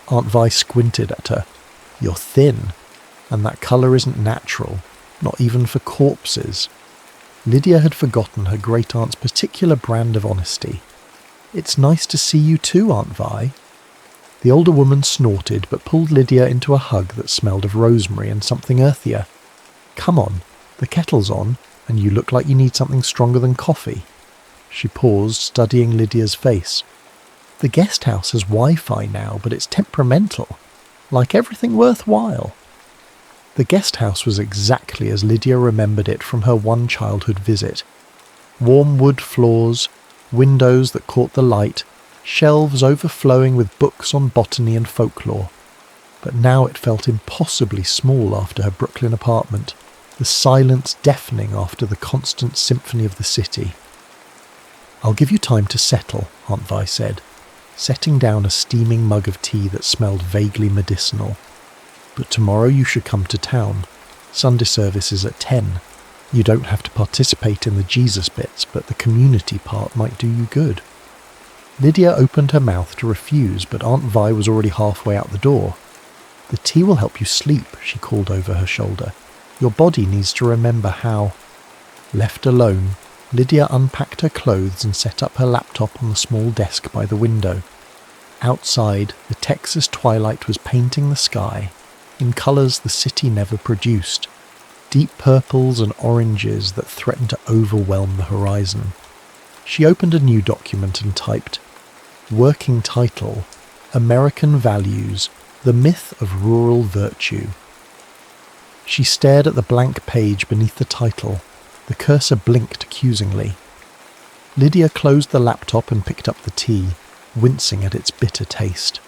S1: Vi squinted at her. You're thin, and that colour isn't natural, not even for corpses. Lydia had forgotten her great-aunt's particular brand of honesty. It's nice to see you too, Aunt Vi. The older woman snorted but pulled Lydia into a hug that smelled of rosemary and something earthier. Come on, the kettle's on, and you look like you need something stronger than coffee. She paused, studying Lydia's face. The guest house has Wi-Fi now, but it's temperamental. Like everything worthwhile. The guest house was exactly as Lydia remembered it from her one childhood visit. Warm wood floors, windows that caught the light, shelves overflowing with books on botany and folklore. But now it felt impossibly small after her Brooklyn apartment, the silence deafening after the constant symphony of the city. I'll give you time to settle, Aunt Vi said, setting down a steaming mug of tea that smelled vaguely medicinal. But tomorrow you should come to town. Sunday service is at 10. You don't have to participate in the Jesus bits, but the community part might do you good. Lydia opened her mouth to refuse, but Aunt Vi was already halfway out the door. The tea will help you sleep, she called over her shoulder. Your body needs to remember how. Left alone, Lydia unpacked her clothes and set up her laptop on the small desk by the window. Outside, the Texas twilight was painting the sky, in colours the city never produced, deep purples and oranges that threatened to overwhelm the horizon. She opened a new document and typed, Working title, American Values, The Myth of Rural Virtue. She stared at the blank page beneath the title. The cursor blinked accusingly. Lydia closed the laptop and picked up the tea, wincing at its bitter taste.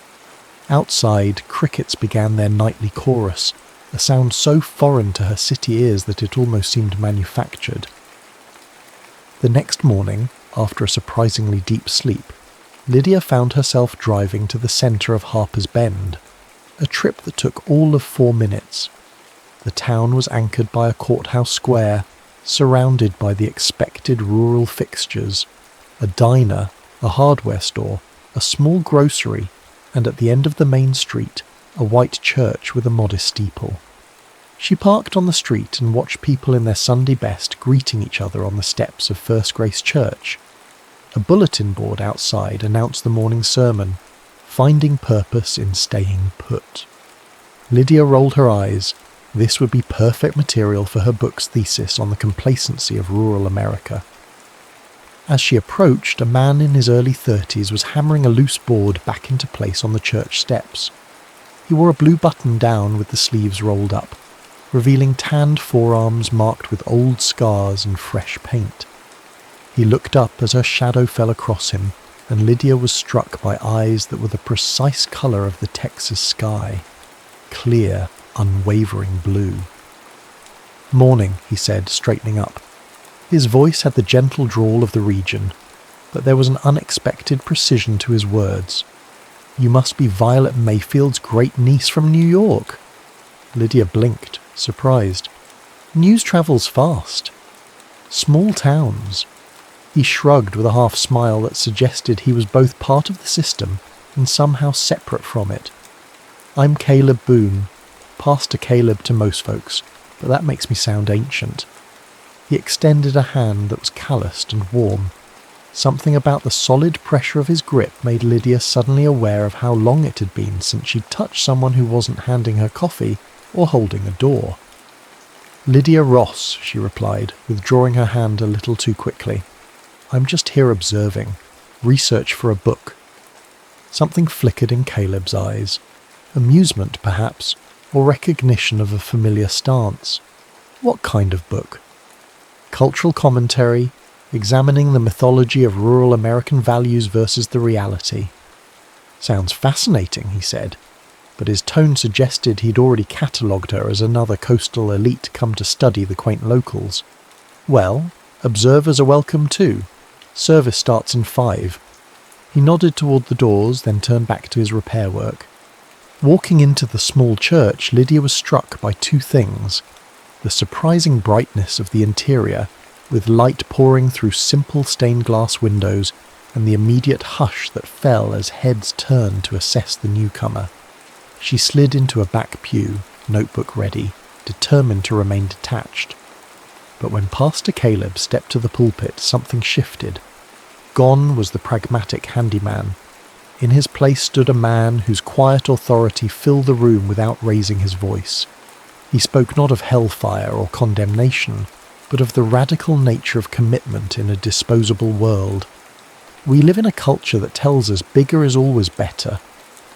S1: Outside, crickets began their nightly chorus, a sound so foreign to her city ears that it almost seemed manufactured. The next morning, after a surprisingly deep sleep, Lydia found herself driving to the centre of Harper's Bend, a trip that took all of 4 minutes. The town was anchored by a courthouse square, surrounded by the expected rural fixtures, a diner, a hardware store, a small grocery, and at the end of the main street, a white church with a modest steeple. She parked on the street and watched people in their Sunday best greeting each other on the steps of First Grace Church. A bulletin board outside announced the morning sermon, Finding Purpose in Staying Put. Lydia rolled her eyes. This would be perfect material for her book's thesis on the complacency of rural America. As she approached, a man in his early 30s was hammering a loose board back into place on the church steps. He wore a blue button-down with the sleeves rolled up, revealing tanned forearms marked with old scars and fresh paint. He looked up as her shadow fell across him, and Lydia was struck by eyes that were the precise colour of the Texas sky, clear, unwavering blue. "Morning," he said, straightening up. His voice had the gentle drawl of the region, but there was an unexpected precision to his words. "You must be Violet Mayfield's great niece from New York." Lydia blinked, surprised. "News travels fast." "Small towns." He shrugged with a half-smile that suggested he was both part of the system and somehow separate from it. "I'm Caleb Boone, Pastor Caleb to most folks, but that makes me sound ancient." He extended a hand that was calloused and warm. Something about the solid pressure of his grip made Lydia suddenly aware of how long it had been since she'd touched someone who wasn't handing her coffee or holding a door. "Lydia Ross," she replied, withdrawing her hand a little too quickly. "I'm just here observing. Research for a book." Something flickered in Caleb's eyes. Amusement, perhaps, or recognition of a familiar stance. What kind of book? Cultural commentary, examining the mythology of rural American values versus the reality. "Sounds fascinating," he said, but his tone suggested he'd already catalogued her as another coastal elite come to study the quaint locals. "Well, observers are welcome too. Service starts in 5. He nodded toward the doors, then turned back to his repair work. Walking into the small church, Lydia was struck by two things: the surprising brightness of the interior, with light pouring through simple stained glass windows, and the immediate hush that fell as heads turned to assess the newcomer. She slid into a back pew, notebook ready, determined to remain detached. But when Pastor Caleb stepped to the pulpit, something shifted. Gone was the pragmatic handyman. In his place stood a man whose quiet authority filled the room without raising his voice. He spoke not of hellfire or condemnation, but of the radical nature of commitment in a disposable world. "We live in a culture that tells us bigger is always better,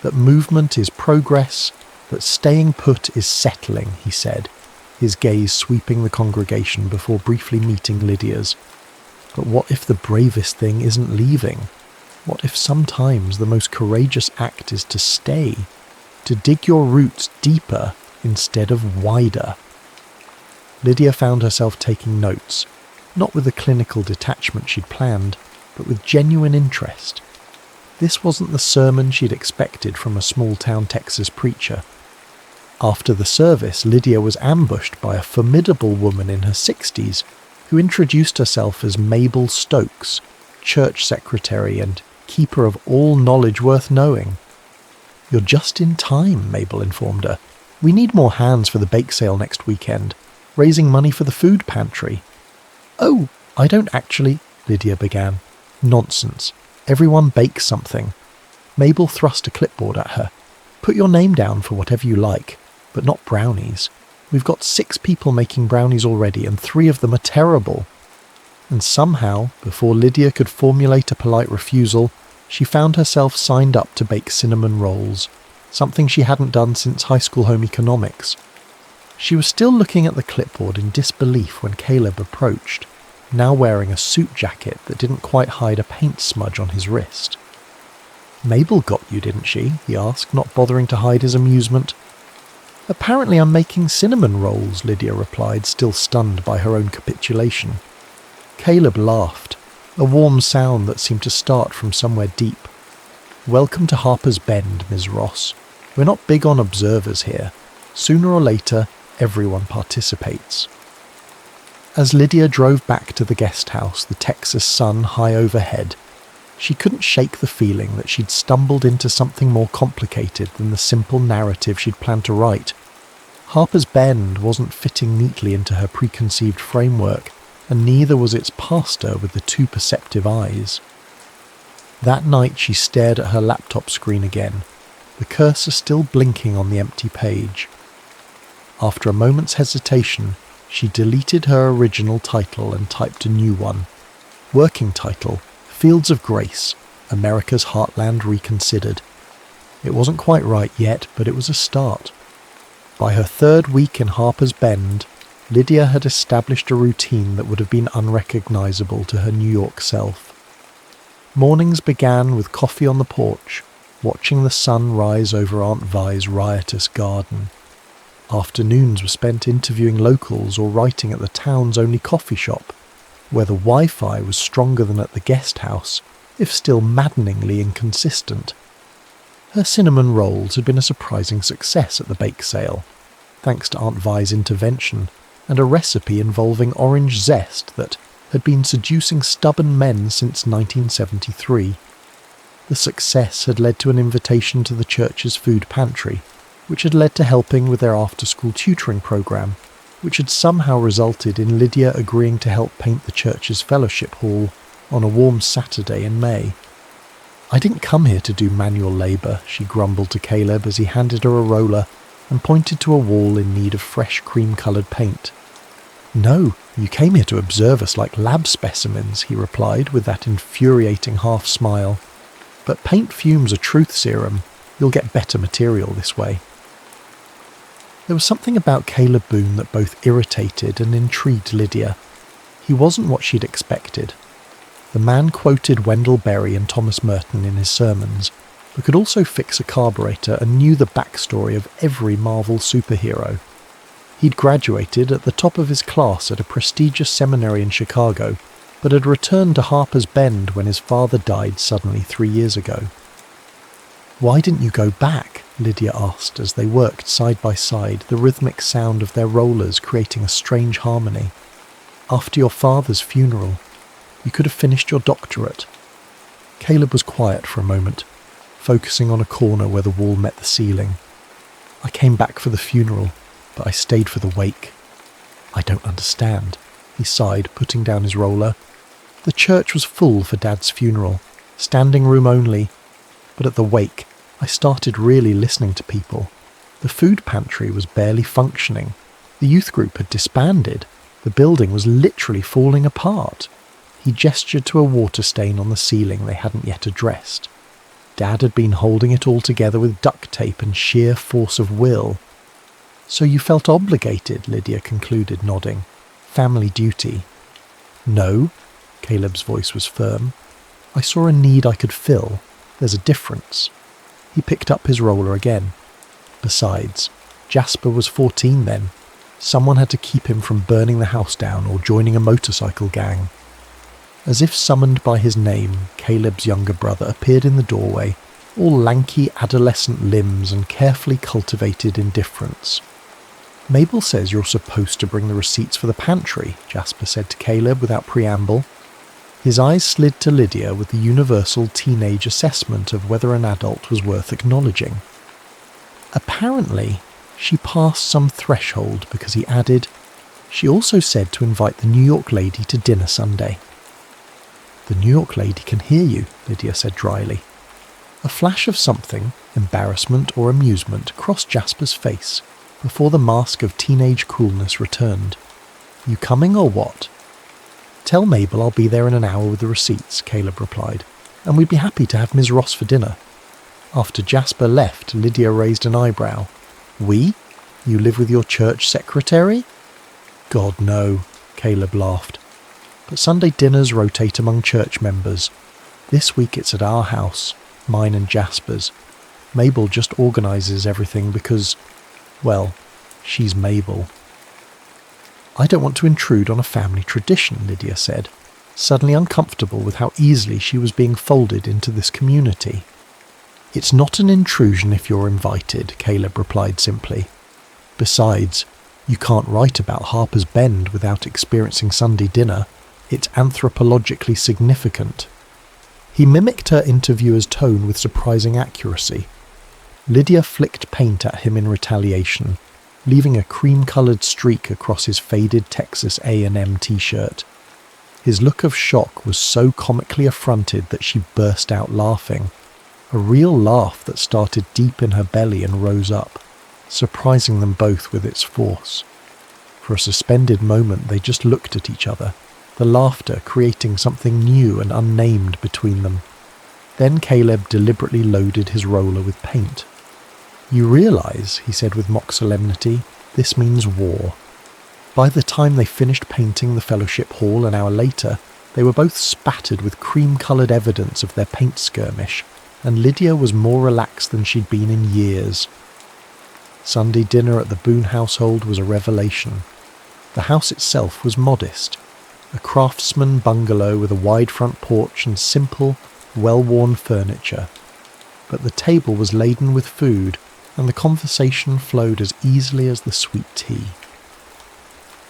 S1: that movement is progress, that staying put is settling," he said, his gaze sweeping the congregation before briefly meeting Lydia's. "But what if the bravest thing isn't leaving? What if sometimes the most courageous act is to stay, to dig your roots deeper instead of wider?" Lydia found herself taking notes, not with the clinical detachment she'd planned, but with genuine interest. This wasn't the sermon she'd expected from a small-town Texas preacher. After the service, Lydia was ambushed by a formidable woman in her 60s who introduced herself as Mabel Stokes, church secretary and keeper of all knowledge worth knowing. "You're just in time," Mabel informed her. "We need more hands for the bake sale next weekend, raising money for the food pantry." "Oh, I don't actually," Lydia began. "Nonsense. Everyone bakes something." Mabel thrust a clipboard at her. "Put your name down for whatever you like, but not brownies. We've got 6 people making brownies already, and 3 of them are terrible." And somehow, before Lydia could formulate a polite refusal, she found herself signed up to bake cinnamon rolls, something she hadn't done since high school home economics. She was still looking at the clipboard in disbelief when Caleb approached, now wearing a suit jacket that didn't quite hide a paint smudge on his wrist. "Mabel got you, didn't she?" he asked, not bothering to hide his amusement. "Apparently I'm making cinnamon rolls," Lydia replied, still stunned by her own capitulation. Caleb laughed, a warm sound that seemed to start from somewhere deep. "Welcome to Harper's Bend, Ms. Ross. We're not big on observers here. Sooner or later, everyone participates." As Lydia drove back to the guest house, the Texas sun high overhead, she couldn't shake the feeling that she'd stumbled into something more complicated than the simple narrative she'd planned to write. Harper's Bend wasn't fitting neatly into her preconceived framework, and neither was its pastor with the 2 perceptive eyes. That night she stared at her laptop screen again, the cursor still blinking on the empty page. After a moment's hesitation, she deleted her original title and typed a new one. Working title: Fields of Grace, America's Heartland Reconsidered. It wasn't quite right yet, but it was a start. By her 3rd week in Harper's Bend, Lydia had established a routine that would have been unrecognizable to her New York self. Mornings began with coffee on the porch, watching the sun rise over Aunt Vi's riotous garden. Afternoons were spent interviewing locals or writing at the town's only coffee shop, where the Wi-Fi was stronger than at the guest house, if still maddeningly inconsistent. Her cinnamon rolls had been a surprising success at the bake sale, thanks to Aunt Vi's intervention and a recipe involving orange zest that had been seducing stubborn men since 1973. The success had led to an invitation to the church's food pantry, which had led to helping with their after-school tutoring program, which had somehow resulted in Lydia agreeing to help paint the church's fellowship hall on a warm Saturday in May. "I didn't come here to do manual labour," she grumbled to Caleb as he handed her a roller and pointed to a wall in need of fresh cream-coloured paint. "No, you came here to observe us like lab specimens," he replied with that infuriating half-smile. "But paint fumes a truth serum. You'll get better material this way." There was something about Caleb Boone that both irritated and intrigued Lydia. He wasn't what she'd expected. The man quoted Wendell Berry and Thomas Merton in his sermons, but could also fix a carburetor and knew the backstory of every Marvel superhero. He'd graduated at the top of his class at a prestigious seminary in Chicago, but had returned to Harper's Bend when his father died suddenly 3 years ago. "Why didn't you go back?" Lydia asked as they worked side by side, the rhythmic sound of their rollers creating a strange harmony. "After your father's funeral, you could have finished your doctorate." Caleb was quiet for a moment, focusing on a corner where the wall met the ceiling. "I came back for the funeral, but I stayed for the wake." "I don't understand," he sighed, putting down his roller. "The church was full for Dad's funeral, standing room only, but at the wake, I started really listening to people. The food pantry was barely functioning. The youth group had disbanded. The building was literally falling apart." He gestured to a water stain on the ceiling they hadn't yet addressed. Dad had been holding it all together with duct tape and sheer force of will. "So you felt obligated," Lydia concluded, nodding. "Family duty." "No," Caleb's voice was firm. "I saw a need I could fill. There's a difference." He picked up his roller again. Besides, Jasper was 14 then. Someone had to keep him from burning the house down or joining a motorcycle gang. As if summoned by his name, Caleb's younger brother appeared in the doorway, all lanky adolescent limbs and carefully cultivated indifference. "Mabel says you're supposed to bring the receipts for the pantry," Jasper said to Caleb without preamble. His eyes slid to Lydia with the universal teenage assessment of whether an adult was worth acknowledging. Apparently, she passed some threshold because he added, "She also said to invite the New York lady to dinner Sunday." "The New York lady can hear you," Lydia said dryly. A flash of something, embarrassment or amusement, crossed Jasper's face before the mask of teenage coolness returned. "You coming or what?" "Tell Mabel I'll be there in an hour with the receipts," Caleb replied, "and we'd be happy to have Ms. Ross for dinner." After Jasper left, Lydia raised an eyebrow. "We? You live with your church secretary?" "God, no," Caleb laughed. "But Sunday dinners rotate among church members. This week it's at our house, mine and Jasper's. Mabel just organises everything because, well, she's Mabel." "I don't want to intrude on a family tradition," Lydia said, suddenly uncomfortable with how easily she was being folded into this community. "It's not an intrusion if you're invited," Caleb replied simply. "Besides, you can't write about Harper's Bend without experiencing Sunday dinner. It's anthropologically significant." He mimicked her interviewer's tone with surprising accuracy. Lydia flicked paint at him in retaliation, leaving a cream-coloured streak across his faded Texas A&M t-shirt. His look of shock was so comically affronted that she burst out laughing, a real laugh that started deep in her belly and rose up, surprising them both with its force. For a suspended moment they just looked at each other, the laughter creating something new and unnamed between them. Then Caleb deliberately loaded his roller with paint. "You realise," he said with mock solemnity, "this means war." By the time they finished painting the fellowship hall an hour later, they were both spattered with cream-coloured evidence of their paint skirmish, and Lydia was more relaxed than she'd been in years. Sunday dinner at the Boone household was a revelation. The house itself was modest, a craftsman bungalow with a wide front porch and simple, well-worn furniture. But the table was laden with food, and the conversation flowed as easily as the sweet tea.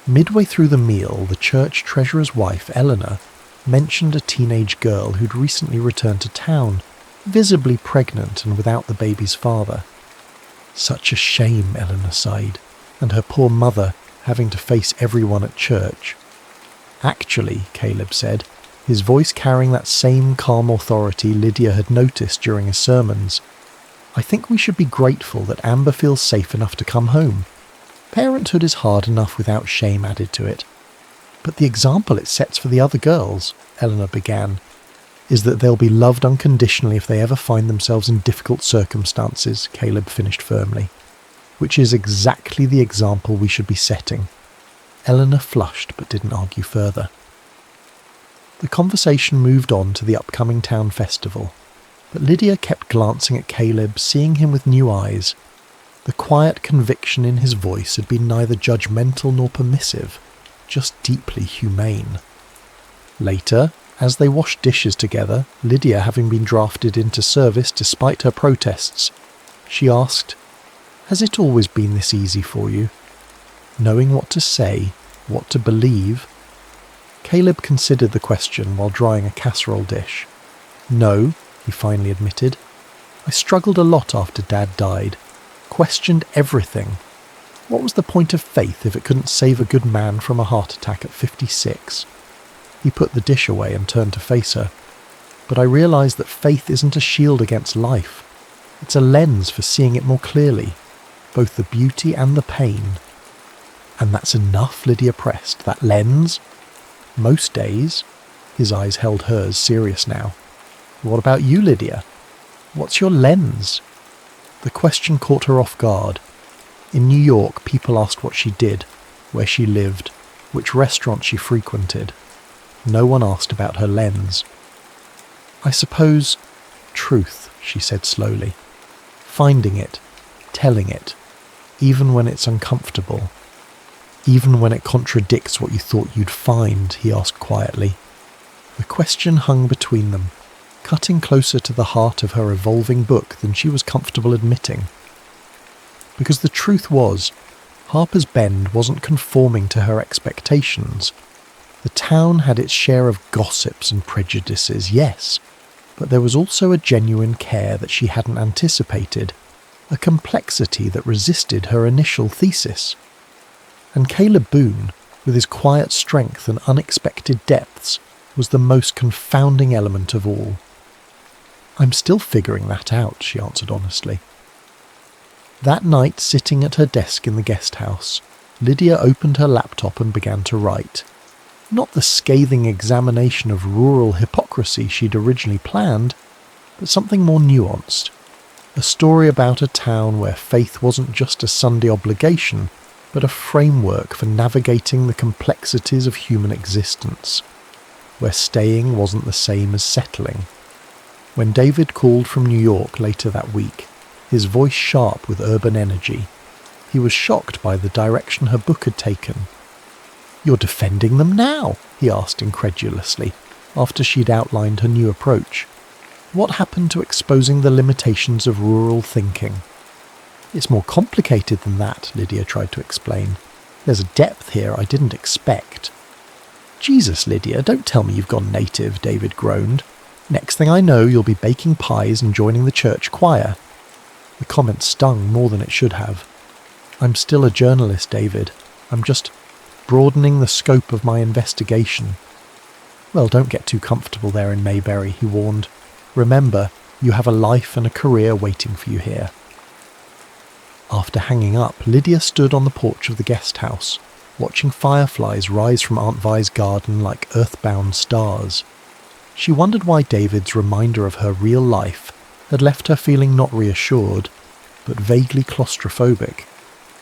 S1: Midway through the meal, the church treasurer's wife, Eleanor, mentioned a teenage girl who'd recently returned to town, visibly pregnant and without the baby's father. Such a shame, Eleanor sighed, and her poor mother having to face everyone at church. Actually, Caleb said, his voice carrying that same calm authority Lydia had noticed during his sermons, I think we should be grateful that Amber feels safe enough to come home. Parenthood is hard enough without shame added to it. But the example it sets for the other girls, Eleanor began, is that they'll be loved unconditionally if they ever find themselves in difficult circumstances, Caleb finished firmly, which is exactly the example we should be setting. Eleanor flushed but didn't argue further. The conversation moved on to the upcoming town festival, but Lydia kept glancing at Caleb, seeing him with new eyes. The quiet conviction in his voice had been neither judgmental nor permissive, just deeply humane. Later, as they washed dishes together, Lydia having been drafted into service despite her protests, she asked, Has it always been this easy for you? Knowing what to say, what to believe? Caleb considered the question while drying a casserole dish. No, he finally admitted. I struggled a lot after Dad died. Questioned everything. What was the point of faith if it couldn't save a good man from a heart attack at 56? He put the dish away and turned to face her. But I realised that faith isn't a shield against life. It's a lens for seeing it more clearly, both the beauty and the pain. And that's enough, Lydia pressed. That lens? Most days. His eyes held hers, serious now. What about you, Lydia? What's your lens? The question caught her off guard. In New York, people asked what she did, where she lived, which restaurant she frequented. No one asked about her lens. I suppose truth, she said slowly. Finding it, telling it, even when it's uncomfortable. Even when it contradicts what you thought you'd find, he asked quietly. The question hung between them, cutting closer to the heart of her evolving book than she was comfortable admitting. Because the truth was, Harper's Bend wasn't conforming to her expectations. The town had its share of gossips and prejudices, yes, but there was also a genuine care that she hadn't anticipated, a complexity that resisted her initial thesis. And Caleb Boone, with his quiet strength and unexpected depths, was the most confounding element of all. I'm still figuring that out, she answered honestly. That night, sitting at her desk in the guest house, Lydia opened her laptop and began to write. Not the scathing examination of rural hypocrisy she'd originally planned, but something more nuanced. A story about a town where faith wasn't just a Sunday obligation, but a framework for navigating the complexities of human existence. Where staying wasn't the same as settling. When David called from New York later that week, his voice sharp with urban energy, he was shocked by the direction her book had taken. You're defending them now? He asked incredulously, after she'd outlined her new approach. What happened to exposing the limitations of rural thinking? It's more complicated than that, Lydia tried to explain. There's a depth here I didn't expect. Jesus, Lydia, don't tell me you've gone native, David groaned. Next thing I know, you'll be baking pies and joining the church choir. The comment stung more than it should have. I'm still a journalist, David. I'm just broadening the scope of my investigation. Well, don't get too comfortable there in Mayberry, he warned. Remember, you have a life and a career waiting for you here. After hanging up, Lydia stood on the porch of the guest house, watching fireflies rise from Aunt Vi's garden like earthbound stars. She wondered why David's reminder of her real life had left her feeling not reassured, but vaguely claustrophobic.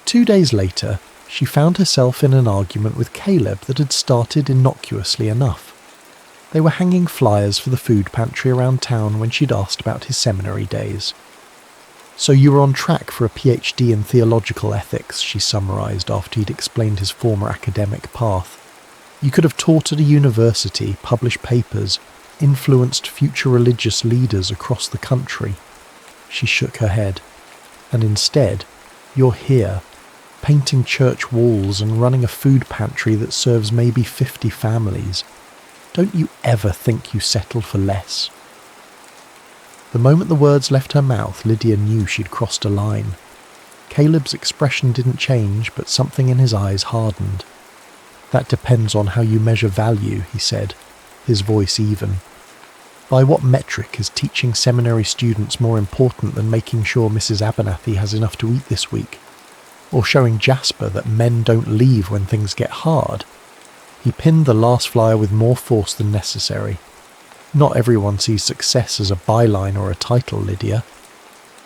S1: 2 days later, she found herself in an argument with Caleb that had started innocuously enough. They were hanging flyers for the food pantry around town when she'd asked about his seminary days. "So you were on track for a PhD in theological ethics," she summarised after he'd explained his former academic path. "You could have taught at a university, published papers, influenced future religious leaders across the country." She shook her head. "And instead, you're here, painting church walls and running a food pantry that serves maybe 50 families. Don't you ever think you settled for less?" The moment the words left her mouth, Lydia knew she'd crossed a line. Caleb's expression didn't change, but something in his eyes hardened. "That depends on how you measure value," he said, his voice even. "By what metric is teaching seminary students more important than making sure Mrs. Abernathy has enough to eat this week? Or showing Jasper that men don't leave when things get hard?" He pinned the last flyer with more force than necessary. "Not everyone sees success as a byline or a title, Lydia."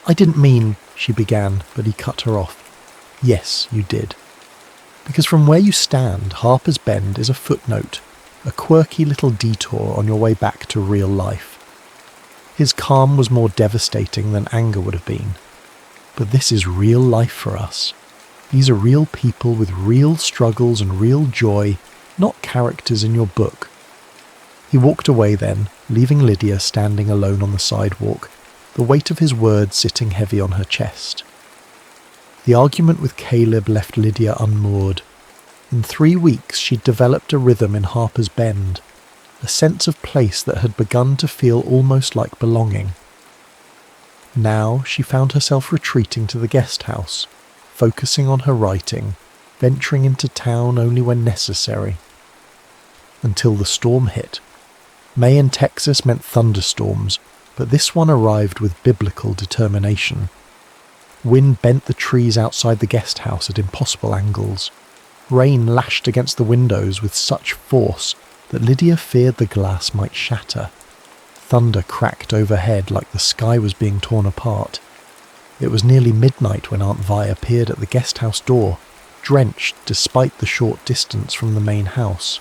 S1: "I didn't mean," she began, but he cut her off. "Yes, you did. Because from where you stand, Harper's Bend is a footnote, a quirky little detour on your way back to real life." His calm was more devastating than anger would have been. "But this is real life for us. These are real people with real struggles and real joy, not characters in your book." He walked away then, leaving Lydia standing alone on the sidewalk, the weight of his words sitting heavy on her chest. The argument with Caleb left Lydia unmoored. In 3 weeks she'd developed a rhythm in Harper's Bend, a sense of place that had begun to feel almost like belonging. Now she found herself retreating to the guest house, focusing on her writing, venturing into town only when necessary. Until the storm hit. May in Texas meant thunderstorms, but this one arrived with biblical determination. Wind bent the trees outside the guest house at impossible angles. Rain lashed against the windows with such force that Lydia feared the glass might shatter. Thunder cracked overhead like the sky was being torn apart. It was nearly midnight when Aunt Vi appeared at the guest house door, drenched despite the short distance from the main house.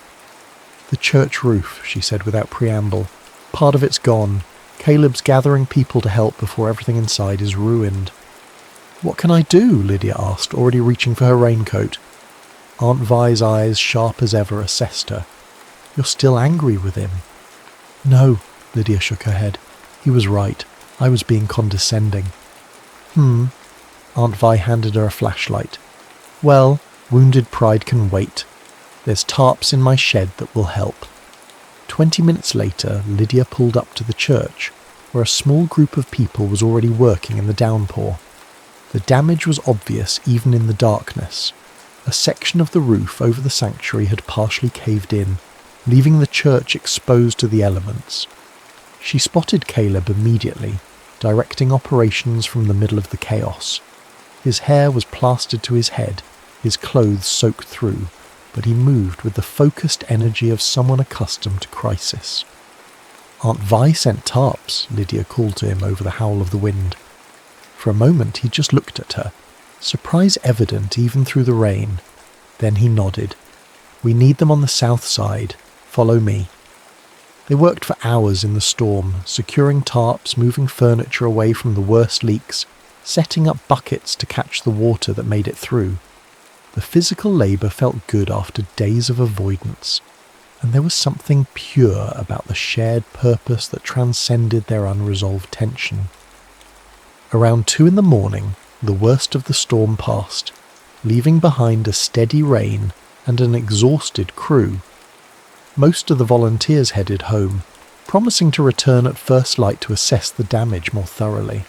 S1: "The church roof," she said without preamble. "Part of it's gone. Caleb's gathering people to help before everything inside is ruined." "What can I do?" Lydia asked, already reaching for her raincoat. Aunt Vi's eyes, sharp as ever, assessed her. "You're still angry with him?" "No," Lydia shook her head. "He was right. I was being condescending." Aunt Vi handed her a flashlight. "Well, wounded pride can wait. There's tarps in my shed that will help." 20 minutes later, Lydia pulled up to the church, where a small group of people was already working in the downpour. The damage was obvious even in the darkness. A section of the roof over the sanctuary had partially caved in, leaving the church exposed to the elements. She spotted Caleb immediately, directing operations from the middle of the chaos. His hair was plastered to his head, his clothes soaked through, but he moved with the focused energy of someone accustomed to crisis. "Aunt Vi sent tarps," Lydia called to him over the howl of the wind. For a moment he just looked at her, surprise evident even through the rain. Then he nodded. "We need them on the south side. Follow me." They worked for hours in the storm, securing tarps, moving furniture away from the worst leaks, setting up buckets to catch the water that made it through. The physical labour felt good after days of avoidance, and there was something pure about the shared purpose that transcended their unresolved tension. Around 2 a.m, the worst of the storm passed, leaving behind a steady rain and an exhausted crew. Most of the volunteers headed home, promising to return at first light to assess the damage more thoroughly.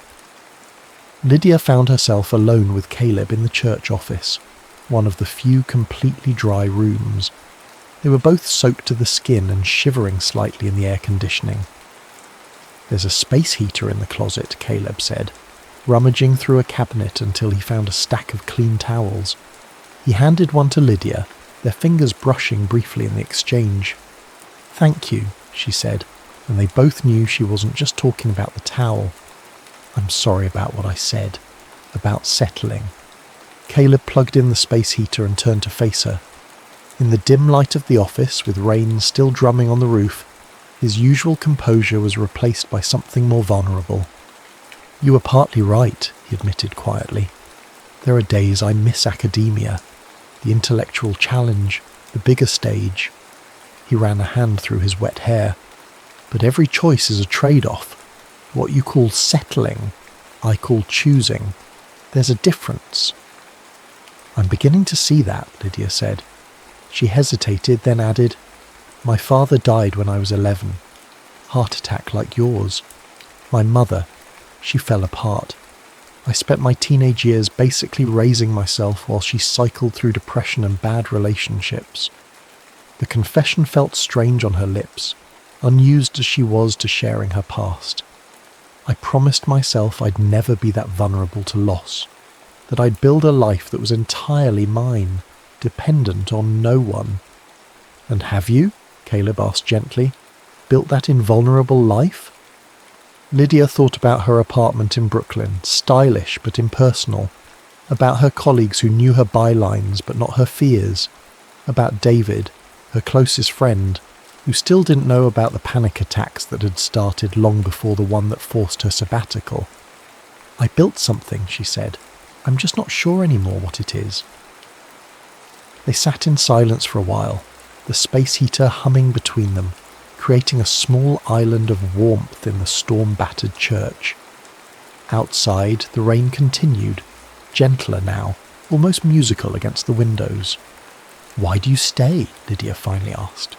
S1: Lydia found herself alone with Caleb in the church office, one of the few completely dry rooms. They were both soaked to the skin and shivering slightly in the air conditioning. "There's a space heater in the closet," Caleb said, rummaging through a cabinet until he found a stack of clean towels. He handed one to Lydia, their fingers brushing briefly in the exchange. "Thank you," she said, and they both knew she wasn't just talking about the towel. "I'm sorry about what I said, about settling." Caleb plugged in the space heater and turned to face her. In the dim light of the office, with rain still drumming on the roof, his usual composure was replaced by something more vulnerable. You were partly right, he admitted quietly. There are days I miss academia, the intellectual challenge, the bigger stage. He ran a hand through his wet hair. But every choice is a trade-off. What you call settling, I call choosing. There's a difference. I'm beginning to see that, Lydia said. She hesitated, then added, My father died when I was 11. Heart attack like yours. My mother, she fell apart. I spent my teenage years basically raising myself while she cycled through depression and bad relationships. The confession felt strange on her lips, unused as she was to sharing her past. I promised myself I'd never be that vulnerable to loss, that I'd build a life that was entirely mine, dependent on no one. And have you, Caleb asked gently, built that invulnerable life? Lydia thought about her apartment in Brooklyn, stylish but impersonal, about her colleagues who knew her bylines but not her fears, about David, her closest friend, who still didn't know about the panic attacks that had started long before the one that forced her sabbatical. I built something, she said. I'm just not sure anymore what it is. They sat in silence for a while, the space heater humming between them, creating a small island of warmth in the storm-battered church. Outside, the rain continued, gentler now, almost musical against the windows. Why do you stay? Lydia finally asked.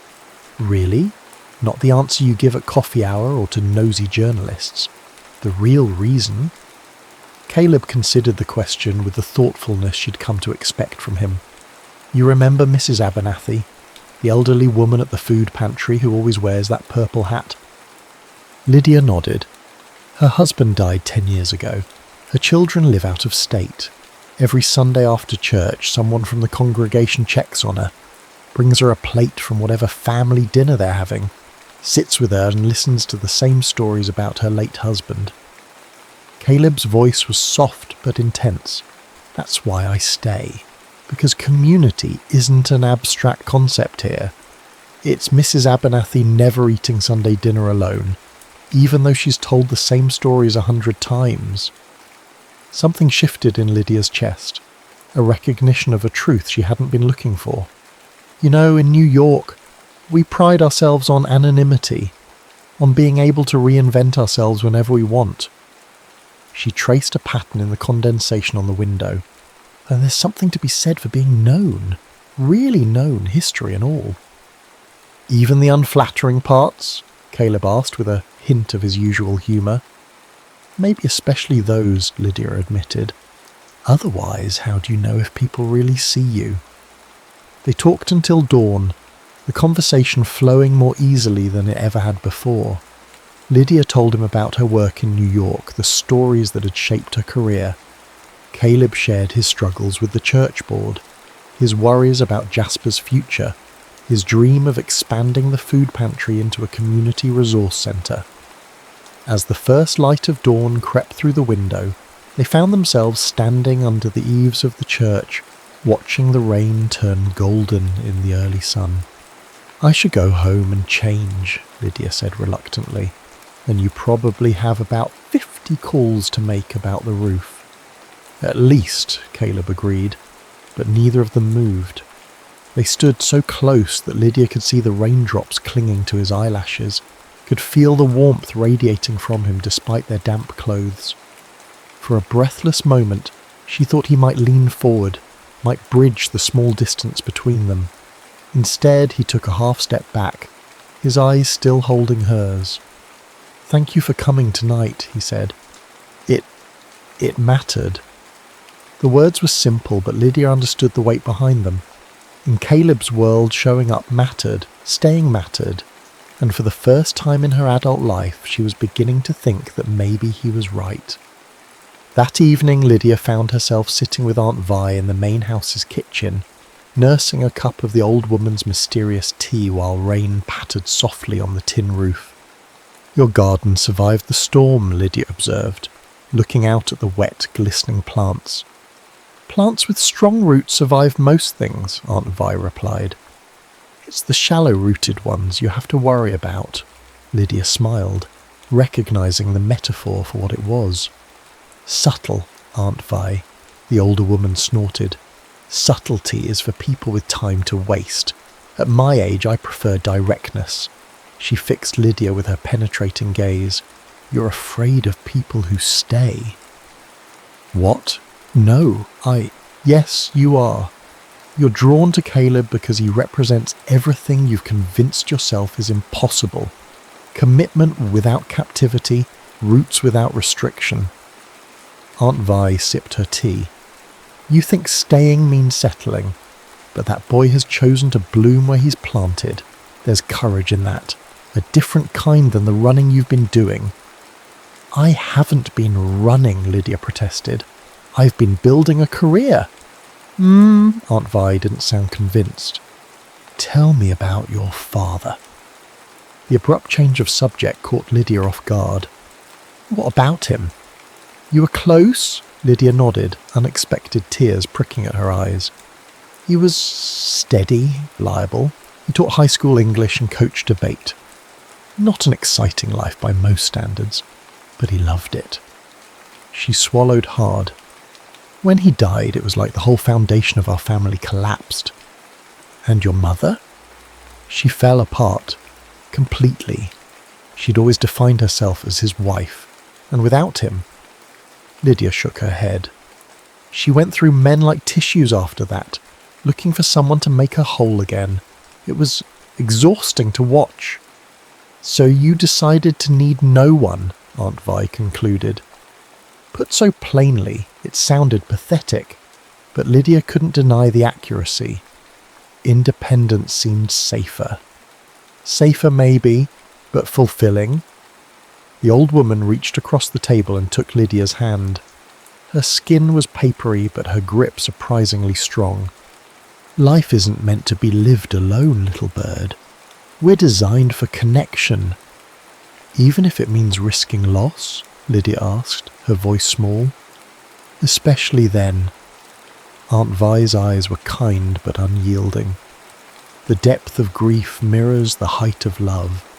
S1: Really? Not the answer you give at coffee hour or to nosy journalists. The real reason? Caleb considered the question with the thoughtfulness she'd come to expect from him. You remember Mrs. Abernathy, the elderly woman at the food pantry who always wears that purple hat? Lydia nodded. Her husband died 10 years ago. Her children live out of state. Every Sunday after church, someone from the congregation checks on her, brings her a plate from whatever family dinner they're having, sits with her and listens to the same stories about her late husband. Caleb's voice was soft but intense. That's why I stay. Because community isn't an abstract concept here. It's Mrs. Abernathy never eating Sunday dinner alone, even though she's told the same stories 100 times. Something shifted in Lydia's chest, a recognition of a truth she hadn't been looking for. You know, in New York, we pride ourselves on anonymity, on being able to reinvent ourselves whenever we want. She traced a pattern in the condensation on the window. And there's something to be said for being known, really known, history and all. Even the unflattering parts? Caleb asked with a hint of his usual humour. Maybe especially those, Lydia admitted. Otherwise, how do you know if people really see you? They talked until dawn, the conversation flowing more easily than it ever had before. Lydia told him about her work in New York, the stories that had shaped her career. Caleb shared his struggles with the church board, his worries about Jasper's future, his dream of expanding the food pantry into a community resource centre. As the first light of dawn crept through the window, they found themselves standing under the eaves of the church, watching the rain turn golden in the early sun. I should go home and change, Lydia said reluctantly, and you probably have about 50 calls to make about the roof. At least, Caleb agreed, but neither of them moved. They stood so close that Lydia could see the raindrops clinging to his eyelashes, could feel the warmth radiating from him despite their damp clothes. For a breathless moment, she thought he might lean forward, might bridge the small distance between them. Instead, he took a half step back, his eyes still holding hers. Thank you for coming tonight, he said. It mattered. The words were simple, but Lydia understood the weight behind them. In Caleb's world, showing up mattered, staying mattered, and for the first time in her adult life, she was beginning to think that maybe he was right. That evening, Lydia found herself sitting with Aunt Vi in the main house's kitchen, nursing a cup of the old woman's mysterious tea while rain pattered softly on the tin roof. Your garden survived the storm, Lydia observed, looking out at the wet, glistening plants. Plants with strong roots survive most things, Aunt Vi replied. It's the shallow-rooted ones you have to worry about. Lydia smiled, recognizing the metaphor for what it was. Subtle, Aunt Vi, the older woman snorted. Subtlety is for people with time to waste. At my age, I prefer directness. She fixed Lydia with her penetrating gaze. You're afraid of people who stay. What? No, Yes, you are. You're drawn to Caleb because he represents everything you've convinced yourself is impossible. Commitment without captivity, roots without restriction. Aunt Vi sipped her tea. You think staying means settling, but that boy has chosen to bloom where he's planted. There's courage in that, a different kind than the running you've been doing. I haven't been running, Lydia protested. I've been building a career. Aunt Vi didn't sound convinced. Tell me about your father. The abrupt change of subject caught Lydia off guard. What about him? You were close? Lydia nodded, unexpected tears pricking at her eyes. He was steady, reliable. He taught high school English and coached debate. Not an exciting life by most standards, but he loved it. She swallowed hard. When he died, it was like the whole foundation of our family collapsed. And your mother? She fell apart, completely. She'd always defined herself as his wife, and without him... Lydia shook her head. She went through men like tissues after that, looking for someone to make her whole again. It was exhausting to watch. So you decided to need no one, Aunt Vi concluded. Put so plainly, it sounded pathetic, but Lydia couldn't deny the accuracy. Independence seemed safer. Safer maybe, but fulfilling. The old woman reached across the table and took Lydia's hand. Her skin was papery, but her grip surprisingly strong. Life isn't meant to be lived alone, little bird. We're designed for connection. Even if it means risking loss? Lydia asked, her voice small. Especially then. Aunt Vi's eyes were kind but unyielding. The depth of grief mirrors the height of love.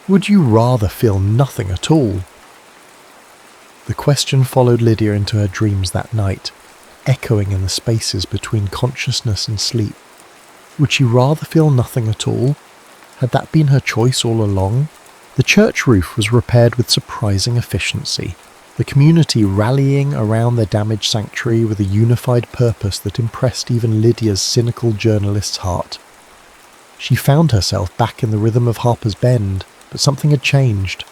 S1: Would you rather feel nothing at all? The question followed Lydia into her dreams that night, echoing in the spaces between consciousness and sleep. Would she rather feel nothing at all? Had that been her choice all along? The church roof was repaired with surprising efficiency, the community rallying around their damaged sanctuary with a unified purpose that impressed even Lydia's cynical journalist's heart. She found herself back in the rhythm of Harper's Bend, but something had changed.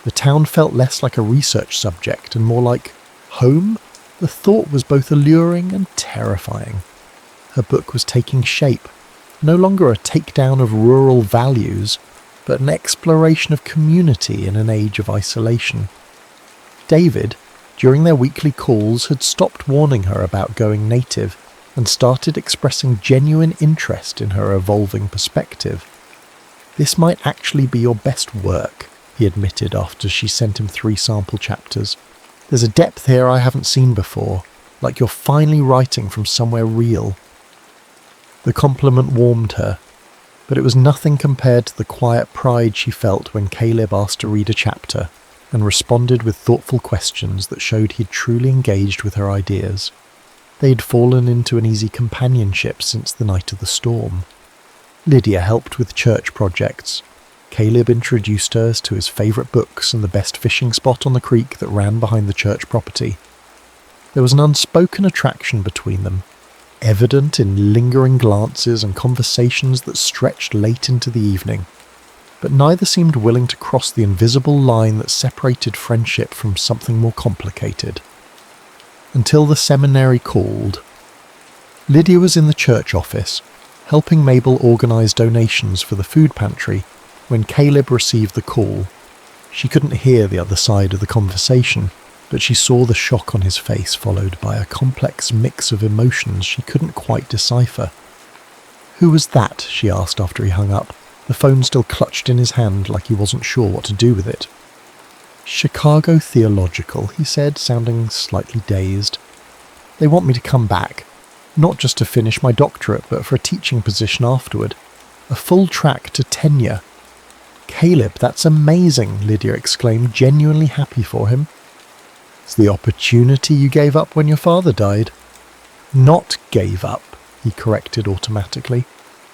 S1: The town felt less like a research subject and more like home. The thought was both alluring and terrifying. Her book was taking shape, no longer a takedown of rural values, but an exploration of community in an age of isolation. David, during their weekly calls, had stopped warning her about going native and started expressing genuine interest in her evolving perspective. This might actually be your best work, he admitted after she sent him 3 sample chapters. There's a depth here I haven't seen before, like you're finally writing from somewhere real. The compliment warmed her, but it was nothing compared to the quiet pride she felt when Caleb asked to read a chapter and responded with thoughtful questions that showed he'd truly engaged with her ideas. They'd fallen into an easy companionship since the night of the storm. Lydia helped with church projects. Caleb introduced her to his favourite books and the best fishing spot on the creek that ran behind the church property. There was an unspoken attraction between them, evident in lingering glances and conversations that stretched late into the evening, but neither seemed willing to cross the invisible line that separated friendship from something more complicated. Until the seminary called. Lydia was in the church office, helping Mabel organise donations for the food pantry, when Caleb received the call. She couldn't hear the other side of the conversation, but she saw the shock on his face followed by a complex mix of emotions she couldn't quite decipher. "Who was that?" she asked after he hung up, the phone still clutched in his hand like he wasn't sure what to do with it. "Chicago Theological," he said, sounding slightly dazed. "They want me to come back. Not just to finish my doctorate, but for a teaching position afterward. A full track to tenure." "Caleb, that's amazing," Lydia exclaimed, genuinely happy for him. It's the opportunity you gave up when your father died. Not gave up, he corrected automatically.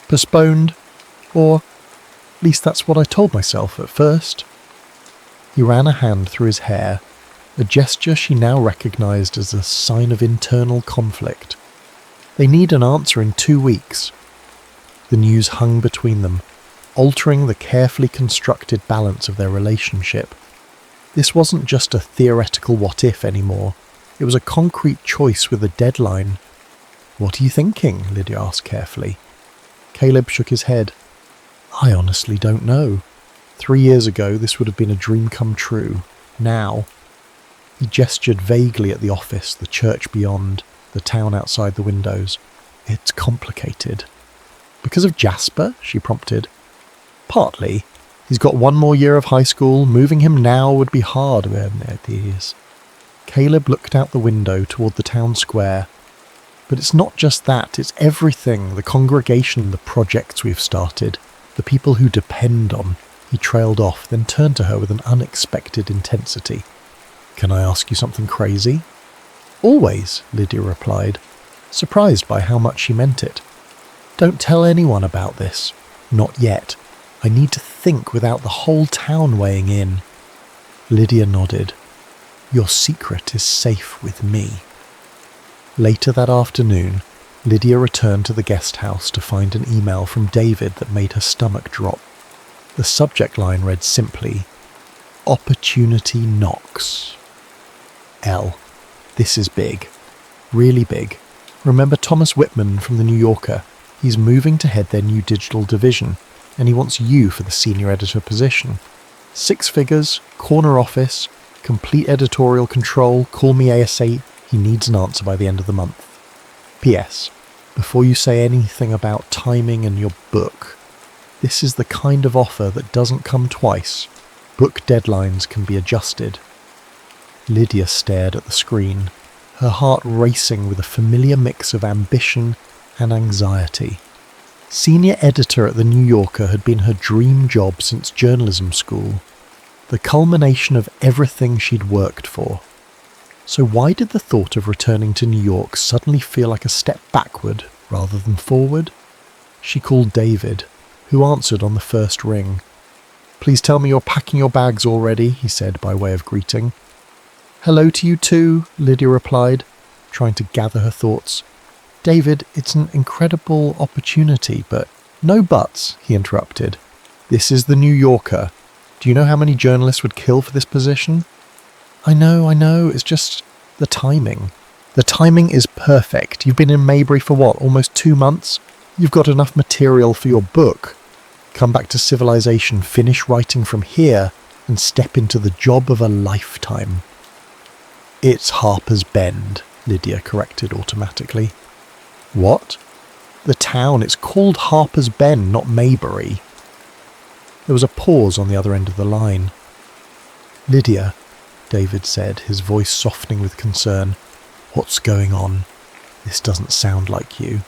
S1: Postponed, or at least that's what I told myself at first. He ran a hand through his hair, a gesture she now recognised as a sign of internal conflict. They need an answer in 2 weeks. The news hung between them, altering the carefully constructed balance of their relationship. This wasn't just a theoretical what-if anymore. It was a concrete choice with a deadline. "What are you thinking?" Lydia asked carefully. Caleb shook his head. "I honestly don't know. 3 years ago, this would have been a dream come true. Now..." He gestured vaguely at the office, the church beyond, the town outside the windows. "It's complicated." "Because of Jasper?" she prompted. "Partly. He's got 1 more year of high school. Moving him now would be hard." Caleb looked out the window toward the town square. "But it's not just that, it's everything, the congregation, the projects we've started, the people who depend on." He trailed off, then turned to her with an unexpected intensity. "Can I ask you something crazy?" "Always," Lydia replied, surprised by how much she meant it. "Don't tell anyone about this. Not yet. I need to think without the whole town weighing in." Lydia nodded. "Your secret is safe with me." Later that afternoon, Lydia returned to the guest house to find an email from David that made her stomach drop. The subject line read simply, "Opportunity knocks." L. This is big. Really big. Remember Thomas Whitman from The New Yorker? He's moving to head their new digital division, and he wants you for the senior editor position. 6 figures, corner office, complete editorial control, call me ASA. He needs an answer by the end of the month. P.S. Before you say anything about timing and your book, this is the kind of offer that doesn't come twice. Book deadlines can be adjusted. Lydia stared at the screen, her heart racing with a familiar mix of ambition and anxiety. Senior editor at The New Yorker had been her dream job since journalism school, the culmination of everything she'd worked for. So why did the thought of returning to New York suddenly feel like a step backward rather than forward? She called David, who answered on the first ring. "Please tell me you're packing your bags already," he said by way of greeting. "Hello to you too," Lydia replied, trying to gather her thoughts. "David, it's an incredible opportunity, but..." "No buts," he interrupted. "This is The New Yorker. Do you know how many journalists would kill for this position?" I know, it's just the timing. The timing is perfect. You've been in Maybury for what, almost 2 months? You've got enough material for your book. Come back to civilization, finish writing from here, and step into the job of a lifetime." "It's Harper's Bend," Lydia corrected automatically. "What?" "The town, it's called Harper's Bend, not Maybury." There was a pause on the other end of the line. "Lydia," David said, his voice softening with concern. "What's going on? This doesn't sound like you."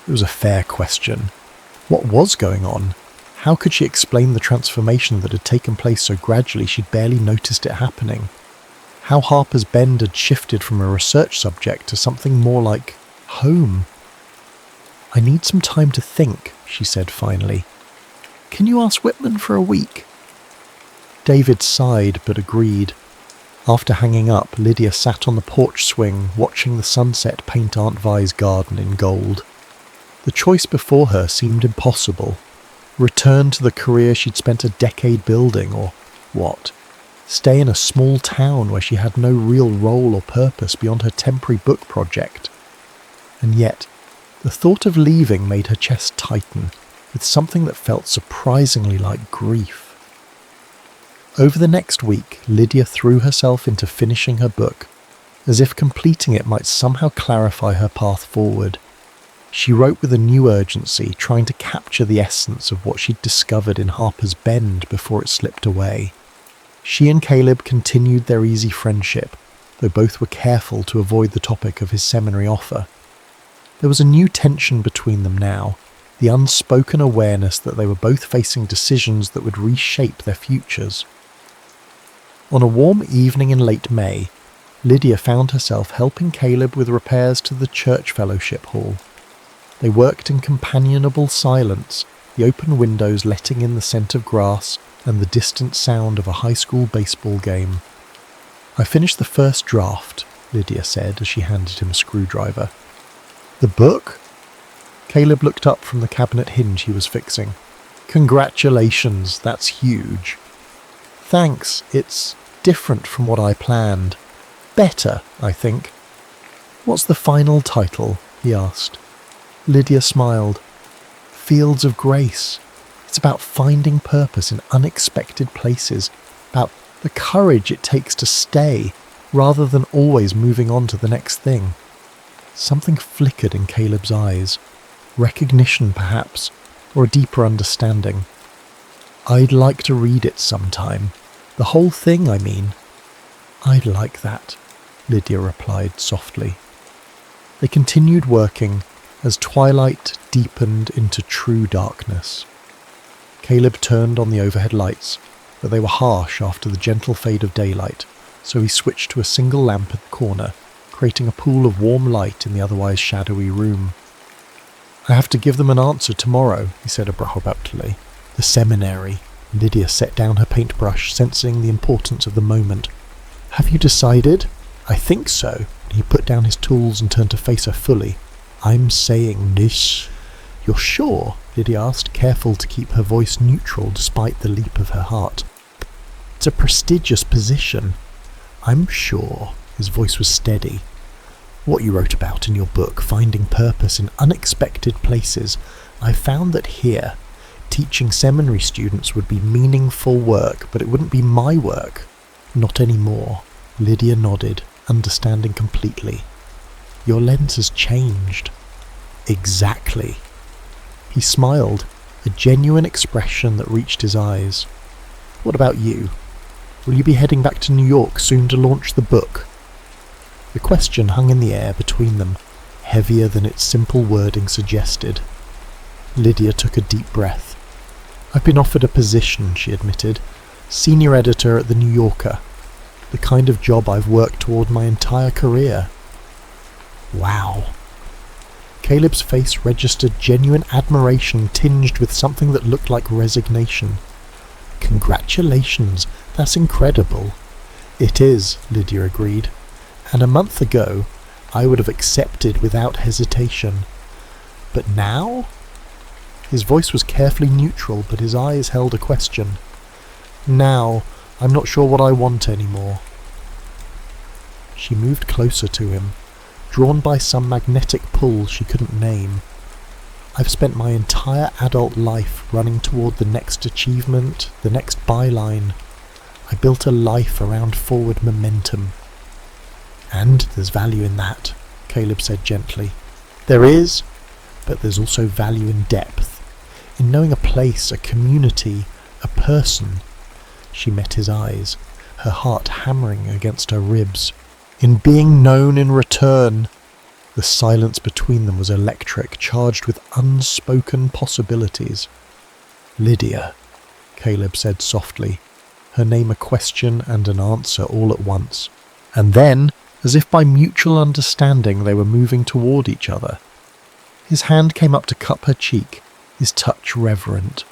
S1: It was a fair question. What was going on? How could she explain the transformation that had taken place so gradually she'd barely noticed it happening? How Harper's Bend had shifted from a research subject to something more like home? "I need some time to think," she said finally. "Can you ask Whitman for a week?" David sighed but agreed. After hanging up, Lydia sat on the porch swing, watching the sunset paint Aunt Vi's garden in gold. The choice before her seemed impossible. Return to the career she'd spent a decade building, or what? Stay in a small town where she had no real role or purpose beyond her temporary book project. And yet, the thought of leaving made her chest tighten, with something that felt surprisingly like grief. Over the next week, Lydia threw herself into finishing her book, as if completing it might somehow clarify her path forward. She wrote with a new urgency, trying to capture the essence of what she'd discovered in Harper's Bend before it slipped away. She and Caleb continued their easy friendship, though both were careful to avoid the topic of his seminary offer. There was a new tension between them now, the unspoken awareness that they were both facing decisions that would reshape their futures. On a warm evening in late May, Lydia found herself helping Caleb with repairs to the church fellowship hall. They worked in companionable silence, the open windows letting in the scent of grass and the distant sound of a high school baseball game. "I finished the first draft," Lydia said as she handed him a screwdriver. "The book?" Caleb looked up from the cabinet hinge he was fixing. "Congratulations, that's huge." "Thanks, it's different from what I planned. Better, I think." "What's the final title?" he asked. Lydia smiled. "Fields of Grace. It's about finding purpose in unexpected places, about the courage it takes to stay, rather than always moving on to the next thing." Something flickered in Caleb's eyes. Recognition, perhaps, or a deeper understanding. "I'd like to read it sometime. The whole thing, I mean." "I'd like that," Lydia replied softly. They continued working as twilight deepened into true darkness. Caleb turned on the overhead lights, but they were harsh after the gentle fade of daylight, so he switched to a single lamp at the corner, creating a pool of warm light in the otherwise shadowy room. "I have to give them an answer tomorrow," he said abruptly. "The seminary." Lydia set down her paintbrush, sensing the importance of the moment. "Have you decided?" "I think so." He put down his tools and turned to face her fully. "I'm saying this." "You're sure?" Lydia asked, careful to keep her voice neutral despite the leap of her heart. "It's a prestigious position." "I'm sure." His voice was steady. "What you wrote about in your book, finding purpose in unexpected places, I found that here, teaching seminary students would be meaningful work, but it wouldn't be my work." "Not anymore." Lydia nodded, understanding completely. "Your lens has changed." "Exactly." He smiled, a genuine expression that reached his eyes. "What about you? Will you be heading back to New York soon to launch the book?" The question hung in the air between them, heavier than its simple wording suggested. Lydia took a deep breath. "I've been offered a position," she admitted. "Senior editor at the New Yorker. The kind of job I've worked toward my entire career." "Wow." Caleb's face registered genuine admiration tinged with something that looked like resignation. "Congratulations, that's incredible." "It is," Lydia agreed. "And a month ago, I would have accepted without hesitation. But now?" His voice was carefully neutral, but his eyes held a question. "Now, I'm not sure what I want anymore." She moved closer to him, drawn by some magnetic pull she couldn't name. "I've spent my entire adult life running toward the next achievement, the next byline. I built a life around forward momentum." "And there's value in that," Caleb said gently. "There is, but there's also value in depth, in knowing a place, a community, a person." She met his eyes, her heart hammering against her ribs. "In being known in return." The silence between them was electric, charged with unspoken possibilities. "Lydia," Caleb said softly, her name a question and an answer all at once. And then, as if by mutual understanding, they were moving toward each other. His hand came up to cup her cheek, his touch reverent.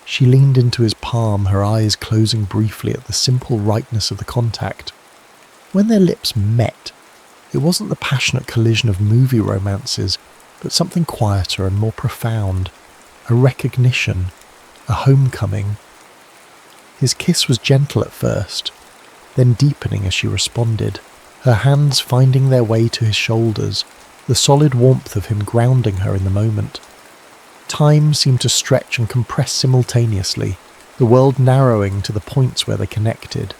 S1: She leaned into his palm, her eyes closing briefly at the simple rightness of the contact. When their lips met, it wasn't the passionate collision of movie romances, but something quieter and more profound, a recognition, a homecoming. His kiss was gentle at first, then deepening as she responded, her hands finding their way to his shoulders, the solid warmth of him grounding her in the moment. Time seemed to stretch and compress simultaneously, the world narrowing to the points where they connected.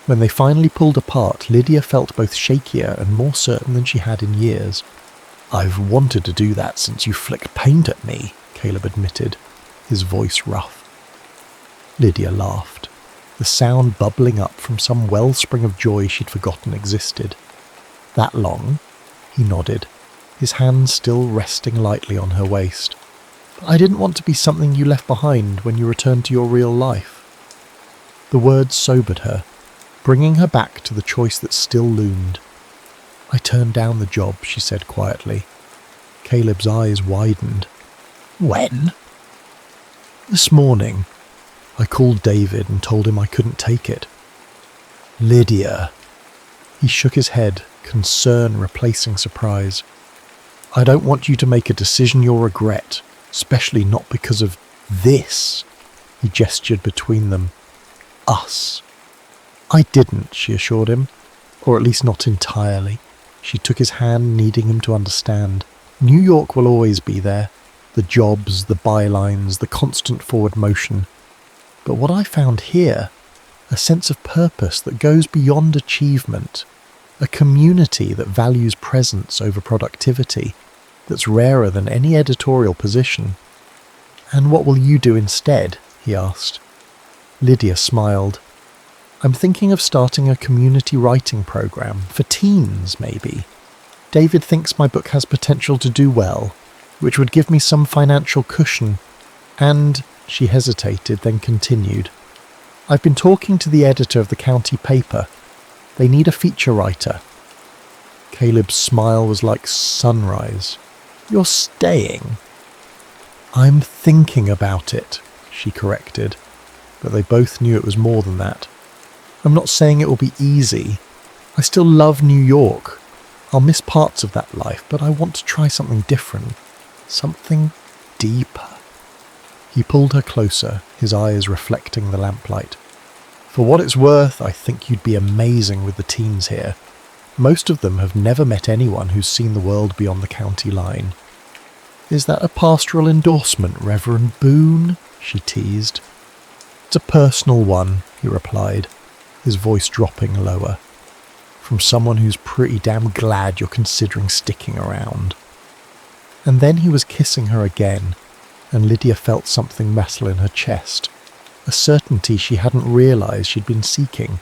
S1: When they finally pulled apart, Lydia felt both shakier and more certain than she had in years. "I've wanted to do that since you flicked paint at me," Caleb admitted, his voice rough. Lydia laughed, the sound bubbling up from some wellspring of joy she'd forgotten existed. "That long?" He nodded, his hands still resting lightly on her waist. "But I didn't want to be something you left behind when you returned to your real life." The words sobered her. bringing her back to the choice that still loomed. "I turned down the job," she said quietly. Caleb's eyes widened. "When?" "This morning. I called David and told him I couldn't take it." "Lydia." He shook his head, concern replacing surprise. "I don't want you to make a decision you'll regret, especially not because of this." He gestured between them. "Us." "I didn't," she assured him. "Or at least not entirely." She took his hand, needing him to understand. New York will always be there. The jobs, the bylines, the constant forward motion. But what I found here, a sense of purpose that goes beyond achievement, a community that values presence over productivity, that's rarer than any editorial position. "And what will you do instead?" he asked. Lydia smiled. "I'm thinking of starting a community writing program, for teens maybe. David thinks my book has potential to do well, which would give me some financial cushion, and..." She hesitated, then continued. "I've been talking to the editor of the county paper. They need a feature writer." Caleb's smile was like sunrise. "You're staying?" "I'm thinking about it," she corrected, but they both knew it was more than that. "I'm not saying it will be easy. I still love New York. I'll miss parts of that life, but I want to try something different. Something deeper." He pulled her closer, his eyes reflecting the lamplight. "For what it's worth, I think you'd be amazing with the teens here. Most of them have never met anyone who's seen the world beyond the county line." "Is that a pastoral endorsement, Reverend Boone?" she teased. "It's a personal one," he replied, his voice dropping lower. "From someone who's pretty damn glad you're considering sticking around." And then he was kissing her again, and Lydia felt something settle in her chest, a certainty she hadn't realized she'd been seeking.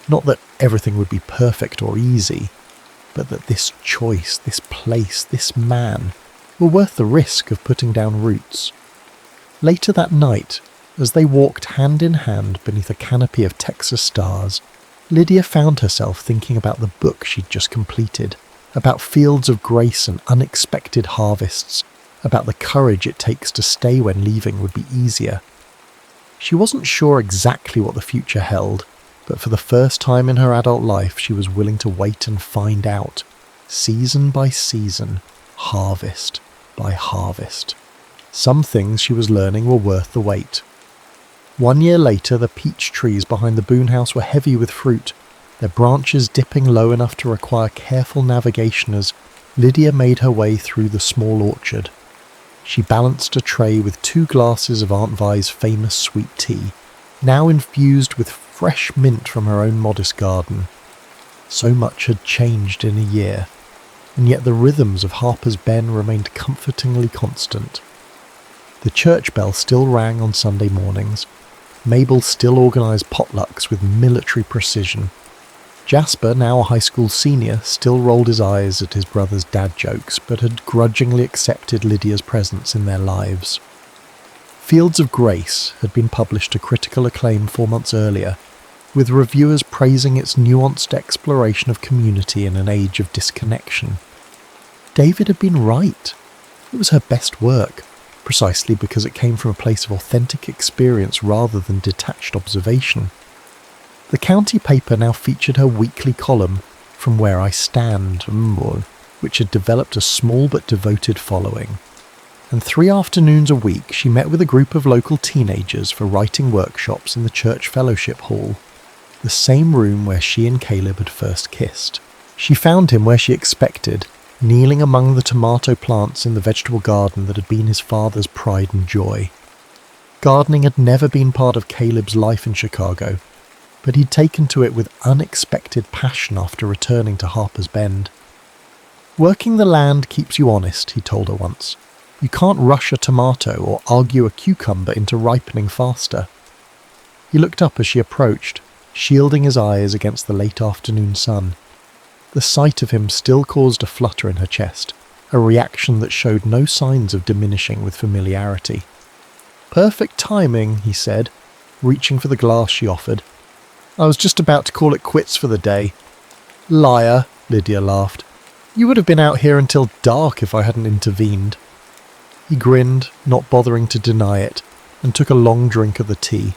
S1: Not that everything would be perfect or easy, but that this choice, this place, this man were worth the risk of putting down roots. Later that night, as they walked hand in hand beneath a canopy of Texas stars, Lydia found herself thinking about the book she'd just completed, about fields of grace and unexpected harvests, about the courage it takes to stay when leaving would be easier. She wasn't sure exactly what the future held, but for the first time in her adult life she was willing to wait and find out, season by season, harvest by harvest. Some things she was learning were worth the wait. 1 year later, the peach trees behind the Boone house were heavy with fruit, their branches dipping low enough to require careful navigation as Lydia made her way through the small orchard. She balanced a tray with 2 glasses of Aunt Vi's famous sweet tea, now infused with fresh mint from her own modest garden. So much had changed in a year, and yet the rhythms of Harper's Bend remained comfortingly constant. The church bell still rang on Sunday mornings. Mabel still organised potlucks with military precision. Jasper, now a high school senior, still rolled his eyes at his brother's dad jokes, but had grudgingly accepted Lydia's presence in their lives. Fields of Grace had been published to critical acclaim 4 months earlier, with reviewers praising its nuanced exploration of community in an age of disconnection. David had been right. It was her best work, precisely because it came from a place of authentic experience rather than detached observation. The county paper now featured her weekly column, From Where I Stand, which had developed a small but devoted following. And 3 afternoons a week she met with a group of local teenagers for writing workshops in the church fellowship hall, the same room where she and Caleb had first kissed. She found him where she expected, kneeling among the tomato plants in the vegetable garden that had been his father's pride and joy. Gardening had never been part of Caleb's life in Chicago, but he'd taken to it with unexpected passion after returning to Harper's Bend. "Working the land keeps you honest," he told her once. "You can't rush a tomato or argue a cucumber into ripening faster." He looked up as she approached, shielding his eyes against the late afternoon sun. The sight of him still caused a flutter in her chest, a reaction that showed no signs of diminishing with familiarity. "Perfect timing," he said, reaching for the glass she offered. I was just about to call it quits for the day. Liar, Lydia laughed. You would have been out here until dark if I hadn't intervened. He grinned, not bothering to deny it, and took a long drink of the tea.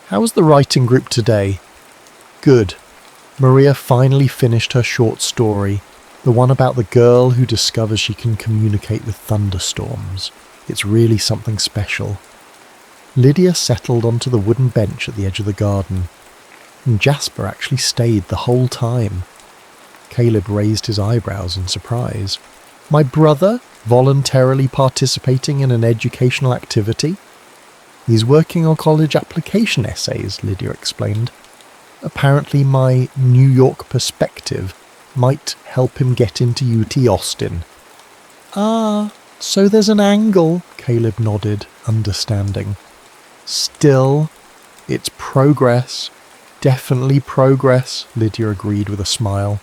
S1: How was the writing group today? Good. Maria finally finished her short story, the one about the girl who discovers she can communicate with thunderstorms. It's really something special. Lydia settled onto the wooden bench at the edge of the garden, and Jasper actually stayed the whole time. Caleb raised his eyebrows in surprise. My brother voluntarily participating in an educational activity? He's working on college application essays, Lydia explained. Apparently my New York perspective might help him get into UT Austin. Ah, so there's an angle, Caleb nodded, understanding. Still, it's progress. Definitely progress, Lydia agreed with a smile.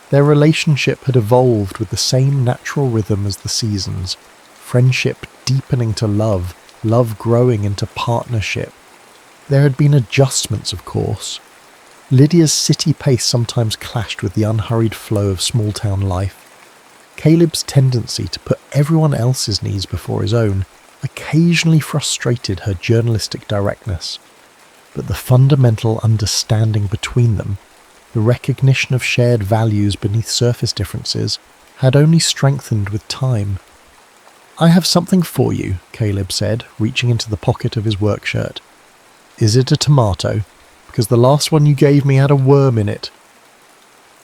S1: Their relationship had evolved with the same natural rhythm as the seasons, friendship deepening to love, love growing into partnership. There had been adjustments, of course. Lydia's city pace sometimes clashed with the unhurried flow of small-town life. Caleb's tendency to put everyone else's needs before his own occasionally frustrated her journalistic directness. But the fundamental understanding between them, the recognition of shared values beneath surface differences, had only strengthened with time. I have something for you, Caleb said, reaching into the pocket of his work shirt. Is it a tomato? Because the last one you gave me had a worm in it.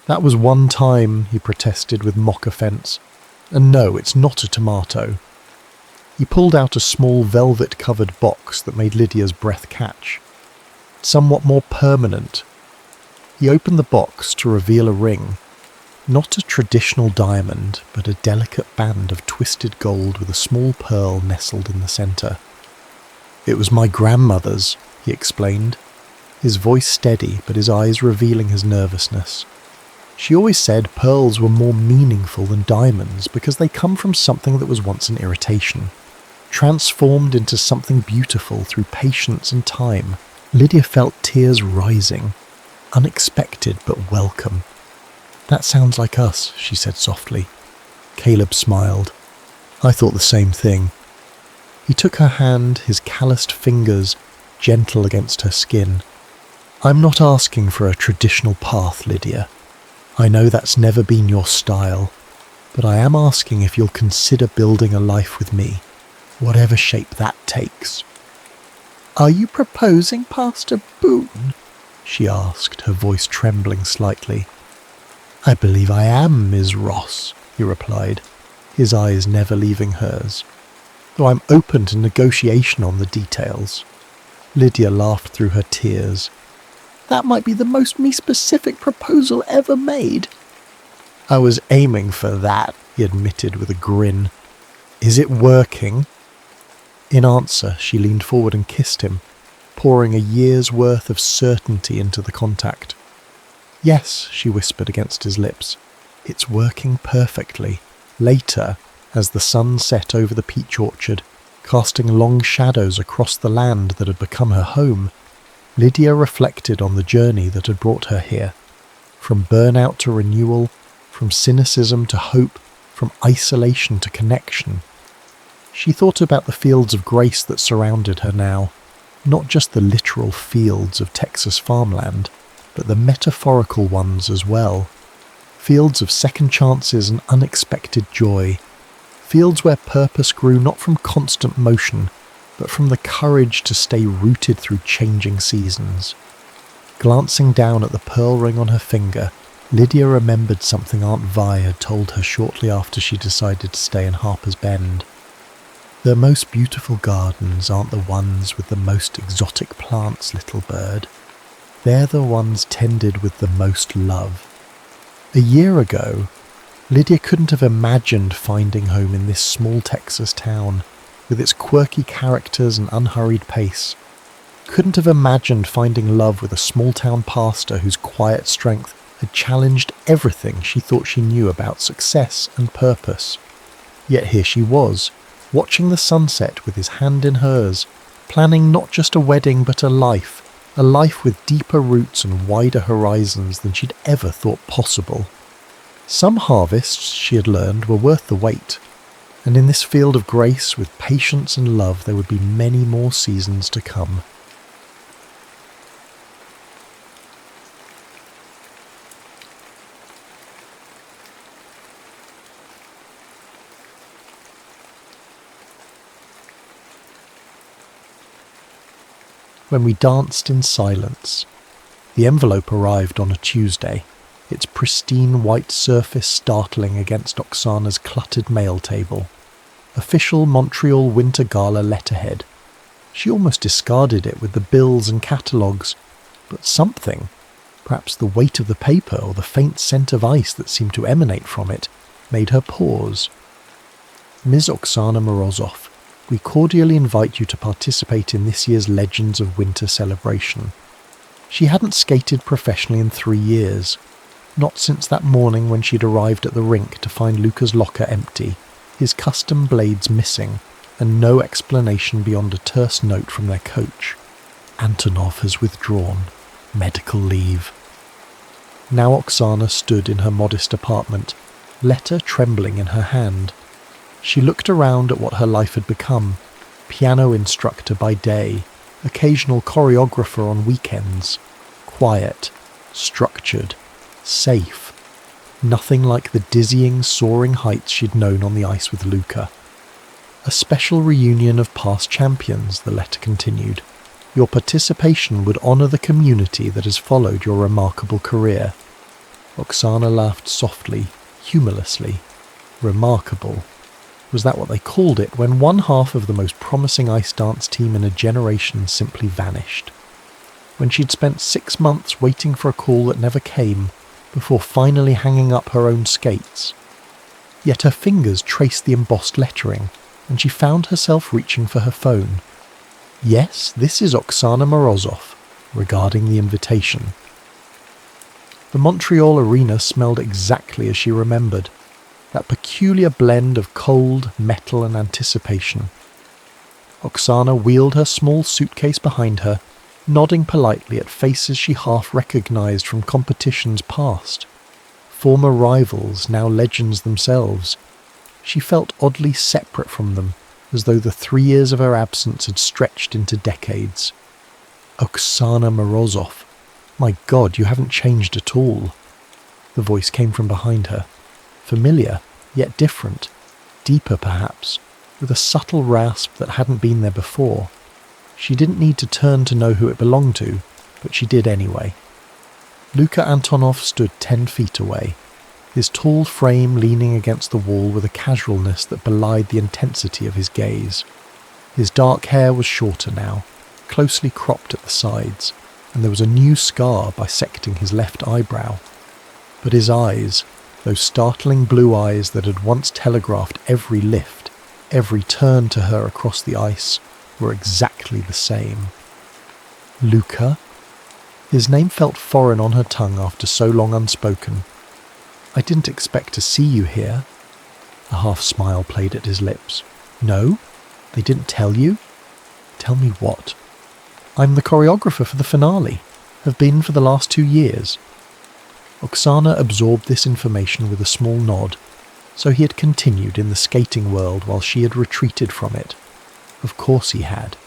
S1: That was one time, he protested with mock offence. And no, it's not a tomato. He pulled out a small velvet-covered box that made Lydia's breath catch. Somewhat more permanent. He opened the box to reveal a ring. Not a traditional diamond, but a delicate band of twisted gold with a small pearl nestled in the centre. It was my grandmother's, he explained, his voice steady but his eyes revealing his nervousness. She always said pearls were more meaningful than diamonds because they come from something that was once an irritation, transformed into something beautiful through patience and time. Lydia felt tears rising, unexpected but welcome. That sounds like us, she said softly. Caleb smiled. I thought the same thing. He took her hand, his calloused fingers gentle against her skin. I'm not asking for a traditional path, Lydia. I know that's never been your style, but I am asking if you'll consider building a life with me, whatever shape that takes. Are you proposing Pastor Boone? She asked, her voice trembling slightly. I believe I am, Ms. Ross, he replied, his eyes never leaving hers, though I'm open to negotiation on the details. Lydia laughed through her tears. That might be the most me-specific proposal ever made. I was aiming for that, he admitted with a grin. Is it working? In answer, she leaned forward and kissed him, pouring a year's worth of certainty into the contact. Yes, she whispered against his lips. It's working perfectly. Later, as the sun set over the peach orchard, casting long shadows across the land that had become her home, Lydia reflected on the journey that had brought her here. From burnout to renewal, from cynicism to hope, from isolation to connection. She thought about the fields of grace that surrounded her now, not just the literal fields of Texas farmland, but the metaphorical ones as well. Fields of second chances and unexpected joy. Fields where purpose grew not from constant motion, but from the courage to stay rooted through changing seasons. Glancing down at the pearl ring on her finger, Lydia remembered something Aunt Vi had told her shortly after she decided to stay in Harper's Bend. The most beautiful gardens aren't the ones with the most exotic plants, little bird. They're the ones tended with the most love. A year ago, Lydia couldn't have imagined finding home in this small Texas town, with its quirky characters and unhurried pace. Couldn't have imagined finding love with a small-town pastor whose quiet strength had challenged everything she thought she knew about success and purpose. Yet here she was, watching the sunset with his hand in hers, planning not just a wedding but a life, a life with deeper roots and wider horizons than she'd ever thought possible. Some harvests, she had learned, were worth the wait, and in this field of grace, with patience and love, there would be many more seasons to come. When we danced in silence. The envelope arrived on a Tuesday, its pristine white surface startling against Oksana's cluttered mail table. Official Montreal Winter Gala letterhead. She almost discarded it with the bills and catalogues, but something, perhaps the weight of the paper or the faint scent of ice that seemed to emanate from it, made her pause. Ms. Oksana Morozov, we cordially invite you to participate in this year's Legends of Winter celebration. She hadn't skated professionally in 3 years, not since that morning when she'd arrived at the rink to find Luca's locker empty, his custom blades missing, and no explanation beyond a terse note from their coach. Antonov has withdrawn. Medical leave. Now Oksana stood in her modest apartment, letter trembling in her hand. She looked around at what her life had become, piano instructor by day, occasional choreographer on weekends, quiet, structured, safe, nothing like the dizzying, soaring heights she'd known on the ice with Luca. A special reunion of past champions, the letter continued. Your participation would honour the community that has followed your remarkable career. Oksana laughed softly, humorlessly. Remarkable. Was that what they called it when one half of the most promising ice dance team in a generation simply vanished? When she'd spent 6 months waiting for a call that never came, before finally hanging up her own skates. Yet her fingers traced the embossed lettering, and she found herself reaching for her phone. Yes, this is Oksana Morozov, regarding the invitation. The Montreal arena smelled exactly as she remembered. That peculiar blend of cold, metal and anticipation. Oksana wheeled her small suitcase behind her, nodding politely at faces she half recognised from competitions past. Former rivals, now legends themselves. She felt oddly separate from them, as though the 3 years of her absence had stretched into decades. Oksana Morozov. My God, you haven't changed at all. The voice came from behind her. Familiar, yet different, deeper perhaps, with a subtle rasp that hadn't been there before. She didn't need to turn to know who it belonged to, but she did anyway. Luka Antonov stood 10 feet away, his tall frame leaning against the wall with a casualness that belied the intensity of his gaze. His dark hair was shorter now, closely cropped at the sides, and there was a new scar bisecting his left eyebrow. But his eyes, those startling blue eyes that had once telegraphed every lift, every turn to her across the ice, were exactly the same. Luca? His name felt foreign on her tongue after so long unspoken. I didn't expect to see you here. A half smile played at his lips. No? They didn't tell you? Tell me what? I'm the choreographer for the finale. Have been for the last 2 years. Oksana absorbed this information with a small nod, so he had continued in the skating world while she had retreated from it. Of course he had.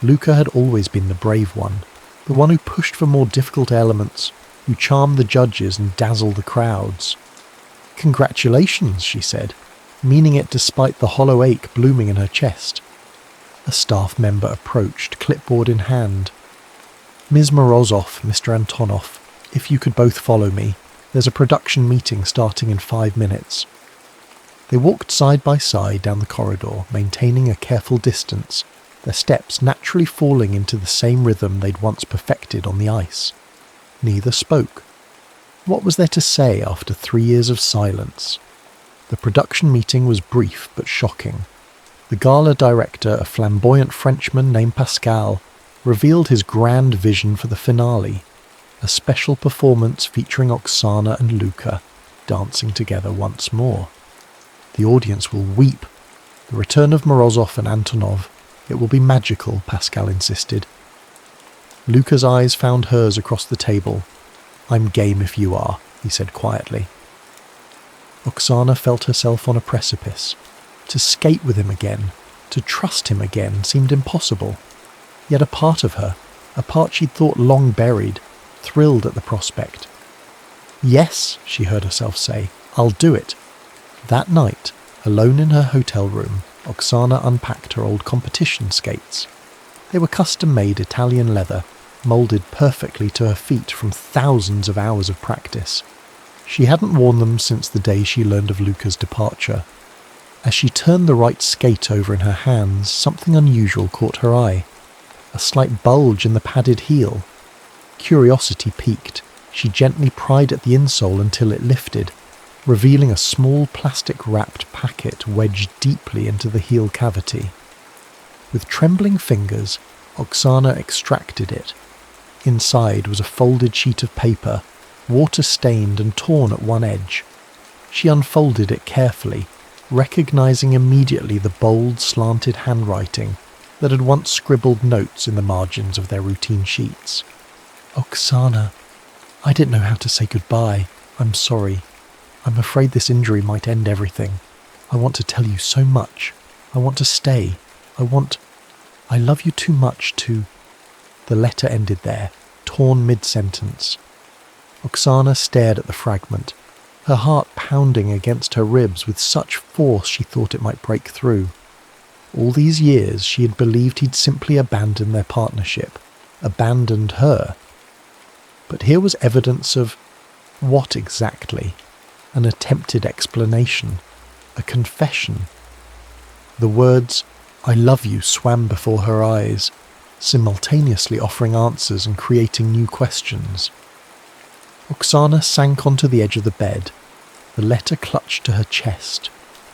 S1: Luca had always been the brave one, the one who pushed for more difficult elements, who charmed the judges and dazzled the crowds. Congratulations, she said, meaning it despite the hollow ache blooming in her chest. A staff member approached, clipboard in hand. Ms. Morozov, Mr. Antonov, if you could both follow me. There's a production meeting starting in 5 minutes. They walked side by side down the corridor, maintaining a careful distance, their steps naturally falling into the same rhythm they'd once perfected on the ice. Neither spoke. What was there to say after 3 years of silence? The production meeting was brief but shocking. The gala director, a flamboyant Frenchman named Pascal, revealed his grand vision for the finale, a special performance featuring Oksana and Luca dancing together once more. The audience will weep. The return of Morozov and Antonov. It will be magical, Pascal insisted. Luca's eyes found hers across the table. "I'm game if you are," he said quietly. Oksana felt herself on a precipice. To skate with him again, to trust him again, seemed impossible. Yet a part of her, a part she'd thought long buried, thrilled at the prospect. "Yes," she heard herself say, "I'll do it." That night, alone in her hotel room, Oksana unpacked her old competition skates. They were custom-made Italian leather, moulded perfectly to her feet from thousands of hours of practice. She hadn't worn them since the day she learned of Luca's departure. As she turned the right skate over in her hands, something unusual caught her eye. A slight bulge in the padded heel. Curiosity piqued. She gently pried at the insole until it lifted, revealing a small plastic-wrapped packet wedged deeply into the heel cavity. With trembling fingers, Oksana extracted it. Inside was a folded sheet of paper, water-stained and torn at one edge. She unfolded it carefully, recognizing immediately the bold, slanted handwriting that had once scribbled notes in the margins of their routine sheets. "Oksana, I didn't know how to say goodbye. I'm sorry. I'm afraid this injury might end everything. I want to tell you so much. I want to stay. I love you too much to..." The letter ended there, torn mid-sentence. Oksana stared at the fragment, her heart pounding against her ribs with such force she thought it might break through. All these years she had believed he'd simply abandoned their partnership, abandoned her. But here was evidence of what exactly? An attempted explanation, a confession. The words, "I love you," swam before her eyes, simultaneously offering answers and creating new questions. Oksana sank onto the edge of the bed, the letter clutched to her chest,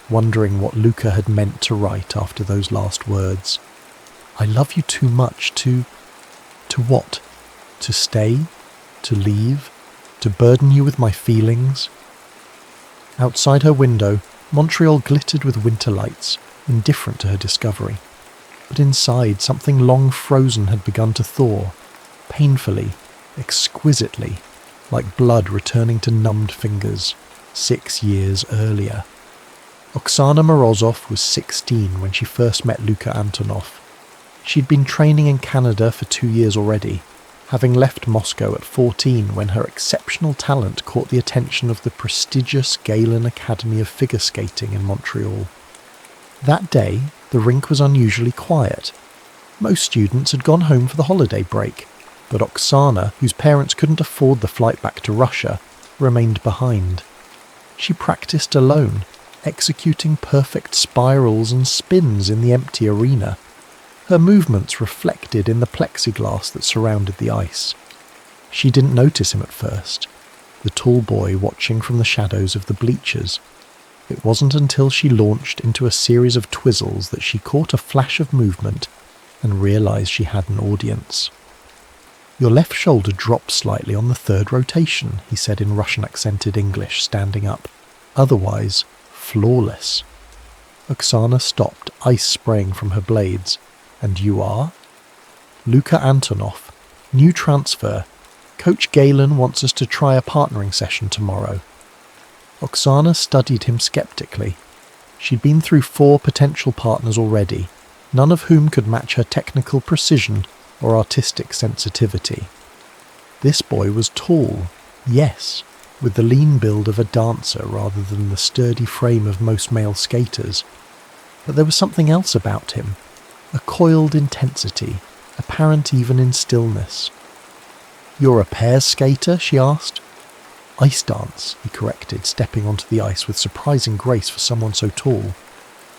S1: wondering what Luca had meant to write after those last words. "I love you too much to..." To what? To stay? To leave? To burden you with my feelings? Outside her window, Montreal glittered with winter lights, indifferent to her discovery. But inside, something long frozen had begun to thaw, painfully, exquisitely, like blood returning to numbed fingers, 6 years earlier. Oksana Morozov was 16 when she first met Luka Antonov. She'd been training in Canada for 2 years already, having left Moscow at 14 when her exceptional talent caught the attention of the prestigious Galen Academy of Figure Skating in Montreal. That day, the rink was unusually quiet. Most students had gone home for the holiday break, but Oksana, whose parents couldn't afford the flight back to Russia, remained behind. She practiced alone, executing perfect spirals and spins in the empty arena. Her movements reflected in the plexiglass that surrounded the ice. She didn't notice him at first, the tall boy watching from the shadows of the bleachers. It wasn't until she launched into a series of twizzles that she caught a flash of movement and realized she had an audience. "Your left shoulder dropped slightly on the third rotation," he said in Russian-accented English, standing up. "Otherwise, flawless." Oksana stopped, ice spraying from her blades. "And you are?" "Luka Antonov. New transfer. Coach Galen wants us to try a partnering session tomorrow." Oksana studied him skeptically. She'd been through 4 potential partners already, none of whom could match her technical precision or artistic sensitivity. This boy was tall, yes, with the lean build of a dancer rather than the sturdy frame of most male skaters. But there was something else about him, a coiled intensity, apparent even in stillness. "You're a pairs skater?" she asked. "Ice dance," he corrected, stepping onto the ice with surprising grace for someone so tall.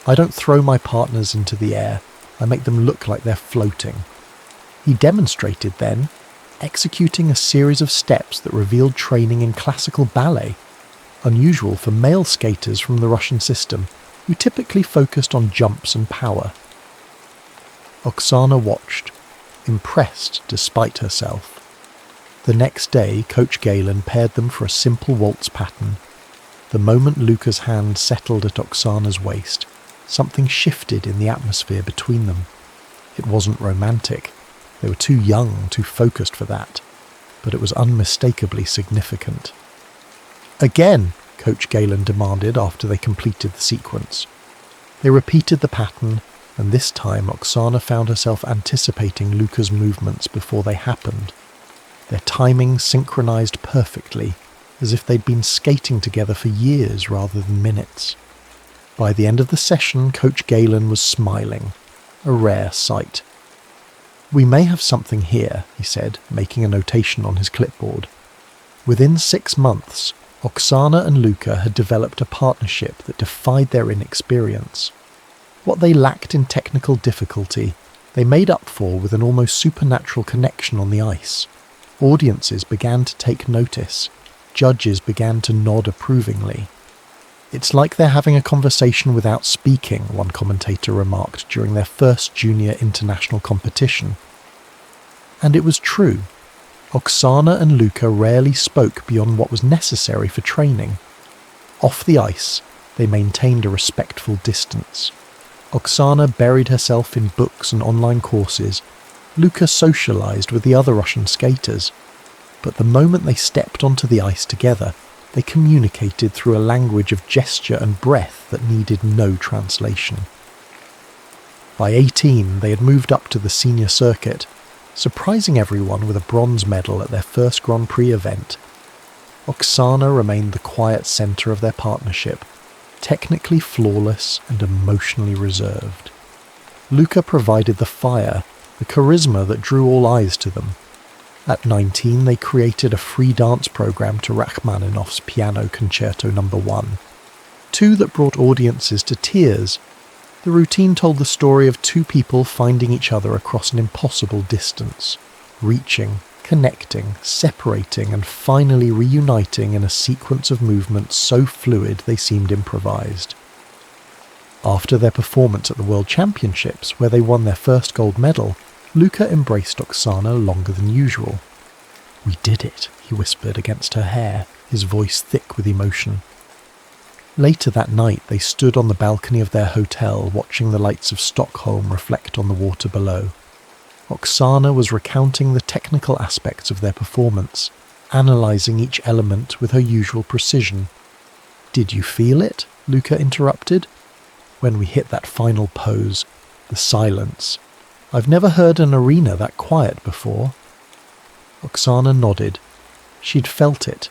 S1: "I don't throw my partners into the air, I make them look like they're floating." He demonstrated then, executing a series of steps that revealed training in classical ballet, unusual for male skaters from the Russian system, who typically focused on jumps and power. Oksana watched, impressed despite herself. The next day, Coach Galen paired them for a simple waltz pattern. The moment Luca's hand settled at Oksana's waist, something shifted in the atmosphere between them. It wasn't romantic. They were too young, too focused for that, but it was unmistakably significant. "Again," Coach Galen demanded after they completed the sequence. They repeated the pattern, and this time Oksana found herself anticipating Luca's movements before they happened. Their timing synchronized perfectly, as if they'd been skating together for years rather than minutes. By the end of the session, Coach Galen was smiling, a rare sight. "We may have something here," he said, making a notation on his clipboard. Within 6 months, Oksana and Luca had developed a partnership that defied their inexperience. What they lacked in technical difficulty, they made up for with an almost supernatural connection on the ice. Audiences began to take notice. Judges began to nod approvingly. "It's like they're having a conversation without speaking," one commentator remarked during their first junior international competition. And it was true. Oksana and Luca rarely spoke beyond what was necessary for training. Off the ice, they maintained a respectful distance. Oksana buried herself in books and online courses. Luca socialized with the other Russian skaters. But the moment they stepped onto the ice together, they communicated through a language of gesture and breath that needed no translation. By 18, they had moved up to the senior circuit, surprising everyone with a bronze medal at their first Grand Prix event. Oksana remained the quiet centre of their partnership, technically flawless and emotionally reserved. Luca provided the fire, the charisma that drew all eyes to them. At 19, they created a free dance program to Rachmaninoff's Piano Concerto No. 1, two that brought audiences to tears. The routine told the story of two people finding each other across an impossible distance, reaching, connecting, separating, and finally reuniting in a sequence of movements so fluid they seemed improvised. After their performance at the World Championships, where they won their first gold medal, Luca embraced Oksana longer than usual. "We did it," he whispered against her hair, his voice thick with emotion. Later that night, they stood on the balcony of their hotel watching the lights of Stockholm reflect on the water below. Oksana was recounting the technical aspects of their performance, analysing each element with her usual precision. "Did you feel it?" Luca interrupted. "When we hit that final pose, the silence. I've never heard an arena that quiet before." Oksana nodded. She'd felt it,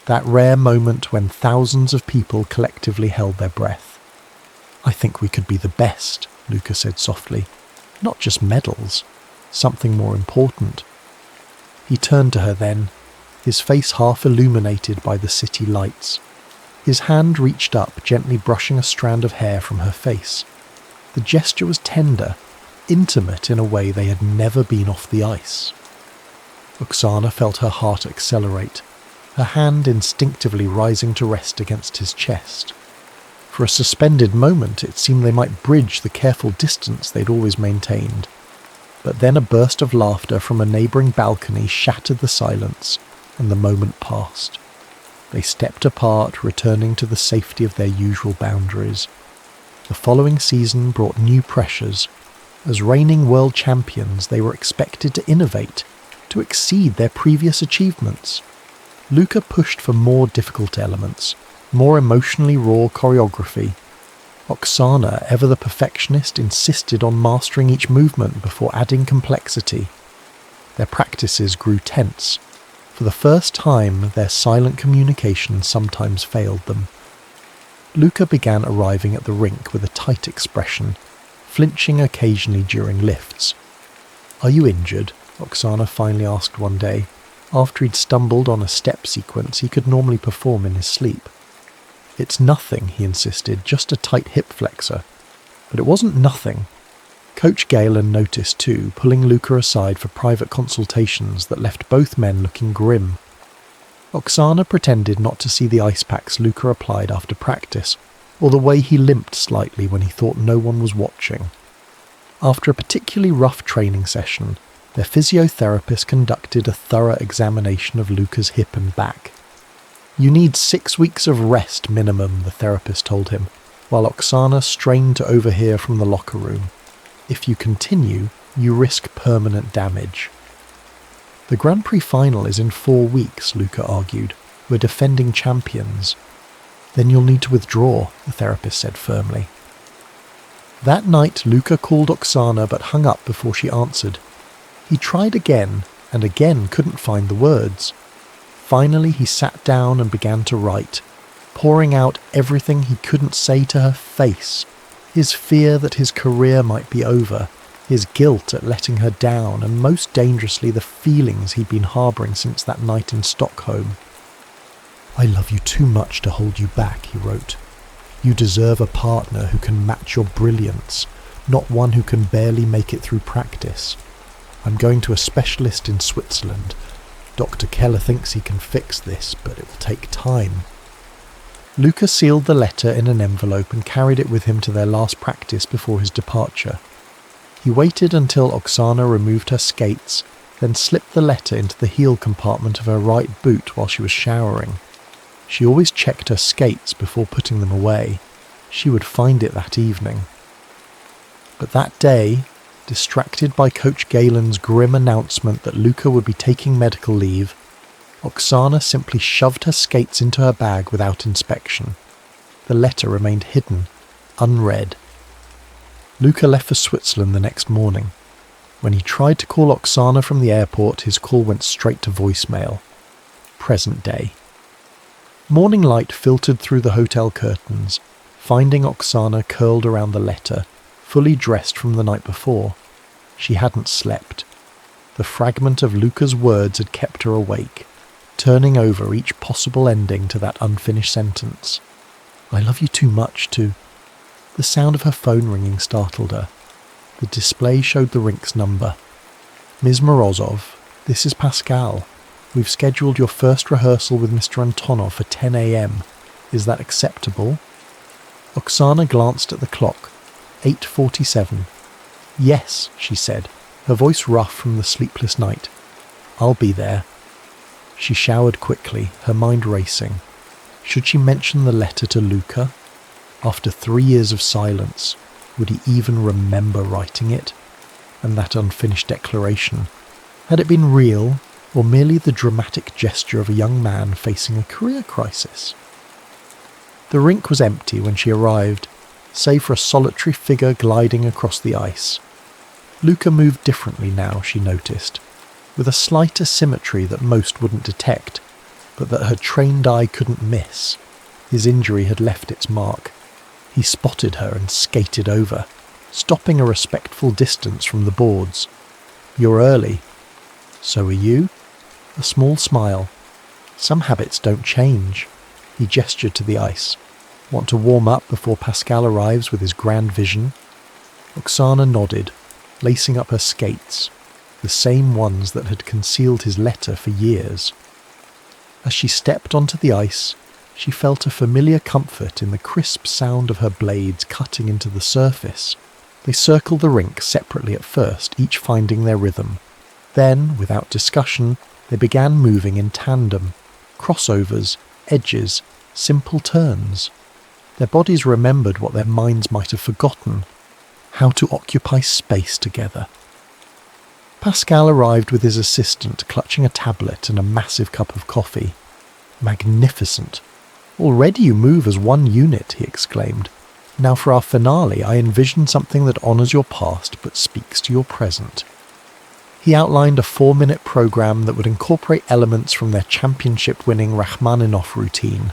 S1: that rare moment when thousands of people collectively held their breath. "I think we could be the best," Luca said softly. "Not just medals, something more important." He turned to her then, his face half illuminated by the city lights. His hand reached up, gently brushing a strand of hair from her face. The gesture was tender, intimate in a way they had never been off the ice. Oksana felt her heart accelerate, her hand instinctively rising to rest against his chest. For a suspended moment, it seemed they might bridge the careful distance they'd always maintained. But then a burst of laughter from a neighbouring balcony shattered the silence, and the moment passed. They stepped apart, returning to the safety of their usual boundaries. The following season brought new pressures. As reigning world champions, they were expected to innovate, to exceed their previous achievements. Luca pushed for more difficult elements, more emotionally raw choreography. Oksana, ever the perfectionist, insisted on mastering each movement before adding complexity. Their practices grew tense. For the first time, their silent communication sometimes failed them. Luca began arriving at the rink with a tight expression, flinching occasionally during lifts. "Are you injured?" Oksana finally asked one day, after he'd stumbled on a step sequence he could normally perform in his sleep. "It's nothing," he insisted, "just a tight hip flexor." But it wasn't nothing. Coach Galen noticed too, pulling Luca aside for private consultations that left both men looking grim. Oksana pretended not to see the ice packs Luca applied after practice, or the way he limped slightly when he thought no one was watching. After a particularly rough training session, their physiotherapist conducted a thorough examination of Luca's hip and back. "You need 6 weeks of rest minimum," the therapist told him, while Oksana strained to overhear from the locker room. "If you continue, you risk permanent damage. The Grand Prix final is in 4 weeks, Luca argued. We're defending champions. Then you'll need to withdraw, the therapist said firmly. That night, Luca called Oksana but hung up before she answered. He tried again, and again couldn't find the words. Finally, he sat down and began to write, pouring out everything he couldn't say to her face. His fear that his career might be over, his guilt at letting her down, and most dangerously the feelings he'd been harbouring since that night in Stockholm. I love you too much to hold you back, he wrote. You deserve a partner who can match your brilliance, not one who can barely make it through practice. I'm going to a specialist in Switzerland. Dr. Keller thinks he can fix this, but it will take time. Luca sealed the letter in an envelope and carried it with him to their last practice before his departure. He waited until Oksana removed her skates, then slipped the letter into the heel compartment of her right boot while she was showering. She always checked her skates before putting them away. She would find it that evening. But that day, distracted by Coach Galen's grim announcement that Luca would be taking medical leave, Oksana simply shoved her skates into her bag without inspection. The letter remained hidden, unread. Luca left for Switzerland the next morning. When he tried to call Oksana from the airport, his call went straight to voicemail. Present day. Morning light filtered through the hotel curtains, finding Oksana curled around the letter, fully dressed from the night before. She hadn't slept. The fragment of Luca's words had kept her awake, turning over each possible ending to that unfinished sentence. I love you too much to... The sound of her phone ringing startled her. The display showed the rink's number. Ms. Morozov, this is Pascal. We've scheduled your first rehearsal with Mr. Antonov for 10 a.m. Is that acceptable? Oksana glanced at the clock. 8:47. Yes, she said, her voice rough from the sleepless night. I'll be there. She showered quickly, her mind racing. Should she mention the letter to Luca? After 3 years of silence, would he even remember writing it? And that unfinished declaration? Had it been real, or merely the dramatic gesture of a young man facing a career crisis? The rink was empty when she arrived, save for a solitary figure gliding across the ice. Luca moved differently now, she noticed, with a slight asymmetry that most wouldn't detect, but that her trained eye couldn't miss. His injury had left its mark. He spotted her and skated over, stopping a respectful distance from the boards. You're early. So are you? A small smile. Some habits don't change. He gestured to the ice. Want to warm up before Pascal arrives with his grand vision? Oksana nodded, lacing up her skates, the same ones that had concealed his letter for years. As she stepped onto the ice, she felt a familiar comfort in the crisp sound of her blades cutting into the surface. They circled the rink separately at first, each finding their rhythm. Then, without discussion, they began moving in tandem. Crossovers, edges, simple turns. Their bodies remembered what their minds might have forgotten. How to occupy space together. Pascal arrived with his assistant clutching a tablet and a massive cup of coffee. Magnificent. Already you move as one unit, he exclaimed. Now for our finale, I envision something that honours your past but speaks to your present. He outlined a 4-minute programme that would incorporate elements from their championship-winning Rachmaninoff routine,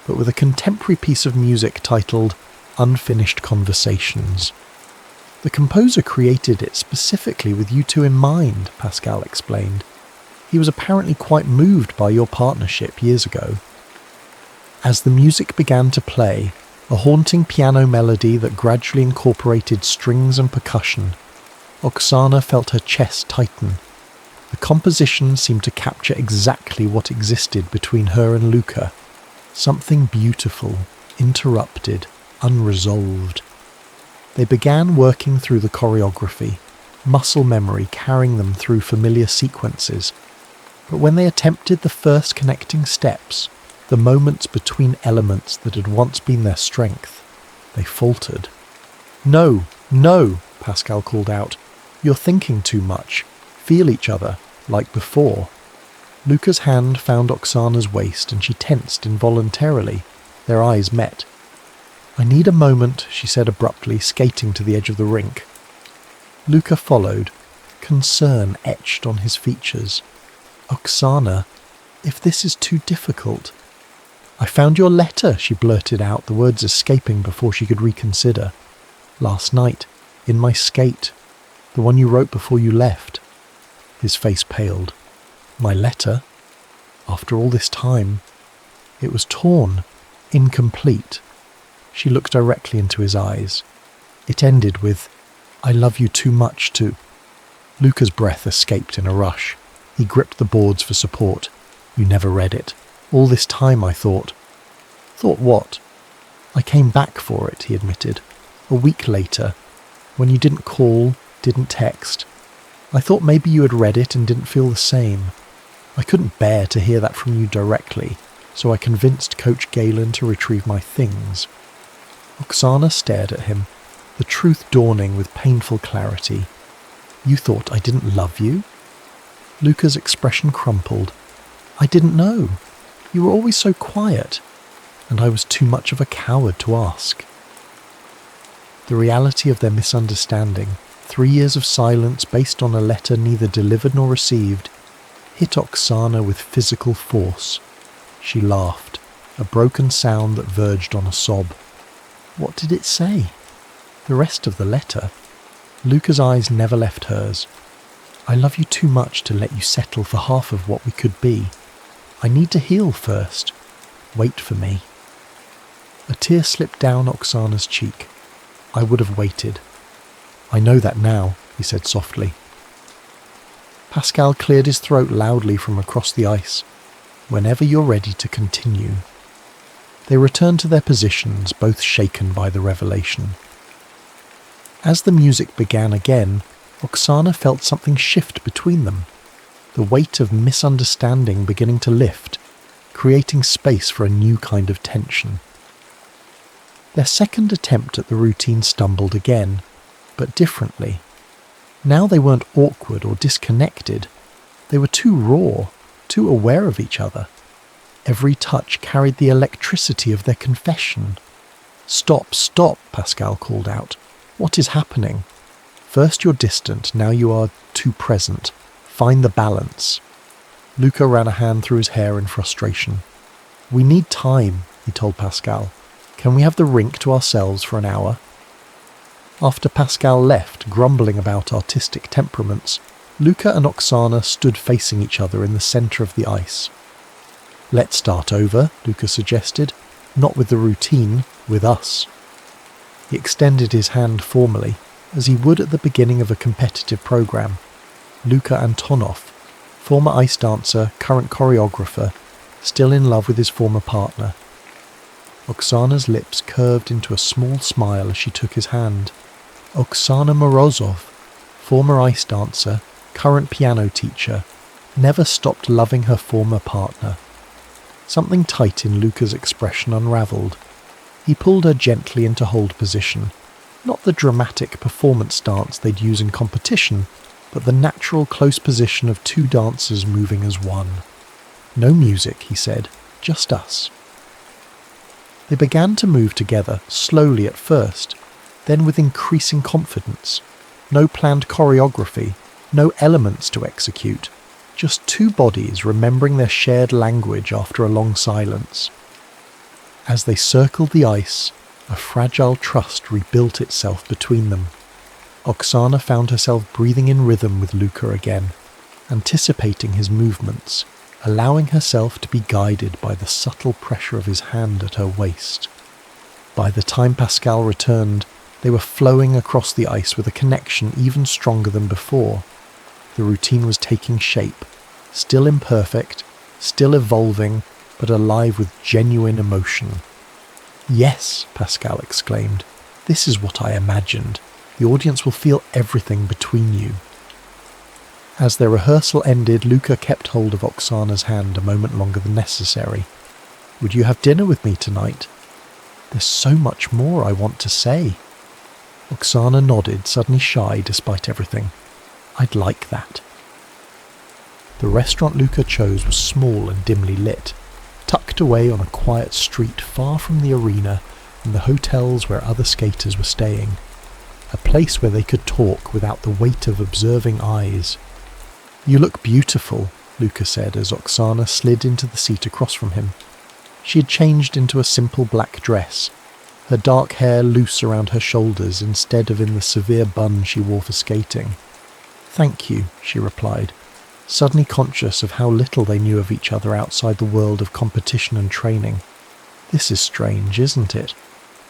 S1: but with a contemporary piece of music titled Unfinished Conversations. The composer created it specifically with you two in mind, Pascal explained. He was apparently quite moved by your partnership years ago. As the music began to play, a haunting piano melody that gradually incorporated strings and percussion, Oksana felt her chest tighten. The composition seemed to capture exactly what existed between her and Luca. Something beautiful, interrupted, unresolved. They began working through the choreography, muscle memory carrying them through familiar sequences. But when they attempted the first connecting steps, the moments between elements that had once been their strength, they faltered. No, no, Pascal called out. You're thinking too much. Feel each other, like before. Luca's hand found Oksana's waist and she tensed involuntarily. Their eyes met. I need a moment, she said abruptly, skating to the edge of the rink. Luca followed, concern etched on his features. Oksana, if this is too difficult. I found your letter, she blurted out, the words escaping before she could reconsider. Last night, in my skate, the one you wrote before you left. His face paled. My letter? After all this time, it was torn, incomplete. She looked directly into his eyes. It ended with, I love you too much to... Luca's breath escaped in a rush. He gripped the boards for support. You never read it. All this time, I thought. Thought what? I came back for it, he admitted. A week later, when you didn't call, didn't text. I thought maybe you had read it and didn't feel the same. I couldn't bear to hear that from you directly, so I convinced Coach Galen to retrieve my things. Oksana stared at him, the truth dawning with painful clarity. You thought I didn't love you? Luca's expression crumpled. I didn't know. You were always so quiet, and I was too much of a coward to ask. The reality of their misunderstanding, 3 years of silence based on a letter neither delivered nor received, hit Oksana with physical force. She laughed, a broken sound that verged on a sob. What did it say? The rest of the letter? Luca's eyes never left hers. I love you too much to let you settle for half of what we could be. I need to heal first. Wait for me. A tear slipped down Oksana's cheek. I would have waited. I know that now, he said softly. Pascal cleared his throat loudly from across the ice. Whenever you're ready to continue. They returned to their positions, both shaken by the revelation. As the music began again, Oksana felt something shift between them, the weight of misunderstanding beginning to lift, creating space for a new kind of tension. Their second attempt at the routine stumbled again, but differently. Now they weren't awkward or disconnected. They were too raw, too aware of each other. Every touch carried the electricity of their confession. Stop, stop, Pascal called out. What is happening? First you're distant, now you are too present. Find the balance. Luca ran a hand through his hair in frustration. We need time, he told Pascal. Can we have the rink to ourselves for an hour? After Pascal left, grumbling about artistic temperaments, Luca and Oksana stood facing each other in the centre of the ice. Let's start over, Luca suggested. Not with the routine, with us. He extended his hand formally, as he would at the beginning of a competitive program. Luca Antonov, former ice dancer, current choreographer, still in love with his former partner. Oksana's lips curved into a small smile as she took his hand. Oksana Morozov, former ice dancer, current piano teacher, never stopped loving her former partner. Something tight in Luca's expression unravelled. He pulled her gently into hold position, not the dramatic performance dance they'd use in competition, but the natural close position of two dancers moving as one. No music, he said, just us. They began to move together, slowly at first, then with increasing confidence. No planned choreography, no elements to execute, just two bodies remembering their shared language after a long silence. As they circled the ice, a fragile trust rebuilt itself between them. Oksana found herself breathing in rhythm with Luca again, anticipating his movements, allowing herself to be guided by the subtle pressure of his hand at her waist. By the time Pascal returned, they were flowing across the ice with a connection even stronger than before. The routine was taking shape, still imperfect, still evolving, but alive with genuine emotion. Yes, Pascal exclaimed. This is what I imagined. The audience will feel everything between you. As their rehearsal ended, Luca kept hold of Oksana's hand a moment longer than necessary. Would you have dinner with me tonight? There's so much more I want to say. Oksana nodded, suddenly shy despite everything. I'd like that. The restaurant Luca chose was small and dimly lit, tucked away on a quiet street far from the arena and the hotels where other skaters were staying. A place where they could talk without the weight of observing eyes. "You look beautiful," Luca said as Oksana slid into the seat across from him. She had changed into a simple black dress, her dark hair loose around her shoulders instead of in the severe bun she wore for skating. "Thank you," she replied, suddenly conscious of how little they knew of each other outside the world of competition and training. "This is strange, isn't it?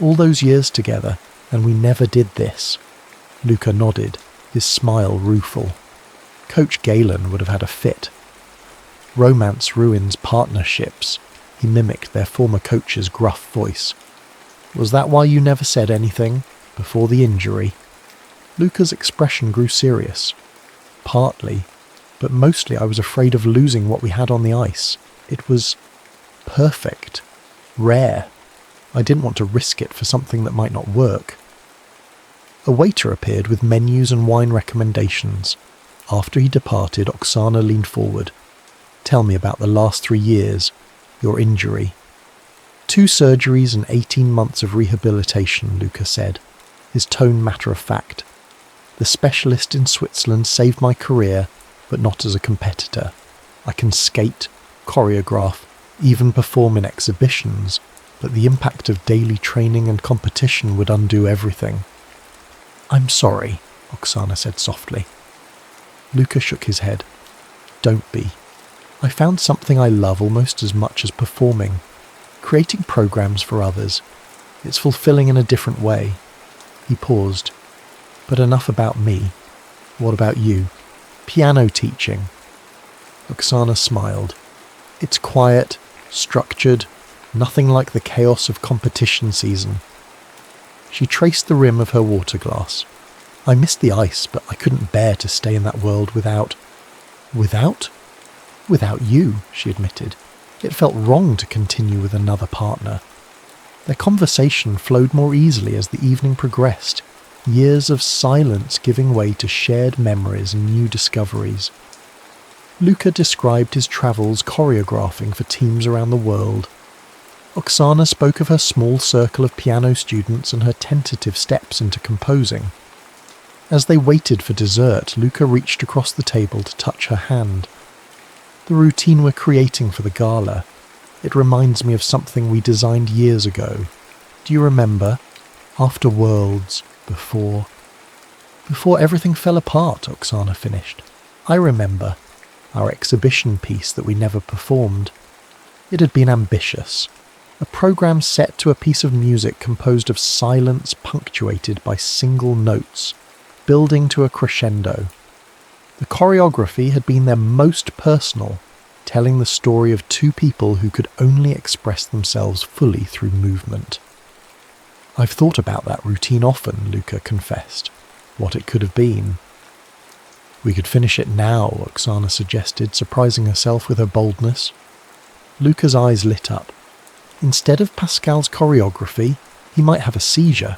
S1: All those years together, and we never did this." Luca nodded, his smile rueful. Coach Galen would have had a fit. "Romance ruins partnerships," he mimicked their former coach's gruff voice. "Was that why you never said anything, before the injury?" Luca's expression grew serious. "Partly, but mostly I was afraid of losing what we had on the ice. It was perfect, rare. I didn't want to risk it for something that might not work." A waiter appeared with menus and wine recommendations. After he departed, Oksana leaned forward. "Tell me about the last 3 years, your injury." 2 surgeries and 18 months of rehabilitation," Luca said, his tone matter-of-fact. "The specialist in Switzerland saved my career, but not as a competitor. I can skate, choreograph, even perform in exhibitions, but the impact of daily training and competition would undo everything." "I'm sorry," Oksana said softly. Luca shook his head. "Don't be. I found something I love almost as much as performing. Creating programs for others. It's fulfilling in a different way." He paused. "But enough about me. What about you? Piano teaching." Oksana smiled. "It's quiet, structured, nothing like the chaos of competition season." She traced the rim of her water glass. "I missed the ice, but I couldn't bear to stay in that world without..." "Without?" "Without you," she admitted. It felt wrong to continue with another partner. Their conversation flowed more easily as the evening progressed, years of silence giving way to shared memories and new discoveries. Luca described his travels choreographing for teams around the world. Oksana spoke of her small circle of piano students and her tentative steps into composing. As they waited for dessert, Luca reached across the table to touch her hand. "The routine we're creating for the gala. It reminds me of something we designed years ago. Do you remember? After Worlds, before everything fell apart," Oksana finished. "I remember. Our exhibition piece that we never performed. It had been ambitious. A program set to a piece of music composed of silence punctuated by single notes, building to a crescendo. The choreography had been their most personal, telling the story of 2 people who could only express themselves fully through movement." "I've thought about that routine often," Luca confessed. "What it could have been." "We could finish it now," Oksana suggested, surprising herself with her boldness. Luca's eyes lit up. "Instead of Pascal's choreography, he might have a seizure.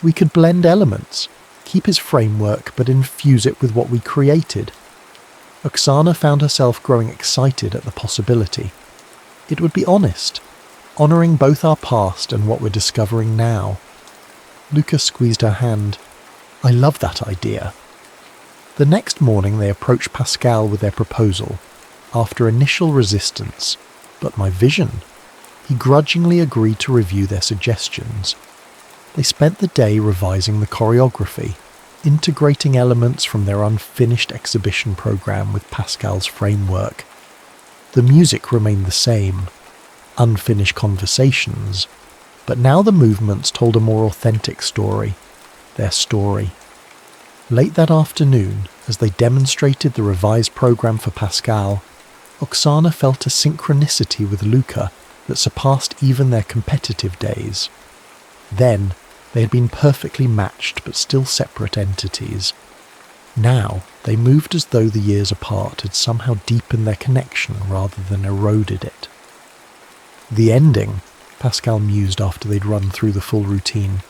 S1: We could blend elements, keep his framework, but infuse it with what we created." Oksana found herself growing excited at the possibility. It would be honest, honouring both our past and what we're discovering now. Luca squeezed her hand. "I love that idea." The next morning they approached Pascal with their proposal, after initial resistance. "But my vision." He grudgingly agreed to review their suggestions. They spent the day revising the choreography, integrating elements from their unfinished exhibition program with Pascal's framework. The music remained the same, unfinished conversations, but now the movements told a more authentic story, their story. Late that afternoon, as they demonstrated the revised program for Pascal, Oksana felt a synchronicity with Luca that surpassed even their competitive days. Then, they had been perfectly matched but still separate entities. Now, they moved as though the years apart had somehow deepened their connection rather than eroded it. "The ending," Pascal mused after they'd run through the full routine.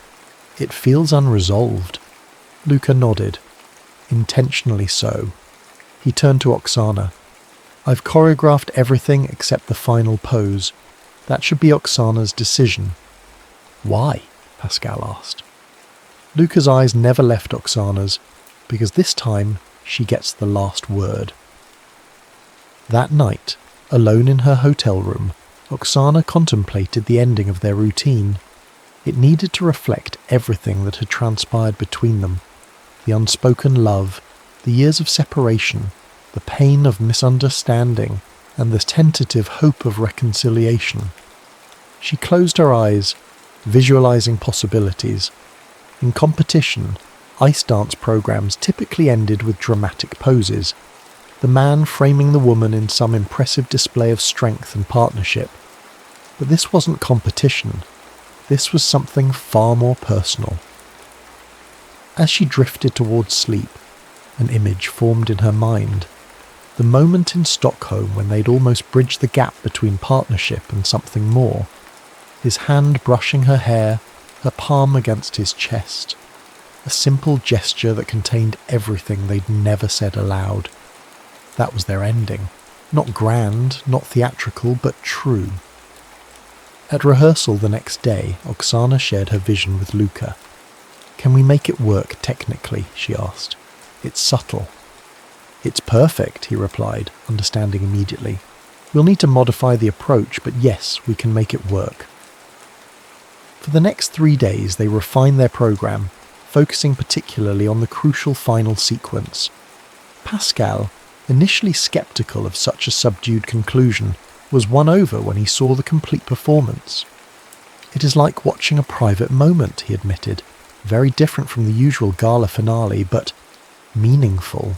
S1: "It feels unresolved." Luca nodded. intentionally so. He turned to Oksana. I've choreographed everything except the final pose. That should be Oksana's decision. Why? Pascal asked. Luca's eyes never left Oksana's, because this time she gets the last word. That night, alone in her hotel room, Oksana contemplated the ending of their routine. It needed to reflect everything that had transpired between them, the unspoken love, the years of separation, the pain of misunderstanding, and the tentative hope of reconciliation. She closed her eyes, visualizing possibilities. In competition, ice dance programs typically ended with dramatic poses, the man framing the woman in some impressive display of strength and partnership. But this wasn't competition. This was something far more personal. As she drifted towards sleep, an image formed in her mind. The moment in Stockholm when they'd almost bridged the gap between partnership and something more. His hand brushing her hair, her palm against his chest. A simple gesture that contained everything they'd never said aloud. That was their ending. Not grand, not theatrical, but true. At rehearsal the next day, Oksana shared her vision with Luca. Can we make it work technically? She asked. It's subtle. It's perfect, he replied, understanding immediately. We'll need to modify the approach, but yes, we can make it work. For the next 3 days they refined their program, focusing particularly on the crucial final sequence. Pascal, initially sceptical of such a subdued conclusion, was won over when he saw the complete performance. It is like watching a private moment, he admitted, very different from the usual gala finale, but meaningful.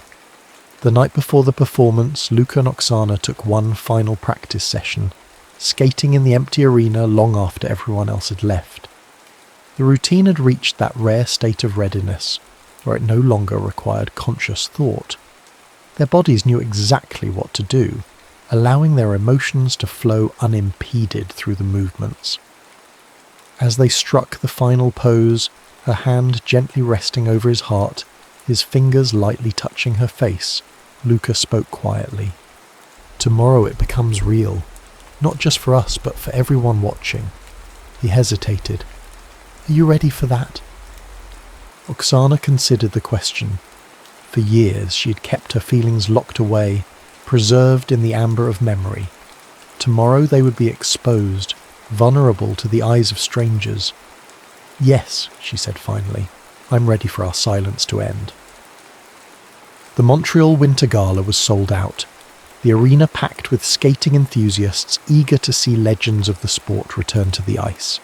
S1: The night before the performance, Luca and Oksana took one final practice session, skating in the empty arena long after everyone else had left. The routine had reached that rare state of readiness, where it no longer required conscious thought. Their bodies knew exactly what to do, allowing their emotions to flow unimpeded through the movements. As they struck the final pose, her hand gently resting over his heart, his fingers lightly touching her face, Luca spoke quietly. Tomorrow it becomes real, not just for us but for everyone watching. He hesitated. Are you ready for that? Oksana considered the question. For years she had kept her feelings locked away, preserved in the amber of memory. Tomorrow they would be exposed, vulnerable to the eyes of strangers. Yes, she said finally, I'm ready for our silence to end. The Montreal Winter Gala was sold out, the arena packed with skating enthusiasts eager to see legends of the sport return to the ice.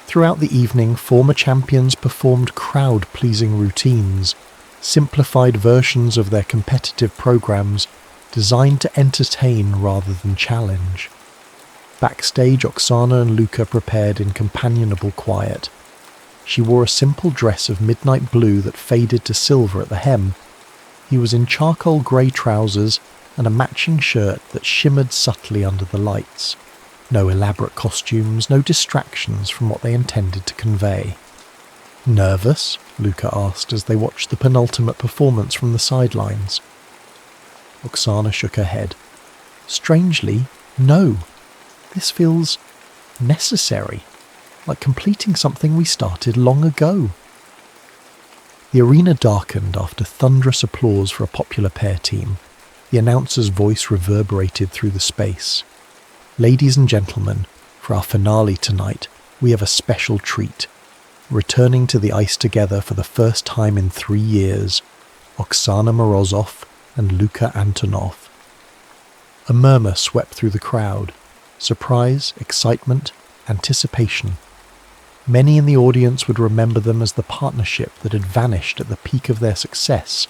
S1: Throughout the evening, former champions performed crowd-pleasing routines, simplified versions of their competitive programs designed to entertain rather than challenge. Backstage, Oksana and Luca prepared in companionable quiet. She wore a simple dress of midnight blue that faded to silver at the hem. He was in charcoal grey trousers and a matching shirt that shimmered subtly under the lights. No elaborate costumes, no distractions from what they intended to convey. Nervous? Luca asked as they watched the penultimate performance from the sidelines. Oksana shook her head. Strangely, no. This feels necessary, like completing something we started long ago. The arena darkened after thunderous applause for a popular pair team. The announcer's voice reverberated through the space. Ladies and gentlemen, for our finale tonight, we have a special treat. Returning to the ice together for the first time in 3 years, Oksana Morozov and Luka Antonov. A murmur swept through the crowd. Surprise, excitement, anticipation. Many in the audience would remember them as the partnership that had vanished at the peak of their success,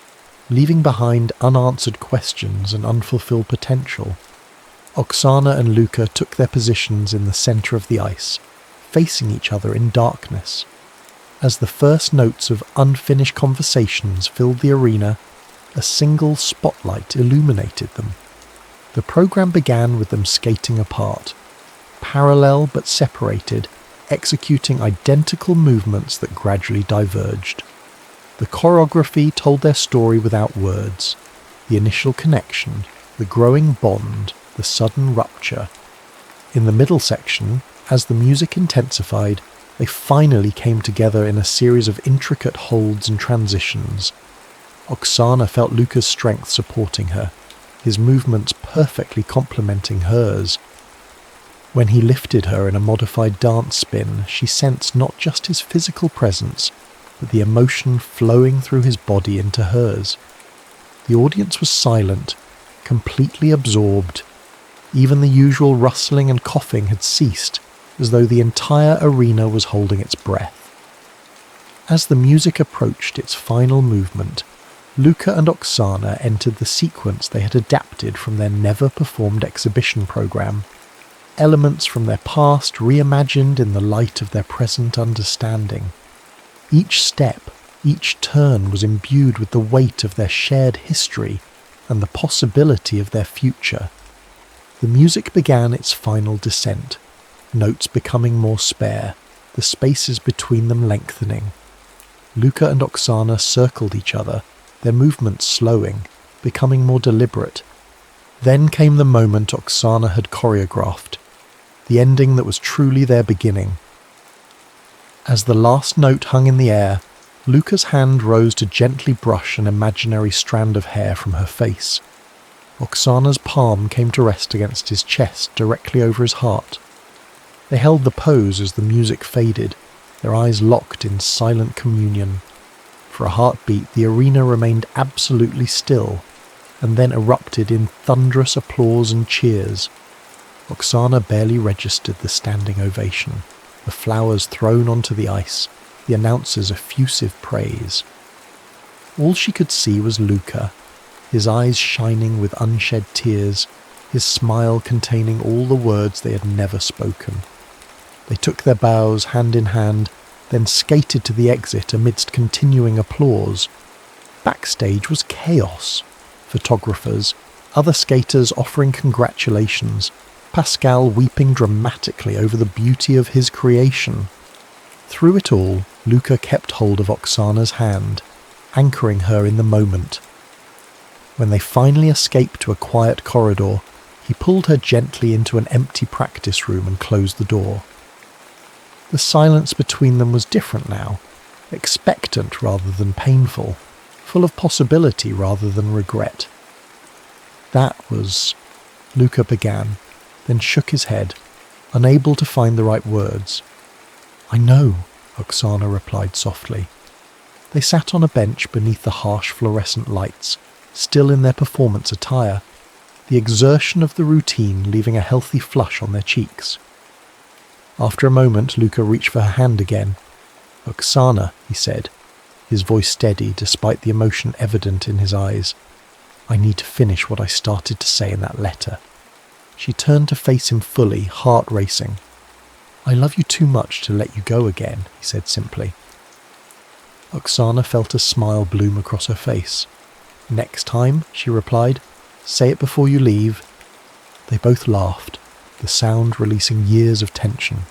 S1: leaving behind unanswered questions and unfulfilled potential. Oksana and Luca took their positions in the centre of the ice, facing each other in darkness. As the first notes of unfinished conversations filled the arena, a single spotlight illuminated them. The program began with them skating apart, parallel but separated, executing identical movements that gradually diverged. The choreography told their story without words. The initial connection, the growing bond, the sudden rupture. In the middle section, as the music intensified, they finally came together in a series of intricate holds and transitions. Oksana felt Luca's strength supporting her, his movements perfectly complementing hers. When he lifted her in a modified dance spin, she sensed not just his physical presence, but the emotion flowing through his body into hers. The audience was silent, completely absorbed. Even the usual rustling and coughing had ceased, as though the entire arena was holding its breath. As the music approached its final movement, Luca and Oksana entered the sequence they had adapted from their never-performed exhibition program. Elements from their past reimagined in the light of their present understanding. Each step, each turn was imbued with the weight of their shared history and the possibility of their future. The music began its final descent, notes becoming more spare, the spaces between them lengthening. Luca and Oksana circled each other, their movements slowing, becoming more deliberate. Then came the moment Oksana had choreographed, the ending that was truly their beginning. As the last note hung in the air, Luca's hand rose to gently brush an imaginary strand of hair from her face. Oksana's palm came to rest against his chest directly over his heart. They held the pose as the music faded, their eyes locked in silent communion. For a heartbeat, the arena remained absolutely still, and then erupted in thunderous applause and cheers. Oksana barely registered the standing ovation, the flowers thrown onto the ice, the announcer's effusive praise. All she could see was Luca, his eyes shining with unshed tears, his smile containing all the words they had never spoken. They took their bows hand in hand, then skated to the exit amidst continuing applause. Backstage was chaos. Photographers, other skaters offering congratulations, Pascal weeping dramatically over the beauty of his creation. Through it all, Luca kept hold of Oksana's hand, anchoring her in the moment. When they finally escaped to a quiet corridor, he pulled her gently into an empty practice room and closed the door. The silence between them was different now, expectant rather than painful, full of possibility rather than regret. That was... Luca began, then shook his head, unable to find the right words. "I know," Oksana replied softly. They sat on a bench beneath the harsh fluorescent lights, still in their performance attire, the exertion of the routine leaving a healthy flush on their cheeks. After a moment, Luca reached for her hand again. "Oksana," he said, his voice steady despite the emotion evident in his eyes. "I need to finish what I started to say in that letter." She turned to face him fully, heart racing. "I love you too much to let you go again," he said simply. Oksana felt a smile bloom across her face. "Next time," she replied, "say it before you leave." They both laughed, the sound releasing years of tension.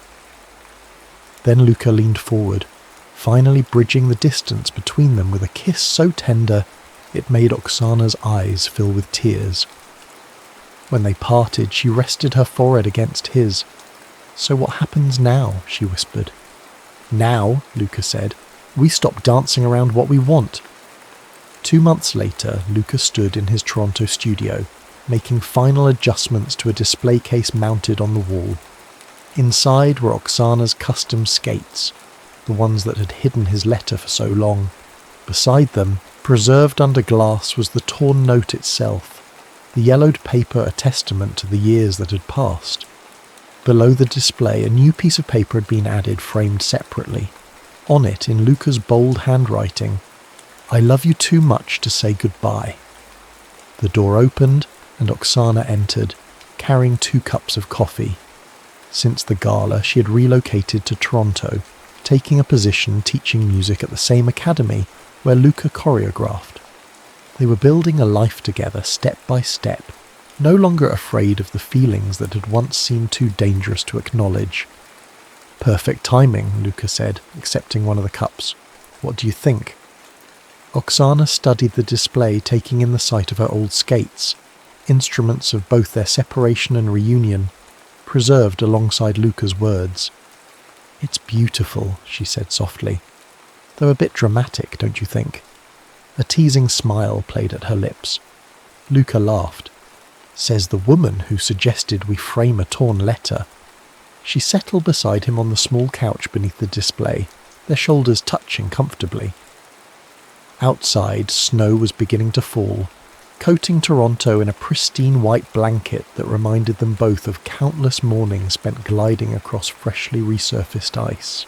S1: Then Luca leaned forward, finally bridging the distance between them with a kiss so tender it made Oksana's eyes fill with tears. When they parted, she rested her forehead against his. "So what happens now?" she whispered. "Now," Luca said, "we stop dancing around what we want." 2 months later, Luca stood in his Toronto studio, making final adjustments to a display case mounted on the wall. Inside were Oksana's custom skates, the ones that had hidden his letter for so long. Beside them, preserved under glass, was the torn note itself, the yellowed paper a testament to the years that had passed. Below the display, a new piece of paper had been added, framed separately. On it, in Luca's bold handwriting, "I love you too much to say goodbye." The door opened, and Oksana entered, carrying 2 cups of coffee. Since the gala, she had relocated to Toronto, taking a position teaching music at the same academy where Luca choreographed. They were building a life together step by step, no longer afraid of the feelings that had once seemed too dangerous to acknowledge. "Perfect timing," Luca said, accepting one of the cups. "What do you think?" Oksana studied the display, taking in the sight of her old skates, instruments of both their separation and reunion, preserved alongside Luca's words. "It's beautiful," she said softly, "though a bit dramatic, don't you think?" A teasing smile played at her lips. Luca laughed. "Says the woman who suggested we frame a torn letter." She settled beside him on the small couch beneath the display, their shoulders touching comfortably. Outside, snow was beginning to fall, coating Toronto in a pristine white blanket that reminded them both of countless mornings spent gliding across freshly resurfaced ice.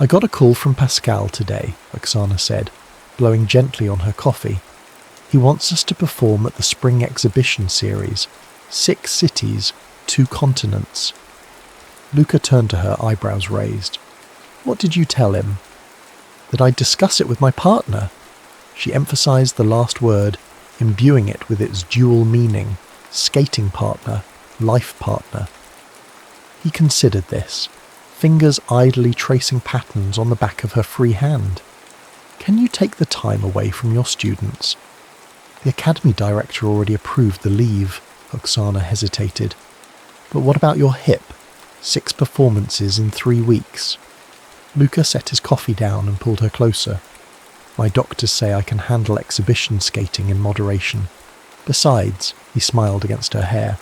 S1: "I got a call from Pascal today," Oksana said, blowing gently on her coffee. "He wants us to perform at the spring exhibition series. 6 cities, 2 continents." Luca turned to her, eyebrows raised. "What did you tell him?" "That I'd discuss it with my partner." She emphasized the last word, imbuing it with its dual meaning: skating partner, life partner. He considered this, fingers idly tracing patterns on the back of her free hand. "Can you take the time away from your students?" "The academy director already approved the leave," Oksana hesitated. "But what about your hip? 6 performances in 3 weeks. Luca set his coffee down and pulled her closer. "My doctors say I can handle exhibition skating in moderation. Besides," he smiled against her hair,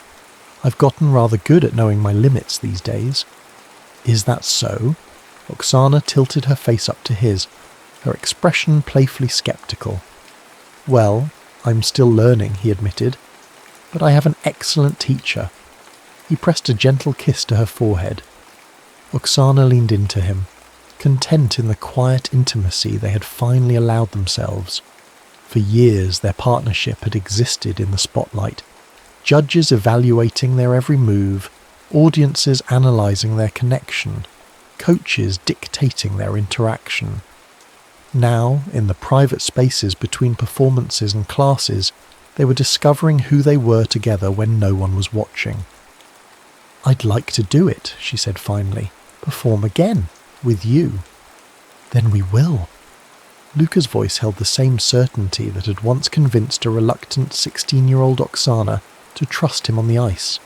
S1: "I've gotten rather good at knowing my limits these days." "Is that so?" Oksana tilted her face up to his, her expression playfully skeptical. "Well, I'm still learning," he admitted, "but I have an excellent teacher." He pressed a gentle kiss to her forehead. Oksana leaned into him, content in the quiet intimacy they had finally allowed themselves. For years their partnership had existed in the spotlight, judges evaluating their every move, audiences analysing their connection, coaches dictating their interaction. Now, in the private spaces between performances and classes, they were discovering who they were together when no one was watching. "I'd like to do it," she said finally. "Perform again. With you." "Then we will." Luca's voice held the same certainty that had once convinced a reluctant 16-year-old Oksana to trust him on the ice.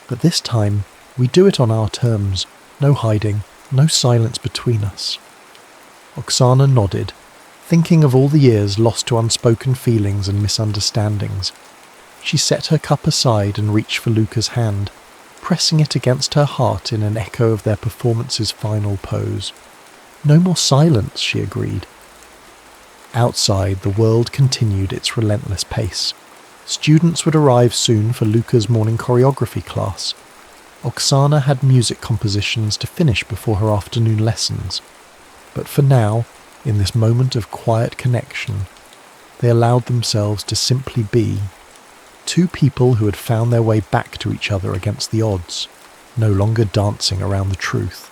S1: "But this time, we do it on our terms. No hiding, no silence between us." Oksana nodded, thinking of all the years lost to unspoken feelings and misunderstandings. She set her cup aside and reached for Luca's hand, pressing it against her heart in an echo of their performance's final pose. "No more silence," she agreed. Outside, the world continued its relentless pace. Students would arrive soon for Luca's morning choreography class. Oksana had music compositions to finish before her afternoon lessons. But for now, in this moment of quiet connection, they allowed themselves to simply be 2 people who had found their way back to each other against the odds, no longer dancing around the truth.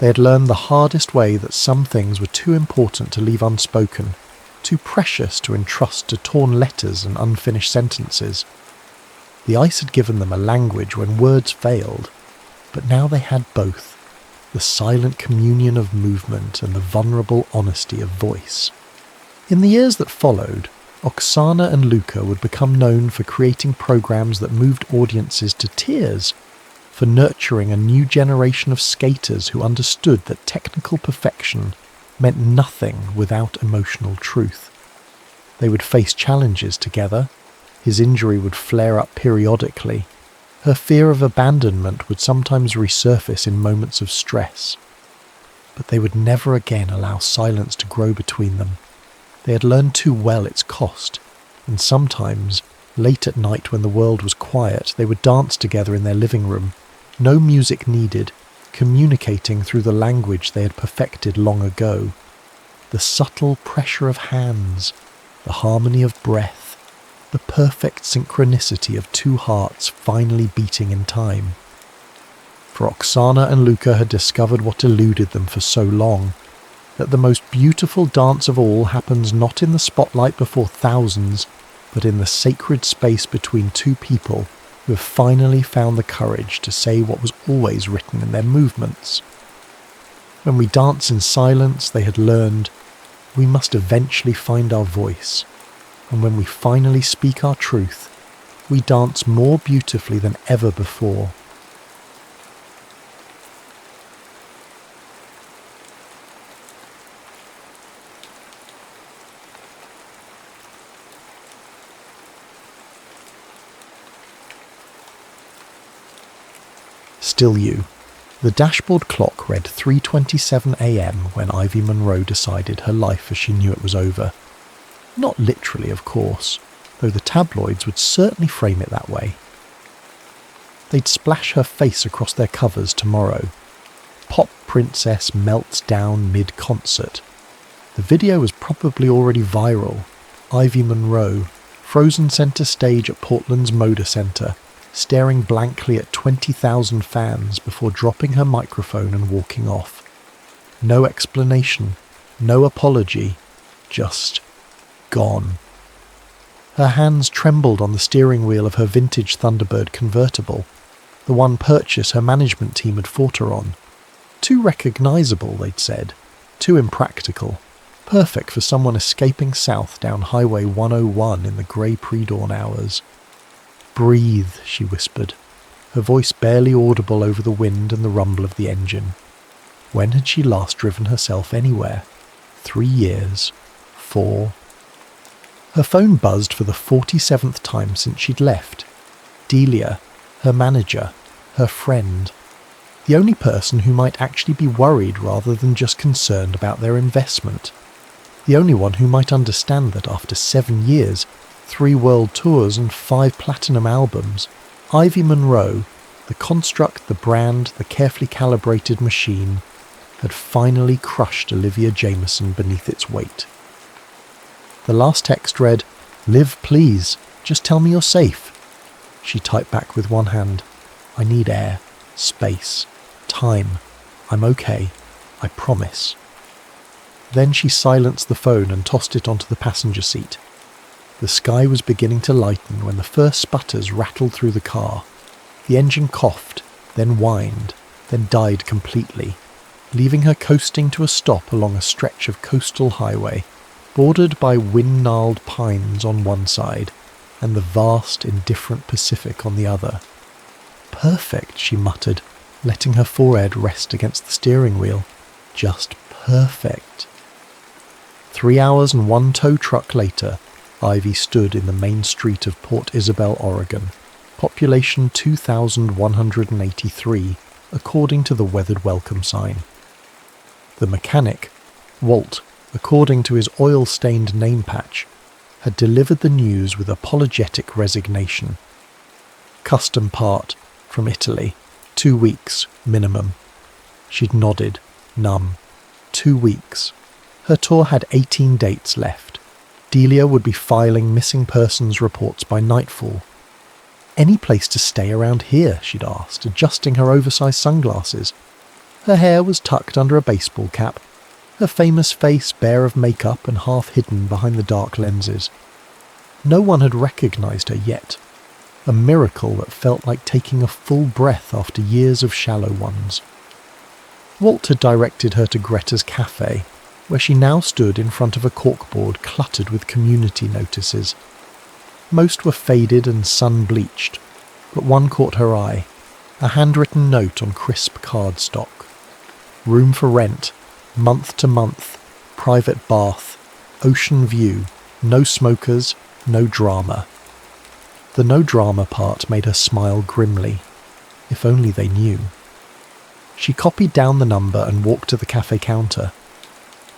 S1: They had learned the hardest way that some things were too important to leave unspoken, too precious to entrust to torn letters and unfinished sentences. The ice had given them a language when words failed, but now they had both, the silent communion of movement and the vulnerable honesty of voice. In the years that followed, Oksana and Luca would become known for creating programs that moved audiences to tears, for nurturing a new generation of skaters who understood that technical perfection meant nothing without emotional truth. They would face challenges together. His injury would flare up periodically. Her fear of abandonment would sometimes resurface in moments of stress. But they would never again allow silence to grow between them. They had learned too well its cost, and sometimes, late at night when the world was quiet, they would dance together in their living room, no music needed, communicating through the language they had perfected long ago. The subtle pressure of hands, the harmony of breath, the perfect synchronicity of 2 hearts finally beating in time. For Oksana and Luca had discovered what eluded them for so long, that the most beautiful dance of all happens not in the spotlight before thousands, but in the sacred space between 2 people who have finally found the courage to say what was always written in their movements. When we dance in silence, they had learned, We must eventually find our voice, and when we finally speak our truth, we dance more beautifully than ever before. Still you. The dashboard clock read 3:27 a.m. when Ivy Munro decided her life as she knew it was over. Not literally, of course, though the tabloids would certainly frame it that way. They'd splash her face across their covers tomorrow. Pop princess melts down mid-concert. The video was probably already viral. Ivy Munro, frozen centre stage at Portland's Moda Centre, staring blankly at 20,000 fans before dropping her microphone and walking off. No explanation, no apology, just gone. Her hands trembled on the steering wheel of her vintage Thunderbird convertible, the one purchase her management team had fought her on. Too recognisable, they'd said, too impractical, perfect for someone escaping south down Highway 101 in the grey pre-dawn hours. "Breathe," she whispered, her voice barely audible over the wind and the rumble of the engine. When had she last driven herself anywhere? 3 years? 4? Her phone buzzed for the 47th time since she'd left. Delia, her manager, her friend. The only person who might actually be worried rather than just concerned about their investment. The only one who might understand that after 7 years, 3 world tours and 5 platinum albums, Ivy Munro, the construct, the brand, the carefully calibrated machine, had finally crushed Olivia Jameson beneath its weight. The last text read, "Liv, please, just tell me you're safe." She typed back with one hand, "I need air, space, time. I'm okay, I promise." Then she silenced the phone and tossed it onto the passenger seat. The sky was beginning to lighten when the first sputters rattled through the car. The engine coughed, then whined, then died completely, leaving her coasting to a stop along a stretch of coastal highway, bordered by wind-gnarled pines on one side and the vast, indifferent Pacific on the other. "Perfect," she muttered, letting her forehead rest against the steering wheel. "Just perfect." 3 hours and 1 tow truck later, Ivy stood in the main street of Port Isabel, Oregon, population 2,183, according to the weathered welcome sign. The mechanic, Walt, according to his oil-stained name patch, had delivered the news with apologetic resignation. Custom part, from Italy, 2 weeks, minimum. She'd nodded, numb. 2 weeks. Her tour had 18 dates left. Delia would be filing missing persons reports by nightfall. "Any place to stay around here?" she'd asked, adjusting her oversized sunglasses. Her hair was tucked under a baseball cap, her famous face bare of makeup and half hidden behind the dark lenses. No one had recognized her yet, a miracle that felt like taking a full breath after years of shallow ones. Walt had directed her to Greta's cafe, where she now stood in front of a corkboard cluttered with community notices. Most were faded and sun-bleached, but one caught her eye, a handwritten note on crisp cardstock. Room for rent, month to month, private bath, ocean view, no smokers, no drama. The no drama part made her smile grimly. If only they knew. She copied down the number and walked to the cafe counter.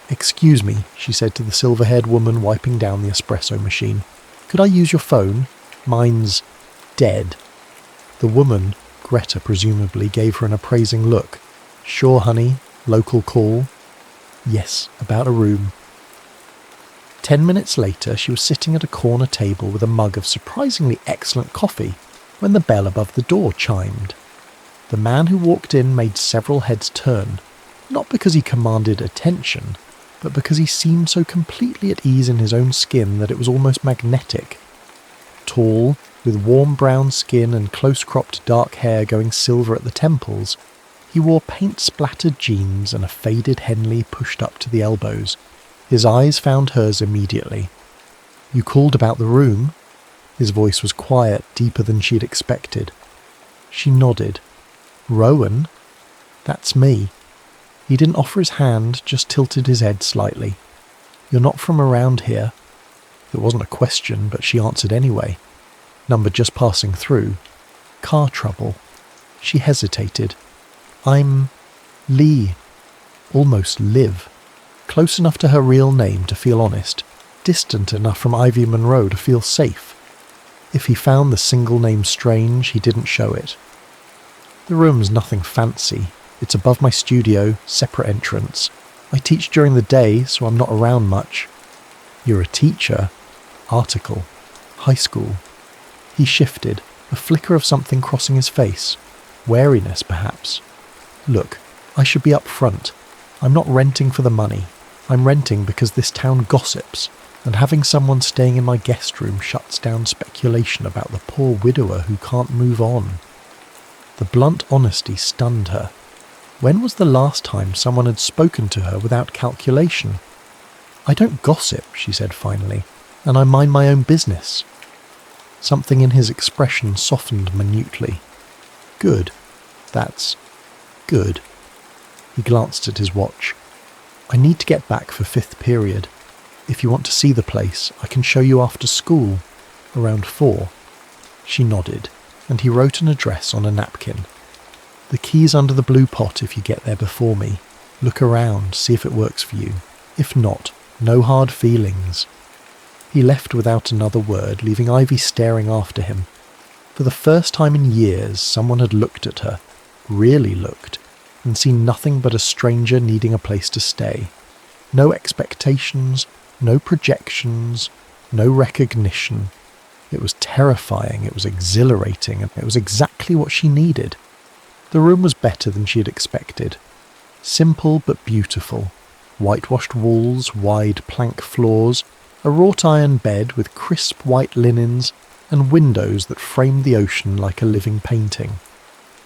S1: "Excuse me," she said to the silver-haired woman wiping down the espresso machine. "Could I use your phone? Mine's dead." The woman, Greta presumably, gave her an appraising look. "Sure, honey. Local call?" "Yes, about a room." 10 minutes later, she was sitting at a corner table with a mug of surprisingly excellent coffee when the bell above the door chimed. The man who walked in made several heads turn, not because he commanded attention, but because he seemed so completely at ease in his own skin that it was almost magnetic. Tall, with warm brown skin and close-cropped dark hair going silver at the temples, he wore paint-splattered jeans and a faded Henley pushed up to the elbows, His eyes found hers immediately. "You called about the room?" His voice was quiet, deeper than she'd expected. She nodded. "Rowan? That's me." He didn't offer his hand, just tilted his head slightly. "You're not from around here?" It wasn't a question, but she answered anyway. "Number just passing through." "Car trouble." She hesitated. "I'm Lee." Almost Liv. Close enough to her real name to feel honest. Distant enough from Ivy Monroe to feel safe. If he found the single name strange, he didn't show it. "The room's nothing fancy. It's above my studio, separate entrance. I teach during the day, so I'm not around much." "You're a teacher?" "Article. High school." He shifted, a flicker of something crossing his face. Wariness, perhaps. "Look, I should be up front. I'm not renting for the money. I'm renting because this town gossips, and having someone staying in my guest room shuts down speculation about the poor widower who can't move on." The blunt honesty stunned her. When was the last time someone had spoken to her without calculation? "I don't gossip," she said finally, "and I mind my own business." Something in his expression softened minutely. "Good. That's good." He glanced at his watch. "I need to get back for 5th period. If you want to see the place, I can show you after school, around 4. She nodded, and he wrote an address on a napkin. "The key's under the blue pot if you get there before me. Look around, see if it works for you. If not, no hard feelings." He left without another word, leaving Ivy staring after him. For the first time in years, someone had looked at her, really looked, and seen nothing but a stranger needing a place to stay. No expectations, no projections, no recognition. It was terrifying, it was exhilarating, and it was exactly what she needed. The room was better than she had expected. Simple but beautiful. Whitewashed walls, wide plank floors, a wrought iron bed with crisp white linens, and windows that framed the ocean like a living painting.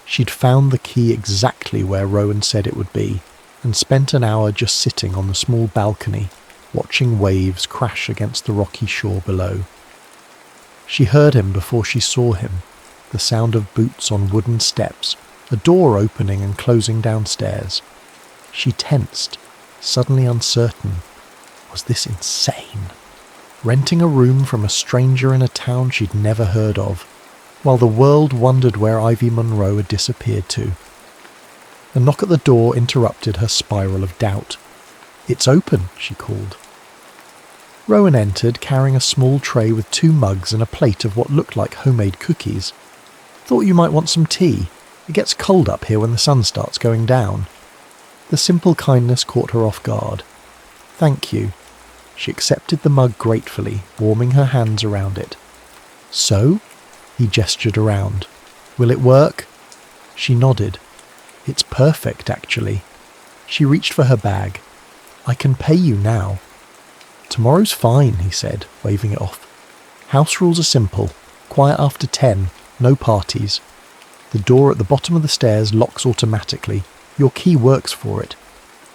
S1: She'd found the key exactly where Rowan said it would be, and spent an hour just sitting on the small balcony, watching waves crash against the rocky shore below. She heard him before she saw him, the sound of boots on wooden steps, a door opening and closing downstairs. She tensed, suddenly uncertain. Was this insane? Renting a room from a stranger in a town she'd never heard of, while the world wondered where Ivy Monroe had disappeared to. A knock at the door interrupted her spiral of doubt. "It's open," she called. Rowan entered, carrying a small tray with 2 mugs and a plate of what looked like homemade cookies. "Thought you might want some tea. It gets cold up here when the sun starts going down." The simple kindness caught her off guard. "Thank you." She accepted the mug gratefully, warming her hands around it. "So?" He gestured around. "Will it work?" She nodded. "It's perfect, actually." She reached for her bag. "I can pay you now." "Tomorrow's fine," he said, waving it off. "House rules are simple. Quiet after 10. No parties. The door at the bottom of the stairs locks automatically. Your key works for it.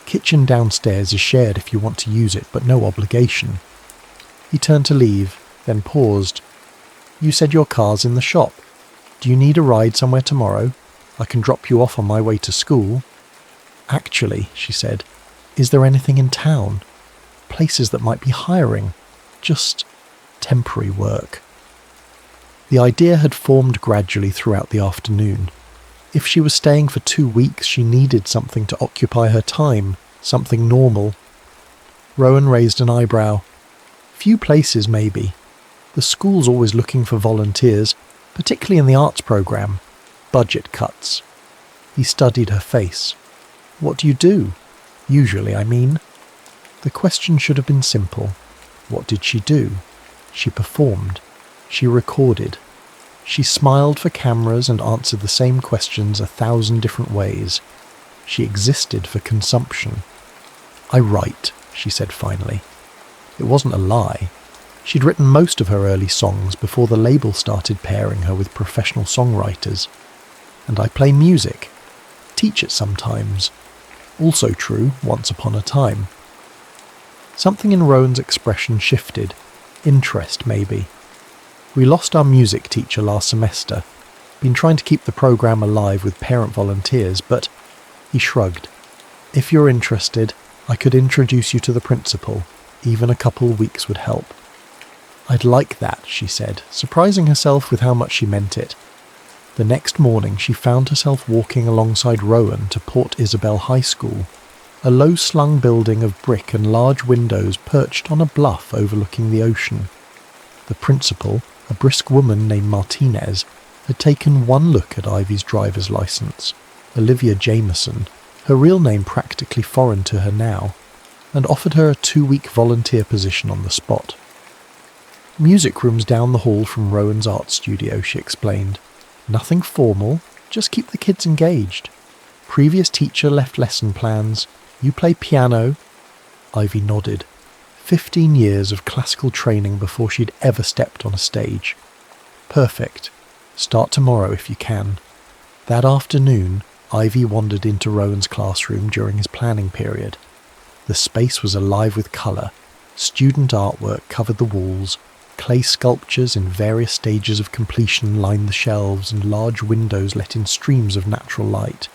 S1: Kitchen downstairs is shared if you want to use it, but no obligation." He turned to leave, then paused. "You said your car's in the shop. Do you need a ride somewhere tomorrow? I can drop you off on my way to school." "Actually," she said, "is there anything in town? Places that might be hiring? Just temporary work." The idea had formed gradually throughout the afternoon. If she was staying for 2 weeks, she needed something to occupy her time, something normal. Rowan raised an eyebrow. "Few places, maybe. The school's always looking for volunteers, particularly in the arts program. Budget cuts." He studied her face. "What do you do? Usually, I mean." The question should have been simple. What did she do? She performed. She recorded. She smiled for cameras and answered the same questions 1,000 different ways. She existed for consumption. "I write," she said finally. It wasn't a lie. She'd written most of her early songs before the label started pairing her with professional songwriters. "And I play music. Teach it sometimes. Also true, once upon a time." Something in Rowan's expression shifted. Interest, maybe. We lost our music teacher last semester. Been trying to keep the programme alive with parent volunteers, but he shrugged. If you're interested, I could introduce you to the principal. Even a couple weeks would help. I'd like that, she said, surprising herself with how much she meant it. The next morning she found herself walking alongside Rowan to Port Isabel High School, a low-slung building of brick and large windows perched on a bluff overlooking the ocean. The principal, a brisk woman named Martinez, had taken one look at Ivy's driver's licence, Olivia Jameson, her real name practically foreign to her now, and offered her a 2-week volunteer position on the spot. Music room's down the hall from Rowan's art studio, she explained. Nothing formal, just keep the kids engaged. Previous teacher left lesson plans. You play piano. Ivy nodded. 15 years of classical training before she'd ever stepped on a stage. Perfect. Start tomorrow if you can. That afternoon, Ivy wandered into Rowan's classroom during his planning period. The space was alive with colour. Student artwork covered the walls. Clay sculptures in various stages of completion lined the shelves, and large windows let in streams of natural light.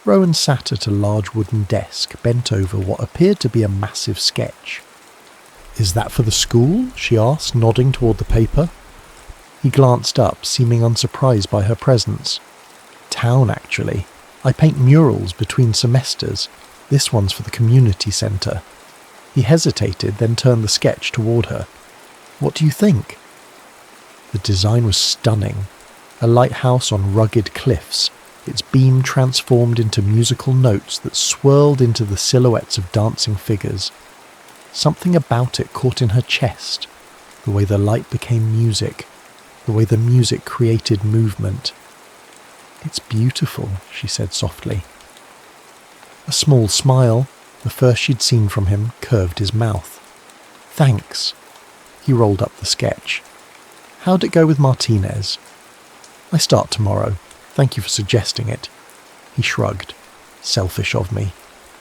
S1: Rowan sat at a large wooden desk, bent over what appeared to be a massive sketch. "Is that for the school?" she asked, nodding toward the paper. He glanced up, seeming unsurprised by her presence. "Town, actually. I paint murals between semesters. This one's for the community centre." He hesitated, then turned the sketch toward her. "What do you think?" The design was stunning. A lighthouse on rugged cliffs, its beam transformed into musical notes that swirled into the silhouettes of dancing figures. Something about it caught in her chest, the way the light became music, the way the music created movement. "It's beautiful," she said softly. A small smile, the first she'd seen from him, curved his mouth. "Thanks." He rolled up the sketch. "How'd it go with Martinez?" "I start tomorrow. Thank you for suggesting it." He shrugged. "Selfish of me.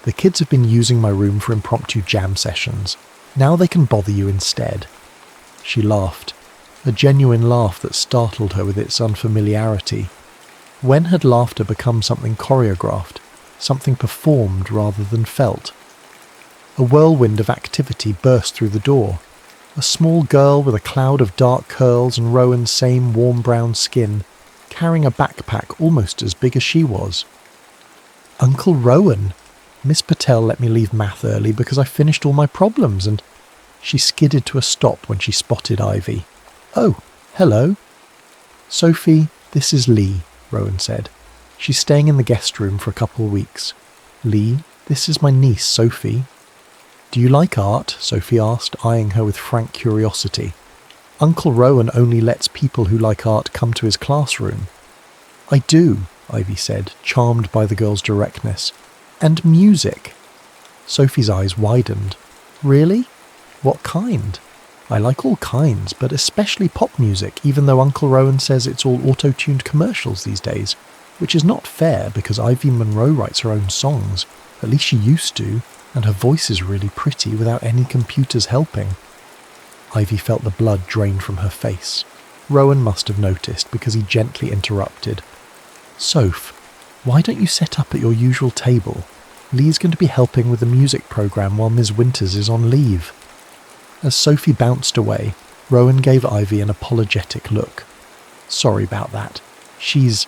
S1: The kids have been using my room for impromptu jam sessions. Now they can bother you instead." She laughed, a genuine laugh that startled her with its unfamiliarity. When had laughter become something choreographed, something performed rather than felt? A whirlwind of activity burst through the door. A small girl with a cloud of dark curls and Rowan's same warm brown skin, carrying a backpack almost as big as she was. "Uncle Rowan! Miss Patel let me leave math early because I finished all my problems," and she skidded to a stop when she spotted Ivy. "Oh, hello." "Sophie, this is Lee," Rowan said. "She's staying in the guest room for a couple of weeks." "Lee, this is my niece, Sophie." "Do you like art?" Sophie asked, eyeing her with frank curiosity. "Uncle Rowan only lets people who like art come to his classroom." "I do," Ivy said, charmed by the girl's directness. "And music." Sophie's eyes widened. "Really? What kind?" "I like all kinds, but especially pop music, even though Uncle Rowan says it's all auto-tuned commercials these days, which is not fair because Ivy Monroe writes her own songs. At least she used to, and her voice is really pretty without any computers helping." Ivy felt the blood drain from her face. Rowan must have noticed because he gently interrupted. "Soph, why don't you set up at your usual table? Lee's going to be helping with the music programme while Ms. Winters is on leave." As Sophie bounced away, Rowan gave Ivy an apologetic look. "Sorry about that. She's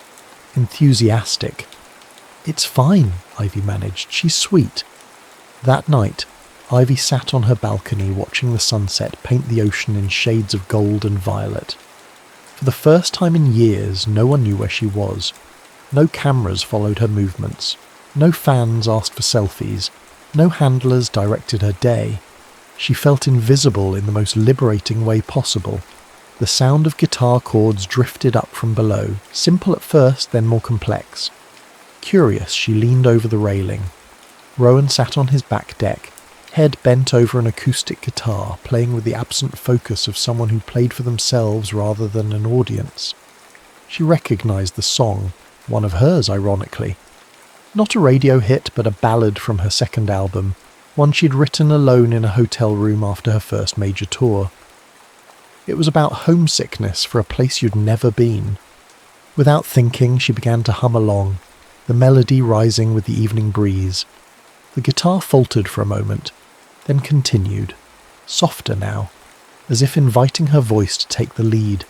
S1: enthusiastic." "It's fine," Ivy managed. "She's sweet." That night, Ivy sat on her balcony watching the sunset paint the ocean in shades of gold and violet. For the first time in years, no one knew where she was. No cameras followed her movements. No fans asked for selfies. No handlers directed her day. She felt invisible in the most liberating way possible. The sound of guitar chords drifted up from below, simple at first, then more complex. Curious, she leaned over the railing. Rowan sat on his back deck, head bent over an acoustic guitar, playing with the absent focus of someone who played for themselves rather than an audience. She recognised the song, one of hers ironically. Not a radio hit, but a ballad from her second album, one she'd written alone in a hotel room after her first major tour. It was about homesickness for a place you'd never been. Without thinking, she began to hum along, the melody rising with the evening breeze. The guitar faltered for a moment, then continued, softer now, as if inviting her voice to take the lead.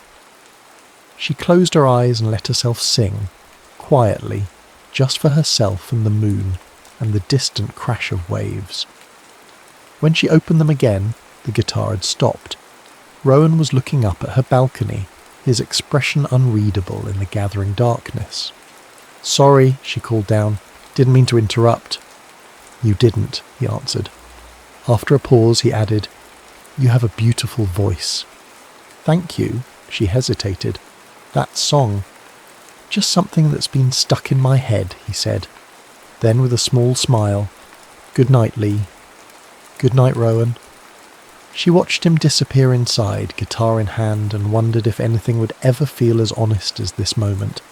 S1: She closed her eyes and let herself sing, quietly, just for herself and the moon and the distant crash of waves. When she opened them again, the guitar had stopped. Rowan was looking up at her balcony, his expression unreadable in the gathering darkness. "Sorry," she called down. "Didn't mean to interrupt." "You didn't," he answered. After a pause, he added, "You have a beautiful voice." "Thank you," she hesitated. "That song. Just something that's been stuck in my head," he said. Then with a small smile, "Good night, Lee." "Good night, Rowan." She watched him disappear inside, guitar in hand, and wondered if anything would ever feel as honest as this moment.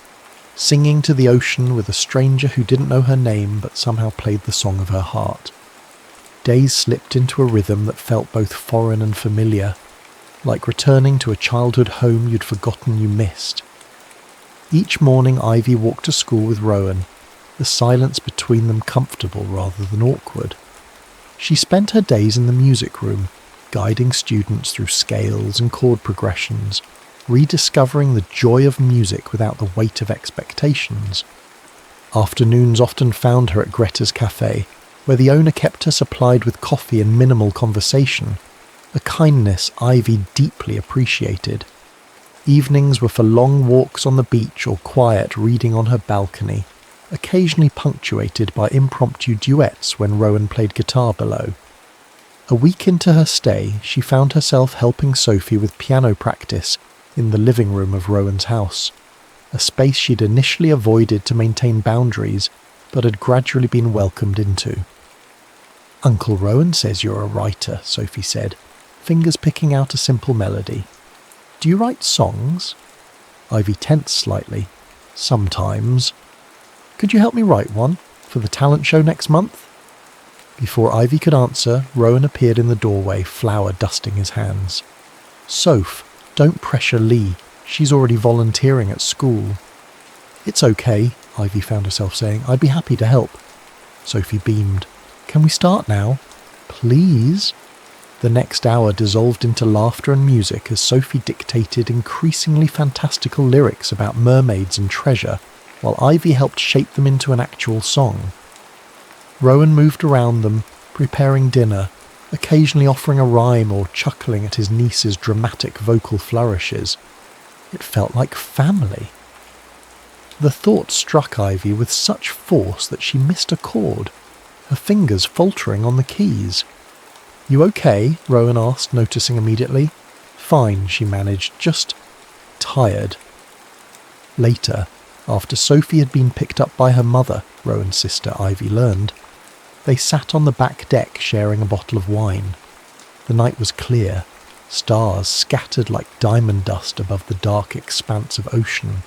S1: Singing to the ocean with a stranger who didn't know her name but somehow played the song of her heart. Days slipped into a rhythm that felt both foreign and familiar, like returning to a childhood home you'd forgotten you missed. Each morning Ivy walked to school with Rowan, the silence between them comfortable rather than awkward. She spent her days in the music room, guiding students through scales and chord progressions, rediscovering the joy of music without the weight of expectations. Afternoons often found her at Greta's cafe, where the owner kept her supplied with coffee and minimal conversation, a kindness Ivy deeply appreciated. Evenings were for long walks on the beach or quiet reading on her balcony, occasionally punctuated by impromptu duets when Rowan played guitar below. A week into her stay, she found herself helping Sophie with piano practice in the living room of Rowan's house, a space she'd initially avoided to maintain boundaries, but had gradually been welcomed into. "Uncle Rowan says you're a writer," Sophie said, fingers picking out a simple melody. "Do you write songs?" Ivy tensed slightly. "Sometimes." "Could you help me write one for the talent show next month?" Before Ivy could answer, Rowan appeared in the doorway, flour dusting his hands. "Soph, don't pressure Lee. She's already volunteering at school." "It's okay," Ivy found herself saying. "I'd be happy to help." Sophie beamed. "Can we start now?" "Please?" The next hour dissolved into laughter and music as Sophie dictated increasingly fantastical lyrics about mermaids and treasure, while Ivy helped shape them into an actual song. Rowan moved around them, preparing dinner, occasionally offering a rhyme or chuckling at his niece's dramatic vocal flourishes. It felt like family. The thought struck Ivy with such force that she missed a chord, her fingers faltering on the keys. "You okay?" Rowan asked, noticing immediately. "Fine," she managed, "just tired." Later, after Sophie had been picked up by her mother, Rowan's sister, Ivy learned, they sat on the back deck sharing a bottle of wine. The night was clear, stars scattered like diamond dust above the dark expanse of ocean.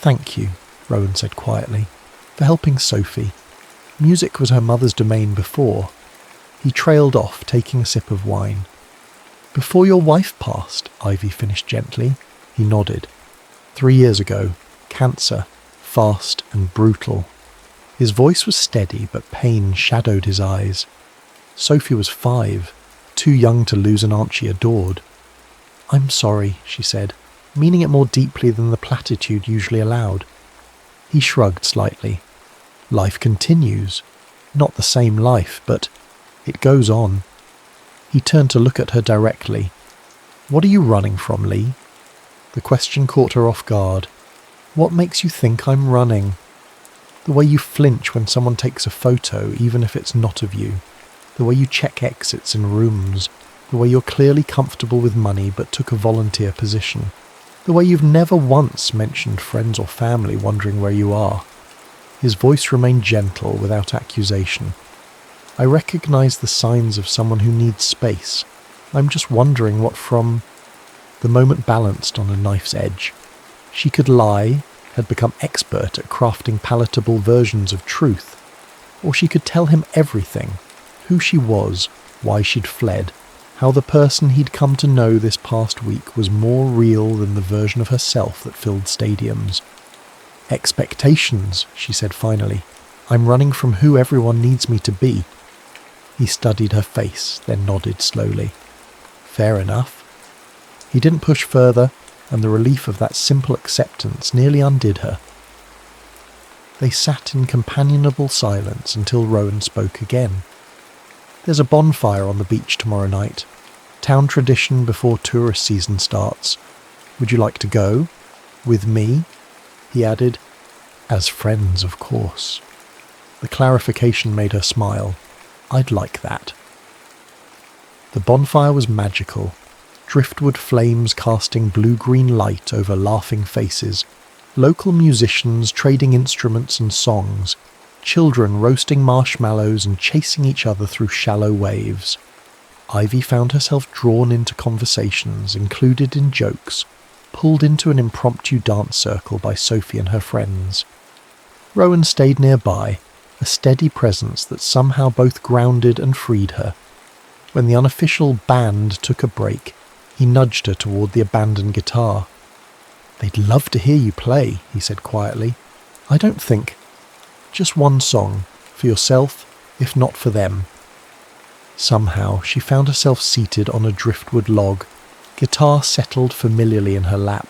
S1: "Thank you," Rowan said quietly, "for helping Sophie. Music was her mother's domain before." He trailed off, taking a sip of wine. "Before your wife passed," Ivy finished gently. He nodded. 3 years ago, cancer, fast and brutal. His voice was steady, but pain shadowed his eyes. Sophie was 5, too young to lose an aunt she adored. "I'm sorry," she said, meaning it more deeply than the platitude usually allowed. He shrugged slightly. "Life continues. Not the same life, but it goes on." He turned to look at her directly. "What are you running from, Lee?" The question caught her off guard. "What makes you think I'm running?" "The way you flinch when someone takes a photo, even if it's not of you. The way you check exits in rooms. The way you're clearly comfortable with money but took a volunteer position. The way you've never once mentioned friends or family wondering where you are." His voice remained gentle, without accusation. "I recognize the signs of someone who needs space. I'm just wondering what from—" The moment balanced on a knife's edge. She could lie, had become expert at crafting palatable versions of truth, or she could tell him everything, Who she was, why she'd fled, how the person he'd come to know this past week was more real than the version of herself that filled stadiums. "Expectations," she said finally. "I'm running from who everyone needs me to be." He studied her face, then nodded slowly. Fair enough. He didn't push further, and the relief of that simple acceptance nearly undid her. They sat in companionable silence until Rowan spoke again. "There's a bonfire on the beach tomorrow night. Town tradition before tourist season starts. Would you like to go? With me?" he added. "As friends, of course." The clarification made her smile. "I'd like that." The bonfire was magical. Driftwood flames casting blue-green light over laughing faces, local musicians trading instruments and songs, children roasting marshmallows and chasing each other through shallow waves. Ivy found herself drawn into conversations, included in jokes, pulled into an impromptu dance circle by Sophie and her friends. Rowan stayed nearby, a steady presence that somehow both grounded and freed her. When the unofficial band took a break, he nudged her toward the abandoned guitar. "They'd love to hear you play," he said quietly. "I don't think... Just one song, for yourself, if not for them." Somehow she found herself seated on a driftwood log, guitar settled familiarly in her lap.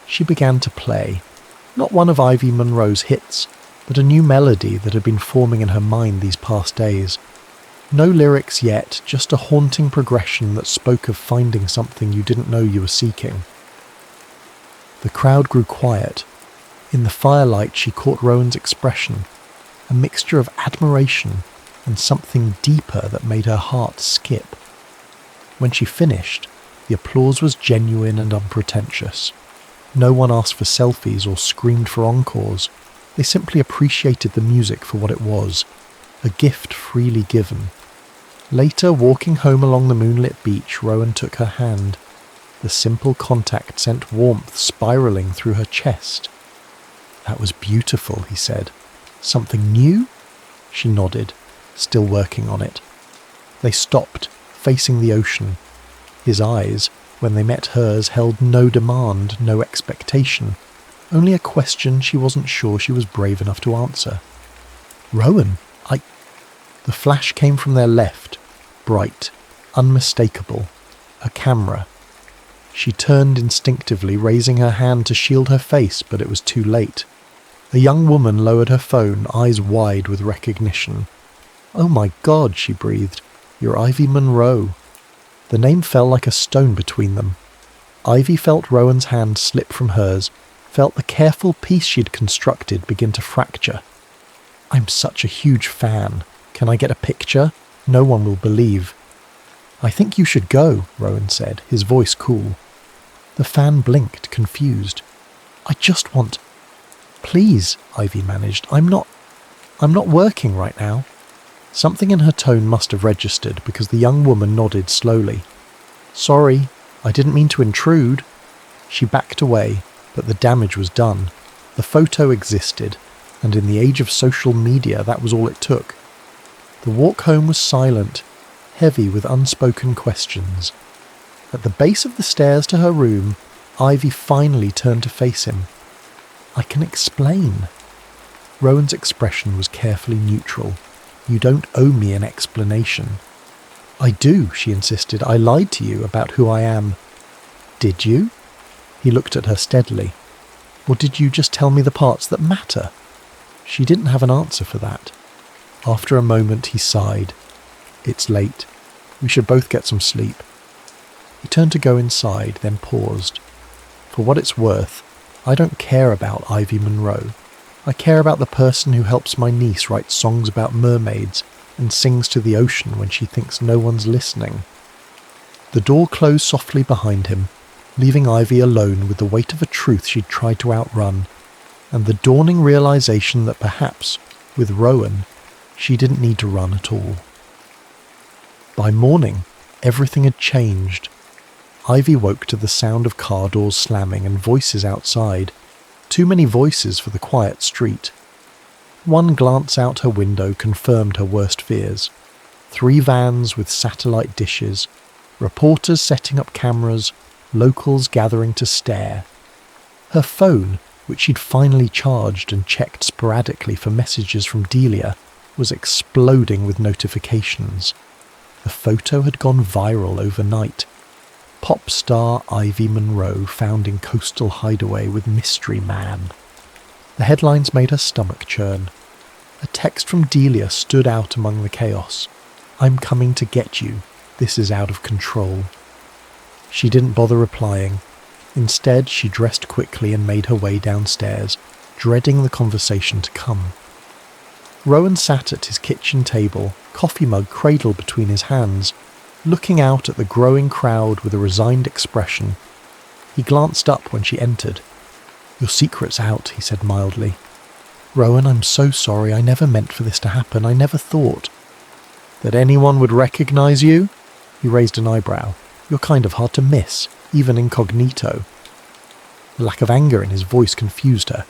S1: She began to play, not one of Ivy Munro's hits, but a new melody that had been forming in her mind these past days. No lyrics yet, just a haunting progression that spoke of finding something you didn't know you were seeking. The crowd grew quiet. In the firelight she caught Rowan's expression, a mixture of admiration and something deeper that made her heart skip. When she finished, the applause was genuine and unpretentious. No one asked for selfies or screamed for encores. They simply appreciated the music for what it was, a gift freely given. Later, walking home along the moonlit beach, Rowan took her hand. The simple contact sent warmth spiraling through her chest. "That was beautiful," he said. "Something new?" She nodded, still working on it. They stopped, facing the ocean. His eyes, when they met hers, held no demand, no expectation, only a question she wasn't sure she was brave enough to answer. "Rowan, The flash came from their left, bright, unmistakable, a camera. She turned instinctively, raising her hand to shield her face, but it was too late. A young woman lowered her phone, eyes wide with recognition. "Oh my God," she breathed. "You're Ivy Munro." The name fell like a stone between them. Ivy felt Rowan's hand slip from hers, felt the careful piece she'd constructed begin to fracture. "I'm such a huge fan. Can I get a picture? No one will believe." "I think you should go," Rowan said, his voice cool. The fan blinked, confused. "I just want..." "Please," Ivy managed. I'm not working right now." Something in her tone must have registered, because the young woman nodded slowly. "Sorry, I didn't mean to intrude." She backed away, but the damage was done. The photo existed, and in the age of social media, that was all it took. The walk home was silent, heavy with unspoken questions. At the base of the stairs to her room, Ivy finally turned to face him. "I can explain." Rowan's expression was carefully neutral. "You don't owe me an explanation." "I do," she insisted. "I lied to you about who I am." "Did you?" He looked at her steadily. "Or did you just tell me the parts that matter?" She didn't have an answer for that. After a moment he sighed. "It's late. We should both get some sleep." He turned to go inside, then paused. "For what it's worth, I don't care about Ivy Munro. I care about the person who helps my niece write songs about mermaids and sings to the ocean when she thinks no one's listening." The door closed softly behind him, leaving Ivy alone with the weight of a truth she'd tried to outrun, and the dawning realization that perhaps, with Rowan, she didn't need to run at all. By morning, everything had changed. Ivy woke to the sound of car doors slamming and voices outside. Too many voices for the quiet street. One glance out her window confirmed her worst fears. 3 vans with satellite dishes, reporters setting up cameras, locals gathering to stare. Her phone, which she'd finally charged and checked sporadically for messages from Delia, was exploding with notifications. The photo had gone viral overnight. Pop star Ivy Monroe found in coastal hideaway with mystery man. The headlines made her stomach churn. A text from Delia stood out among the chaos. "I'm coming to get you. This is out of control." She didn't bother replying. Instead, she dressed quickly and made her way downstairs, dreading the conversation to come. Rowan sat at his kitchen table, coffee mug cradled between his hands, looking out at the growing crowd with a resigned expression. He glanced up when she entered. "Your secret's out," he said mildly. "Rowan, I'm so sorry. I never meant for this to happen. I never thought." "That anyone would recognize you?" He raised an eyebrow. "You're kind of hard to miss, even incognito." The lack of anger in his voice confused her.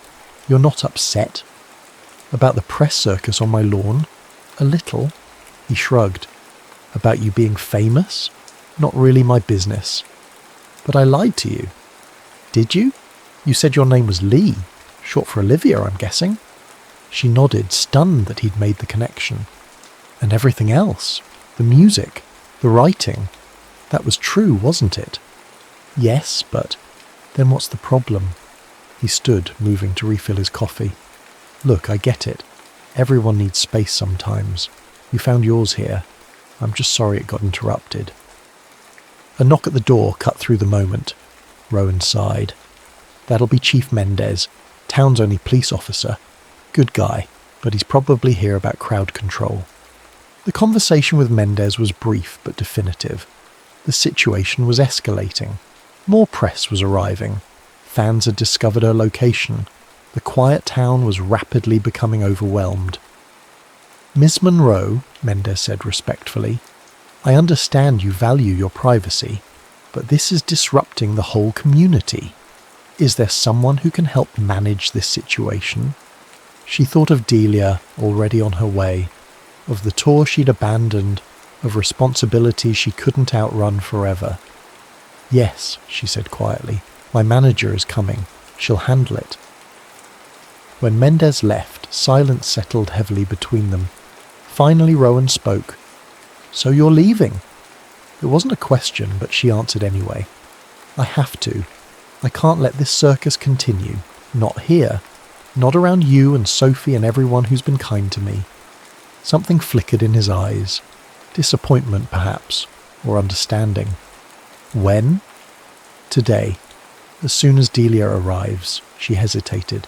S1: "You're not upset?" "About the press circus on my lawn?" "A little." He shrugged. "About you being famous?" "Not really my business." "But I lied to you." "Did you? You said your name was Lee. Short for Olivia, I'm guessing." She nodded, stunned that he'd made the connection. "And everything else? The music? The writing? That was true, wasn't it?" "Yes, but..." "Then what's the problem?" He stood, moving to refill his coffee. "Look, I get it. Everyone needs space sometimes. You found yours here. I'm just sorry it got interrupted." A knock at the door cut through the moment. Rowan sighed. "That'll be Chief Mendez, town's only police officer. Good guy, but he's probably here about crowd control." The conversation with Mendez was brief but definitive. The situation was escalating. More press was arriving. Fans had discovered her location. The quiet town was rapidly becoming overwhelmed. "Miss Monroe," Mendez said respectfully, "I understand you value your privacy, but this is disrupting the whole community. Is there someone who can help manage this situation?" She thought of Delia, already on her way, of the tour she'd abandoned, of responsibilities she couldn't outrun forever. "Yes," she said quietly, "my manager is coming. She'll handle it." When Mendez left, silence settled heavily between them. Finally Rowan spoke. "So you're leaving?" It wasn't a question, but she answered anyway. "I have to. I can't let this circus continue. Not here. Not around you and Sophie and everyone who's been kind to me." Something flickered in his eyes. Disappointment, perhaps, or understanding. "When?" "Today. As soon as Delia arrives." She hesitated.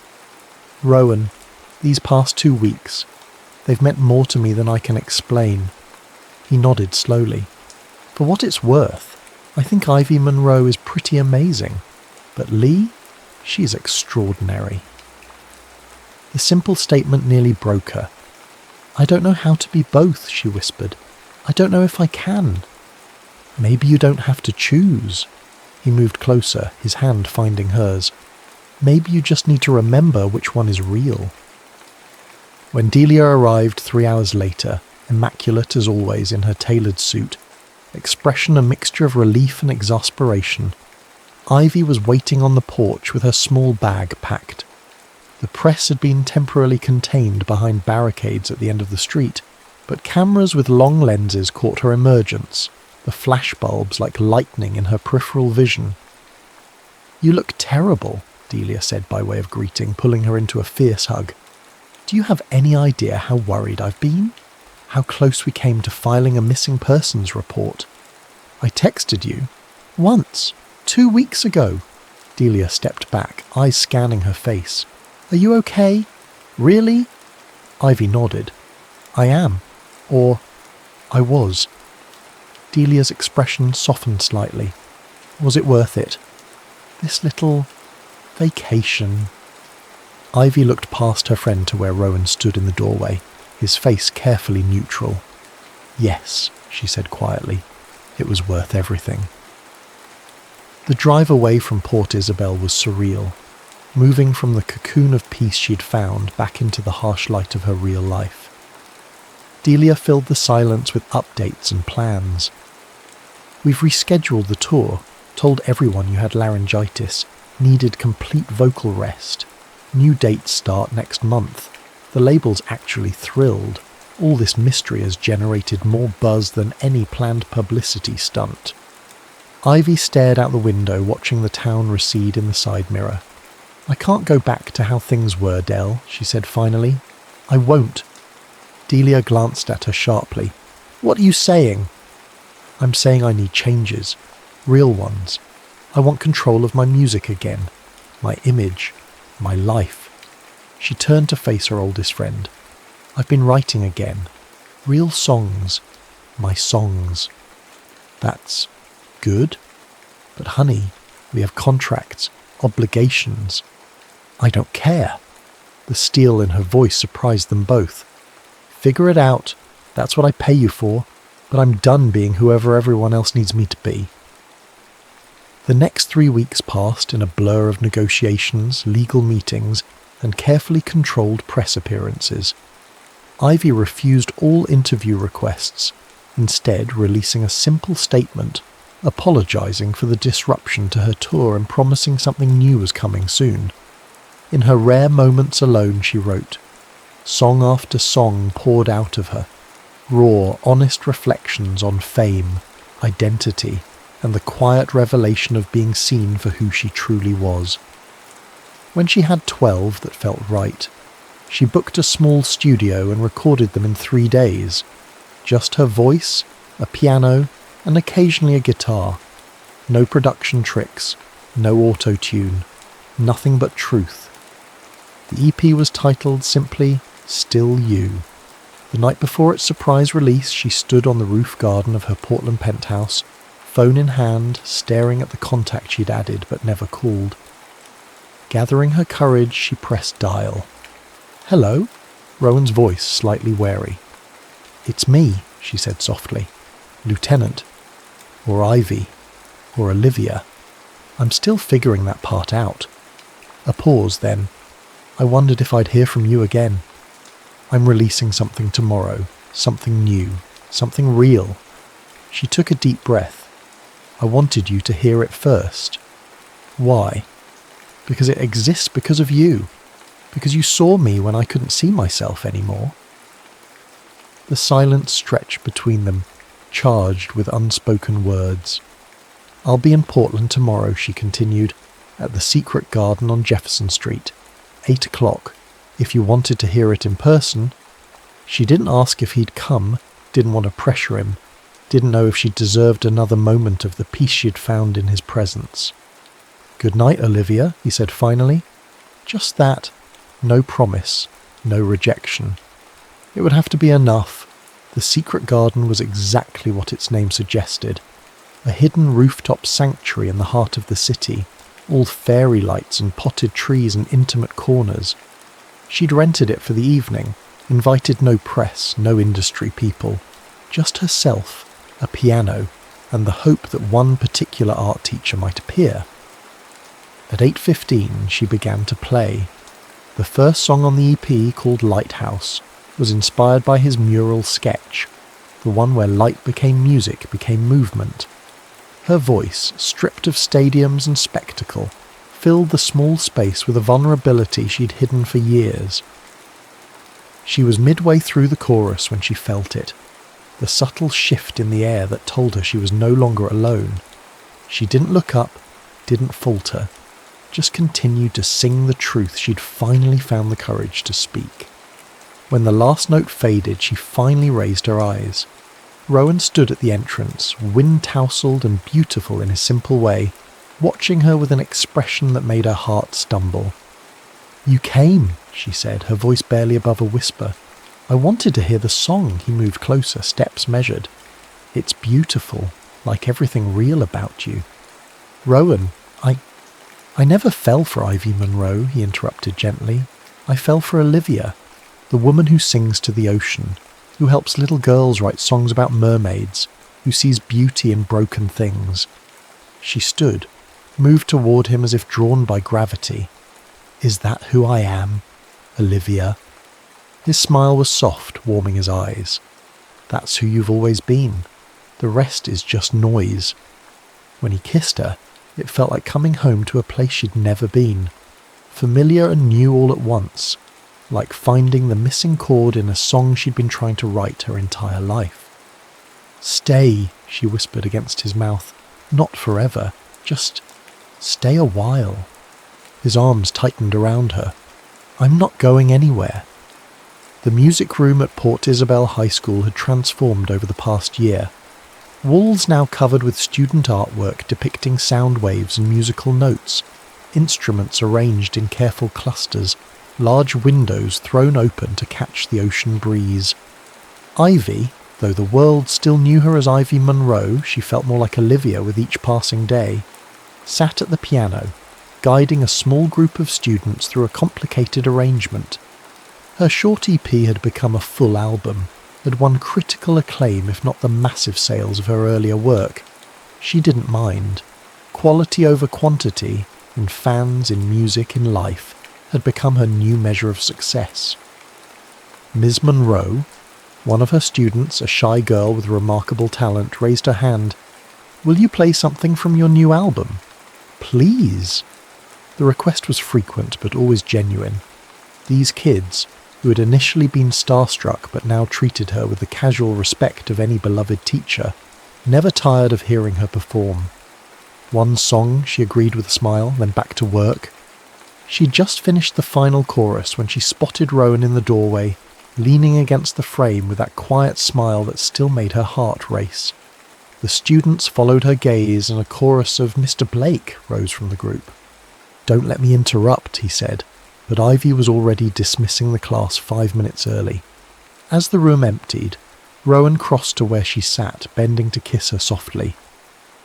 S1: "Rowan, these past 2 weeks, they've meant more to me than I can explain." He nodded slowly. "For what it's worth, I think Ivy Monroe is pretty amazing. But Lee, she's extraordinary." The simple statement nearly broke her. "I don't know how to be both," she whispered. "I don't know if I can." "Maybe you don't have to choose." He moved closer, his hand finding hers. "Maybe you just need to remember which one is real." When Delia arrived 3 hours later, immaculate as always in her tailored suit, expression a mixture of relief and exasperation, Ivy was waiting on the porch with her small bag packed. The press had been temporarily contained behind barricades at the end of the street, but cameras with long lenses caught her emergence, the flashbulbs like lightning in her peripheral vision. "You look terrible," Delia said by way of greeting, pulling her into a fierce hug. "Do you have any idea how worried I've been? How close we came to filing a missing persons report? I texted you. Once. 2 weeks ago." Delia stepped back, eyes scanning her face. "Are you okay? Really?" Ivy nodded. "I am. Or, I was." Delia's expression softened slightly. "Was it worth it? This little vacation?" Ivy looked past her friend to where Rowan stood in the doorway, his face carefully neutral. "Yes," she said quietly. "It was worth everything." The drive away from Port Isabel was surreal, moving from the cocoon of peace she'd found back into the harsh light of her real life. Delia filled the silence with updates and plans. We've rescheduled the tour, told everyone you had laryngitis, needed complete vocal rest. New dates start next month. The label's actually thrilled. All this mystery has generated more buzz than any planned publicity stunt. Ivy stared out the window, watching the town recede in the side mirror. I can't go back to how things were, Del, she said finally. I won't. Delia glanced at her sharply. What are you saying? I'm saying I need changes. Real ones. I want control of my music again. My image. My life. She turned to face her oldest friend. I've been writing again. Real songs. My songs. That's good. But honey, we have contracts, obligations. I don't care. The steel in her voice surprised them both. Figure it out. That's what I pay you for. But I'm done being whoever everyone else needs me to be. The next 3 weeks passed in a blur of negotiations, legal meetings, and carefully controlled press appearances. Ivy refused all interview requests, instead releasing a simple statement, apologising for the disruption to her tour and promising something new was coming soon. In her rare moments alone, she wrote. Song after song poured out of her, raw, honest reflections on fame, identity, and the quiet revelation of being seen for who she truly was. When she had 12 that felt right, she booked a small studio and recorded them in 3 days. Just her voice, a piano, and occasionally a guitar. No production tricks, no auto-tune, nothing but truth. The EP was titled simply Still You. The night before its surprise release, she stood on the roof garden of her Portland penthouse, phone in hand, staring at the contact she'd added but never called. Gathering her courage, she pressed dial. Hello? Rowan's voice slightly wary. It's me, she said softly. Lieutenant. Or Ivy. Or Olivia. I'm still figuring that part out. A pause, then. I wondered if I'd hear from you again. I'm releasing something tomorrow. Something new. Something real. She took a deep breath. I wanted you to hear it first. Why? Because it exists because of you. Because you saw me when I couldn't see myself anymore. The silence stretched between them, charged with unspoken words. I'll be in Portland tomorrow, she continued, at the secret garden on Jefferson Street, 8 o'clock, if you wanted to hear it in person. She didn't ask if he'd come, didn't want to pressure him, didn't know if she deserved another moment of the peace she'd found in his presence. Good night, Olivia, he said finally. Just that. No promise, no rejection. It would have to be enough. The secret garden was exactly what its name suggested. A hidden rooftop sanctuary in the heart of the city, all fairy lights and potted trees and intimate corners. She'd rented it for the evening, invited no press, no industry people, just herself, a piano, and the hope that one particular art teacher might appear. At 8:15 she began to play. The first song on the EP, called Lighthouse, was inspired by his mural sketch, the one where light became music, became movement. Her voice, stripped of stadiums and spectacle, filled the small space with a vulnerability she'd hidden for years. She was midway through the chorus when she felt it, the subtle shift in the air that told her she was no longer alone. She didn't look up, didn't falter, just continued to sing the truth she'd finally found the courage to speak. When the last note faded, she finally raised her eyes. Rowan stood at the entrance, wind-tousled and beautiful in his simple way, watching her with an expression that made her heart stumble. You came, she said, her voice barely above a whisper. I wanted to hear the song. He moved closer, steps measured. It's beautiful, like everything real about you. Rowan, I never fell for Ivy Monroe, he interrupted gently. I fell for Olivia, the woman who sings to the ocean, who helps little girls write songs about mermaids, who sees beauty in broken things. She stood, moved toward him as if drawn by gravity. Is that who I am, Olivia? His smile was soft, warming his eyes. That's who you've always been. The rest is just noise. When he kissed her, it felt like coming home to a place she'd never been. Familiar and new all at once, like finding the missing chord in a song she'd been trying to write her entire life. "Stay," she whispered against his mouth. "Not forever. Just stay a while." His arms tightened around her. "I'm not going anywhere." The music room at Port Isabel High School had transformed over the past year. Walls now covered with student artwork depicting sound waves and musical notes, instruments arranged in careful clusters, large windows thrown open to catch the ocean breeze. Ivy, though the world still knew her as Ivy Monroe, she felt more like Olivia with each passing day, sat at the piano, guiding a small group of students through a complicated arrangement. Her short EP had become a full album, had won critical acclaim if not the massive sales of her earlier work. She didn't mind. Quality over quantity, in fans, in music, in life, had become her new measure of success. Ms. Monroe, one of her students, a shy girl with remarkable talent, raised her hand. "Will you play something from your new album?" "Please." The request was frequent but always genuine. These kids, who had initially been starstruck but now treated her with the casual respect of any beloved teacher, never tired of hearing her perform. "One song," she agreed with a smile, then back to work. She'd just finished the final chorus when she spotted Rowan in the doorway, leaning against the frame with that quiet smile that still made her heart race. The students followed her gaze and a chorus of "Mr. Blake" rose from the group. "Don't let me interrupt," he said, but Ivy was already dismissing the class 5 minutes early. As the room emptied, Rowan crossed to where she sat, bending to kiss her softly.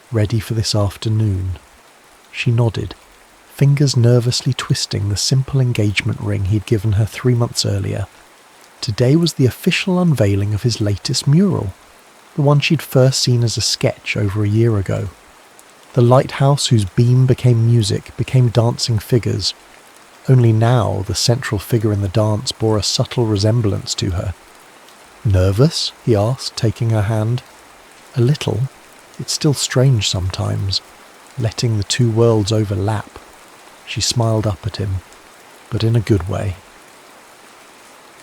S1: "Ready for this afternoon?" She nodded, fingers nervously twisting the simple engagement ring he'd given her 3 months earlier. Today was the official unveiling of his latest mural, the one she'd first seen as a sketch over a year ago. The lighthouse whose beam became music became dancing figures. Only now the central figure in the dance bore a subtle resemblance to her. "Nervous?" he asked, taking her hand. "A little. It's still strange sometimes, letting the two worlds overlap." She smiled up at him, but in a good way.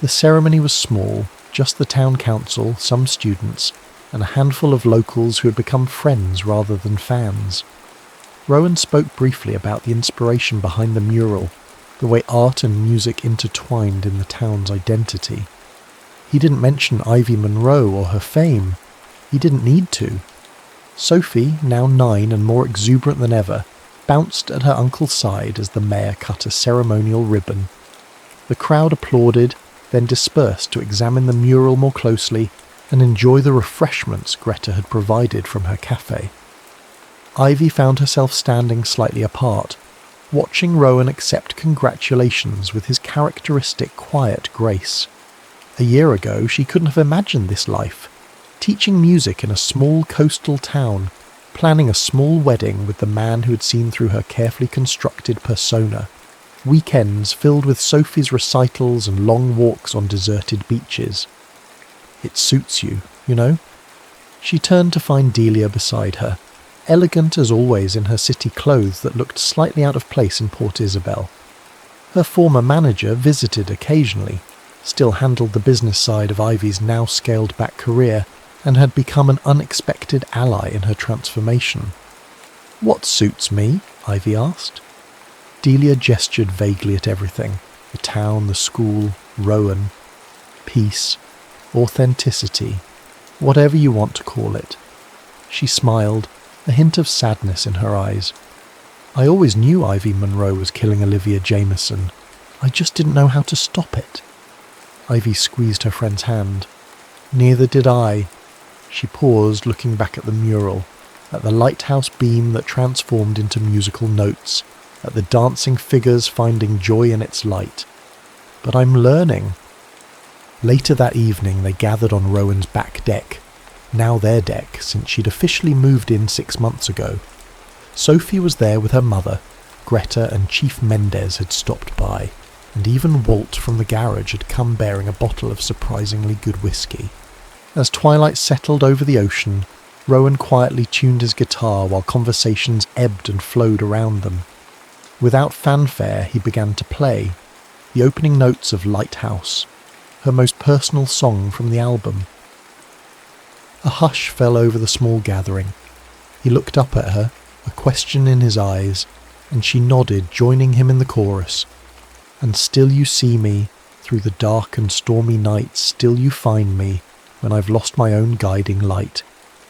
S1: The ceremony was small, just the town council, some students, and a handful of locals who had become friends rather than fans. Rowan spoke briefly about the inspiration behind the mural, the way art and music intertwined in the town's identity. He didn't mention Ivy Monroe or her fame. He didn't need to. Sophie, now 9 and more exuberant than ever, bounced at her uncle's side as the mayor cut a ceremonial ribbon. The crowd applauded, then dispersed to examine the mural more closely and enjoy the refreshments Greta had provided from her cafe. Ivy found herself standing slightly apart, watching Rowan accept congratulations with his characteristic quiet grace. A year ago she couldn't have imagined this life, teaching music in a small coastal town, planning a small wedding with the man who had seen through her carefully constructed persona, weekends filled with Sophie's recitals and long walks on deserted beaches. "It suits you, you know?" She turned to find Delia beside her, elegant as always in her city clothes that looked slightly out of place in Port Isabel. Her former manager visited occasionally, still handled the business side of Ivy's now scaled-back career, and had become an unexpected ally in her transformation. "What suits me?" Ivy asked. Delia gestured vaguely at everything, the town, the school, Rowan. Peace, authenticity, whatever you want to call it. She smiled, a hint of sadness in her eyes. "I always knew Ivy Monroe was killing Olivia Jameson. I just didn't know how to stop it." Ivy squeezed her friend's hand. "Neither did I." She paused, looking back at the mural, at the lighthouse beam that transformed into musical notes, at the dancing figures finding joy in its light. "But I'm learning." Later that evening they gathered on Rowan's back deck, now their deck since she'd officially moved in 6 months ago. Sophie was there with her mother, Greta and Chief Mendez had stopped by, and even Walt from the garage had come bearing a bottle of surprisingly good whiskey. As twilight settled over the ocean, Rowan quietly tuned his guitar while conversations ebbed and flowed around them. Without fanfare, he began to play, the opening notes of Lighthouse, her most personal song from the album. A hush fell over the small gathering. He looked up at her, a question in his eyes, and she nodded, joining him in the chorus. And still you see me, through the dark and stormy night, still you find me, when I've lost my own guiding light.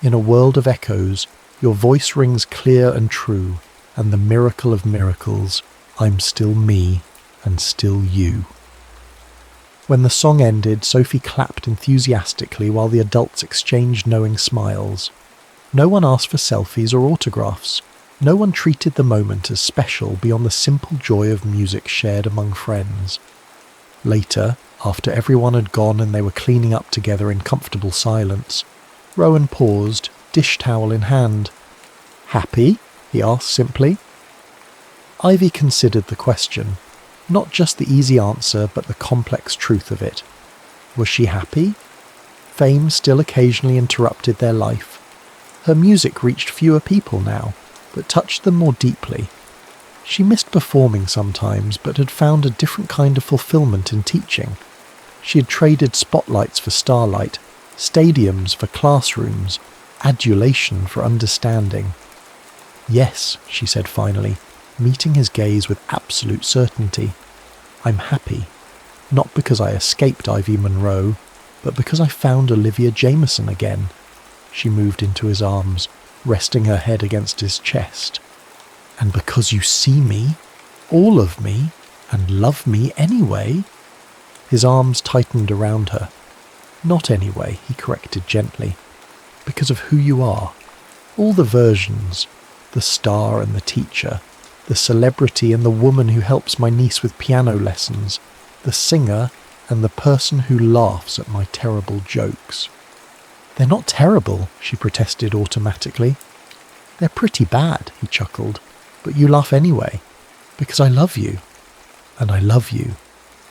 S1: In a world of echoes, your voice rings clear and true, and the miracle of miracles, I'm still me, and still you. When the song ended, Sophie clapped enthusiastically while the adults exchanged knowing smiles. No one asked for selfies or autographs. No one treated the moment as special beyond the simple joy of music shared among friends. Later, after everyone had gone and they were cleaning up together in comfortable silence, Rowan paused, dish towel in hand. "Happy?" he asked simply. Ivy considered the question, not just the easy answer but the complex truth of it. Was she happy? Fame still occasionally interrupted their life. Her music reached fewer people now, but touched them more deeply. She missed performing sometimes, but had found a different kind of fulfillment in teaching. She had traded spotlights for starlight, stadiums for classrooms, adulation for understanding. "Yes," she said finally, meeting his gaze with absolute certainty. "I'm happy. Not because I escaped Ivy Monroe, but because I found Olivia Jameson again." She moved into his arms, resting her head against his chest. "And because you see me, all of me, and love me anyway." His arms tightened around her. "Not anyway," he corrected gently. "Because of who you are. All the versions, the star and the teacher, the celebrity and the woman who helps my niece with piano lessons, the singer and the person who laughs at my terrible jokes." "They're not terrible," she protested automatically. "They're pretty bad," he chuckled, "but you laugh anyway, because I love you. And I love you,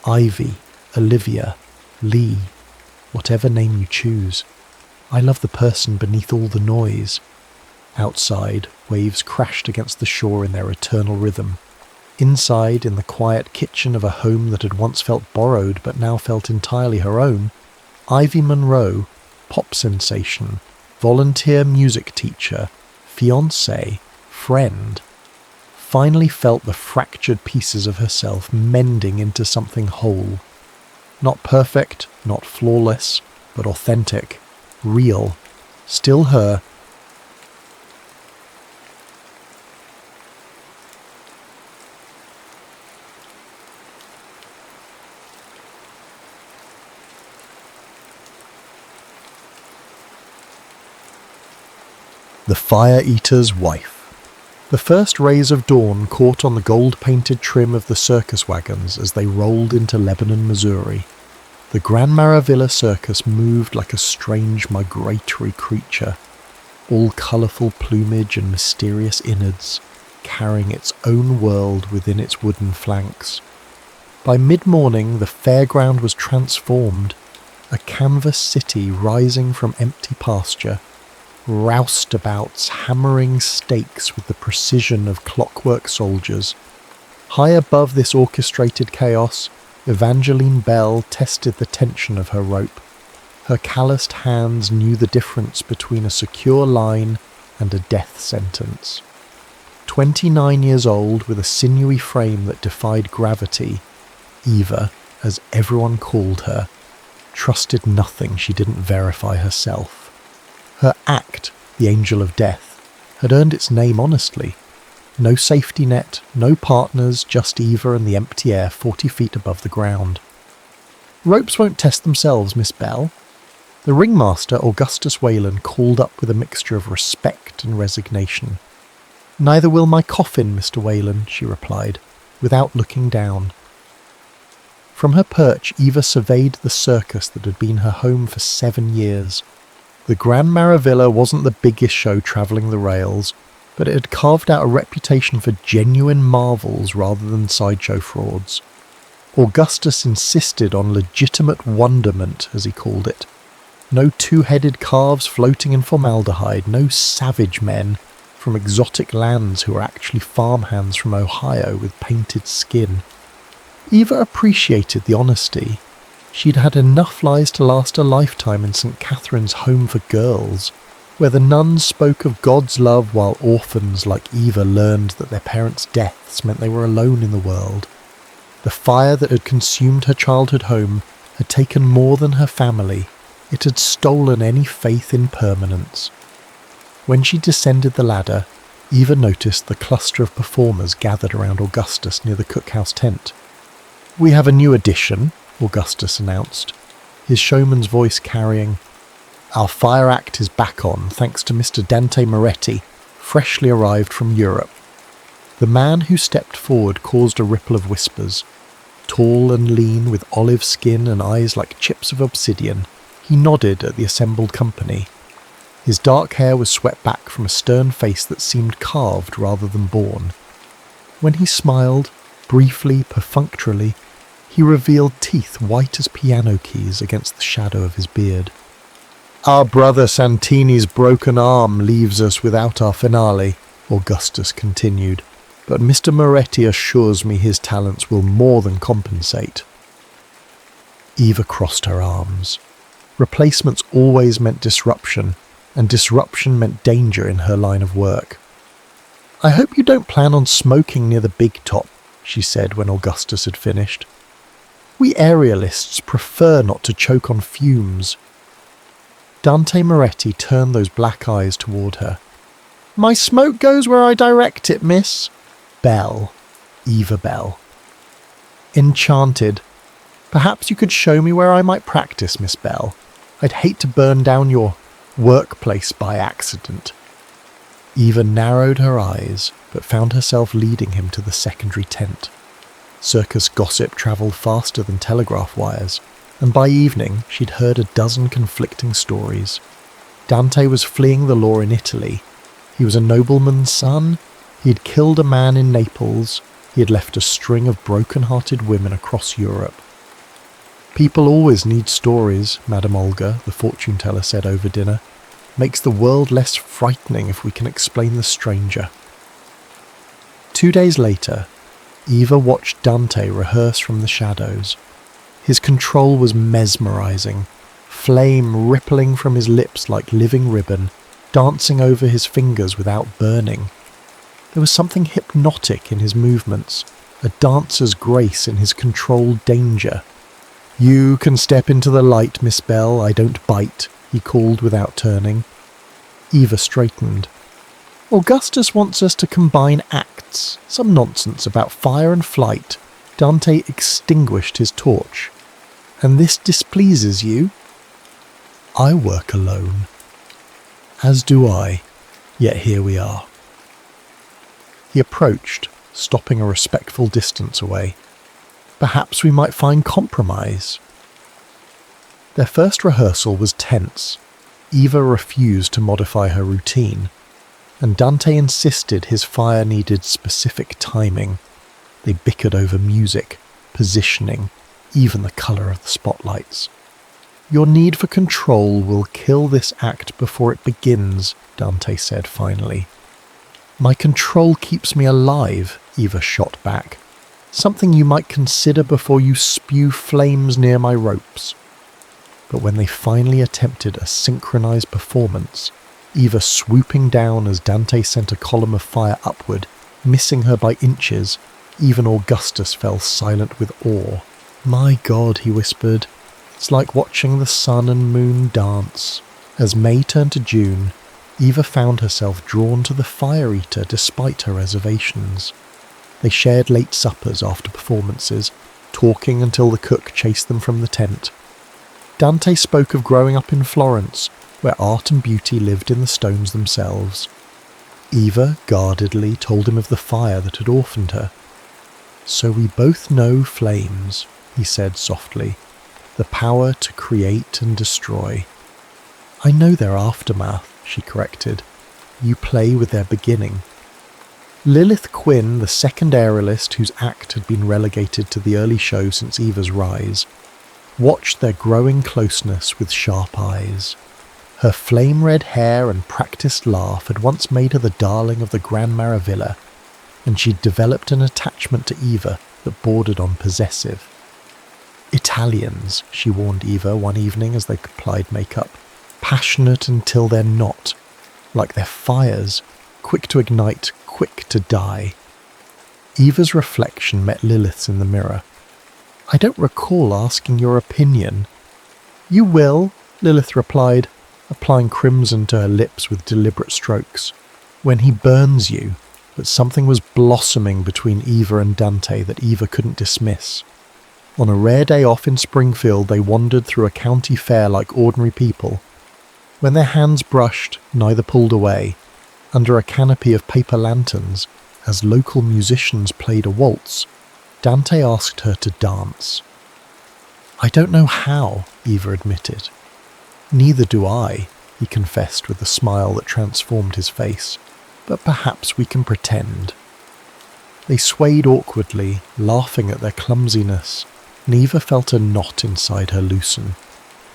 S1: Ivy, Olivia, Lee, whatever name you choose. I love the person beneath all the noise." Outside, waves crashed against the shore in their eternal rhythm. Inside, in the quiet kitchen of a home that had once felt borrowed but now felt entirely her own, Ivy Monroe, pop sensation, volunteer music teacher, fiancé, friend, finally felt the fractured pieces of herself mending into something whole. Not perfect, not flawless, but authentic, real, still her. The Fire-Eater's Wife. The first rays of dawn caught on the gold-painted trim of the circus wagons as they rolled into Lebanon, Missouri. The Grand Maravilla Circus moved like a strange migratory creature, all colourful plumage and mysterious innards, carrying its own world within its wooden flanks. By mid-morning, the fairground was transformed, a canvas city rising from empty pasture, roustabouts hammering stakes with the precision of clockwork soldiers. High above this orchestrated chaos, Evangeline Bell tested the tension of her rope. Her calloused hands knew the difference between a secure line and a death sentence. 29 years old, with a sinewy frame that defied gravity, Eva, as everyone called her, trusted nothing she didn't verify herself. Her act, the Angel of Death, had earned its name honestly. No safety net, no partners, just Eva and the empty air 40 feet above the ground. "Ropes won't test themselves, Miss Bell." The ringmaster, Augustus Whalen, called up with a mixture of respect and resignation. "Neither will my coffin, Mr. Whalen," she replied, without looking down. From her perch, Eva surveyed the circus that had been her home for 7 years. The Grand Maravilla wasn't the biggest show travelling the rails, but it had carved out a reputation for genuine marvels rather than sideshow frauds. Augustus insisted on legitimate wonderment, as he called it. No two-headed calves floating in formaldehyde, no savage men from exotic lands who are actually farmhands from Ohio with painted skin. Eva appreciated the honesty. She'd had enough lies to last a lifetime in St. Catherine's Home for Girls, where the nuns spoke of God's love while orphans like Eva learned that their parents' deaths meant they were alone in the world. The fire that had consumed her childhood home had taken more than her family. It had stolen any faith in permanence. When she descended the ladder, Eva noticed the cluster of performers gathered around Augustus near the cookhouse tent. "We have a new addition," Augustus announced, his showman's voice carrying, "Our fire act is back on, thanks to Mr. Dante Moretti, freshly arrived from Europe." The man who stepped forward caused a ripple of whispers. Tall and lean, with olive skin and eyes like chips of obsidian, he nodded at the assembled company. His dark hair was swept back from a stern face that seemed carved rather than born. When he smiled, briefly, perfunctorily, he revealed teeth white as piano keys against the shadow of his beard. "Our brother Santini's broken arm leaves us without our finale," Augustus continued, "but Mr. Moretti assures me his talents will more than compensate." Eva crossed her arms. Replacements always meant disruption, and disruption meant danger in her line of work. "I hope you don't plan on smoking near the big top," she said when Augustus had finished. "We aerialists prefer not to choke on fumes." Dante Moretti turned those black eyes toward her. "My smoke goes where I direct it, miss." Bell. Eva Bell. "Enchanted. Perhaps you could show me where I might practice, Miss Bell. I'd hate to burn down your workplace by accident." Eva narrowed her eyes, but found herself leading him to the secondary tent. Circus gossip travelled faster than telegraph wires, and by evening she'd heard a dozen conflicting stories. Dante was fleeing the law in Italy. He was a nobleman's son. He had killed a man in Naples. He had left a string of broken-hearted women across Europe. "People always need stories," Madame Olga, the fortune-teller, said over dinner. "Makes the world less frightening if we can explain the stranger." 2 days later, Eva watched Dante rehearse from the shadows. His control was mesmerizing, flame rippling from his lips like living ribbon, dancing over his fingers without burning. There was something hypnotic in his movements, a dancer's grace in his controlled danger. "You can step into the light, Miss Bell, I don't bite," he called without turning. Eva straightened. "Augustus wants us to combine acts, some nonsense about fire and flight." Dante extinguished his torch. "And this displeases you?" "I work alone." "As do I, yet here we are." He approached, stopping a respectful distance away. "Perhaps we might find compromise." Their first rehearsal was tense. Eva refused to modify her routine, and Dante insisted his fire needed specific timing. They bickered over music, positioning, even the colour of the spotlights. "Your need for control will kill this act before it begins," Dante said finally. "My control keeps me alive," Eva shot back. "Something you might consider before you spew flames near my ropes." But when they finally attempted a synchronized performance, Eva swooping down as Dante sent a column of fire upward, missing her by inches, even Augustus fell silent with awe. "My God," he whispered, "it's like watching the sun and moon dance." As May turned to June, Eva found herself drawn to the fire eater despite her reservations. They shared late suppers after performances, talking until the cook chased them from the tent. Dante spoke of growing up in Florence, where art and beauty lived in the stones themselves. Eva guardedly told him of the fire that had orphaned her. "So we both know flames," he said softly, "the power to create and destroy." "I know their aftermath," she corrected. "You play with their beginning." Lilith Quinn, the second aerialist whose act had been relegated to the early show since Eva's rise, watched their growing closeness with sharp eyes. Her flame-red hair and practiced laugh had once made her the darling of the Gran Maravilla, and she'd developed an attachment to Eva that bordered on possessive. Italians, she warned Eva one evening as they applied makeup, passionate until they're not, like their fires, quick to ignite, quick to die. Eva's reflection met Lilith's in the mirror. "I don't recall asking your opinion." "You will," Lilith replied, applying crimson to her lips with deliberate strokes. "When he burns you." But something was blossoming between Eva and Dante that Eva couldn't dismiss. On a rare day off in Springfield, they wandered through a county fair like ordinary people. When their hands brushed, neither pulled away, under a canopy of paper lanterns, as local musicians played a waltz, Dante asked her to dance. "I don't know how," Eva admitted. "Neither do I," he confessed with a smile that transformed his face. "But perhaps we can pretend." They swayed awkwardly, laughing at their clumsiness, and Eva felt a knot inside her loosen.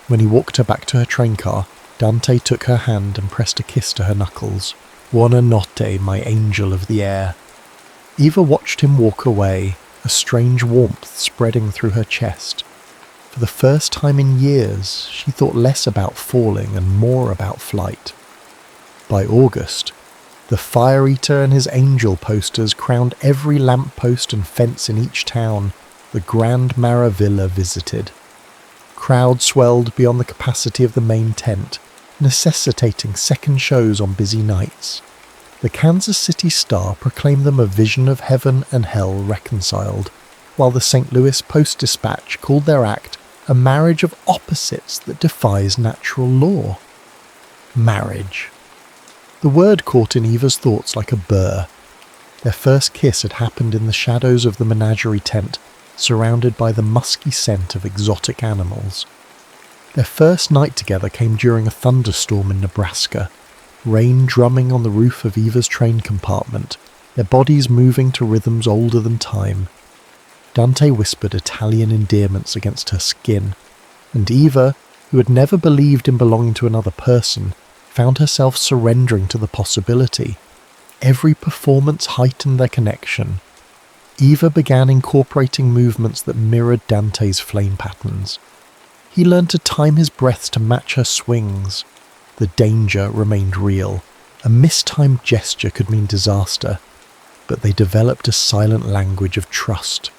S1: When he walked her back to her train car, Dante took her hand and pressed a kiss to her knuckles. "Buona notte, my angel of the air." Eva watched him walk away, a strange warmth spreading through her chest. For the first time in years, she thought less about falling and more about flight. By August, the Fire Eater and his angel posters crowned every lamppost and fence in each town the Grand Maravilla visited. Crowds swelled beyond the capacity of the main tent, necessitating second shows on busy nights. The Kansas City Star proclaimed them a vision of heaven and hell reconciled, while the St. Louis Post-Dispatch called their act a marriage of opposites that defies natural law. Marriage. The word caught in Eva's thoughts like a burr. Their first kiss had happened in the shadows of the menagerie tent, surrounded by the musky scent of exotic animals. Their first night together came during a thunderstorm in Nebraska, rain drumming on the roof of Eva's train compartment, their bodies moving to rhythms older than time. Dante whispered Italian endearments against her skin, and Eva, who had never believed in belonging to another person, found herself surrendering to the possibility. Every performance heightened their connection. Eva began incorporating movements that mirrored Dante's flame patterns. He learned to time his breaths to match her swings. The danger remained real. A mistimed gesture could mean disaster, but they developed a silent language of trust.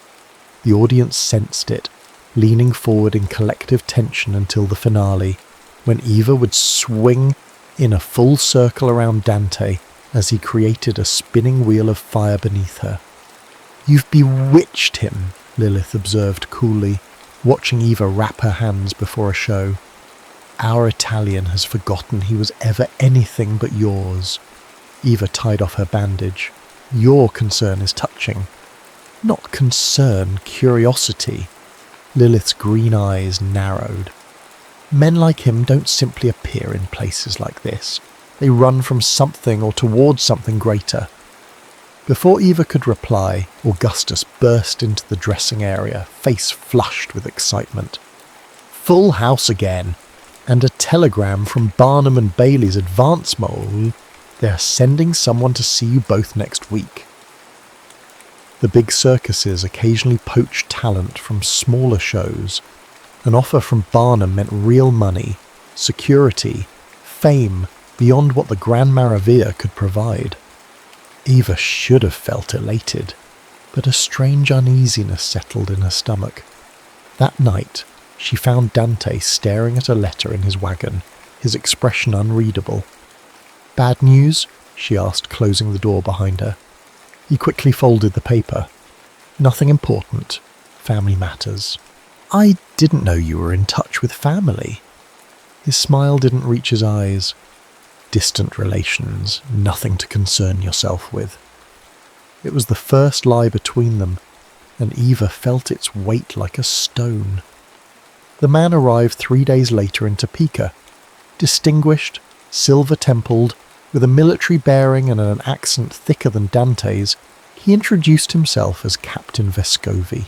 S1: The audience sensed it, leaning forward in collective tension until the finale, when Eva would swing in a full circle around Dante as he created a spinning wheel of fire beneath her. "You've bewitched him," Lilith observed coolly, watching Eva wrap her hands before a show. "Our Italian has forgotten he was ever anything but yours." Eva tied off her bandage. "Your concern is touching." "Not concern, curiosity." Lilith's green eyes narrowed. "Men like him don't simply appear in places like this. They run from something or towards something greater." Before Eva could reply, Augustus burst into the dressing area, face flushed with excitement. "Full house again, and a telegram from Barnum and Bailey's advance mole. They're sending someone to see you both next week." The big circuses occasionally poached talent from smaller shows. An offer from Barnum meant real money, security, fame beyond what the Gran Maravilla could provide. Eva should have felt elated, but a strange uneasiness settled in her stomach. That night, she found Dante staring at a letter in his wagon, his expression unreadable. "Bad news?" she asked, closing the door behind her. He quickly folded the paper. "Nothing important. Family matters." "I didn't know you were in touch with family." His smile didn't reach his eyes. "Distant relations, nothing to concern yourself with." It was the first lie between them, and Eva felt its weight like a stone. The man arrived 3 days later in Topeka, distinguished, silver-templed, with a military bearing and an accent thicker than Dante's. He introduced himself as Captain Vescovi.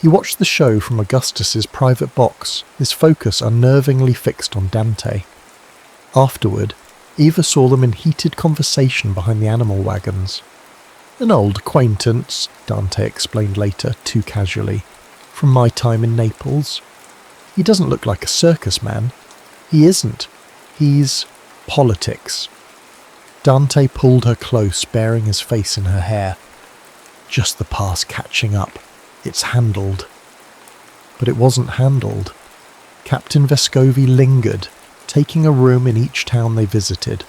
S1: He watched the show from Augustus's private box, his focus unnervingly fixed on Dante. Afterward, Eva saw them in heated conversation behind the animal wagons. "An old acquaintance," Dante explained later, too casually, "from my time in Naples. He doesn't look like a circus man. He isn't. He's politics." Dante pulled her close, burying his face in her hair. "Just the past catching up. It's handled." But it wasn't handled. Captain Vescovi lingered, taking a room in each town they visited.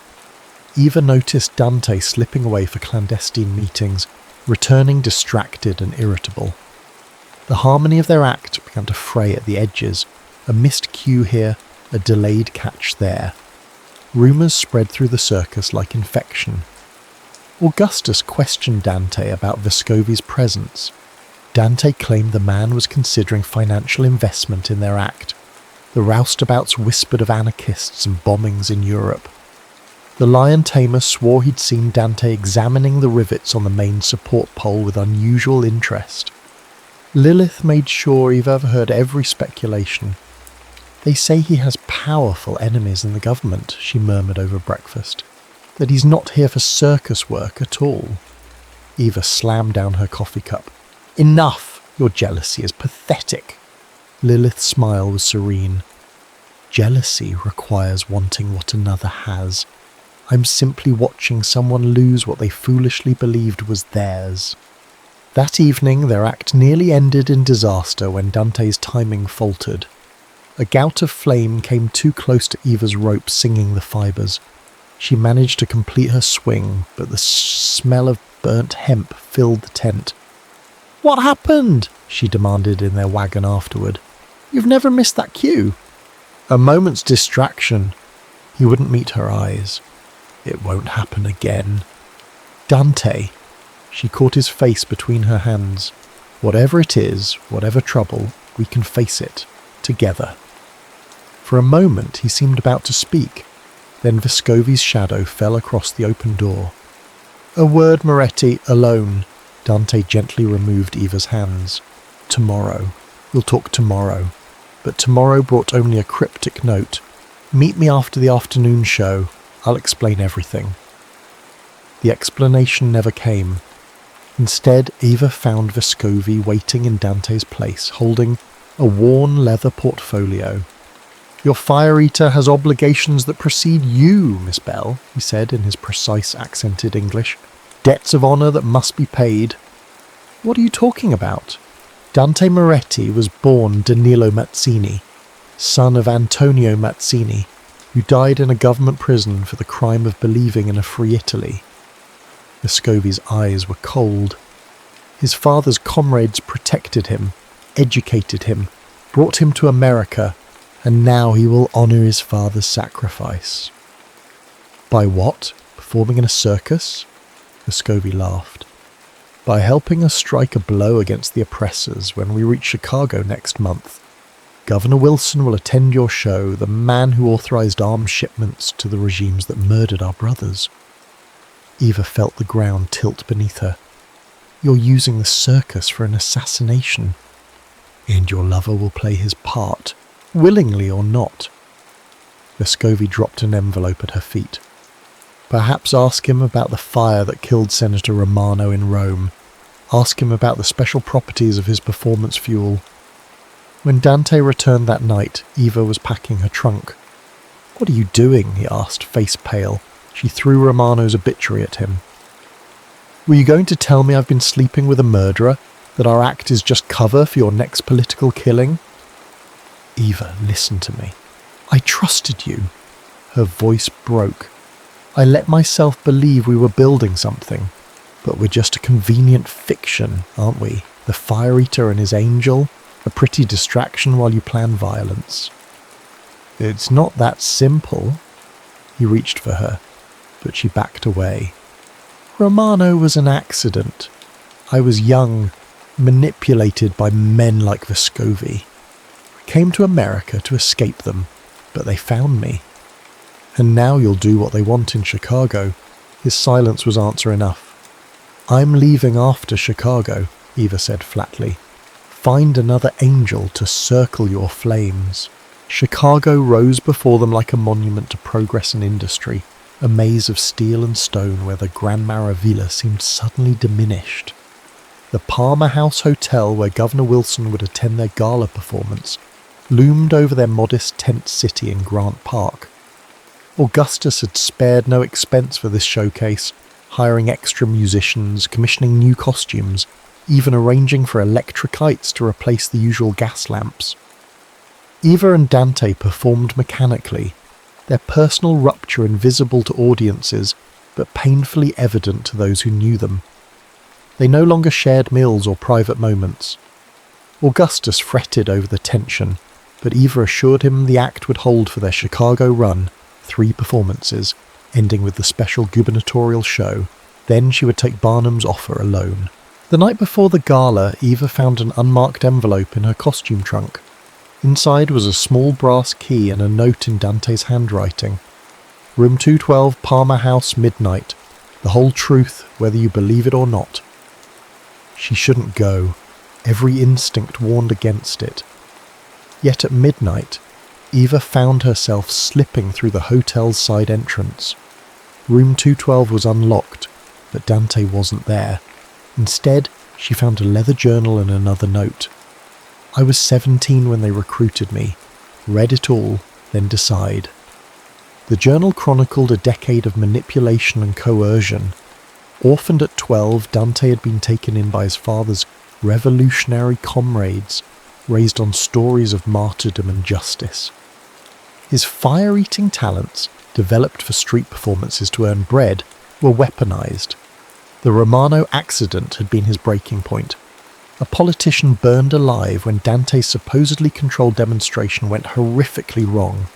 S1: Eva noticed Dante slipping away for clandestine meetings, returning distracted and irritable. The harmony of their act began to fray at the edges, a missed cue here, a delayed catch there. Rumours spread through the circus like infection. Augustus questioned Dante about Vescovi's presence. Dante claimed the man was considering financial investment in their act. The roustabouts whispered of anarchists and bombings in Europe. The lion tamer swore he'd seen Dante examining the rivets on the main support pole with unusual interest. Lilith made sure Eve overheard every speculation. "They say he has powerful enemies in the government," she murmured over breakfast. "That he's not here for circus work at all." Eva slammed down her coffee cup. "Enough! Your jealousy is pathetic." Lilith's smile was serene. "Jealousy requires wanting what another has. I'm simply watching someone lose what they foolishly believed was theirs." That evening their act nearly ended in disaster when Dante's timing faltered. A gout of flame came too close to Eva's rope, singing the fibres. She managed to complete her swing, but the smell of burnt hemp filled the tent. "What happened?" she demanded in their wagon afterward. "You've never missed that cue." "A moment's distraction." He wouldn't meet her eyes. "It won't happen again." "Dante." She caught his face between her hands. "Whatever it is, whatever trouble, we can face it. Together." For a moment he seemed about to speak. Then Vescovi's shadow fell across the open door. "A word, Moretti, alone." Dante gently removed Eva's hands. "Tomorrow. We'll talk tomorrow." But tomorrow brought only a cryptic note. "Meet me after the afternoon show. I'll explain everything." The explanation never came. Instead, Eva found Vescovi waiting in Dante's place, holding a worn leather portfolio. "Your fire eater has obligations that precede you, Miss Bell," he said in his precise accented English. "Debts of honour that must be paid." "What are you talking about?" Dante Moretti was born Danilo Mazzini, son of Antonio Mazzini, who died in a government prison for the crime of believing in a free Italy. Vescovi's eyes were cold. His father's comrades protected him, educated him, brought him to America, and now he will honour his father's sacrifice. "By what? Performing in a circus?" Vescovi laughed. "By helping us strike a blow against the oppressors when we reach Chicago next month. Governor Wilson will attend your show, the man who authorized arms shipments to the regimes that murdered our brothers." Eva felt the ground tilt beneath her. "You're using the circus for an assassination. And your lover will play his part, willingly or not." Vescovi dropped an envelope at her feet. "Perhaps ask him about the fire that killed Senator Romano in Rome. Ask him about the special properties of his performance fuel." When Dante returned that night, Eva was packing her trunk. "What are you doing?" he asked, face pale. She threw Romano's obituary at him. "Were you going to tell me I've been sleeping with a murderer? That our act is just cover for your next political killing?" "Eva, listen to me. I trusted you." Her voice broke. "I let myself believe we were building something. But we're just a convenient fiction, aren't we? The fire eater and his angel, a pretty distraction while you plan violence." "It's not that simple." He reached for her, but she backed away. "Romano was an accident. I was young, manipulated by men like Vescovi. I came to America to escape them, but they found me. And now you'll do what they want in Chicago." His silence was answer enough. "I'm leaving after Chicago," Eva said flatly. Find another angel to circle your flames. Chicago rose before them like a monument to progress and industry, a maze of steel and stone where the Gran Maravilla seemed suddenly diminished. The Palmer House Hotel, where Governor Wilson would attend their gala performance, loomed over their modest tent city in Grant Park. Augustus had spared no expense for this showcase, hiring extra musicians, commissioning new costumes, even arranging for electric lights to replace the usual gas lamps. Eva and Dante performed mechanically, their personal rupture invisible to audiences, but painfully evident to those who knew them. They no longer shared meals or private moments. Augustus fretted over the tension, but Eva assured him the act would hold for their Chicago run, 3 performances, ending with the special gubernatorial show. Then she would take Barnum's offer alone. The night before the gala, Eva found an unmarked envelope in her costume trunk. Inside was a small brass key and a note in Dante's handwriting. Room 212, Palmer House, midnight. The whole truth, whether you believe it or not. She shouldn't go. Every instinct warned against it. Yet at midnight, Eva found herself slipping through the hotel's side entrance. Room 212 was unlocked, but Dante wasn't there. Instead, she found a leather journal and another note. I was 17 when they recruited me. Read it all, then decide. The journal chronicled a decade of manipulation and coercion. Orphaned at 12, Dante had been taken in by his father's revolutionary comrades, raised on stories of martyrdom and justice. His fire-eating talents, developed for street performances to earn bread, were weaponized. The Romano accident had been his breaking point. A politician burned alive when Dante's supposedly controlled demonstration went horrifically wrong.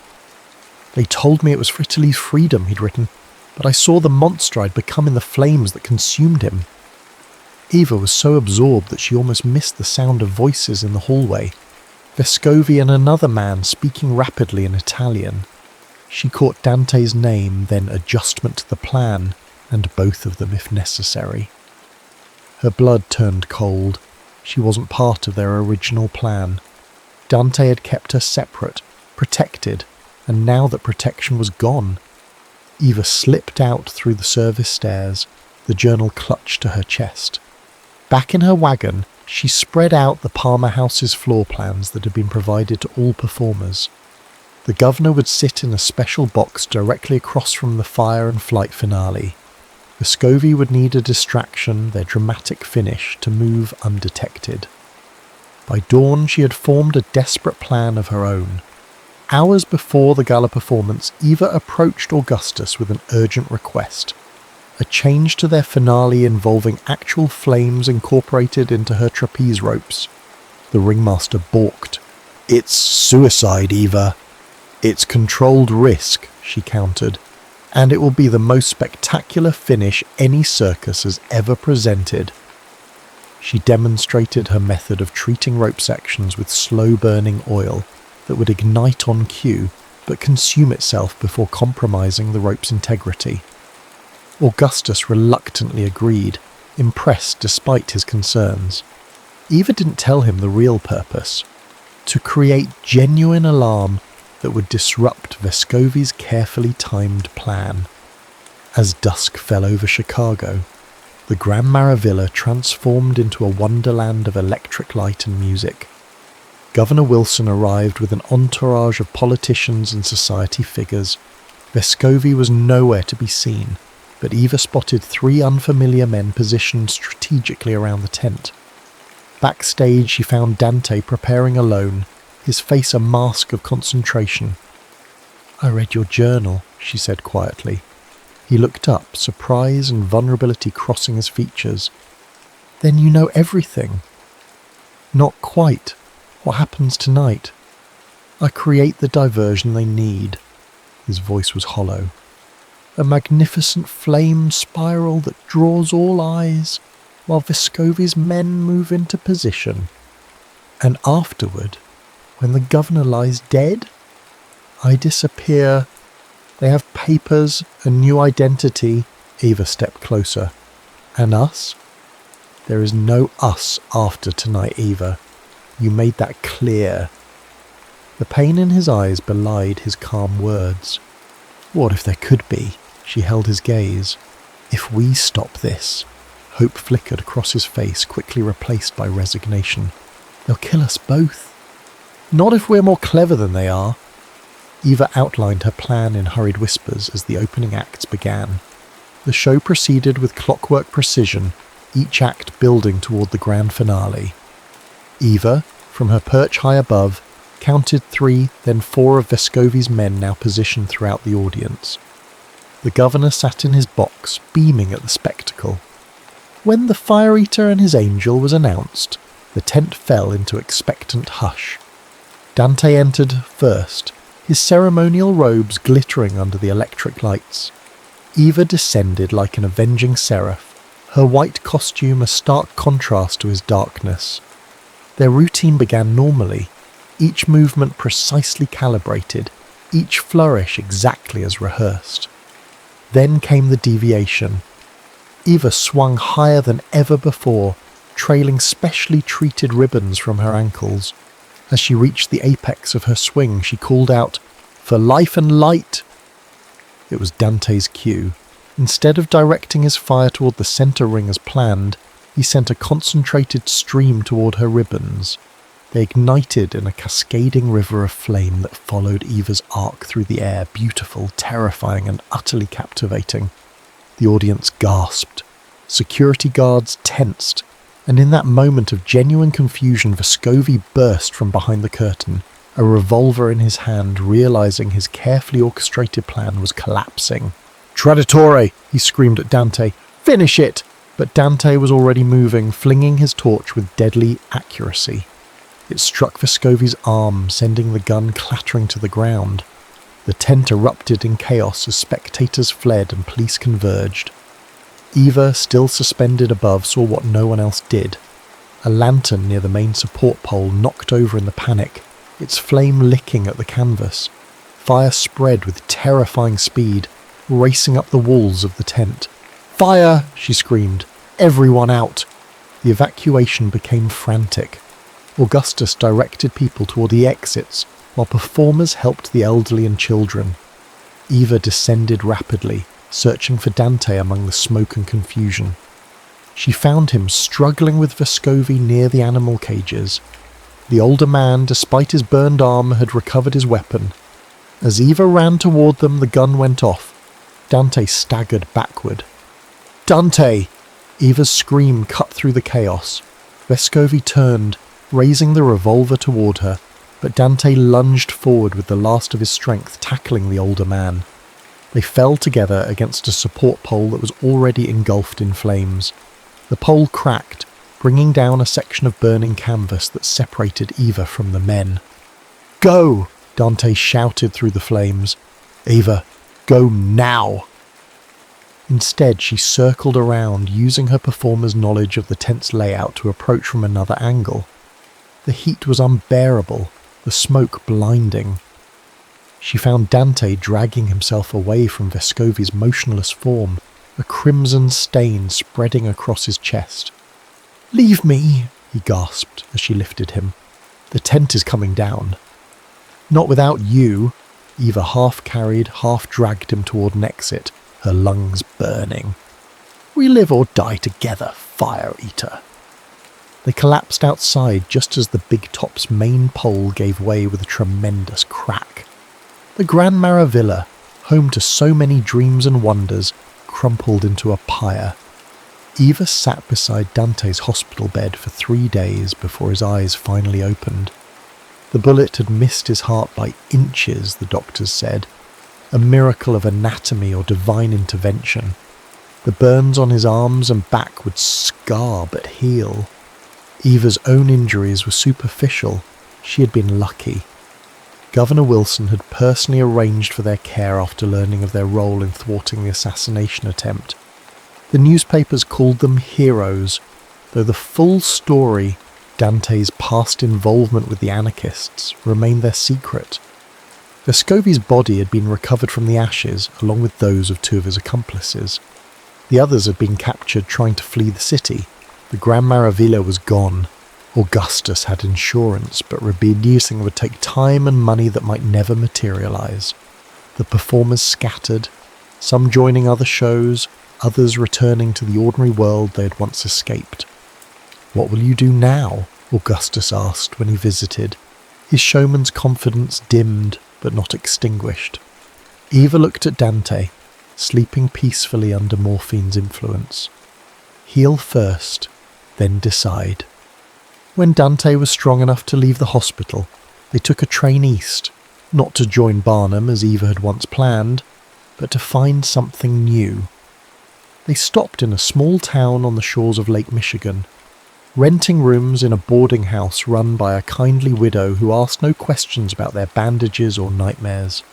S1: They told me it was for Italy's freedom, he'd written, but I saw the monster I'd become in the flames that consumed him. Eva was so absorbed that she almost missed the sound of voices in the hallway. Vescovi and another man speaking rapidly in Italian. She caught Dante's name, then adjustment to the plan, and both of them if necessary. Her blood turned cold. She wasn't part of their original plan. Dante had kept her separate, protected, and now that protection was gone. Eva slipped out through the service stairs, the journal clutched to her chest. Back in her wagon, she spread out the Palmer House's floor plans that had been provided to all performers. The governor would sit in a special box directly across from the fire and flight finale. Vescovi would need a distraction, their dramatic finish, to move undetected. By dawn, she had formed a desperate plan of her own. Hours before the gala performance, Eva approached Augustus with an urgent request. A change to their finale involving actual flames incorporated into her trapeze ropes. The ringmaster balked. "It's suicide, Eva. It's controlled risk," she countered. "And it will be the most spectacular finish any circus has ever presented." She demonstrated her method of treating rope sections with slow-burning oil that would ignite on cue but consume itself before compromising the rope's integrity. Augustus reluctantly agreed, impressed despite his concerns. Eva didn't tell him the real purpose: to create genuine alarm that would disrupt Vescovi's carefully timed plan. As dusk fell over Chicago, the Gran Maravilla transformed into a wonderland of electric light and music. Governor Wilson arrived with an entourage of politicians and society figures. Vescovi was nowhere to be seen, but Eva spotted 3 unfamiliar men positioned strategically around the tent. Backstage, she found Dante preparing alone, his face a mask of concentration. "I read your journal," she said quietly. He looked up, surprise and vulnerability crossing his features. "Then you know everything." "Not quite. What happens tonight?" "I create the diversion they need." His voice was hollow. "A magnificent flame spiral that draws all eyes, while Vescovi's men move into position. And afterward, when the governor lies dead, I disappear. They have papers, a new identity." Eva stepped closer. "And us?" "There is no us after tonight, Eva. You made that clear." The pain in his eyes belied his calm words. What if there could be? She held his gaze. If we stop this. Hope flickered across his face, quickly replaced by resignation. They'll kill us both. Not if we're more clever than they are. Eva outlined her plan in hurried whispers as the opening acts began. The show proceeded with clockwork precision, each act building toward the grand finale. Eva, from her perch high above, counted 3, then 4 of Vescovi's men now positioned throughout the audience. The governor sat in his box, beaming at the spectacle. When the Fire Eater and his angel was announced, the tent fell into expectant hush. Dante entered first, his ceremonial robes glittering under the electric lights. Eva descended like an avenging seraph, her white costume a stark contrast to his darkness. Their routine began normally, each movement precisely calibrated, each flourish exactly as rehearsed. Then came the deviation. Eva swung higher than ever before, trailing specially treated ribbons from her ankles. As she reached the apex of her swing, she called out, "For life and light!" It was Dante's cue. Instead of directing his fire toward the center ring as planned, he sent a concentrated stream toward her ribbons. They ignited in a cascading river of flame that followed Eva's arc through the air, beautiful, terrifying, and utterly captivating. The audience gasped. Security guards tensed, and in that moment of genuine confusion, Vescovi burst from behind the curtain, a revolver in his hand, realizing his carefully orchestrated plan was collapsing. "Traditore!" he screamed at Dante. "Finish it!" But Dante was already moving, flinging his torch with deadly accuracy. It struck Vescovi's arm, sending the gun clattering to the ground. The tent erupted in chaos as spectators fled and police converged. Eva, still suspended above, saw what no one else did. A lantern near the main support pole knocked over in the panic, its flame licking at the canvas. Fire spread with terrifying speed, racing up the walls of the tent. "Fire!" she screamed. "Everyone out!" The evacuation became frantic. Augustus directed people toward the exits, while performers helped the elderly and children. Eva descended rapidly, searching for Dante among the smoke and confusion. She found him struggling with Vescovi near the animal cages. The older man, despite his burned arm, had recovered his weapon. As Eva ran toward them, the gun went off. Dante staggered backward. "Dante!" Eva's scream cut through the chaos. Vescovi turned, raising the revolver toward her, but Dante lunged forward with the last of his strength, tackling the older man. They fell together against a support pole that was already engulfed in flames. The pole cracked, bringing down a section of burning canvas that separated Eva from the men. "Go!" Dante shouted through the flames. "Eva, go now!" Instead, she circled around, using her performer's knowledge of the tent's layout to approach from another angle. The heat was unbearable, the smoke blinding. She found Dante dragging himself away from Vescovi's motionless form, a crimson stain spreading across his chest. "Leave me," he gasped as she lifted him. "The tent is coming down." "Not without you." Eva half carried, half dragged him toward an exit, her lungs burning. "We live or die together, Fire Eater." They collapsed outside just as the big top's main pole gave way with a tremendous crack. The Gran Maravilla, home to so many dreams and wonders, crumpled into a pyre. Eva sat beside Dante's hospital bed for 3 days before his eyes finally opened. The bullet had missed his heart by inches, the doctors said. A miracle of anatomy or divine intervention. The burns on his arms and back would scar but heal. Eva's own injuries were superficial. She had been lucky. Governor Wilson had personally arranged for their care after learning of their role in thwarting the assassination attempt. The newspapers called them heroes, though the full story, Dante's past involvement with the anarchists, remained their secret. Vescovi's body had been recovered from the ashes, along with those of 2 of his accomplices. The others had been captured trying to flee the city. The Gran Maravilla was gone. Augustus had insurance, but releasing would take time and money that might never materialize. The performers scattered, some joining other shows, others returning to the ordinary world they had once escaped. "What will you do now?" Augustus asked when he visited. His showman's confidence dimmed, but not extinguished. Eva looked at Dante, sleeping peacefully under morphine's influence. Heal first, then decide. When Dante was strong enough to leave the hospital, they took a train east, not to join Barnum as Eva had once planned, but to find something new. They stopped in a small town on the shores of Lake Michigan, renting rooms in a boarding house run by a kindly widow who asked no questions about their bandages or nightmares.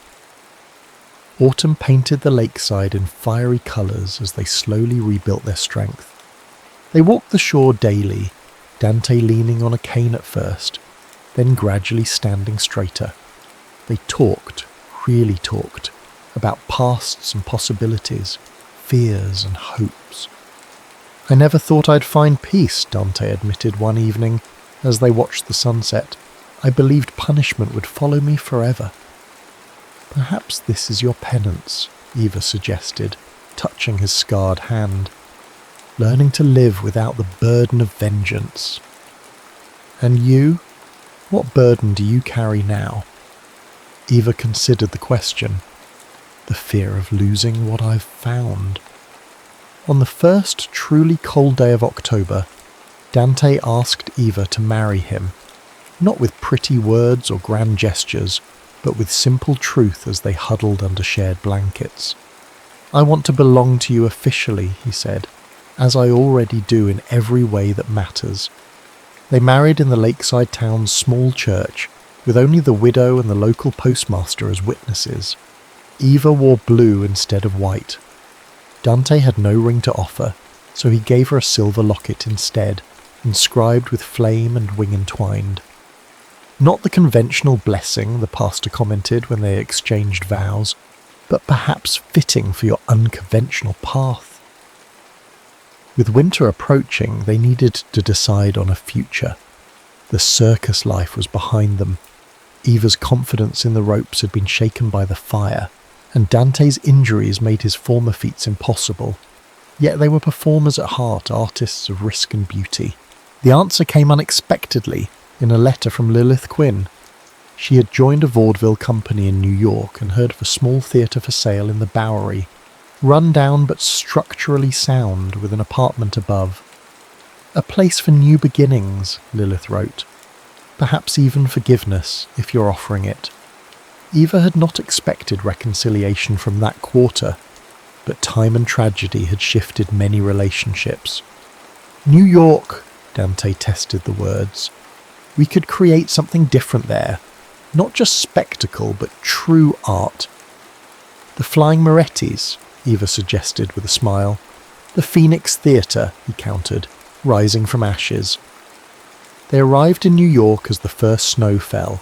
S1: Autumn painted the lakeside in fiery colours as they slowly rebuilt their strength. They walked the shore daily, Dante leaning on a cane at first, then gradually standing straighter. They talked, really talked, about pasts and possibilities, fears and hopes. "I never thought I'd find peace," Dante admitted one evening as they watched the sunset. "I believed punishment would follow me forever." "Perhaps this is your penance," Eva suggested, touching his scarred hand. "Learning to live without the burden of vengeance." "And you? What burden do you carry now?" Eva considered the question. "The fear of losing what I've found." On the first truly cold day of October, Dante asked Eva to marry him, not with pretty words or grand gestures, but with simple truth as they huddled under shared blankets. "I want to belong to you officially," he said, "as I already do in every way that matters." They married in the lakeside town's small church, with only the widow and the local postmaster as witnesses. Eva wore blue instead of white. Dante had no ring to offer, so he gave her a silver locket instead, inscribed with flame and wing entwined. Not the conventional blessing, the pastor commented when they exchanged vows, but perhaps fitting for your unconventional path. With winter approaching, they needed to decide on a future. The circus life was behind them. Eva's confidence in the ropes had been shaken by the fire, and Dante's injuries made his former feats impossible. Yet they were performers at heart, artists of risk and beauty. The answer came unexpectedly in a letter from Lilith Quinn. She had joined a vaudeville company in New York and heard of a small theatre for sale in the Bowery, run down but structurally sound, with an apartment above. "A place for new beginnings," Lilith wrote. "Perhaps even forgiveness, if you're offering it." Eva had not expected reconciliation from that quarter, but time and tragedy had shifted many relationships. "New York," Dante tested the words. "We could create something different there. Not just spectacle, but true art." "The Flying Morettis," Eva suggested with a smile. "The Phoenix Theatre," he countered, rising from ashes. They arrived in New York as the first snow fell,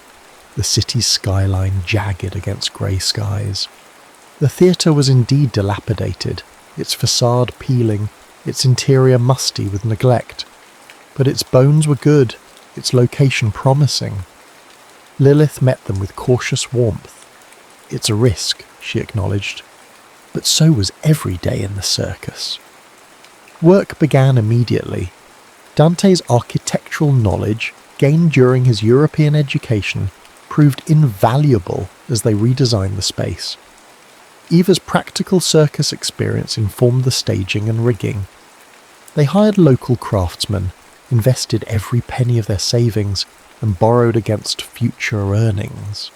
S1: the city's skyline jagged against grey skies. The theatre was indeed dilapidated, its facade peeling, its interior musty with neglect. But its bones were good, its location promising. Lilith met them with cautious warmth. "It's a risk," she acknowledged, but so was every day in the circus. Work began immediately. Dante's architectural knowledge, gained during his European education, proved invaluable as they redesigned the space. Eva's practical circus experience informed the staging and rigging. They hired local craftsmen, invested every penny of their savings, and borrowed against future earnings.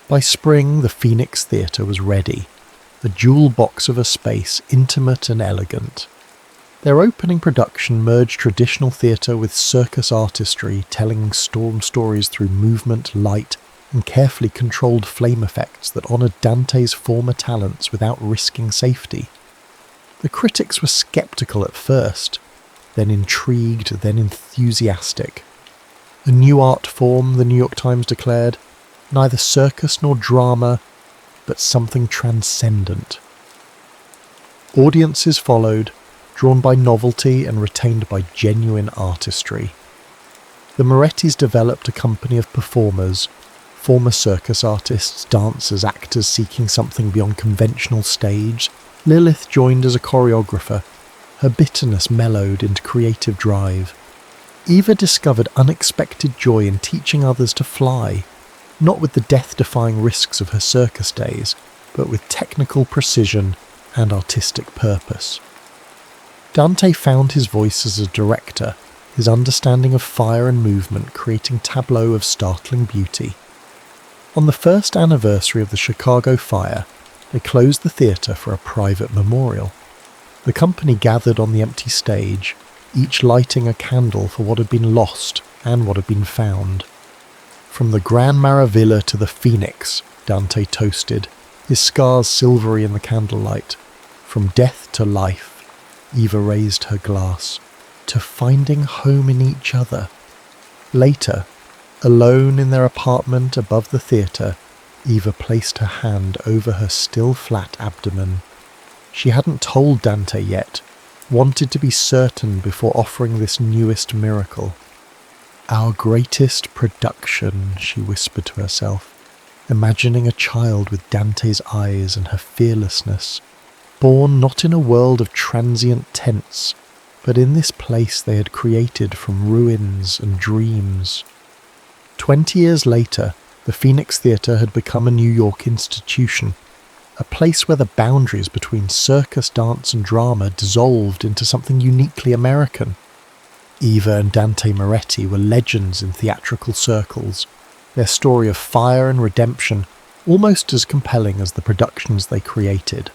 S1: By spring, the Phoenix Theatre was ready, a jewel box of a space, intimate and elegant. Their opening production merged traditional theatre with circus artistry, telling storm stories through movement, light, and carefully controlled flame effects that honoured Dante's former talents without risking safety. The critics were sceptical at first, then intrigued, then enthusiastic. A new art form, the New York Times declared, neither circus nor drama, but something transcendent. Audiences followed, drawn by novelty and retained by genuine artistry. The Morettis developed a company of performers, former circus artists, dancers, actors seeking something beyond conventional stage. Lilith joined as a choreographer. Her bitterness mellowed into creative drive. Eva discovered unexpected joy in teaching others to fly, not with the death-defying risks of her circus days, but with technical precision and artistic purpose. Dante found his voice as a director, his understanding of fire and movement creating tableaux of startling beauty. On the first anniversary of the Chicago fire, they closed the theatre for a private memorial. The company gathered on the empty stage, each lighting a candle for what had been lost and what had been found. From the Gran Maravilla to the Phoenix, Dante toasted, his scars silvery in the candlelight. From death to life, Eva raised her glass, to finding home in each other. Later, alone in their apartment above the theatre, Eva placed her hand over her still flat abdomen. She hadn't told Dante yet, wanted to be certain before offering this newest miracle. Our greatest production, she whispered to herself, imagining a child with Dante's eyes and her fearlessness, born not in a world of transient tents, but in this place they had created from ruins and dreams. 20 years later, the Phoenix Theatre had become a New York institution, a place where the boundaries between circus, dance and drama dissolved into something uniquely American. Eva and Dante Moretti were legends in theatrical circles, their story of fire and redemption almost as compelling as the productions they created.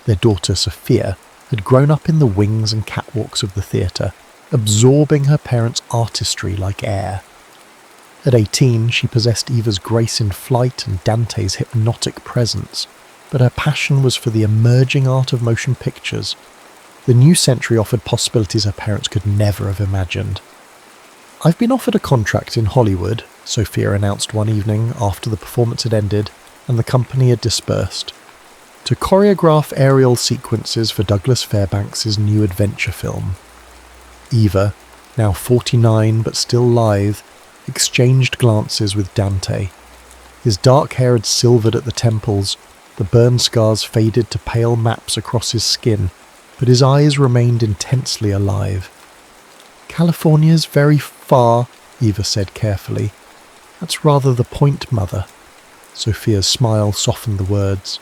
S1: Their daughter Sophia had grown up in the wings and catwalks of the theatre, absorbing her parents' artistry like air. At 18, she possessed Eva's grace in flight and Dante's hypnotic presence, but her passion was for the emerging art of motion pictures. The new century offered possibilities her parents could never have imagined. "I've been offered a contract in Hollywood," Sophia announced one evening after the performance had ended and the company had dispersed, "to choreograph aerial sequences for Douglas Fairbanks' new adventure film." Eva, now 49 but still lithe, exchanged glances with Dante. His dark hair had silvered at the temples, the burn scars faded to pale maps across his skin, but his eyes remained intensely alive. "California's very far," Eva said carefully. "That's rather the point, Mother." Sophia's smile softened the words.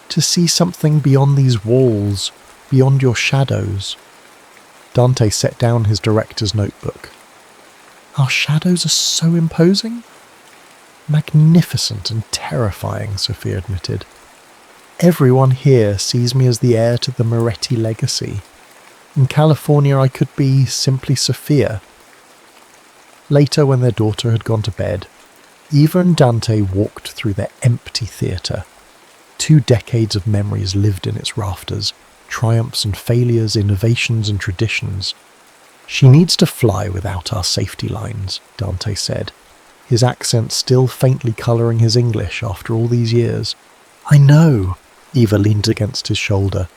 S1: "To see something beyond these walls, beyond your shadows." Dante set down his director's notebook. "Our shadows are so imposing?" "Magnificent and terrifying," Sophia admitted. "Everyone here sees me as the heir to the Moretti legacy. In California I could be simply Sophia." Later, when their daughter had gone to bed, Eva and Dante walked through their empty theatre. 2 decades of memories lived in its rafters, triumphs and failures, innovations and traditions. "She needs to fly without our safety lines," Dante said, his accent still faintly colouring his English after all these years. "I know," Eva leaned against his shoulder.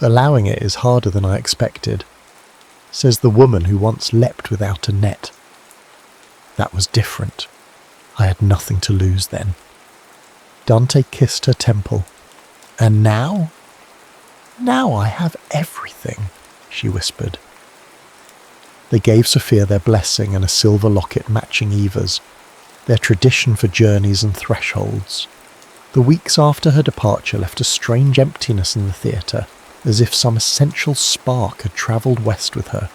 S1: "Allowing it is harder than I expected," says the woman who once leapt without a net. That was different. I had nothing to lose then. Dante kissed her temple. "And now?" "Now I have everything," she whispered. They gave Sophia their blessing and a silver locket matching Eva's, their tradition for journeys and thresholds. The weeks after her departure left a strange emptiness in the theatre, as if some essential spark had travelled west with her.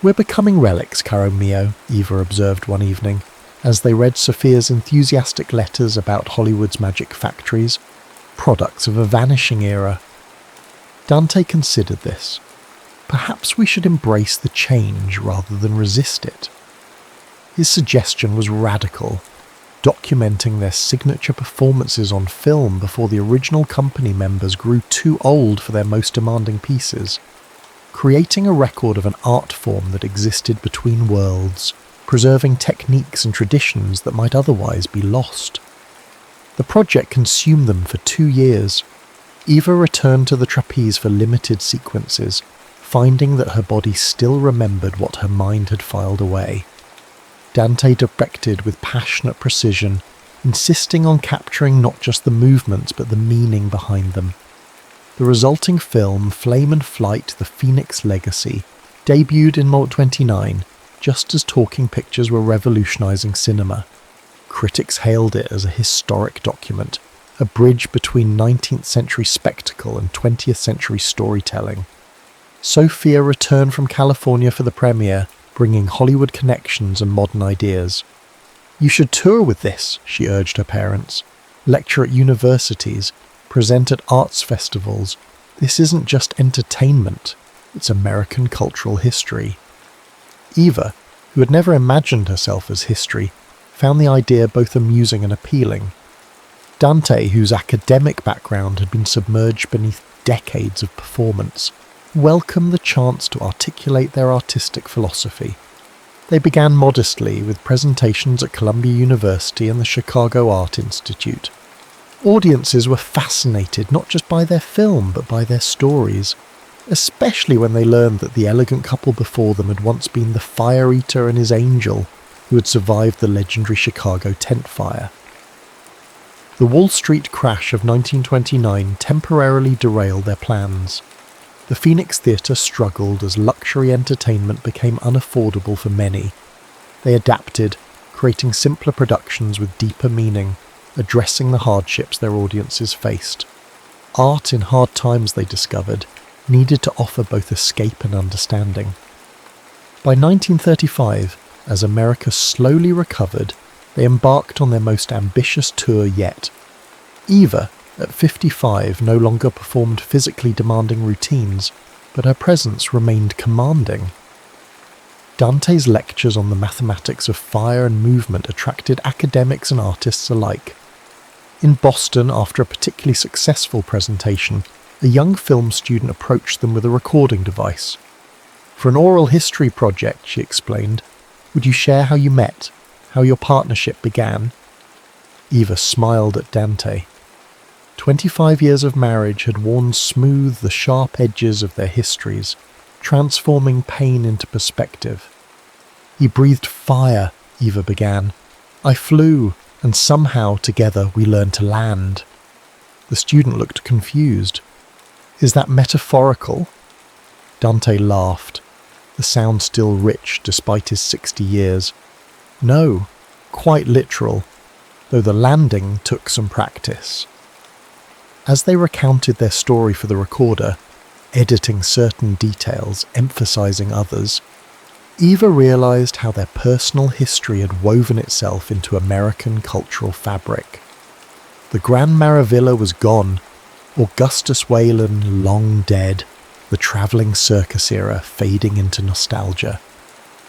S1: "We're becoming relics, caro mio," Eva observed one evening, as they read Sophia's enthusiastic letters about Hollywood's magic factories, products of a vanishing era. Dante considered this. Perhaps we should embrace the change rather than resist it. His suggestion was radical, documenting their signature performances on film before the original company members grew too old for their most demanding pieces, creating a record of an art form that existed between worlds, preserving techniques and traditions that might otherwise be lost. The project consumed them for 2 years. Eva returned to the trapeze for limited sequences, finding that her body still remembered what her mind had filed away. Dante directed with passionate precision, insisting on capturing not just the movements but the meaning behind them. The resulting film, Flame and Flight: The Phoenix Legacy, debuted in 1929, just as talking pictures were revolutionizing cinema. Critics hailed it as a historic document, a bridge between 19th century spectacle and 20th century storytelling. Sophia returned from California for the premiere, bringing Hollywood connections and modern ideas. "You should tour with this," she urged her parents. "Lecture at universities, present at arts festivals. This isn't just entertainment, it's American cultural history." Eva, who had never imagined herself as history, found the idea both amusing and appealing. Dante, whose academic background had been submerged beneath decades of performance, welcomed the chance to articulate their artistic philosophy. They began modestly with presentations at Columbia University and the Chicago Art Institute. Audiences were fascinated not just by their film but by their stories, especially when they learned that the elegant couple before them had once been the fire eater and his angel who had survived the legendary Chicago tent fire. The Wall Street crash of 1929 temporarily derailed their plans. The Phoenix Theatre struggled as luxury entertainment became unaffordable for many. They adapted, creating simpler productions with deeper meaning, addressing the hardships their audiences faced. Art in hard times, they discovered, needed to offer both escape and understanding. By 1935, as America slowly recovered, they embarked on their most ambitious tour yet. Eva, at 55, no longer performed physically demanding routines, but her presence remained commanding. Dante's lectures on the mathematics of fire and movement attracted academics and artists alike. In Boston, after a particularly successful presentation, a young film student approached them with a recording device. "For an oral history project," she explained, "would you share how you met, how your partnership began?" Eva smiled at Dante. 25 years of marriage had worn smooth the sharp edges of their histories, transforming pain into perspective. "He breathed fire," Eva began. "I flew, and somehow together we learned to land." The student looked confused. "Is that metaphorical?" Dante laughed, the sound still rich despite his 60 years. "No, quite literal, though the landing took some practice." As they recounted their story for the recorder, editing certain details, emphasizing others, Eva realized how their personal history had woven itself into American cultural fabric. The Grand Maravilla was gone, Augustus Wayland long dead, the travelling circus era fading into nostalgia.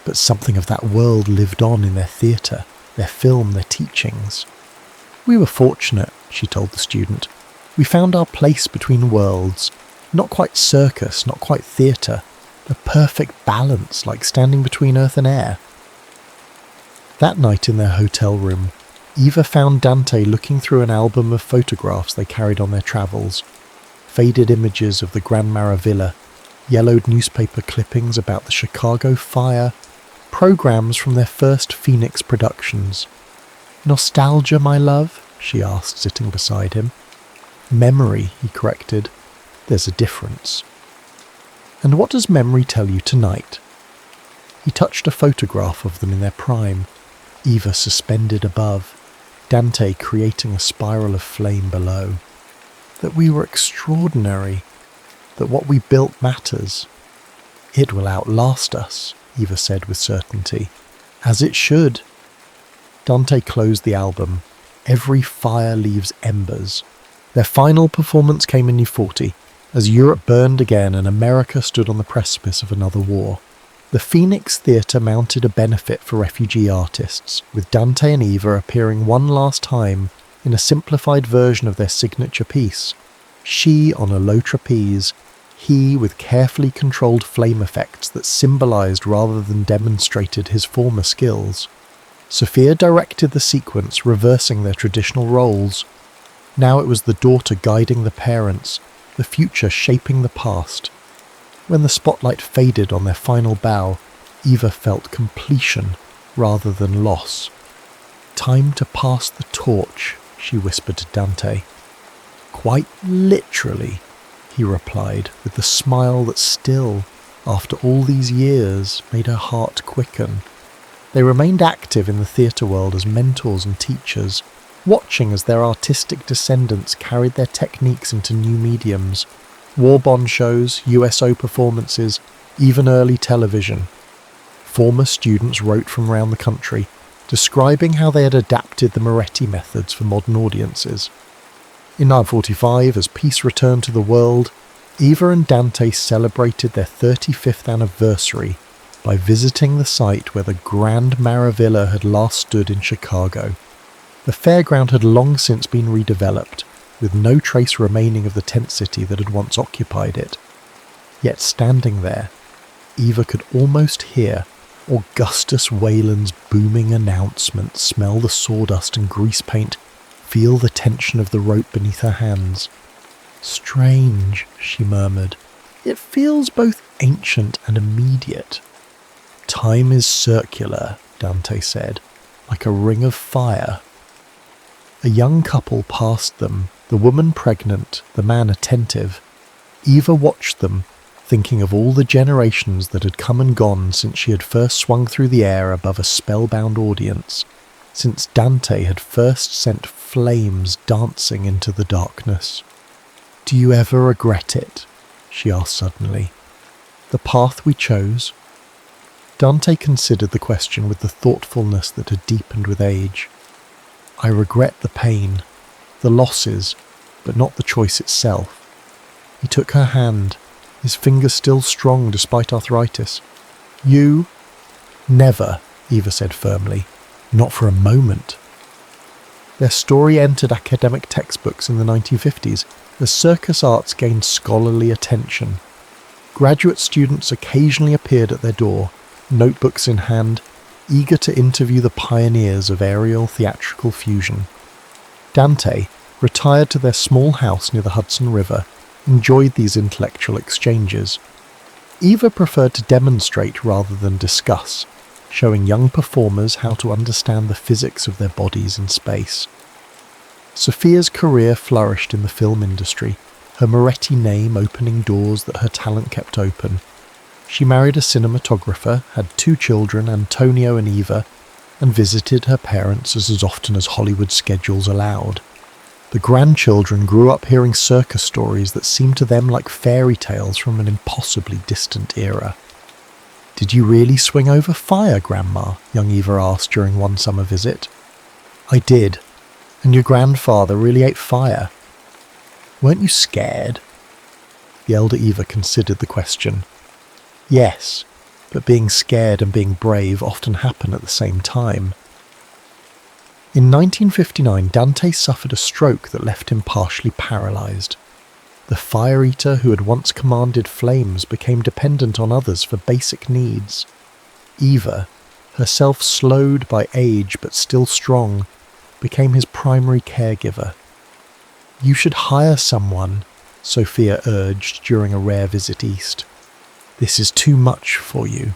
S1: But something of that world lived on in their theatre, their film, their teachings. "We were fortunate," she told the student. "We found our place between worlds, not quite circus, not quite theatre, a perfect balance like standing between earth and air." That night in their hotel room, Eva found Dante looking through an album of photographs they carried on their travels. Faded images of the Grand Maravilla, yellowed newspaper clippings about the Chicago fire, programs from their first Phoenix productions. "Nostalgia, my love?" she asked, sitting beside him. "Memory," he corrected. "There's a difference." "And what does memory tell you tonight?" He touched a photograph of them in their prime, Eva suspended above, Dante creating a spiral of flame below. "That we were extraordinary, that what we built matters. It will outlast us," Eva said with certainty. "As it should." Dante closed the album. Every fire leaves embers. Their final performance came in 1940, as Europe burned again and America stood on the precipice of another war. The Phoenix Theatre mounted a benefit for refugee artists, with Dante and Eva appearing one last time in a simplified version of their signature piece. She on a low trapeze, he with carefully controlled flame effects that symbolized rather than demonstrated his former skills. Sophia directed the sequence, reversing their traditional roles. Now it was the daughter guiding the parents, the future shaping the past. When the spotlight faded on their final bow, Eva felt completion rather than loss. "Time to pass the torch," she whispered to Dante. "Quite literally," he replied, with the smile that still, after all these years, made her heart quicken. They remained active in the theatre world as mentors and teachers, watching as their artistic descendants carried their techniques into new mediums, war bond shows, USO performances, even early television. Former students wrote from around the country, describing how they had adapted the Moretti methods for modern audiences. In 945, as peace returned to the world, Eva and Dante celebrated their 35th anniversary by visiting the site where the Grand Maravilla had last stood in Chicago. The fairground had long since been redeveloped, with no trace remaining of the tent city that had once occupied it. Yet standing there, Eva could almost hear Augustus Wayland's booming announcement, smell the sawdust and grease paint, feel the tension of the rope beneath her hands. "Strange," she murmured. "It feels both ancient and immediate." "Time is circular," Dante said, "like a ring of fire." A young couple passed them, the woman pregnant, the man attentive. Eva watched them, thinking of all the generations that had come and gone since she had first swung through the air above a spellbound audience, since Dante had first sent flames dancing into the darkness. "Do you ever regret it?" she asked suddenly. "The path we chose?" Dante considered the question with the thoughtfulness that had deepened with age. "I regret the pain, the losses, but not the choice itself." He took her hand, his fingers still strong despite arthritis. "You?" "Never," Eva said firmly. "Not for a moment." Their story entered academic textbooks in the 1950s as circus arts gained scholarly attention. Graduate students occasionally appeared at their door, notebooks in hand, eager to interview the pioneers of aerial theatrical fusion. Dante, retired to their small house near the Hudson River, enjoyed these intellectual exchanges. Eva preferred to demonstrate rather than discuss, showing young performers how to understand the physics of their bodies in space. Sophia's career flourished in the film industry, her Moretti name opening doors that her talent kept open. She married a cinematographer, had 2 children, Antonio and Eva, and visited her parents as often as Hollywood schedules allowed. The grandchildren grew up hearing circus stories that seemed to them like fairy tales from an impossibly distant era. "Did you really swing over fire, Grandma?" young Eva asked during one summer visit. "I did. And your grandfather really ate fire. Weren't you scared?" The elder Eva considered the question. "Yes, but being scared and being brave often happen at the same time." In 1959, Dante suffered a stroke that left him partially paralysed. The fire eater who had once commanded flames became dependent on others for basic needs. Eva, herself slowed by age but still strong, became his primary caregiver. "You should hire someone," Sophia urged during a rare visit east. "This is too much for you."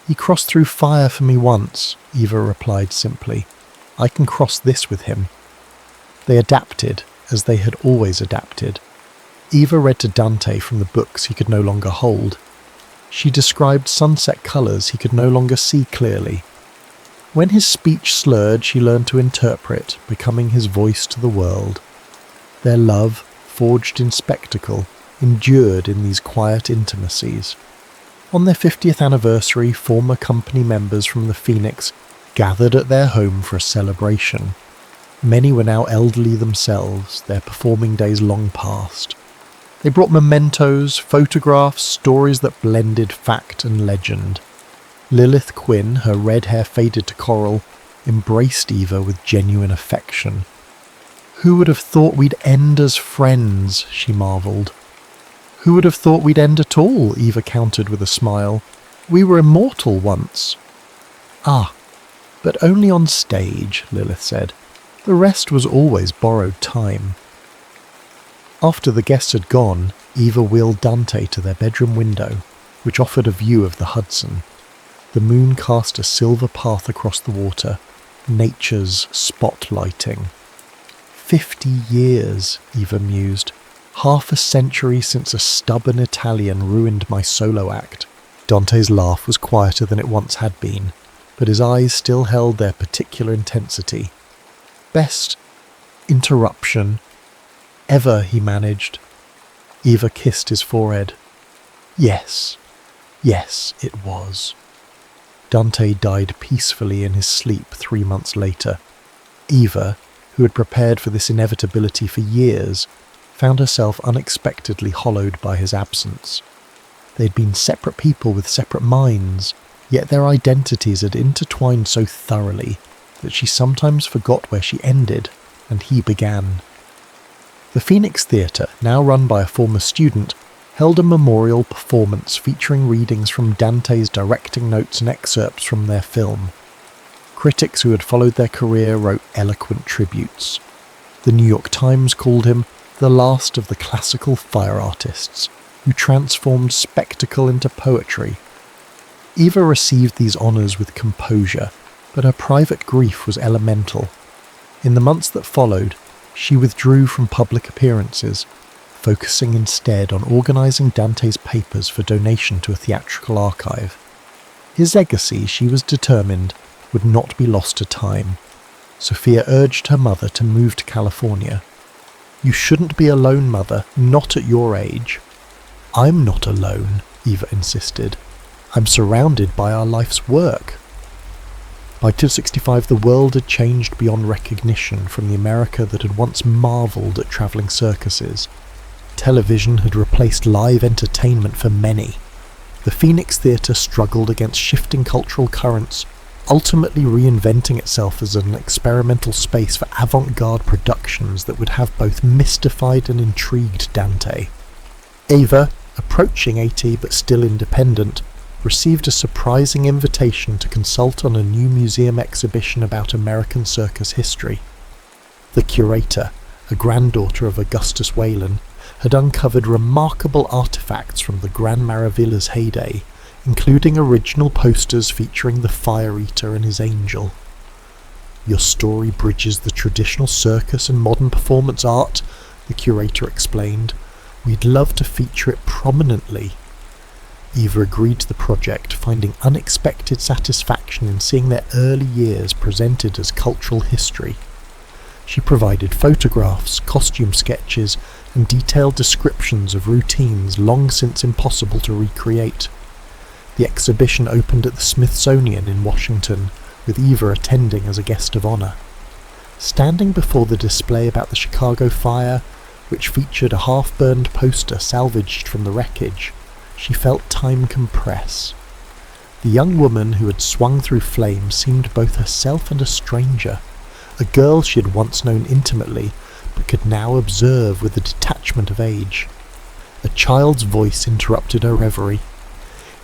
S1: "He crossed through fire for me once," Eva replied simply. "I can cross this with him." They adapted, as they had always adapted. Eva read to Dante from the books he could no longer hold. She described sunset colours he could no longer see clearly. When his speech slurred, she learned to interpret, becoming his voice to the world. Their love, forged in spectacle, endured in these quiet intimacies. On their 50th anniversary, former company members from the Phoenix gathered at their home for a celebration. Many were now elderly themselves, their performing days long past. They brought mementos, photographs, stories that blended fact and legend. Lilith Quinn, her red hair faded to coral, embraced Eva with genuine affection. "Who would have thought we'd end as friends?" she marvelled. "Who would have thought we'd end at all?" Eva countered with a smile. "We were immortal once." "Ah, but only on stage," Lilith said. "The rest was always borrowed time." After the guests had gone, Eva wheeled Dante to their bedroom window, which offered a view of the Hudson. The moon cast a silver path across the water, nature's spotlighting. 50 years, Eva mused. Half a century since a stubborn Italian ruined my solo act. Dante's laugh was quieter than it once had been, but his eyes still held their particular intensity. Best interruption ever, he managed. Eva kissed his forehead. Yes, it was. Dante died peacefully in his sleep 3 months later. Eva, who had prepared for this inevitability for years, found herself unexpectedly hollowed by his absence. They'd been separate people with separate minds, yet their identities had intertwined so thoroughly that she sometimes forgot where she ended and he began. The Phoenix Theatre, now run by a former student, held a memorial performance featuring readings from Dante's directing notes and excerpts from their film. Critics who had followed their career wrote eloquent tributes. The New York Times called him the last of the classical fire artists, who transformed spectacle into poetry. Eva received these honours with composure, but her private grief was elemental. In the months that followed, she withdrew from public appearances, focusing instead on organising Dante's papers for donation to a theatrical archive. His legacy, she was determined, would not be lost to time. Sophia urged her mother to move to California. "You shouldn't be alone, Mother, not at your age." "I'm not alone," Eva insisted. "I'm surrounded by our life's work." By 265, the world had changed beyond recognition from the America that had once marvelled at travelling circuses. Television had replaced live entertainment for many. The Phoenix Theatre struggled against shifting cultural currents, ultimately reinventing itself as an experimental space for avant-garde productions that would have both mystified and intrigued Dante. Eva, approaching 80 but still independent, received a surprising invitation to consult on a new museum exhibition about American circus history. The curator, a granddaughter of Augustus Whalen, had uncovered remarkable artefacts from the Gran Maravilla's heyday, including original posters featuring the Fire Eater and his angel. "Your story bridges the traditional circus and modern performance art," the curator explained. "We'd love to feature it prominently." Eva agreed to the project, finding unexpected satisfaction in seeing their early years presented as cultural history. She provided photographs, costume sketches, and detailed descriptions of routines long since impossible to recreate. The exhibition opened at the Smithsonian in Washington, with Eva attending as a guest of honour. Standing before the display about the Chicago fire, which featured a half-burned poster salvaged from the wreckage, she felt time compress. The young woman who had swung through flames seemed both herself and a stranger, a girl she had once known intimately, but could now observe with the detachment of age. A child's voice interrupted her reverie.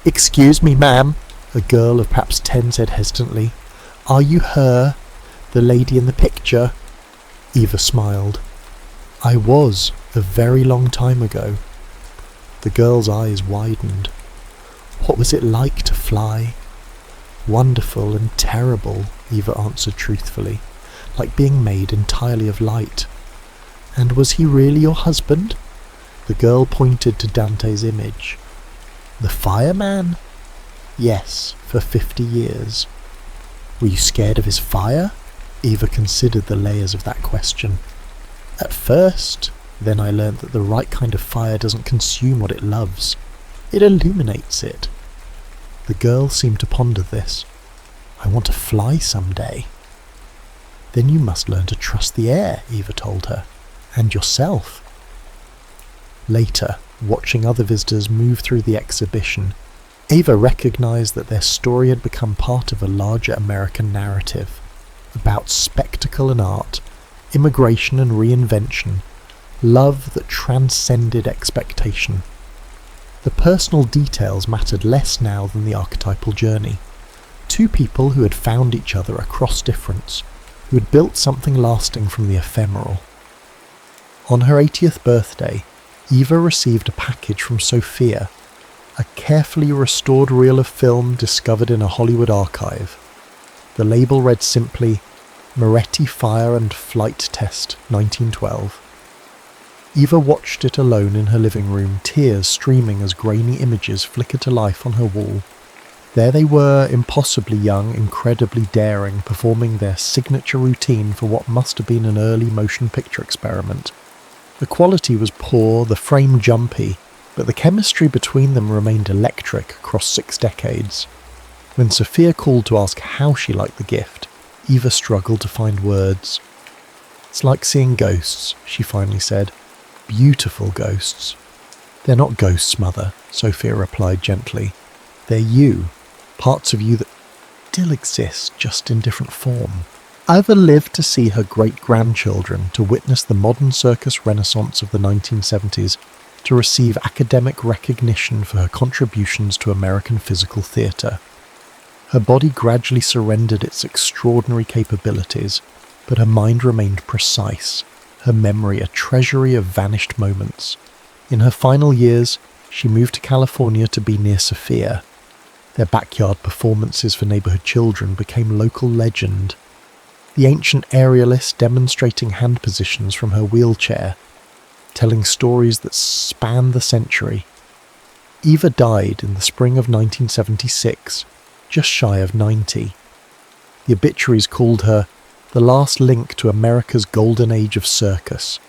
S1: "Excuse me, ma'am," a girl of perhaps 10 said hesitantly. "Are you her? The lady in the picture?" Eva smiled. "I was, a very long time ago." The girl's eyes widened. "What was it like to fly?" "Wonderful and terrible," Eva answered truthfully, "like being made entirely of light." "And was he really your husband?" The girl pointed to Dante's image. "The fireman?" "Yes, for 50 years. "Were you scared of his fire?" Eva considered the layers of that question. "At first. Then I learned that the right kind of fire doesn't consume what it loves. It illuminates it." The girl seemed to ponder this. "I want to fly someday." "Then you must learn to trust the air," Eva told her. "And yourself." Later, watching other visitors move through the exhibition, Eva recognized that their story had become part of a larger American narrative about spectacle and art, immigration and reinvention, love that transcended expectation. The personal details mattered less now than the archetypal journey. Two people who had found each other across difference, who had built something lasting from the ephemeral. On her 80th birthday, Eva received a package from Sophia, a carefully restored reel of film discovered in a Hollywood archive. The label read simply, Moretti Fire and Flight Test 1912. Eva watched it alone in her living room, tears streaming as grainy images flickered to life on her wall. There they were, impossibly young, incredibly daring, performing their signature routine for what must have been an early motion picture experiment. The quality was poor, the frame jumpy, but the chemistry between them remained electric across 6 decades. When Sophia called to ask how she liked the gift, Eva struggled to find words. "It's like seeing ghosts," she finally said. "Beautiful ghosts." "They're not ghosts, Mother," Sophia replied gently. "They're you, parts of you that still exist, just in different form." Eva lived to see her great-grandchildren, to witness the modern circus renaissance of the 1970s, to receive academic recognition for her contributions to American physical theatre. Her body gradually surrendered its extraordinary capabilities, but her mind remained precise, her memory a treasury of vanished moments. In her final years, she moved to California to be near Sophia. Their backyard performances for neighborhood children became local legend. The ancient aerialist demonstrating hand positions from her wheelchair, telling stories that spanned the century. Eva died in the spring of 1976, just shy of 90. The obituaries called her the last link to America's golden age of circus,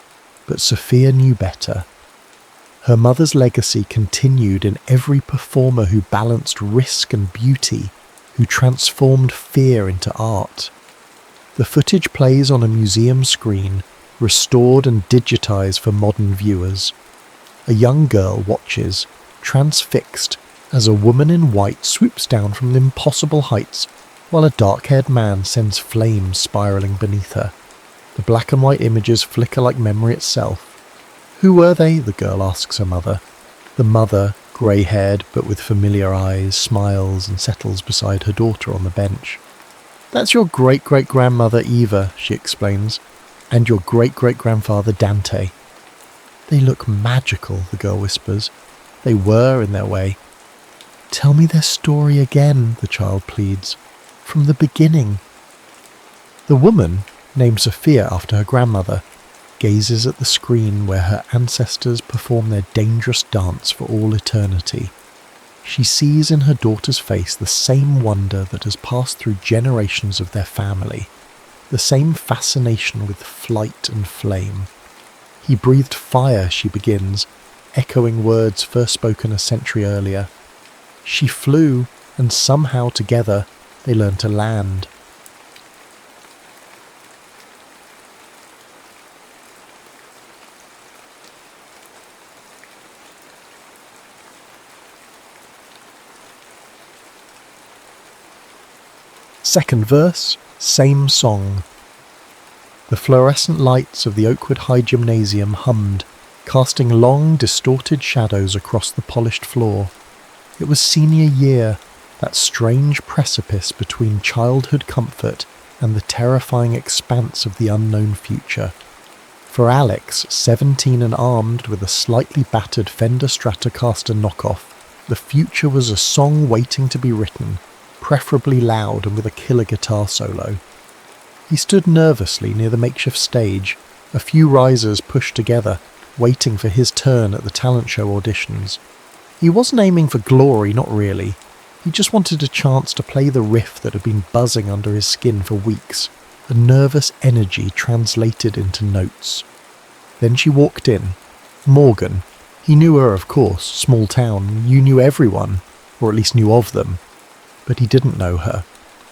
S1: but Sophia knew better. Her mother's legacy continued in every performer who balanced risk and beauty, who transformed fear into art. The footage plays on a museum screen, restored and digitized for modern viewers. A young girl watches, transfixed, as a woman in white swoops down from impossible heights, while a dark-haired man sends flames spiraling beneath her. The black and white images flicker like memory itself. "Who were they?" the girl asks her mother. The mother, grey-haired but with familiar eyes, smiles and settles beside her daughter on the bench. "That's your great-great-grandmother Eva," she explains, "and your great-great-grandfather Dante." "They look magical," the girl whispers. "They were, in their way." "Tell me their story again," the child pleads. "From the beginning." The woman, named Sophia after her grandmother, gazes at the screen where her ancestors perform their dangerous dance for all eternity. She sees in her daughter's face the same wonder that has passed through generations of their family, the same fascination with flight and flame. "He breathed fire," she begins, echoing words first spoken a century earlier. "She flew, and somehow together they learned to land." Second verse, same song. The fluorescent lights of the Oakwood High Gymnasium hummed, casting long, distorted shadows across the polished floor. It was senior year, that strange precipice between childhood comfort and the terrifying expanse of the unknown future. For Alex, 17 and armed with a slightly battered Fender Stratocaster knockoff, the future was a song waiting to be written, preferably loud and with a killer guitar solo. He stood nervously near the makeshift stage, a few risers pushed together, waiting for his turn at the talent show auditions. He wasn't aiming for glory, not really. He just wanted a chance to play the riff that had been buzzing under his skin for weeks, a nervous energy translated into notes. Then she walked in. Morgan. He knew her, of course, small town, you knew everyone, or at least knew of them. But he didn't know her,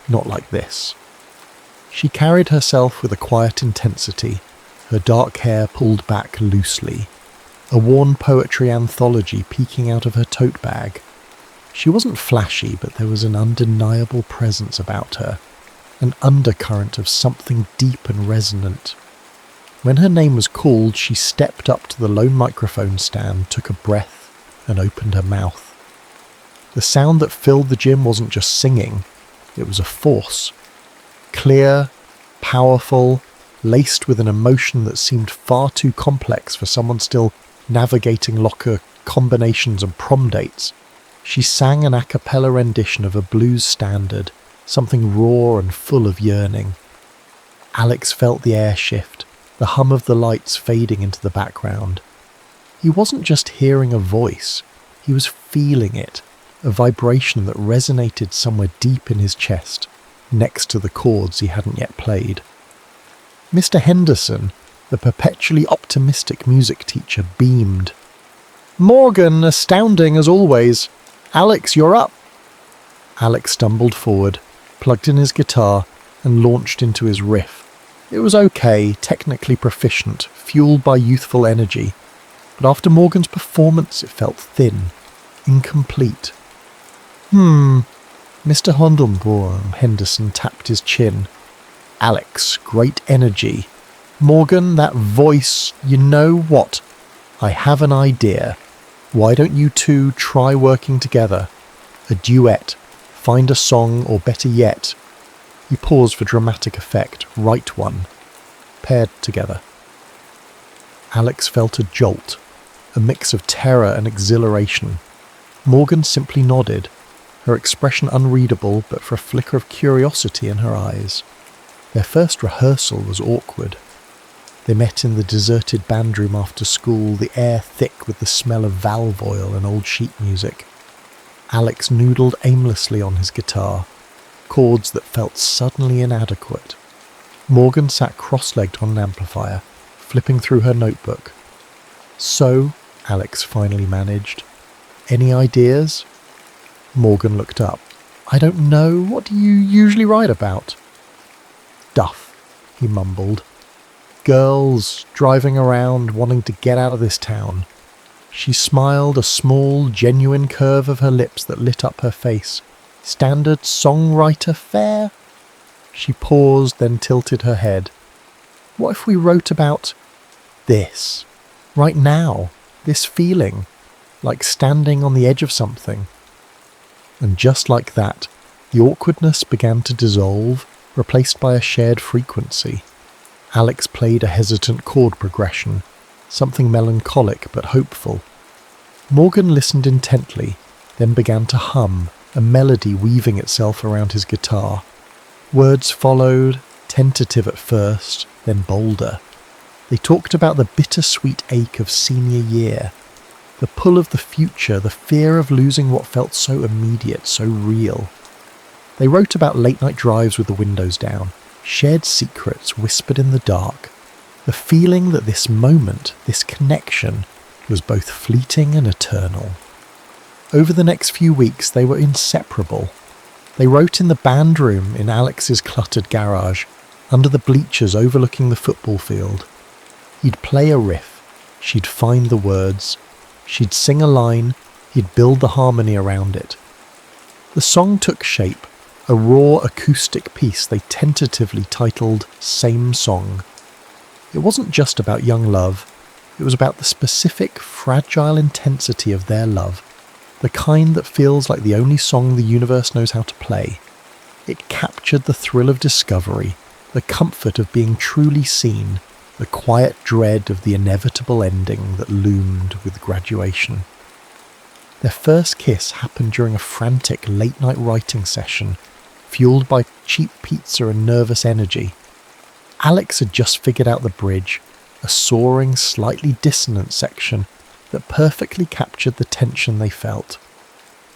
S1: not like this. She carried herself with a quiet intensity, her dark hair pulled back loosely, a worn poetry anthology peeking out of her tote bag. She wasn't flashy, but there was an undeniable presence about her, an undercurrent of something deep and resonant. When her name was called, she stepped up to the lone microphone stand, took a breath, and opened her mouth. The sound that filled the gym wasn't just singing, it was a force. Clear, powerful, laced with an emotion that seemed far too complex for someone still navigating locker combinations and prom dates. She sang an a cappella rendition of a blues standard, something raw and full of yearning. Alex felt the air shift, the hum of the lights fading into the background. He wasn't just hearing a voice, he was feeling it, a vibration that resonated somewhere deep in his chest, next to the chords he hadn't yet played. Mr. Henderson, the perpetually optimistic music teacher, beamed. "Morgan, astounding as always. Alex, you're up." Alex stumbled forward, plugged in his guitar, and launched into his riff. It was okay, technically proficient, fueled by youthful energy, but after Morgan's performance it felt thin, incomplete. Mr. Hondelborn, Henderson tapped his chin. "Alex, great energy. Morgan, that voice, you know what? I have an idea. Why don't you two try working together? A duet. Find a song, or better yet," he paused for dramatic effect, "write one. Paired together." Alex felt a jolt, a mix of terror and exhilaration. Morgan simply nodded, her expression unreadable but for a flicker of curiosity in her eyes. Their first rehearsal was awkward. They met in the deserted band room after school, the air thick with the smell of valve oil and old sheet music. Alex noodled aimlessly on his guitar, chords that felt suddenly inadequate. Morgan sat cross-legged on an amplifier, flipping through her notebook. "So," Alex finally managed, "any ideas?" Morgan looked up. "I don't know. What do you usually write about?" "Duff," he mumbled. "Girls driving around wanting to get out of this town." She smiled, a small, genuine curve of her lips that lit up her face. "Standard songwriter fare?" She paused, then tilted her head. "What if we wrote about this? Right now? This feeling? Like standing on the edge of something?" And just like that, the awkwardness began to dissolve, replaced by a shared frequency. Alex played a hesitant chord progression, something melancholic but hopeful. Morgan listened intently, then began to hum, a melody weaving itself around his guitar. Words followed, tentative at first, then bolder. They talked about the bittersweet ache of senior year, the pull of the future, the fear of losing what felt so immediate, so real. They wrote about late-night drives with the windows down, shared secrets whispered in the dark, the feeling that this moment, this connection, was both fleeting and eternal. Over the next few weeks they were inseparable. They wrote in the band room in Alex's cluttered garage, under the bleachers overlooking the football field. He'd play a riff, she'd find the words, she'd sing a line, he'd build the harmony around it. The song took shape, a raw acoustic piece they tentatively titled Same Song. It wasn't just about young love, it was about the specific, fragile intensity of their love, the kind that feels like the only song the universe knows how to play. It captured the thrill of discovery, the comfort of being truly seen, the quiet dread of the inevitable ending that loomed with graduation. Their first kiss happened during a frantic late-night writing session, fueled by cheap pizza and nervous energy. Alex had just figured out the bridge, a soaring, slightly dissonant section that perfectly captured the tension they felt.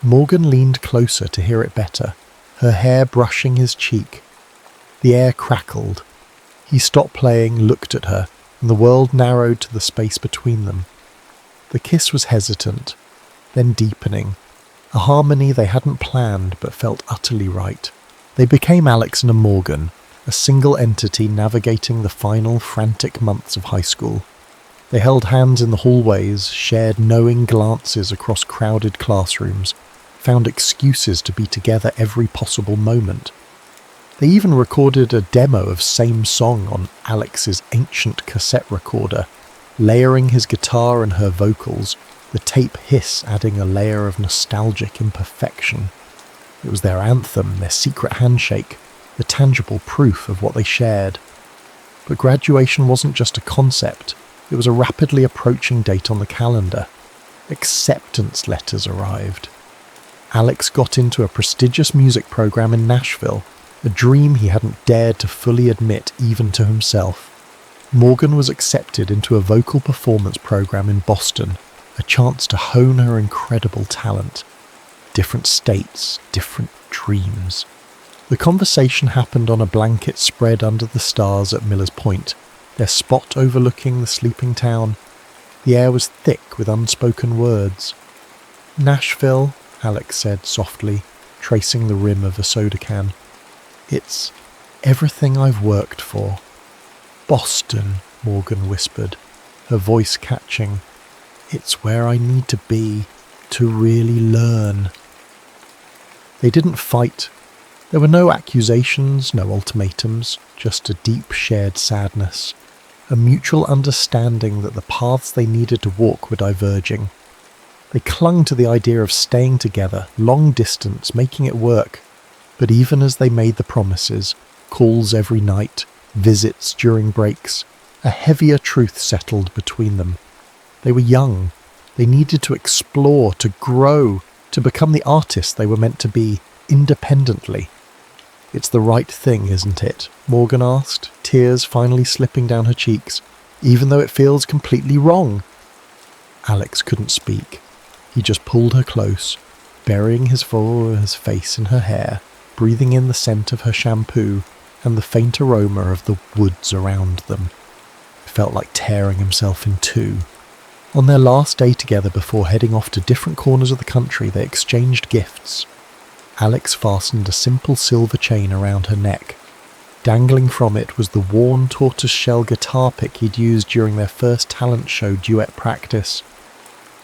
S1: Morgan leaned closer to hear it better, her hair brushing his cheek. The air crackled. He stopped playing, looked at her, and the world narrowed to the space between them. The kiss was hesitant, then deepening, a harmony they hadn't planned but felt utterly right. They became Alex and a Morgan, a single entity navigating the final frantic months of high school. They held hands in the hallways, shared knowing glances across crowded classrooms, found excuses to be together every possible moment. They even recorded a demo of Same Song on Alex's ancient cassette recorder, layering his guitar and her vocals, the tape hiss adding a layer of nostalgic imperfection. It was their anthem, their secret handshake, the tangible proof of what they shared. But graduation wasn't just a concept, it was a rapidly approaching date on the calendar. Acceptance letters arrived. Alex got into a prestigious music program in Nashville, a dream he hadn't dared to fully admit even to himself. Morgan was accepted into a vocal performance program in Boston, a chance to hone her incredible talent. Different states, different dreams. The conversation happened on a blanket spread under the stars at Miller's Point, their spot overlooking the sleeping town. The air was thick with unspoken words. "Nashville," Alex said softly, tracing the rim of a soda can. "It's everything I've worked for." "Boston," Morgan whispered, her voice catching. "It's where I need to be, to really learn." They didn't fight. There were no accusations, no ultimatums, just a deep shared sadness, a mutual understanding that the paths they needed to walk were diverging. They clung to the idea of staying together, long distance, making it work. But even as they made the promises, calls every night, visits during breaks, a heavier truth settled between them. They were young. They needed to explore, to grow, to become the artists they were meant to be, independently. "It's the right thing, isn't it?" Morgan asked, tears finally slipping down her cheeks, "even though it feels completely wrong." Alex couldn't speak. He just pulled her close, burying his face in her hair, breathing in the scent of her shampoo and the faint aroma of the woods around them. It felt like tearing himself in two. On their last day together before heading off to different corners of the country, they exchanged gifts. Alex fastened a simple silver chain around her neck. Dangling from it was the worn tortoiseshell guitar pick he'd used during their first talent show duet practice.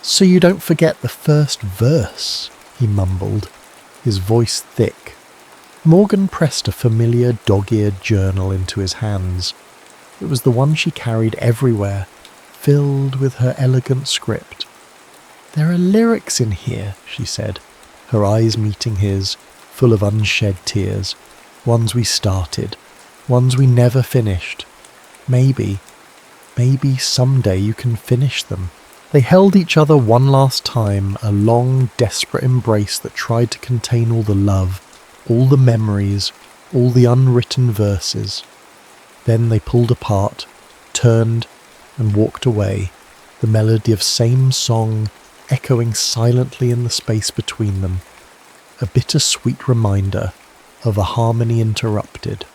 S1: "So you don't forget the first verse," he mumbled, his voice thick. Morgan pressed a familiar dog-eared journal into his hands. It was the one she carried everywhere, filled with her elegant script. "There are lyrics in here," she said, her eyes meeting his, full of unshed tears. "Ones we started, ones we never finished. Maybe someday you can finish them." They held each other one last time, a long, desperate embrace that tried to contain all the love, all the memories, all the unwritten verses. Then they pulled apart, turned, and walked away, the melody of same song echoing silently in the space between them, a bittersweet reminder of a harmony interrupted.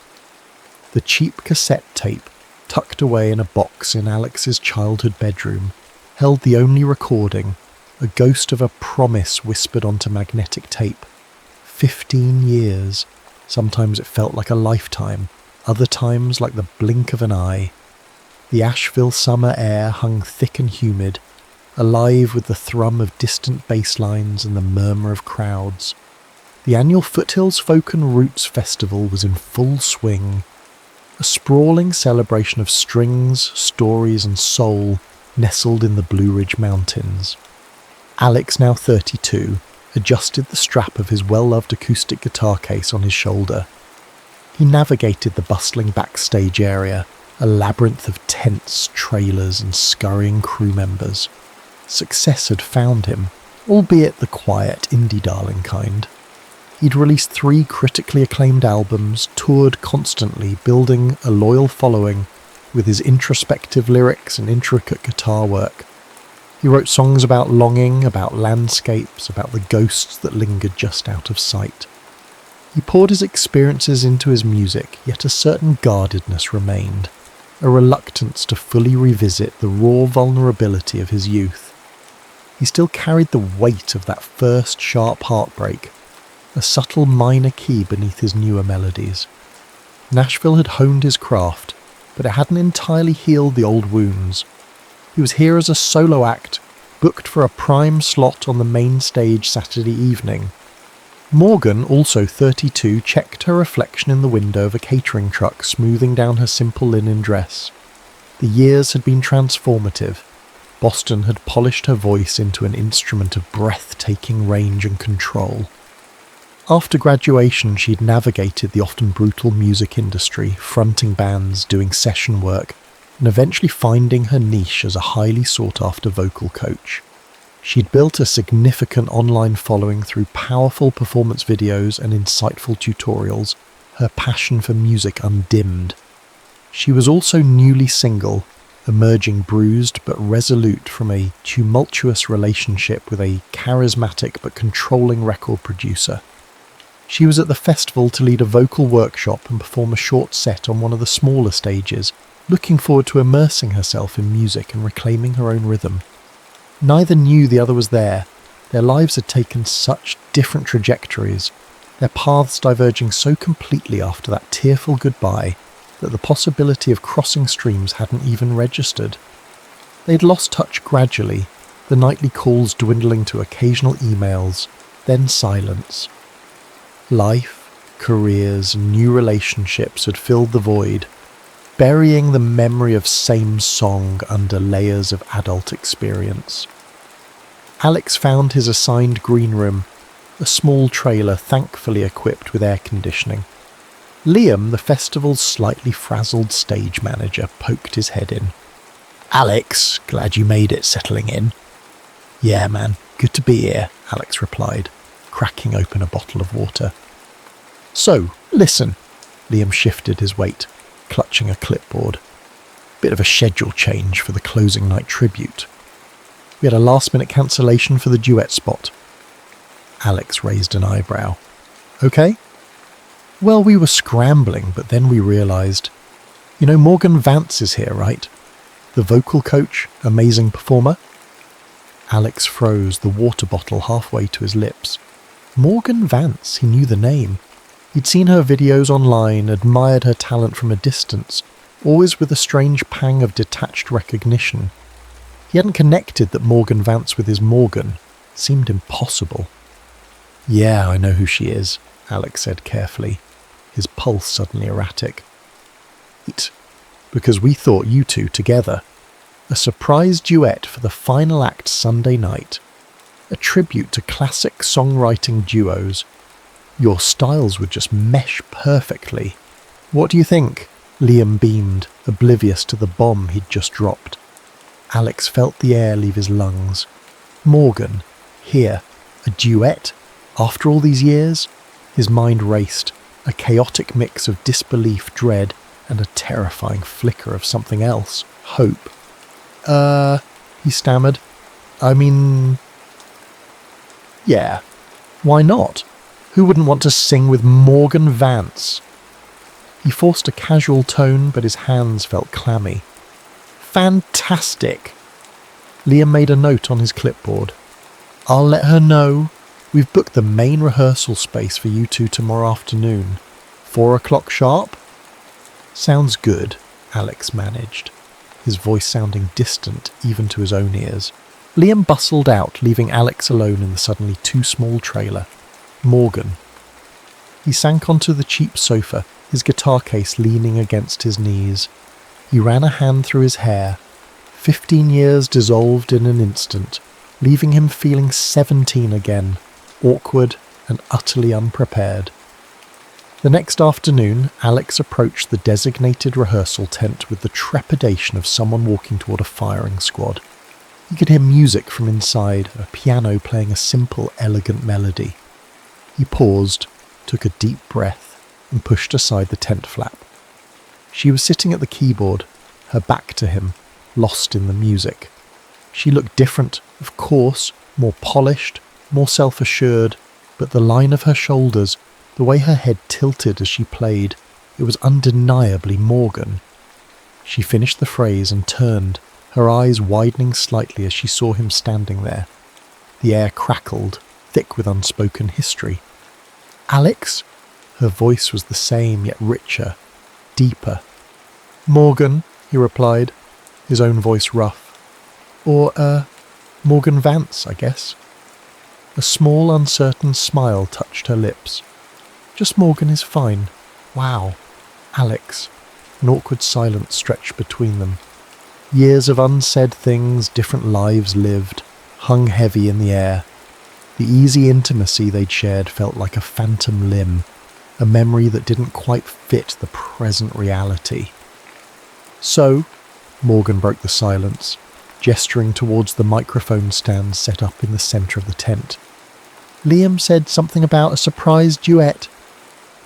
S1: The cheap cassette tape, tucked away in a box in Alex's childhood bedroom, held the only recording, a ghost of a promise whispered onto magnetic tape. 15 years. Sometimes it felt like a lifetime, other times like the blink of an eye. The Asheville summer air hung thick and humid, alive with the thrum of distant bass lines and the murmur of crowds. The annual Foothills Folk and Roots Festival was in full swing, a sprawling celebration of strings, stories and soul nestled in the Blue Ridge Mountains. Alex, now 32, adjusted the strap of his well-loved acoustic guitar case on his shoulder. He navigated the bustling backstage area, a labyrinth of tents, trailers and scurrying crew members. Success had found him, albeit the quiet, indie-darling kind. He'd released 3 critically acclaimed albums, toured constantly, building a loyal following with his introspective lyrics and intricate guitar work. He wrote songs about longing, about landscapes, about the ghosts that lingered just out of sight. He poured his experiences into his music, yet a certain guardedness remained, a reluctance to fully revisit the raw vulnerability of his youth. He still carried the weight of that first sharp heartbreak, a subtle minor key beneath his newer melodies. Nashville had honed his craft, but it hadn't entirely healed the old wounds. He was here as a solo act, booked for a prime slot on the main stage Saturday evening. Morgan, also 32, checked her reflection in the window of a catering truck smoothing down her simple linen dress. The years had been transformative. Boston had polished her voice into an instrument of breathtaking range and control. After graduation, she'd navigated the often brutal music industry, fronting bands, doing session work, and eventually finding her niche as a highly sought-after vocal coach. She'd built a significant online following through powerful performance videos and insightful tutorials, her passion for music undimmed. She was also newly single, emerging bruised but resolute from a tumultuous relationship with a charismatic but controlling record producer. She was at the festival to lead a vocal workshop and perform a short set on one of the smaller stages, looking forward to immersing herself in music and reclaiming her own rhythm. Neither knew the other was there. Their lives had taken such different trajectories, their paths diverging so completely after that tearful goodbye that the possibility of crossing streams hadn't even registered. They'd lost touch gradually, the nightly calls dwindling to occasional emails, then silence. Life, careers, and new relationships had filled the void, burying the memory of same song under layers of adult experience. Alex found his assigned green room, a small trailer thankfully equipped with air conditioning. Liam, the festival's slightly frazzled stage manager, poked his head in. "Alex, glad you made it settling in." "Yeah, man, good to be here," Alex replied, cracking open a bottle of water. "So, listen." Liam shifted his weight, clutching a clipboard. Bit of a schedule change for the closing night tribute. We had a last-minute cancellation for the duet spot. Alex raised an eyebrow. "Okay." "Well, we were scrambling, but then we realised. You know, Morgan Vance is here, right? The vocal coach, amazing performer." Alex froze, the water bottle halfway to his lips. Morgan Vance, he knew the name. He'd seen her videos online, admired her talent from a distance, always with a strange pang of detached recognition. He hadn't connected that Morgan Vance with his Morgan. It seemed impossible. "Yeah, I know who she is," Alex said carefully, his pulse suddenly erratic. "Eat, because we thought you two together. A surprise duet for the final act Sunday night. A tribute to classic songwriting duos. Your styles would just mesh perfectly. What do you think?" Liam beamed, oblivious to the bomb he'd just dropped. Alex felt the air leave his lungs. Morgan, here, a duet? After all these years? His mind raced, a chaotic mix of disbelief, dread, and a terrifying flicker of something else, hope. He stammered. Yeah, why not? Who wouldn't want to sing with Morgan Vance? He forced a casual tone, but his hands felt clammy. "Fantastic!" Liam made a note on his clipboard. "I'll let her know. We've booked the main rehearsal space for you two tomorrow afternoon. 4 o'clock sharp?" "Sounds good," Alex managed, his voice sounding distant even to his own ears. Liam bustled out, leaving Alex alone in the suddenly too small trailer. Morgan. He sank onto the cheap sofa, his guitar case leaning against his knees. He ran a hand through his hair. 15 years dissolved in an instant, leaving him feeling 17 again, awkward and utterly unprepared. The next afternoon, Alex approached the designated rehearsal tent with the trepidation of someone walking toward a firing squad. He could hear music from inside, a piano playing a simple, elegant melody. He paused, took a deep breath, and pushed aside the tent flap. She was sitting at the keyboard, her back to him, lost in the music. She looked different, of course, more polished, more self-assured, but the line of her shoulders, the way her head tilted as she played, it was undeniably Morgan. She finished the phrase and turned, her eyes widening slightly as she saw him standing there. The air crackled, thick with unspoken history. "Alex?" Her voice was the same, yet richer, deeper. "Morgan," he replied, his own voice rough. Or, Morgan Vance, I guess." A small, uncertain smile touched her lips. "Just Morgan is fine." "Wow. Alex." An awkward silence stretched between them. Years of unsaid things, different lives lived, hung heavy in the air. The easy intimacy they'd shared felt like a phantom limb, a memory that didn't quite fit the present reality. So, Morgan broke the silence, gesturing towards the microphone stand set up in the centre of the tent. Liam said something about a surprise duet.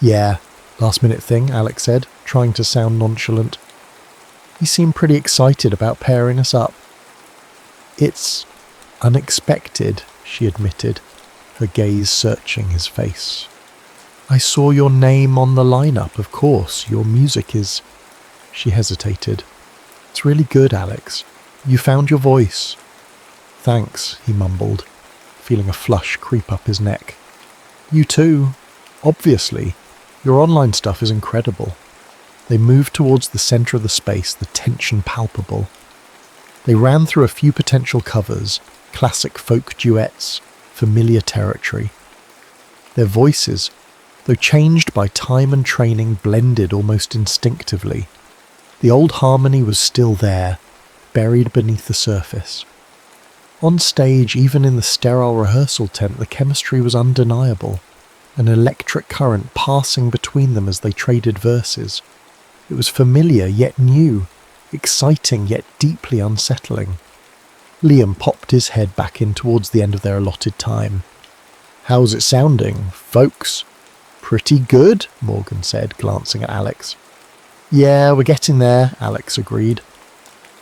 S1: Yeah, last-minute thing, Alex said, trying to sound nonchalant. He seemed pretty excited about pairing us up. It's unexpected, she admitted, her gaze searching his face. I saw your name on the lineup, of course. Your music is... She hesitated. It's really good, Alex. You found your voice. Thanks, he mumbled, feeling a flush creep up his neck. You too. Obviously. Your online stuff is incredible. They moved towards the centre of the space, the tension palpable. They ran through a few potential covers, classic folk duets, familiar territory. Their voices, though changed by time and training, blended almost instinctively. The old harmony was still there, buried beneath the surface. On stage, even in the sterile rehearsal tent, the chemistry was undeniable, an electric current passing between them as they traded verses. It was familiar yet new, exciting yet deeply unsettling. Liam popped his head back in towards the end of their allotted time. How's it sounding, folks? Pretty good, Morgan said, glancing at Alex. Yeah, we're getting there, Alex agreed.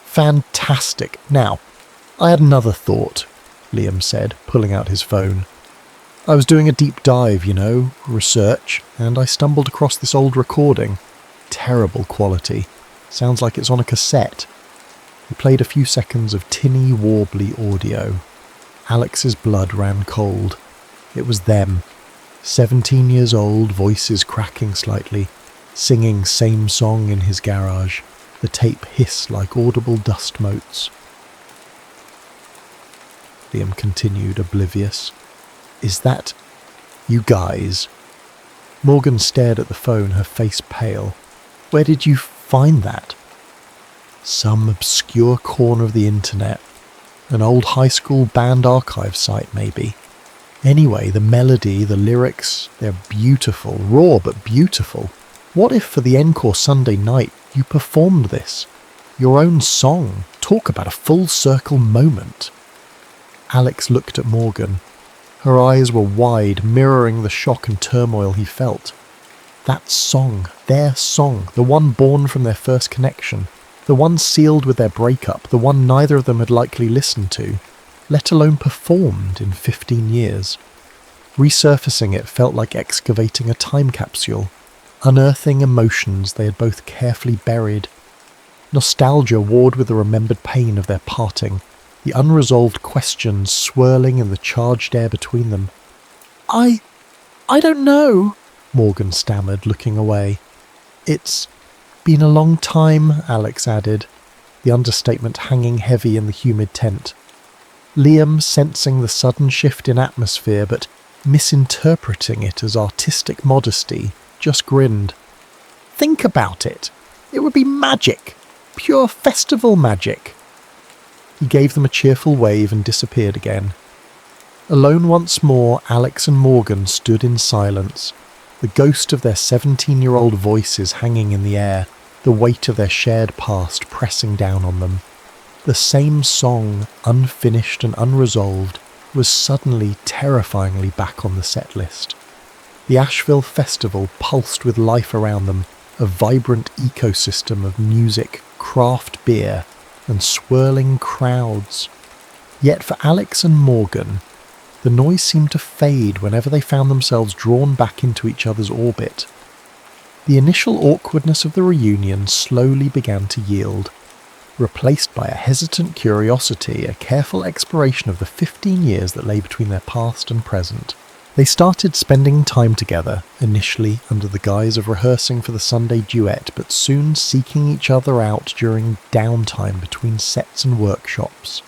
S1: Fantastic. Now, I had another thought, Liam said, pulling out his phone. I was doing a deep dive, research, and I stumbled across this old recording. Terrible quality. Sounds like it's on a cassette. He played a few seconds of tinny, warbly audio. Alex's blood ran cold. It was them. 17 years old, voices cracking slightly, singing same song in his garage. The tape hissed like audible dust motes. Liam continued, oblivious. Is that... you guys? Morgan stared at the phone, her face pale. Where did you find that? Some obscure corner of the internet. An old high school band archive site, maybe. Anyway, the melody, the lyrics, they're beautiful. Raw, but beautiful. What if for the encore Sunday night you performed this? Your own song. Talk about a full circle moment. Alex looked at Morgan. Her eyes were wide, mirroring the shock and turmoil he felt. That song, their song, the one born from their first connection, the one sealed with their breakup, the one neither of them had likely listened to, let alone performed in 15 years. Resurfacing it felt like excavating a time capsule, unearthing emotions they had both carefully buried. Nostalgia warred with the remembered pain of their parting, the unresolved questions swirling in the charged air between them. I don't know, Morgan stammered, looking away. It's been a long time, Alex added, the understatement hanging heavy in the humid tent. Liam, sensing the sudden shift in atmosphere but misinterpreting it as artistic modesty, just grinned. Think about it. It would be magic. Pure festival magic. He gave them a cheerful wave and disappeared again. Alone once more, Alex and Morgan stood in silence, the ghost of their 17-year-old voices hanging in the air, the weight of their shared past pressing down on them. The same song, unfinished and unresolved, was suddenly terrifyingly back on the set list. The Asheville Festival pulsed with life around them, a vibrant ecosystem of music, craft beer, and swirling crowds. Yet for Alex and Morgan, the noise seemed to fade whenever they found themselves drawn back into each other's orbit. The initial awkwardness of the reunion slowly began to yield, replaced by a hesitant curiosity, a careful exploration of the 15 years that lay between their past and present. They started spending time together, initially under the guise of rehearsing for the Sunday duet, but soon seeking each other out during downtime between sets and workshops.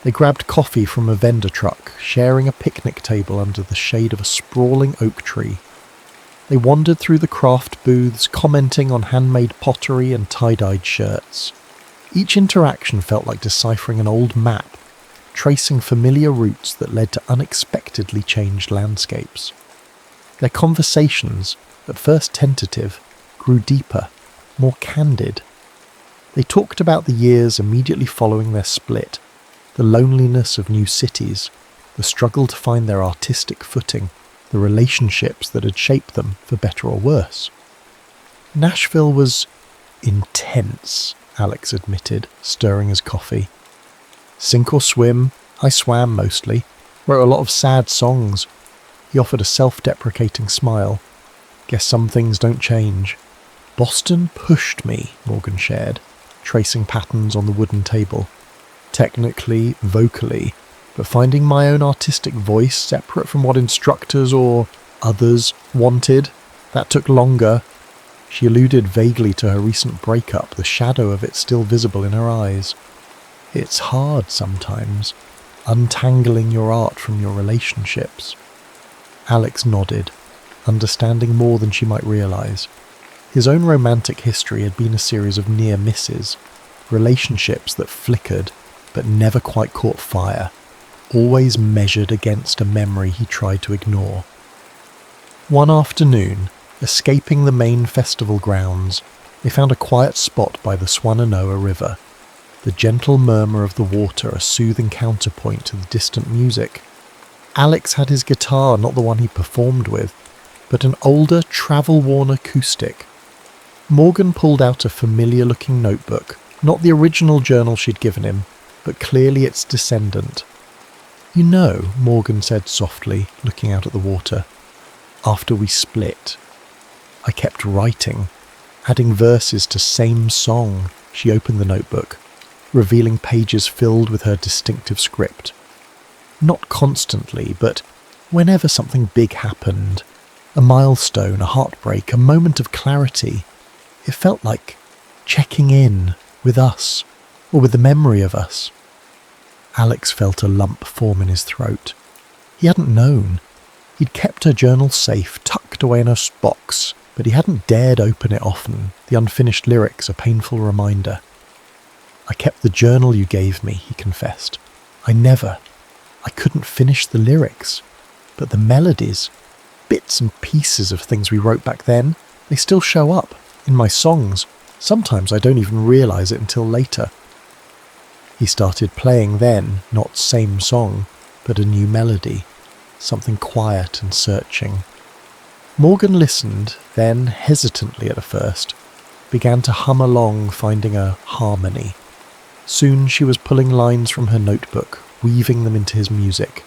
S1: They grabbed coffee from a vendor truck, sharing a picnic table under the shade of a sprawling oak tree. They wandered through the craft booths, commenting on handmade pottery and tie-dyed shirts. Each interaction felt like deciphering an old map, tracing familiar routes that led to unexpectedly changed landscapes. Their conversations, at first tentative, grew deeper, more candid. They talked about the years immediately following their split, the loneliness of new cities, the struggle to find their artistic footing, the relationships that had shaped them for better or worse. Nashville was intense, Alex admitted, stirring his coffee. Sink or swim, I swam mostly, wrote a lot of sad songs. He offered a self-deprecating smile. Guess some things don't change. Boston pushed me, Morgan shared, tracing patterns on the wooden table. Technically, vocally, but finding my own artistic voice separate from what instructors or others wanted, that took longer. She alluded vaguely to her recent breakup, the shadow of it still visible in her eyes. It's hard sometimes, untangling your art from your relationships. Alex nodded, understanding more than she might realise. His own romantic history had been a series of near misses, relationships that flickered but never quite caught fire, always measured against a memory he tried to ignore. One afternoon, escaping the main festival grounds, they found a quiet spot by the Swannanoa River, the gentle murmur of the water a soothing counterpoint to the distant music. Alex had his guitar, not the one he performed with, but an older, travel-worn acoustic. Morgan pulled out a familiar-looking notebook, not the original journal she'd given him, but clearly its descendant. "You know," Morgan said softly, looking out at the water, "after we split, I kept writing, adding verses to same song." She opened the notebook, revealing pages filled with her distinctive script. Not constantly, but whenever something big happened, a milestone, a heartbreak, a moment of clarity, it felt like checking in with us, or with the memory of us. Alex felt a lump form in his throat. He hadn't known. He'd kept her journal safe, tucked away in her box, but he hadn't dared open it often, the unfinished lyrics a painful reminder. "I kept the journal you gave me," he confessed. I couldn't finish the lyrics, but the melodies, bits and pieces of things we wrote back then, they still show up in my songs. Sometimes I don't even realise it until later." He started playing then, not same song, but a new melody, something quiet and searching. Morgan listened, then, hesitantly at first, began to hum along, finding a harmony. Soon she was pulling lines from her notebook, weaving them into his music.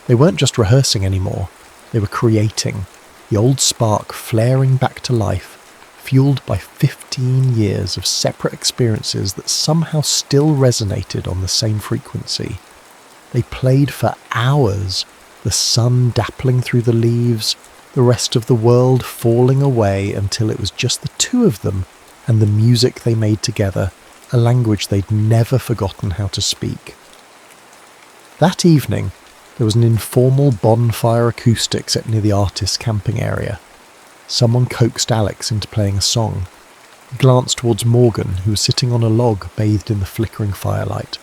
S1: They weren't just rehearsing anymore, they were creating, the old spark flaring back to life, fueled by 15 years of separate experiences that somehow still resonated on the same frequency. They played for hours, the sun dappling through the leaves, the rest of the world falling away until it was just the two of them and the music they made together, a language they'd never forgotten how to speak. That evening, there was an informal bonfire acoustic set near the artist's camping area. Someone coaxed Alex into playing a song. He glanced towards Morgan, who was sitting on a log bathed in the flickering firelight.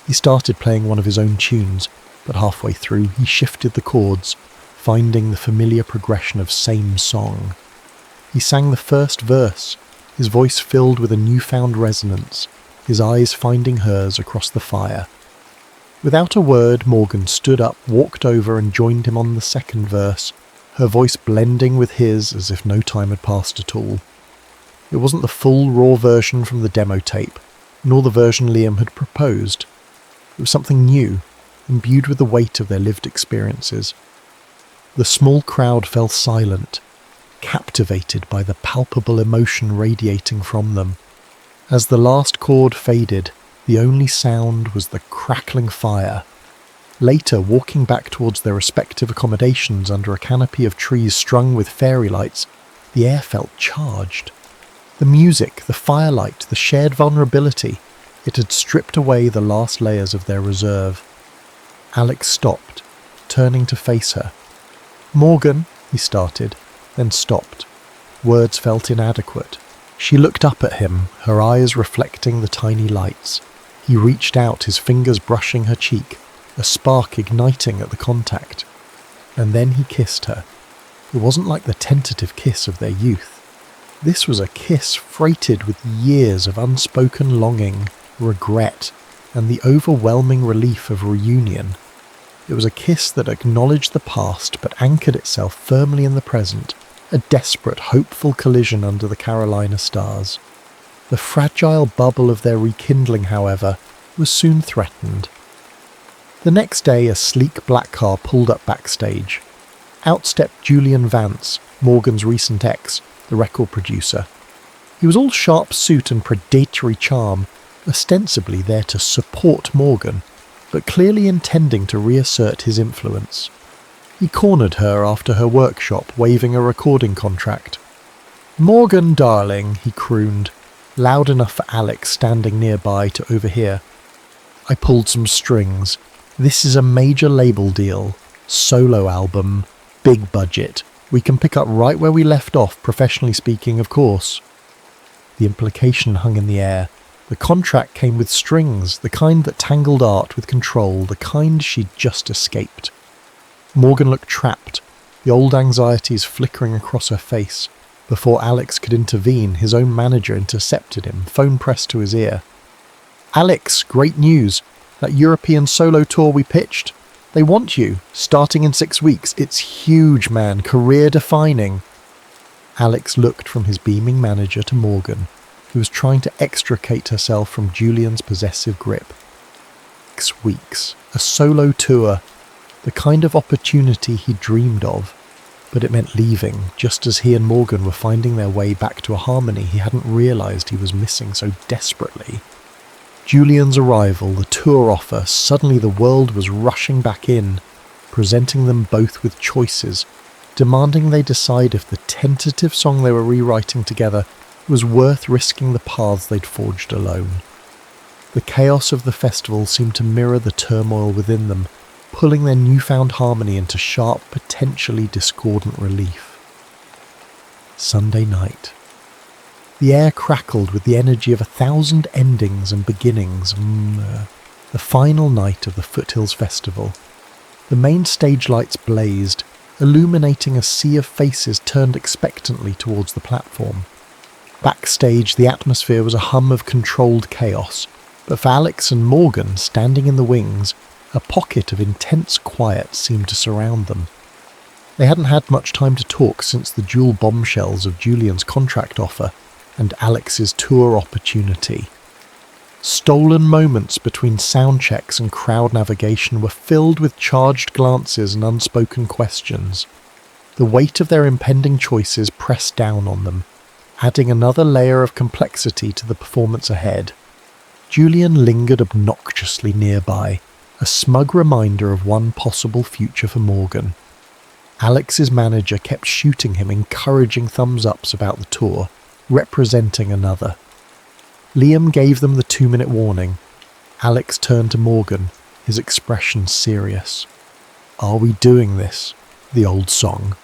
S1: He started playing one of his own tunes, but halfway through he shifted the chords, finding the familiar progression of same song. He sang the first verse, his voice filled with a newfound resonance, his eyes finding hers across the fire. Without a word, Morgan stood up, walked over and joined him on the second verse, her voice blending with his as if no time had passed at all. It wasn't the full raw version from the demo tape, nor the version Liam had proposed. It was something new, imbued with the weight of their lived experiences. The small crowd fell silent, captivated by the palpable emotion radiating from them. As the last chord faded, the only sound was the crackling fire. Later, walking back towards their respective accommodations under a canopy of trees strung with fairy lights, the air felt charged. The music, the firelight, the shared vulnerability, it had stripped away the last layers of their reserve. Alex stopped, turning to face her. "Morgan," he started, then stopped. Words felt inadequate. She looked up at him, her eyes reflecting the tiny lights. He reached out, his fingers brushing her cheek, a spark igniting at the contact. And then he kissed her. It wasn't like the tentative kiss of their youth. This was a kiss freighted with years of unspoken longing, regret, and the overwhelming relief of reunion. It was a kiss that acknowledged the past but anchored itself firmly in the present, a desperate, hopeful collision under the Carolina stars. The fragile bubble of their rekindling, however, was soon threatened. The next day, a sleek black car pulled up backstage. Out stepped Julian Vance, Morgan's recent ex, the record producer. He was all sharp suit and predatory charm, ostensibly there to support Morgan, but clearly intending to reassert his influence. He cornered her after her workshop, waving a recording contract. "Morgan, darling," he crooned, loud enough for Alex standing nearby to overhear. "I pulled some strings. This is a major label deal. Solo album. Big budget. We can pick up right where we left off, professionally speaking, of course." The implication hung in the air. The contract came with strings, the kind that tangled art with control, the kind she'd just escaped. Morgan looked trapped, the old anxieties flickering across her face. Before Alex could intervene, his own manager intercepted him, phone pressed to his ear. "Alex, great news. That European solo tour we pitched. They want you, starting in 6 weeks. It's huge, man, career-defining." Alex looked from his beaming manager to Morgan, who was trying to extricate herself from Julian's possessive grip. 6 weeks, a solo tour, the kind of opportunity he dreamed of, but it meant leaving, just as he and Morgan were finding their way back to a harmony he hadn't realised he was missing so desperately. Julian's arrival, the tour offer, suddenly the world was rushing back in, presenting them both with choices, demanding they decide if the tentative song they were rewriting together was worth risking the paths they'd forged alone. The chaos of the festival seemed to mirror the turmoil within them, pulling their newfound harmony into sharp, potentially discordant relief. Sunday night. The air crackled with the energy of 1,000 endings and beginnings. The final night of the Foothills Festival. The main stage lights blazed, illuminating a sea of faces turned expectantly towards the platform. Backstage, the atmosphere was a hum of controlled chaos, but for Alex and Morgan, standing in the wings, a pocket of intense quiet seemed to surround them. They hadn't had much time to talk since the dual bombshells of Julian's contract offer and Alex's tour opportunity. Stolen moments between sound checks and crowd navigation were filled with charged glances and unspoken questions. The weight of their impending choices pressed down on them, adding another layer of complexity to the performance ahead. Julian lingered obnoxiously nearby, a smug reminder of one possible future for Morgan. Alex's manager kept shooting him encouraging thumbs-ups about the tour, representing another. Liam gave them the 2-minute warning. Alex turned to Morgan, his expression serious. "Are we doing this?" The old song.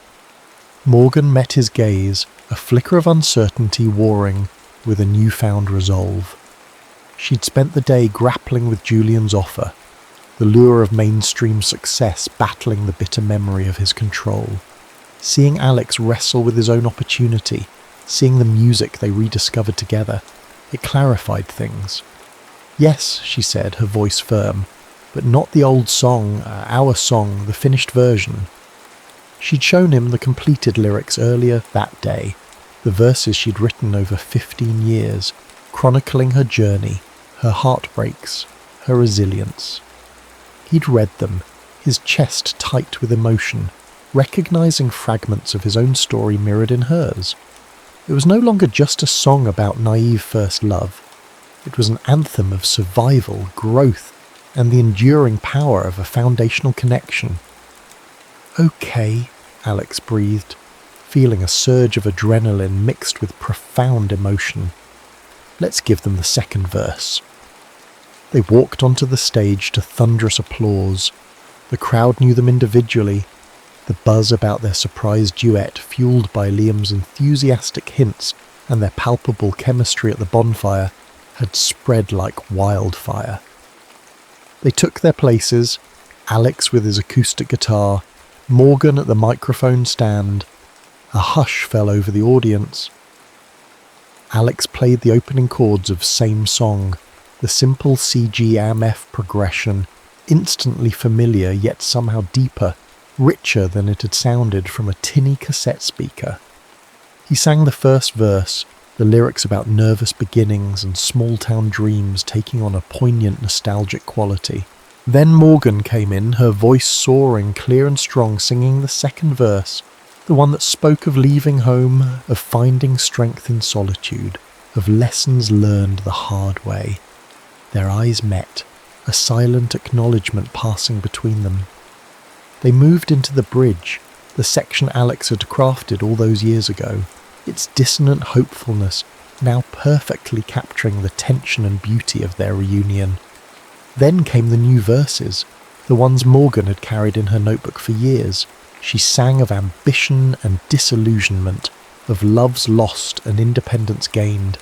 S1: Morgan met his gaze, a flicker of uncertainty warring with a newfound resolve. She'd spent the day grappling with Julian's offer, the lure of mainstream success battling the bitter memory of his control. Seeing Alex wrestle with his own opportunity, seeing the music they rediscovered together, it clarified things. "Yes," she said, her voice firm, "but not the old song, our song, the finished version." She'd shown him the completed lyrics earlier that day, the verses she'd written over 15 years, chronicling her journey, her heartbreaks, her resilience. He'd read them, his chest tight with emotion, recognizing fragments of his own story mirrored in hers. It was no longer just a song about naive first love. It was an anthem of survival, growth, and the enduring power of a foundational connection. "Okay," Alex breathed, feeling a surge of adrenaline mixed with profound emotion. "Let's give them the second verse." They walked onto the stage to thunderous applause. The crowd knew them individually. The buzz about their surprise duet, fueled by Liam's enthusiastic hints and their palpable chemistry at the bonfire, had spread like wildfire. They took their places, Alex with his acoustic guitar, Morgan at the microphone stand. A hush fell over the audience. Alex played the opening chords of Same Song, the simple CG AMF progression, instantly familiar yet somehow deeper, richer than it had sounded from a tinny cassette speaker. He sang the first verse, the lyrics about nervous beginnings and small-town dreams taking on a poignant nostalgic quality. Then Morgan came in, her voice soaring, clear and strong, singing the second verse, the one that spoke of leaving home, of finding strength in solitude, of lessons learned the hard way. Their eyes met, a silent acknowledgement passing between them. They moved into the bridge, the section Alex had crafted all those years ago, its dissonant hopefulness now perfectly capturing the tension and beauty of their reunion. Then came the new verses, the ones Morgan had carried in her notebook for years. She sang of ambition and disillusionment, of loves lost and independence gained.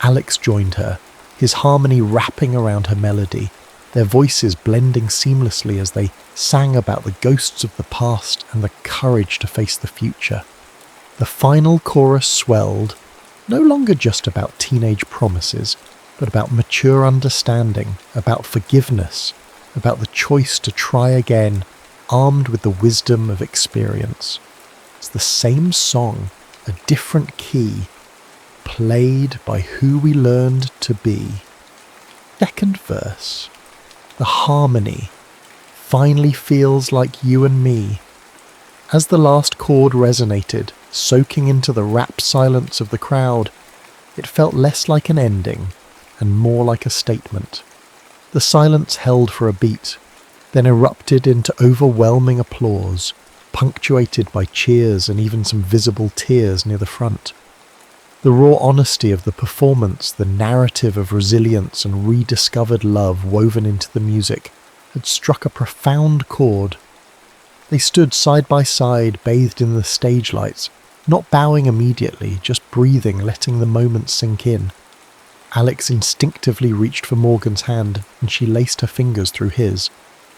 S1: Alex joined her, his harmony wrapping around her melody, their voices blending seamlessly as they sang about the ghosts of the past and the courage to face the future. The final chorus swelled, no longer just about teenage promises, but about mature understanding, about forgiveness, about the choice to try again, armed with the wisdom of experience. It's the same song, a different key, played by who we learned to be. Second verse. The harmony finally feels like you and me. As the last chord resonated, soaking into the rapt silence of the crowd, it felt less like an ending and more like a statement. The silence held for a beat, then erupted into overwhelming applause, punctuated by cheers and even some visible tears near the front. The raw honesty of the performance, the narrative of resilience and rediscovered love woven into the music, had struck a profound chord. They stood side by side, bathed in the stage lights, not bowing immediately, just breathing, letting the moment sink in. Alex instinctively reached for Morgan's hand, and she laced her fingers through his.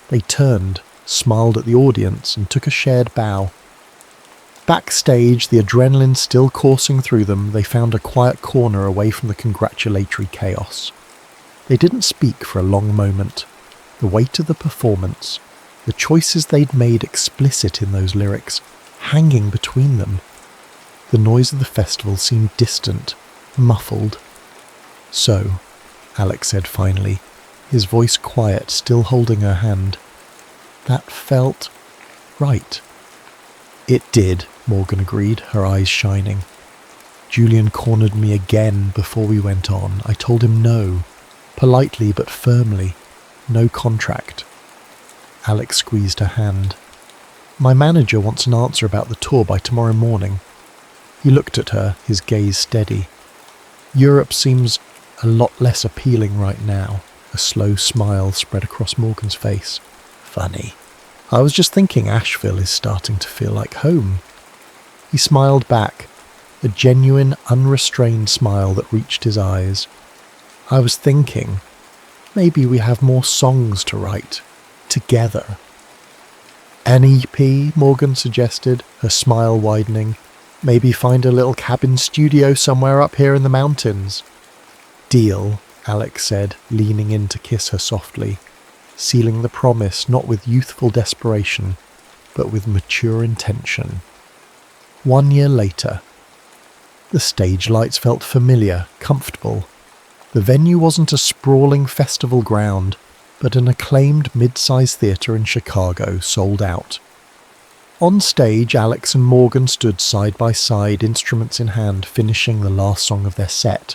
S1: They turned, smiled at the audience, and took a shared bow. Backstage, the adrenaline still coursing through them, they found a quiet corner away from the congratulatory chaos. They didn't speak for a long moment. The weight of the performance, the choices they'd made explicit in those lyrics, hanging between them. The noise of the festival seemed distant, muffled. "So," Alex said finally, his voice quiet, still holding her hand. "That felt right." "It did," Morgan agreed, her eyes shining. "Julian cornered me again before we went on. I told him no, politely but firmly. No contract." Alex squeezed her hand. "My manager wants an answer about the tour by tomorrow morning." He looked at her, his gaze steady. "Europe seems a lot less appealing right now." A slow smile spread across Morgan's face. "Funny. I was just thinking Asheville is starting to feel like home." He smiled back, a genuine, unrestrained smile that reached his eyes. "I was thinking, maybe we have more songs to write, together." "An EP," Morgan suggested, her smile widening. "Maybe find a little cabin studio somewhere up here in the mountains." "Deal," Alex said, leaning in to kiss her softly, sealing the promise not with youthful desperation, but with mature intention. 1 year later. The stage lights felt familiar, comfortable. The venue wasn't a sprawling festival ground, but an acclaimed mid-sized theatre in Chicago, sold out. On stage, Alex and Morgan stood side by side, instruments in hand, finishing the last song of their set.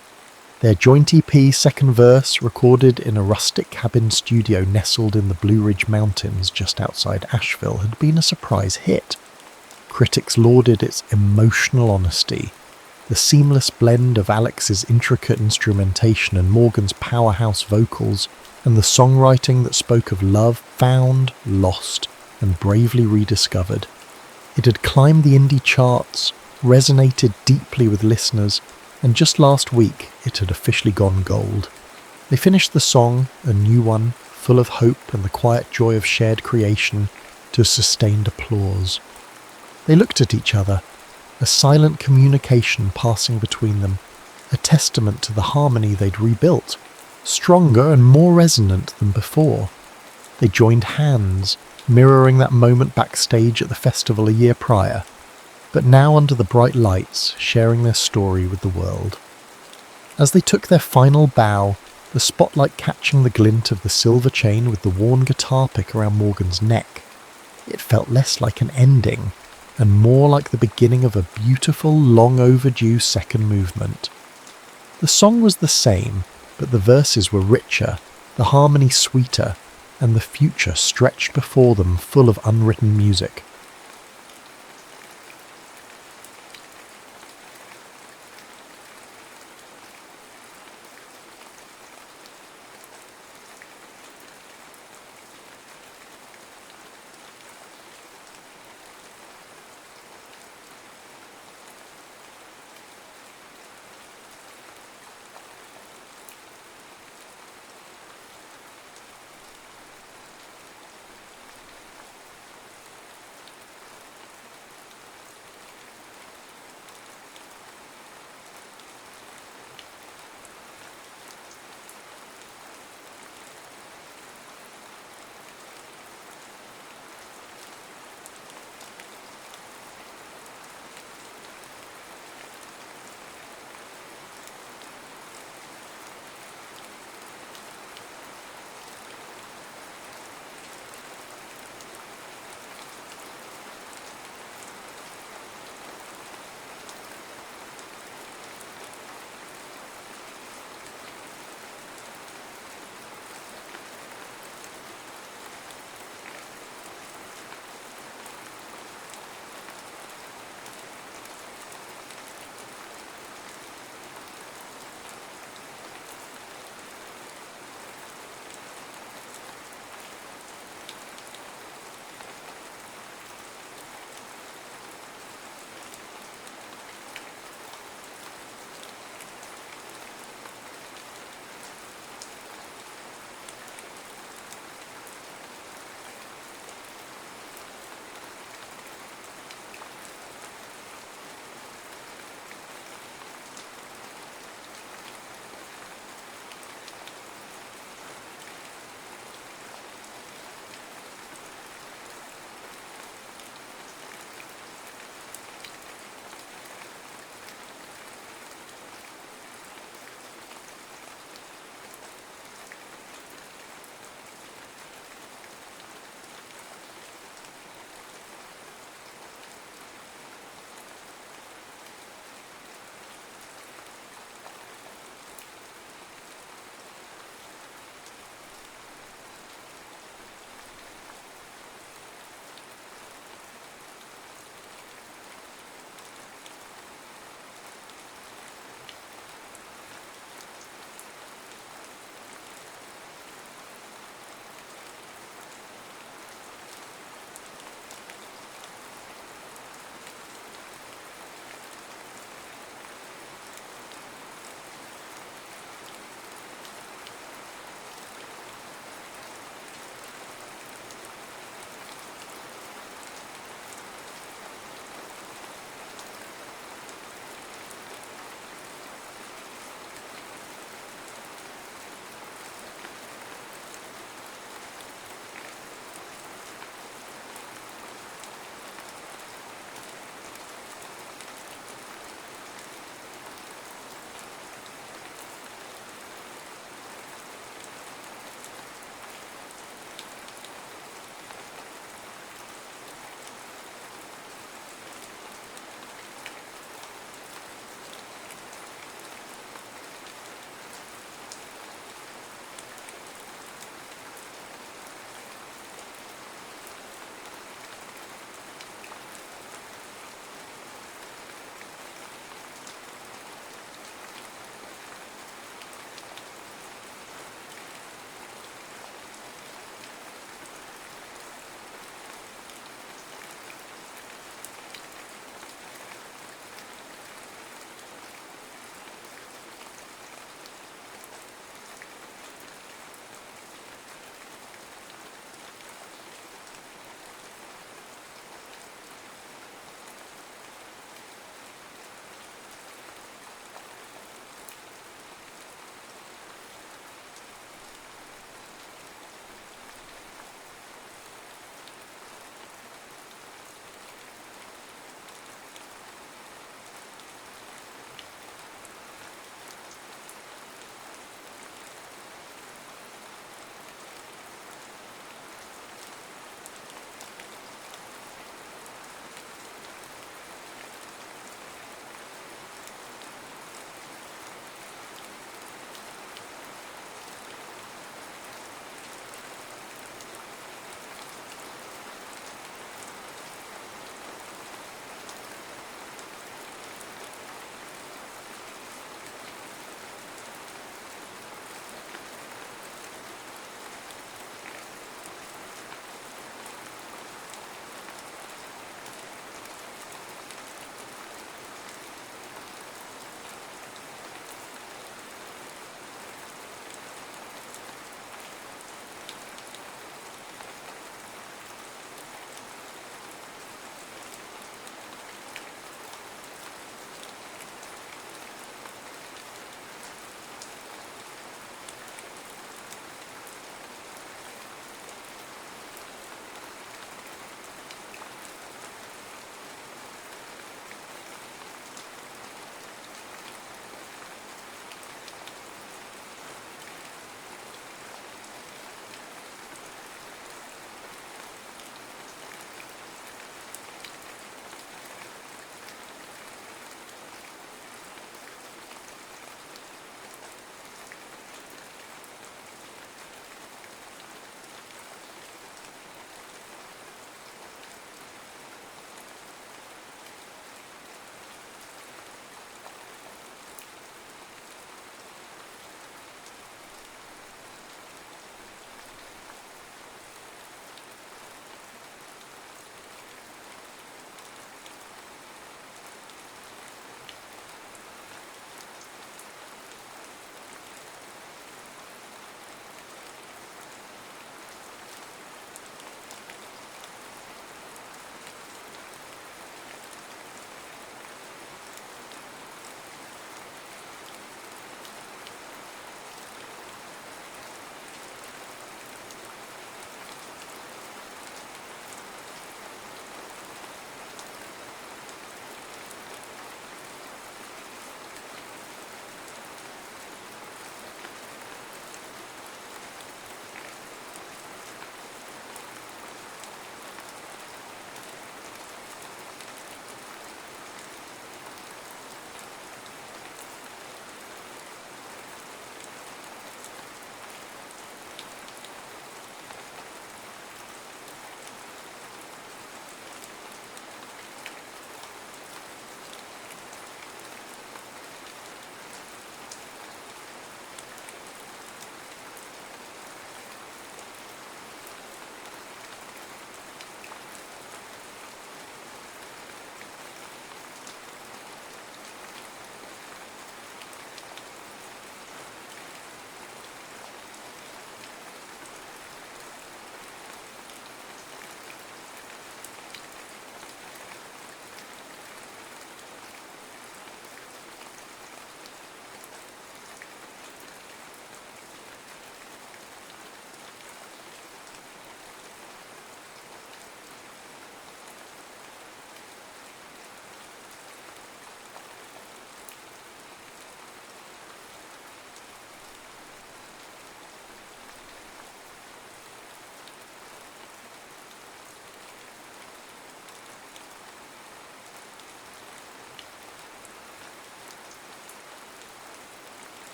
S1: Their joint EP second verse, recorded in a rustic cabin studio nestled in the Blue Ridge Mountains just outside Asheville, had been a surprise hit. Critics lauded its emotional honesty, the seamless blend of Alex's intricate instrumentation and Morgan's powerhouse vocals, and the songwriting that spoke of love found, lost, and bravely rediscovered. It had climbed the indie charts, resonated deeply with listeners, and just last week it had officially gone gold. They finished the song, a new one, full of hope and the quiet joy of shared creation, to sustained applause. They looked at each other, a silent communication passing between them, a testament to the harmony they'd rebuilt, stronger and more resonant than before. They joined hands, mirroring that moment backstage at the festival a year prior, but now under the bright lights, sharing their story with the world. As they took their final bow, the spotlight catching the glint of the silver chain with the worn guitar pick around Morgan's neck, it felt less like an ending and more like the beginning of a beautiful, long overdue second movement. The song was the same, but the verses were richer, the harmony sweeter, and the future stretched before them full of unwritten music.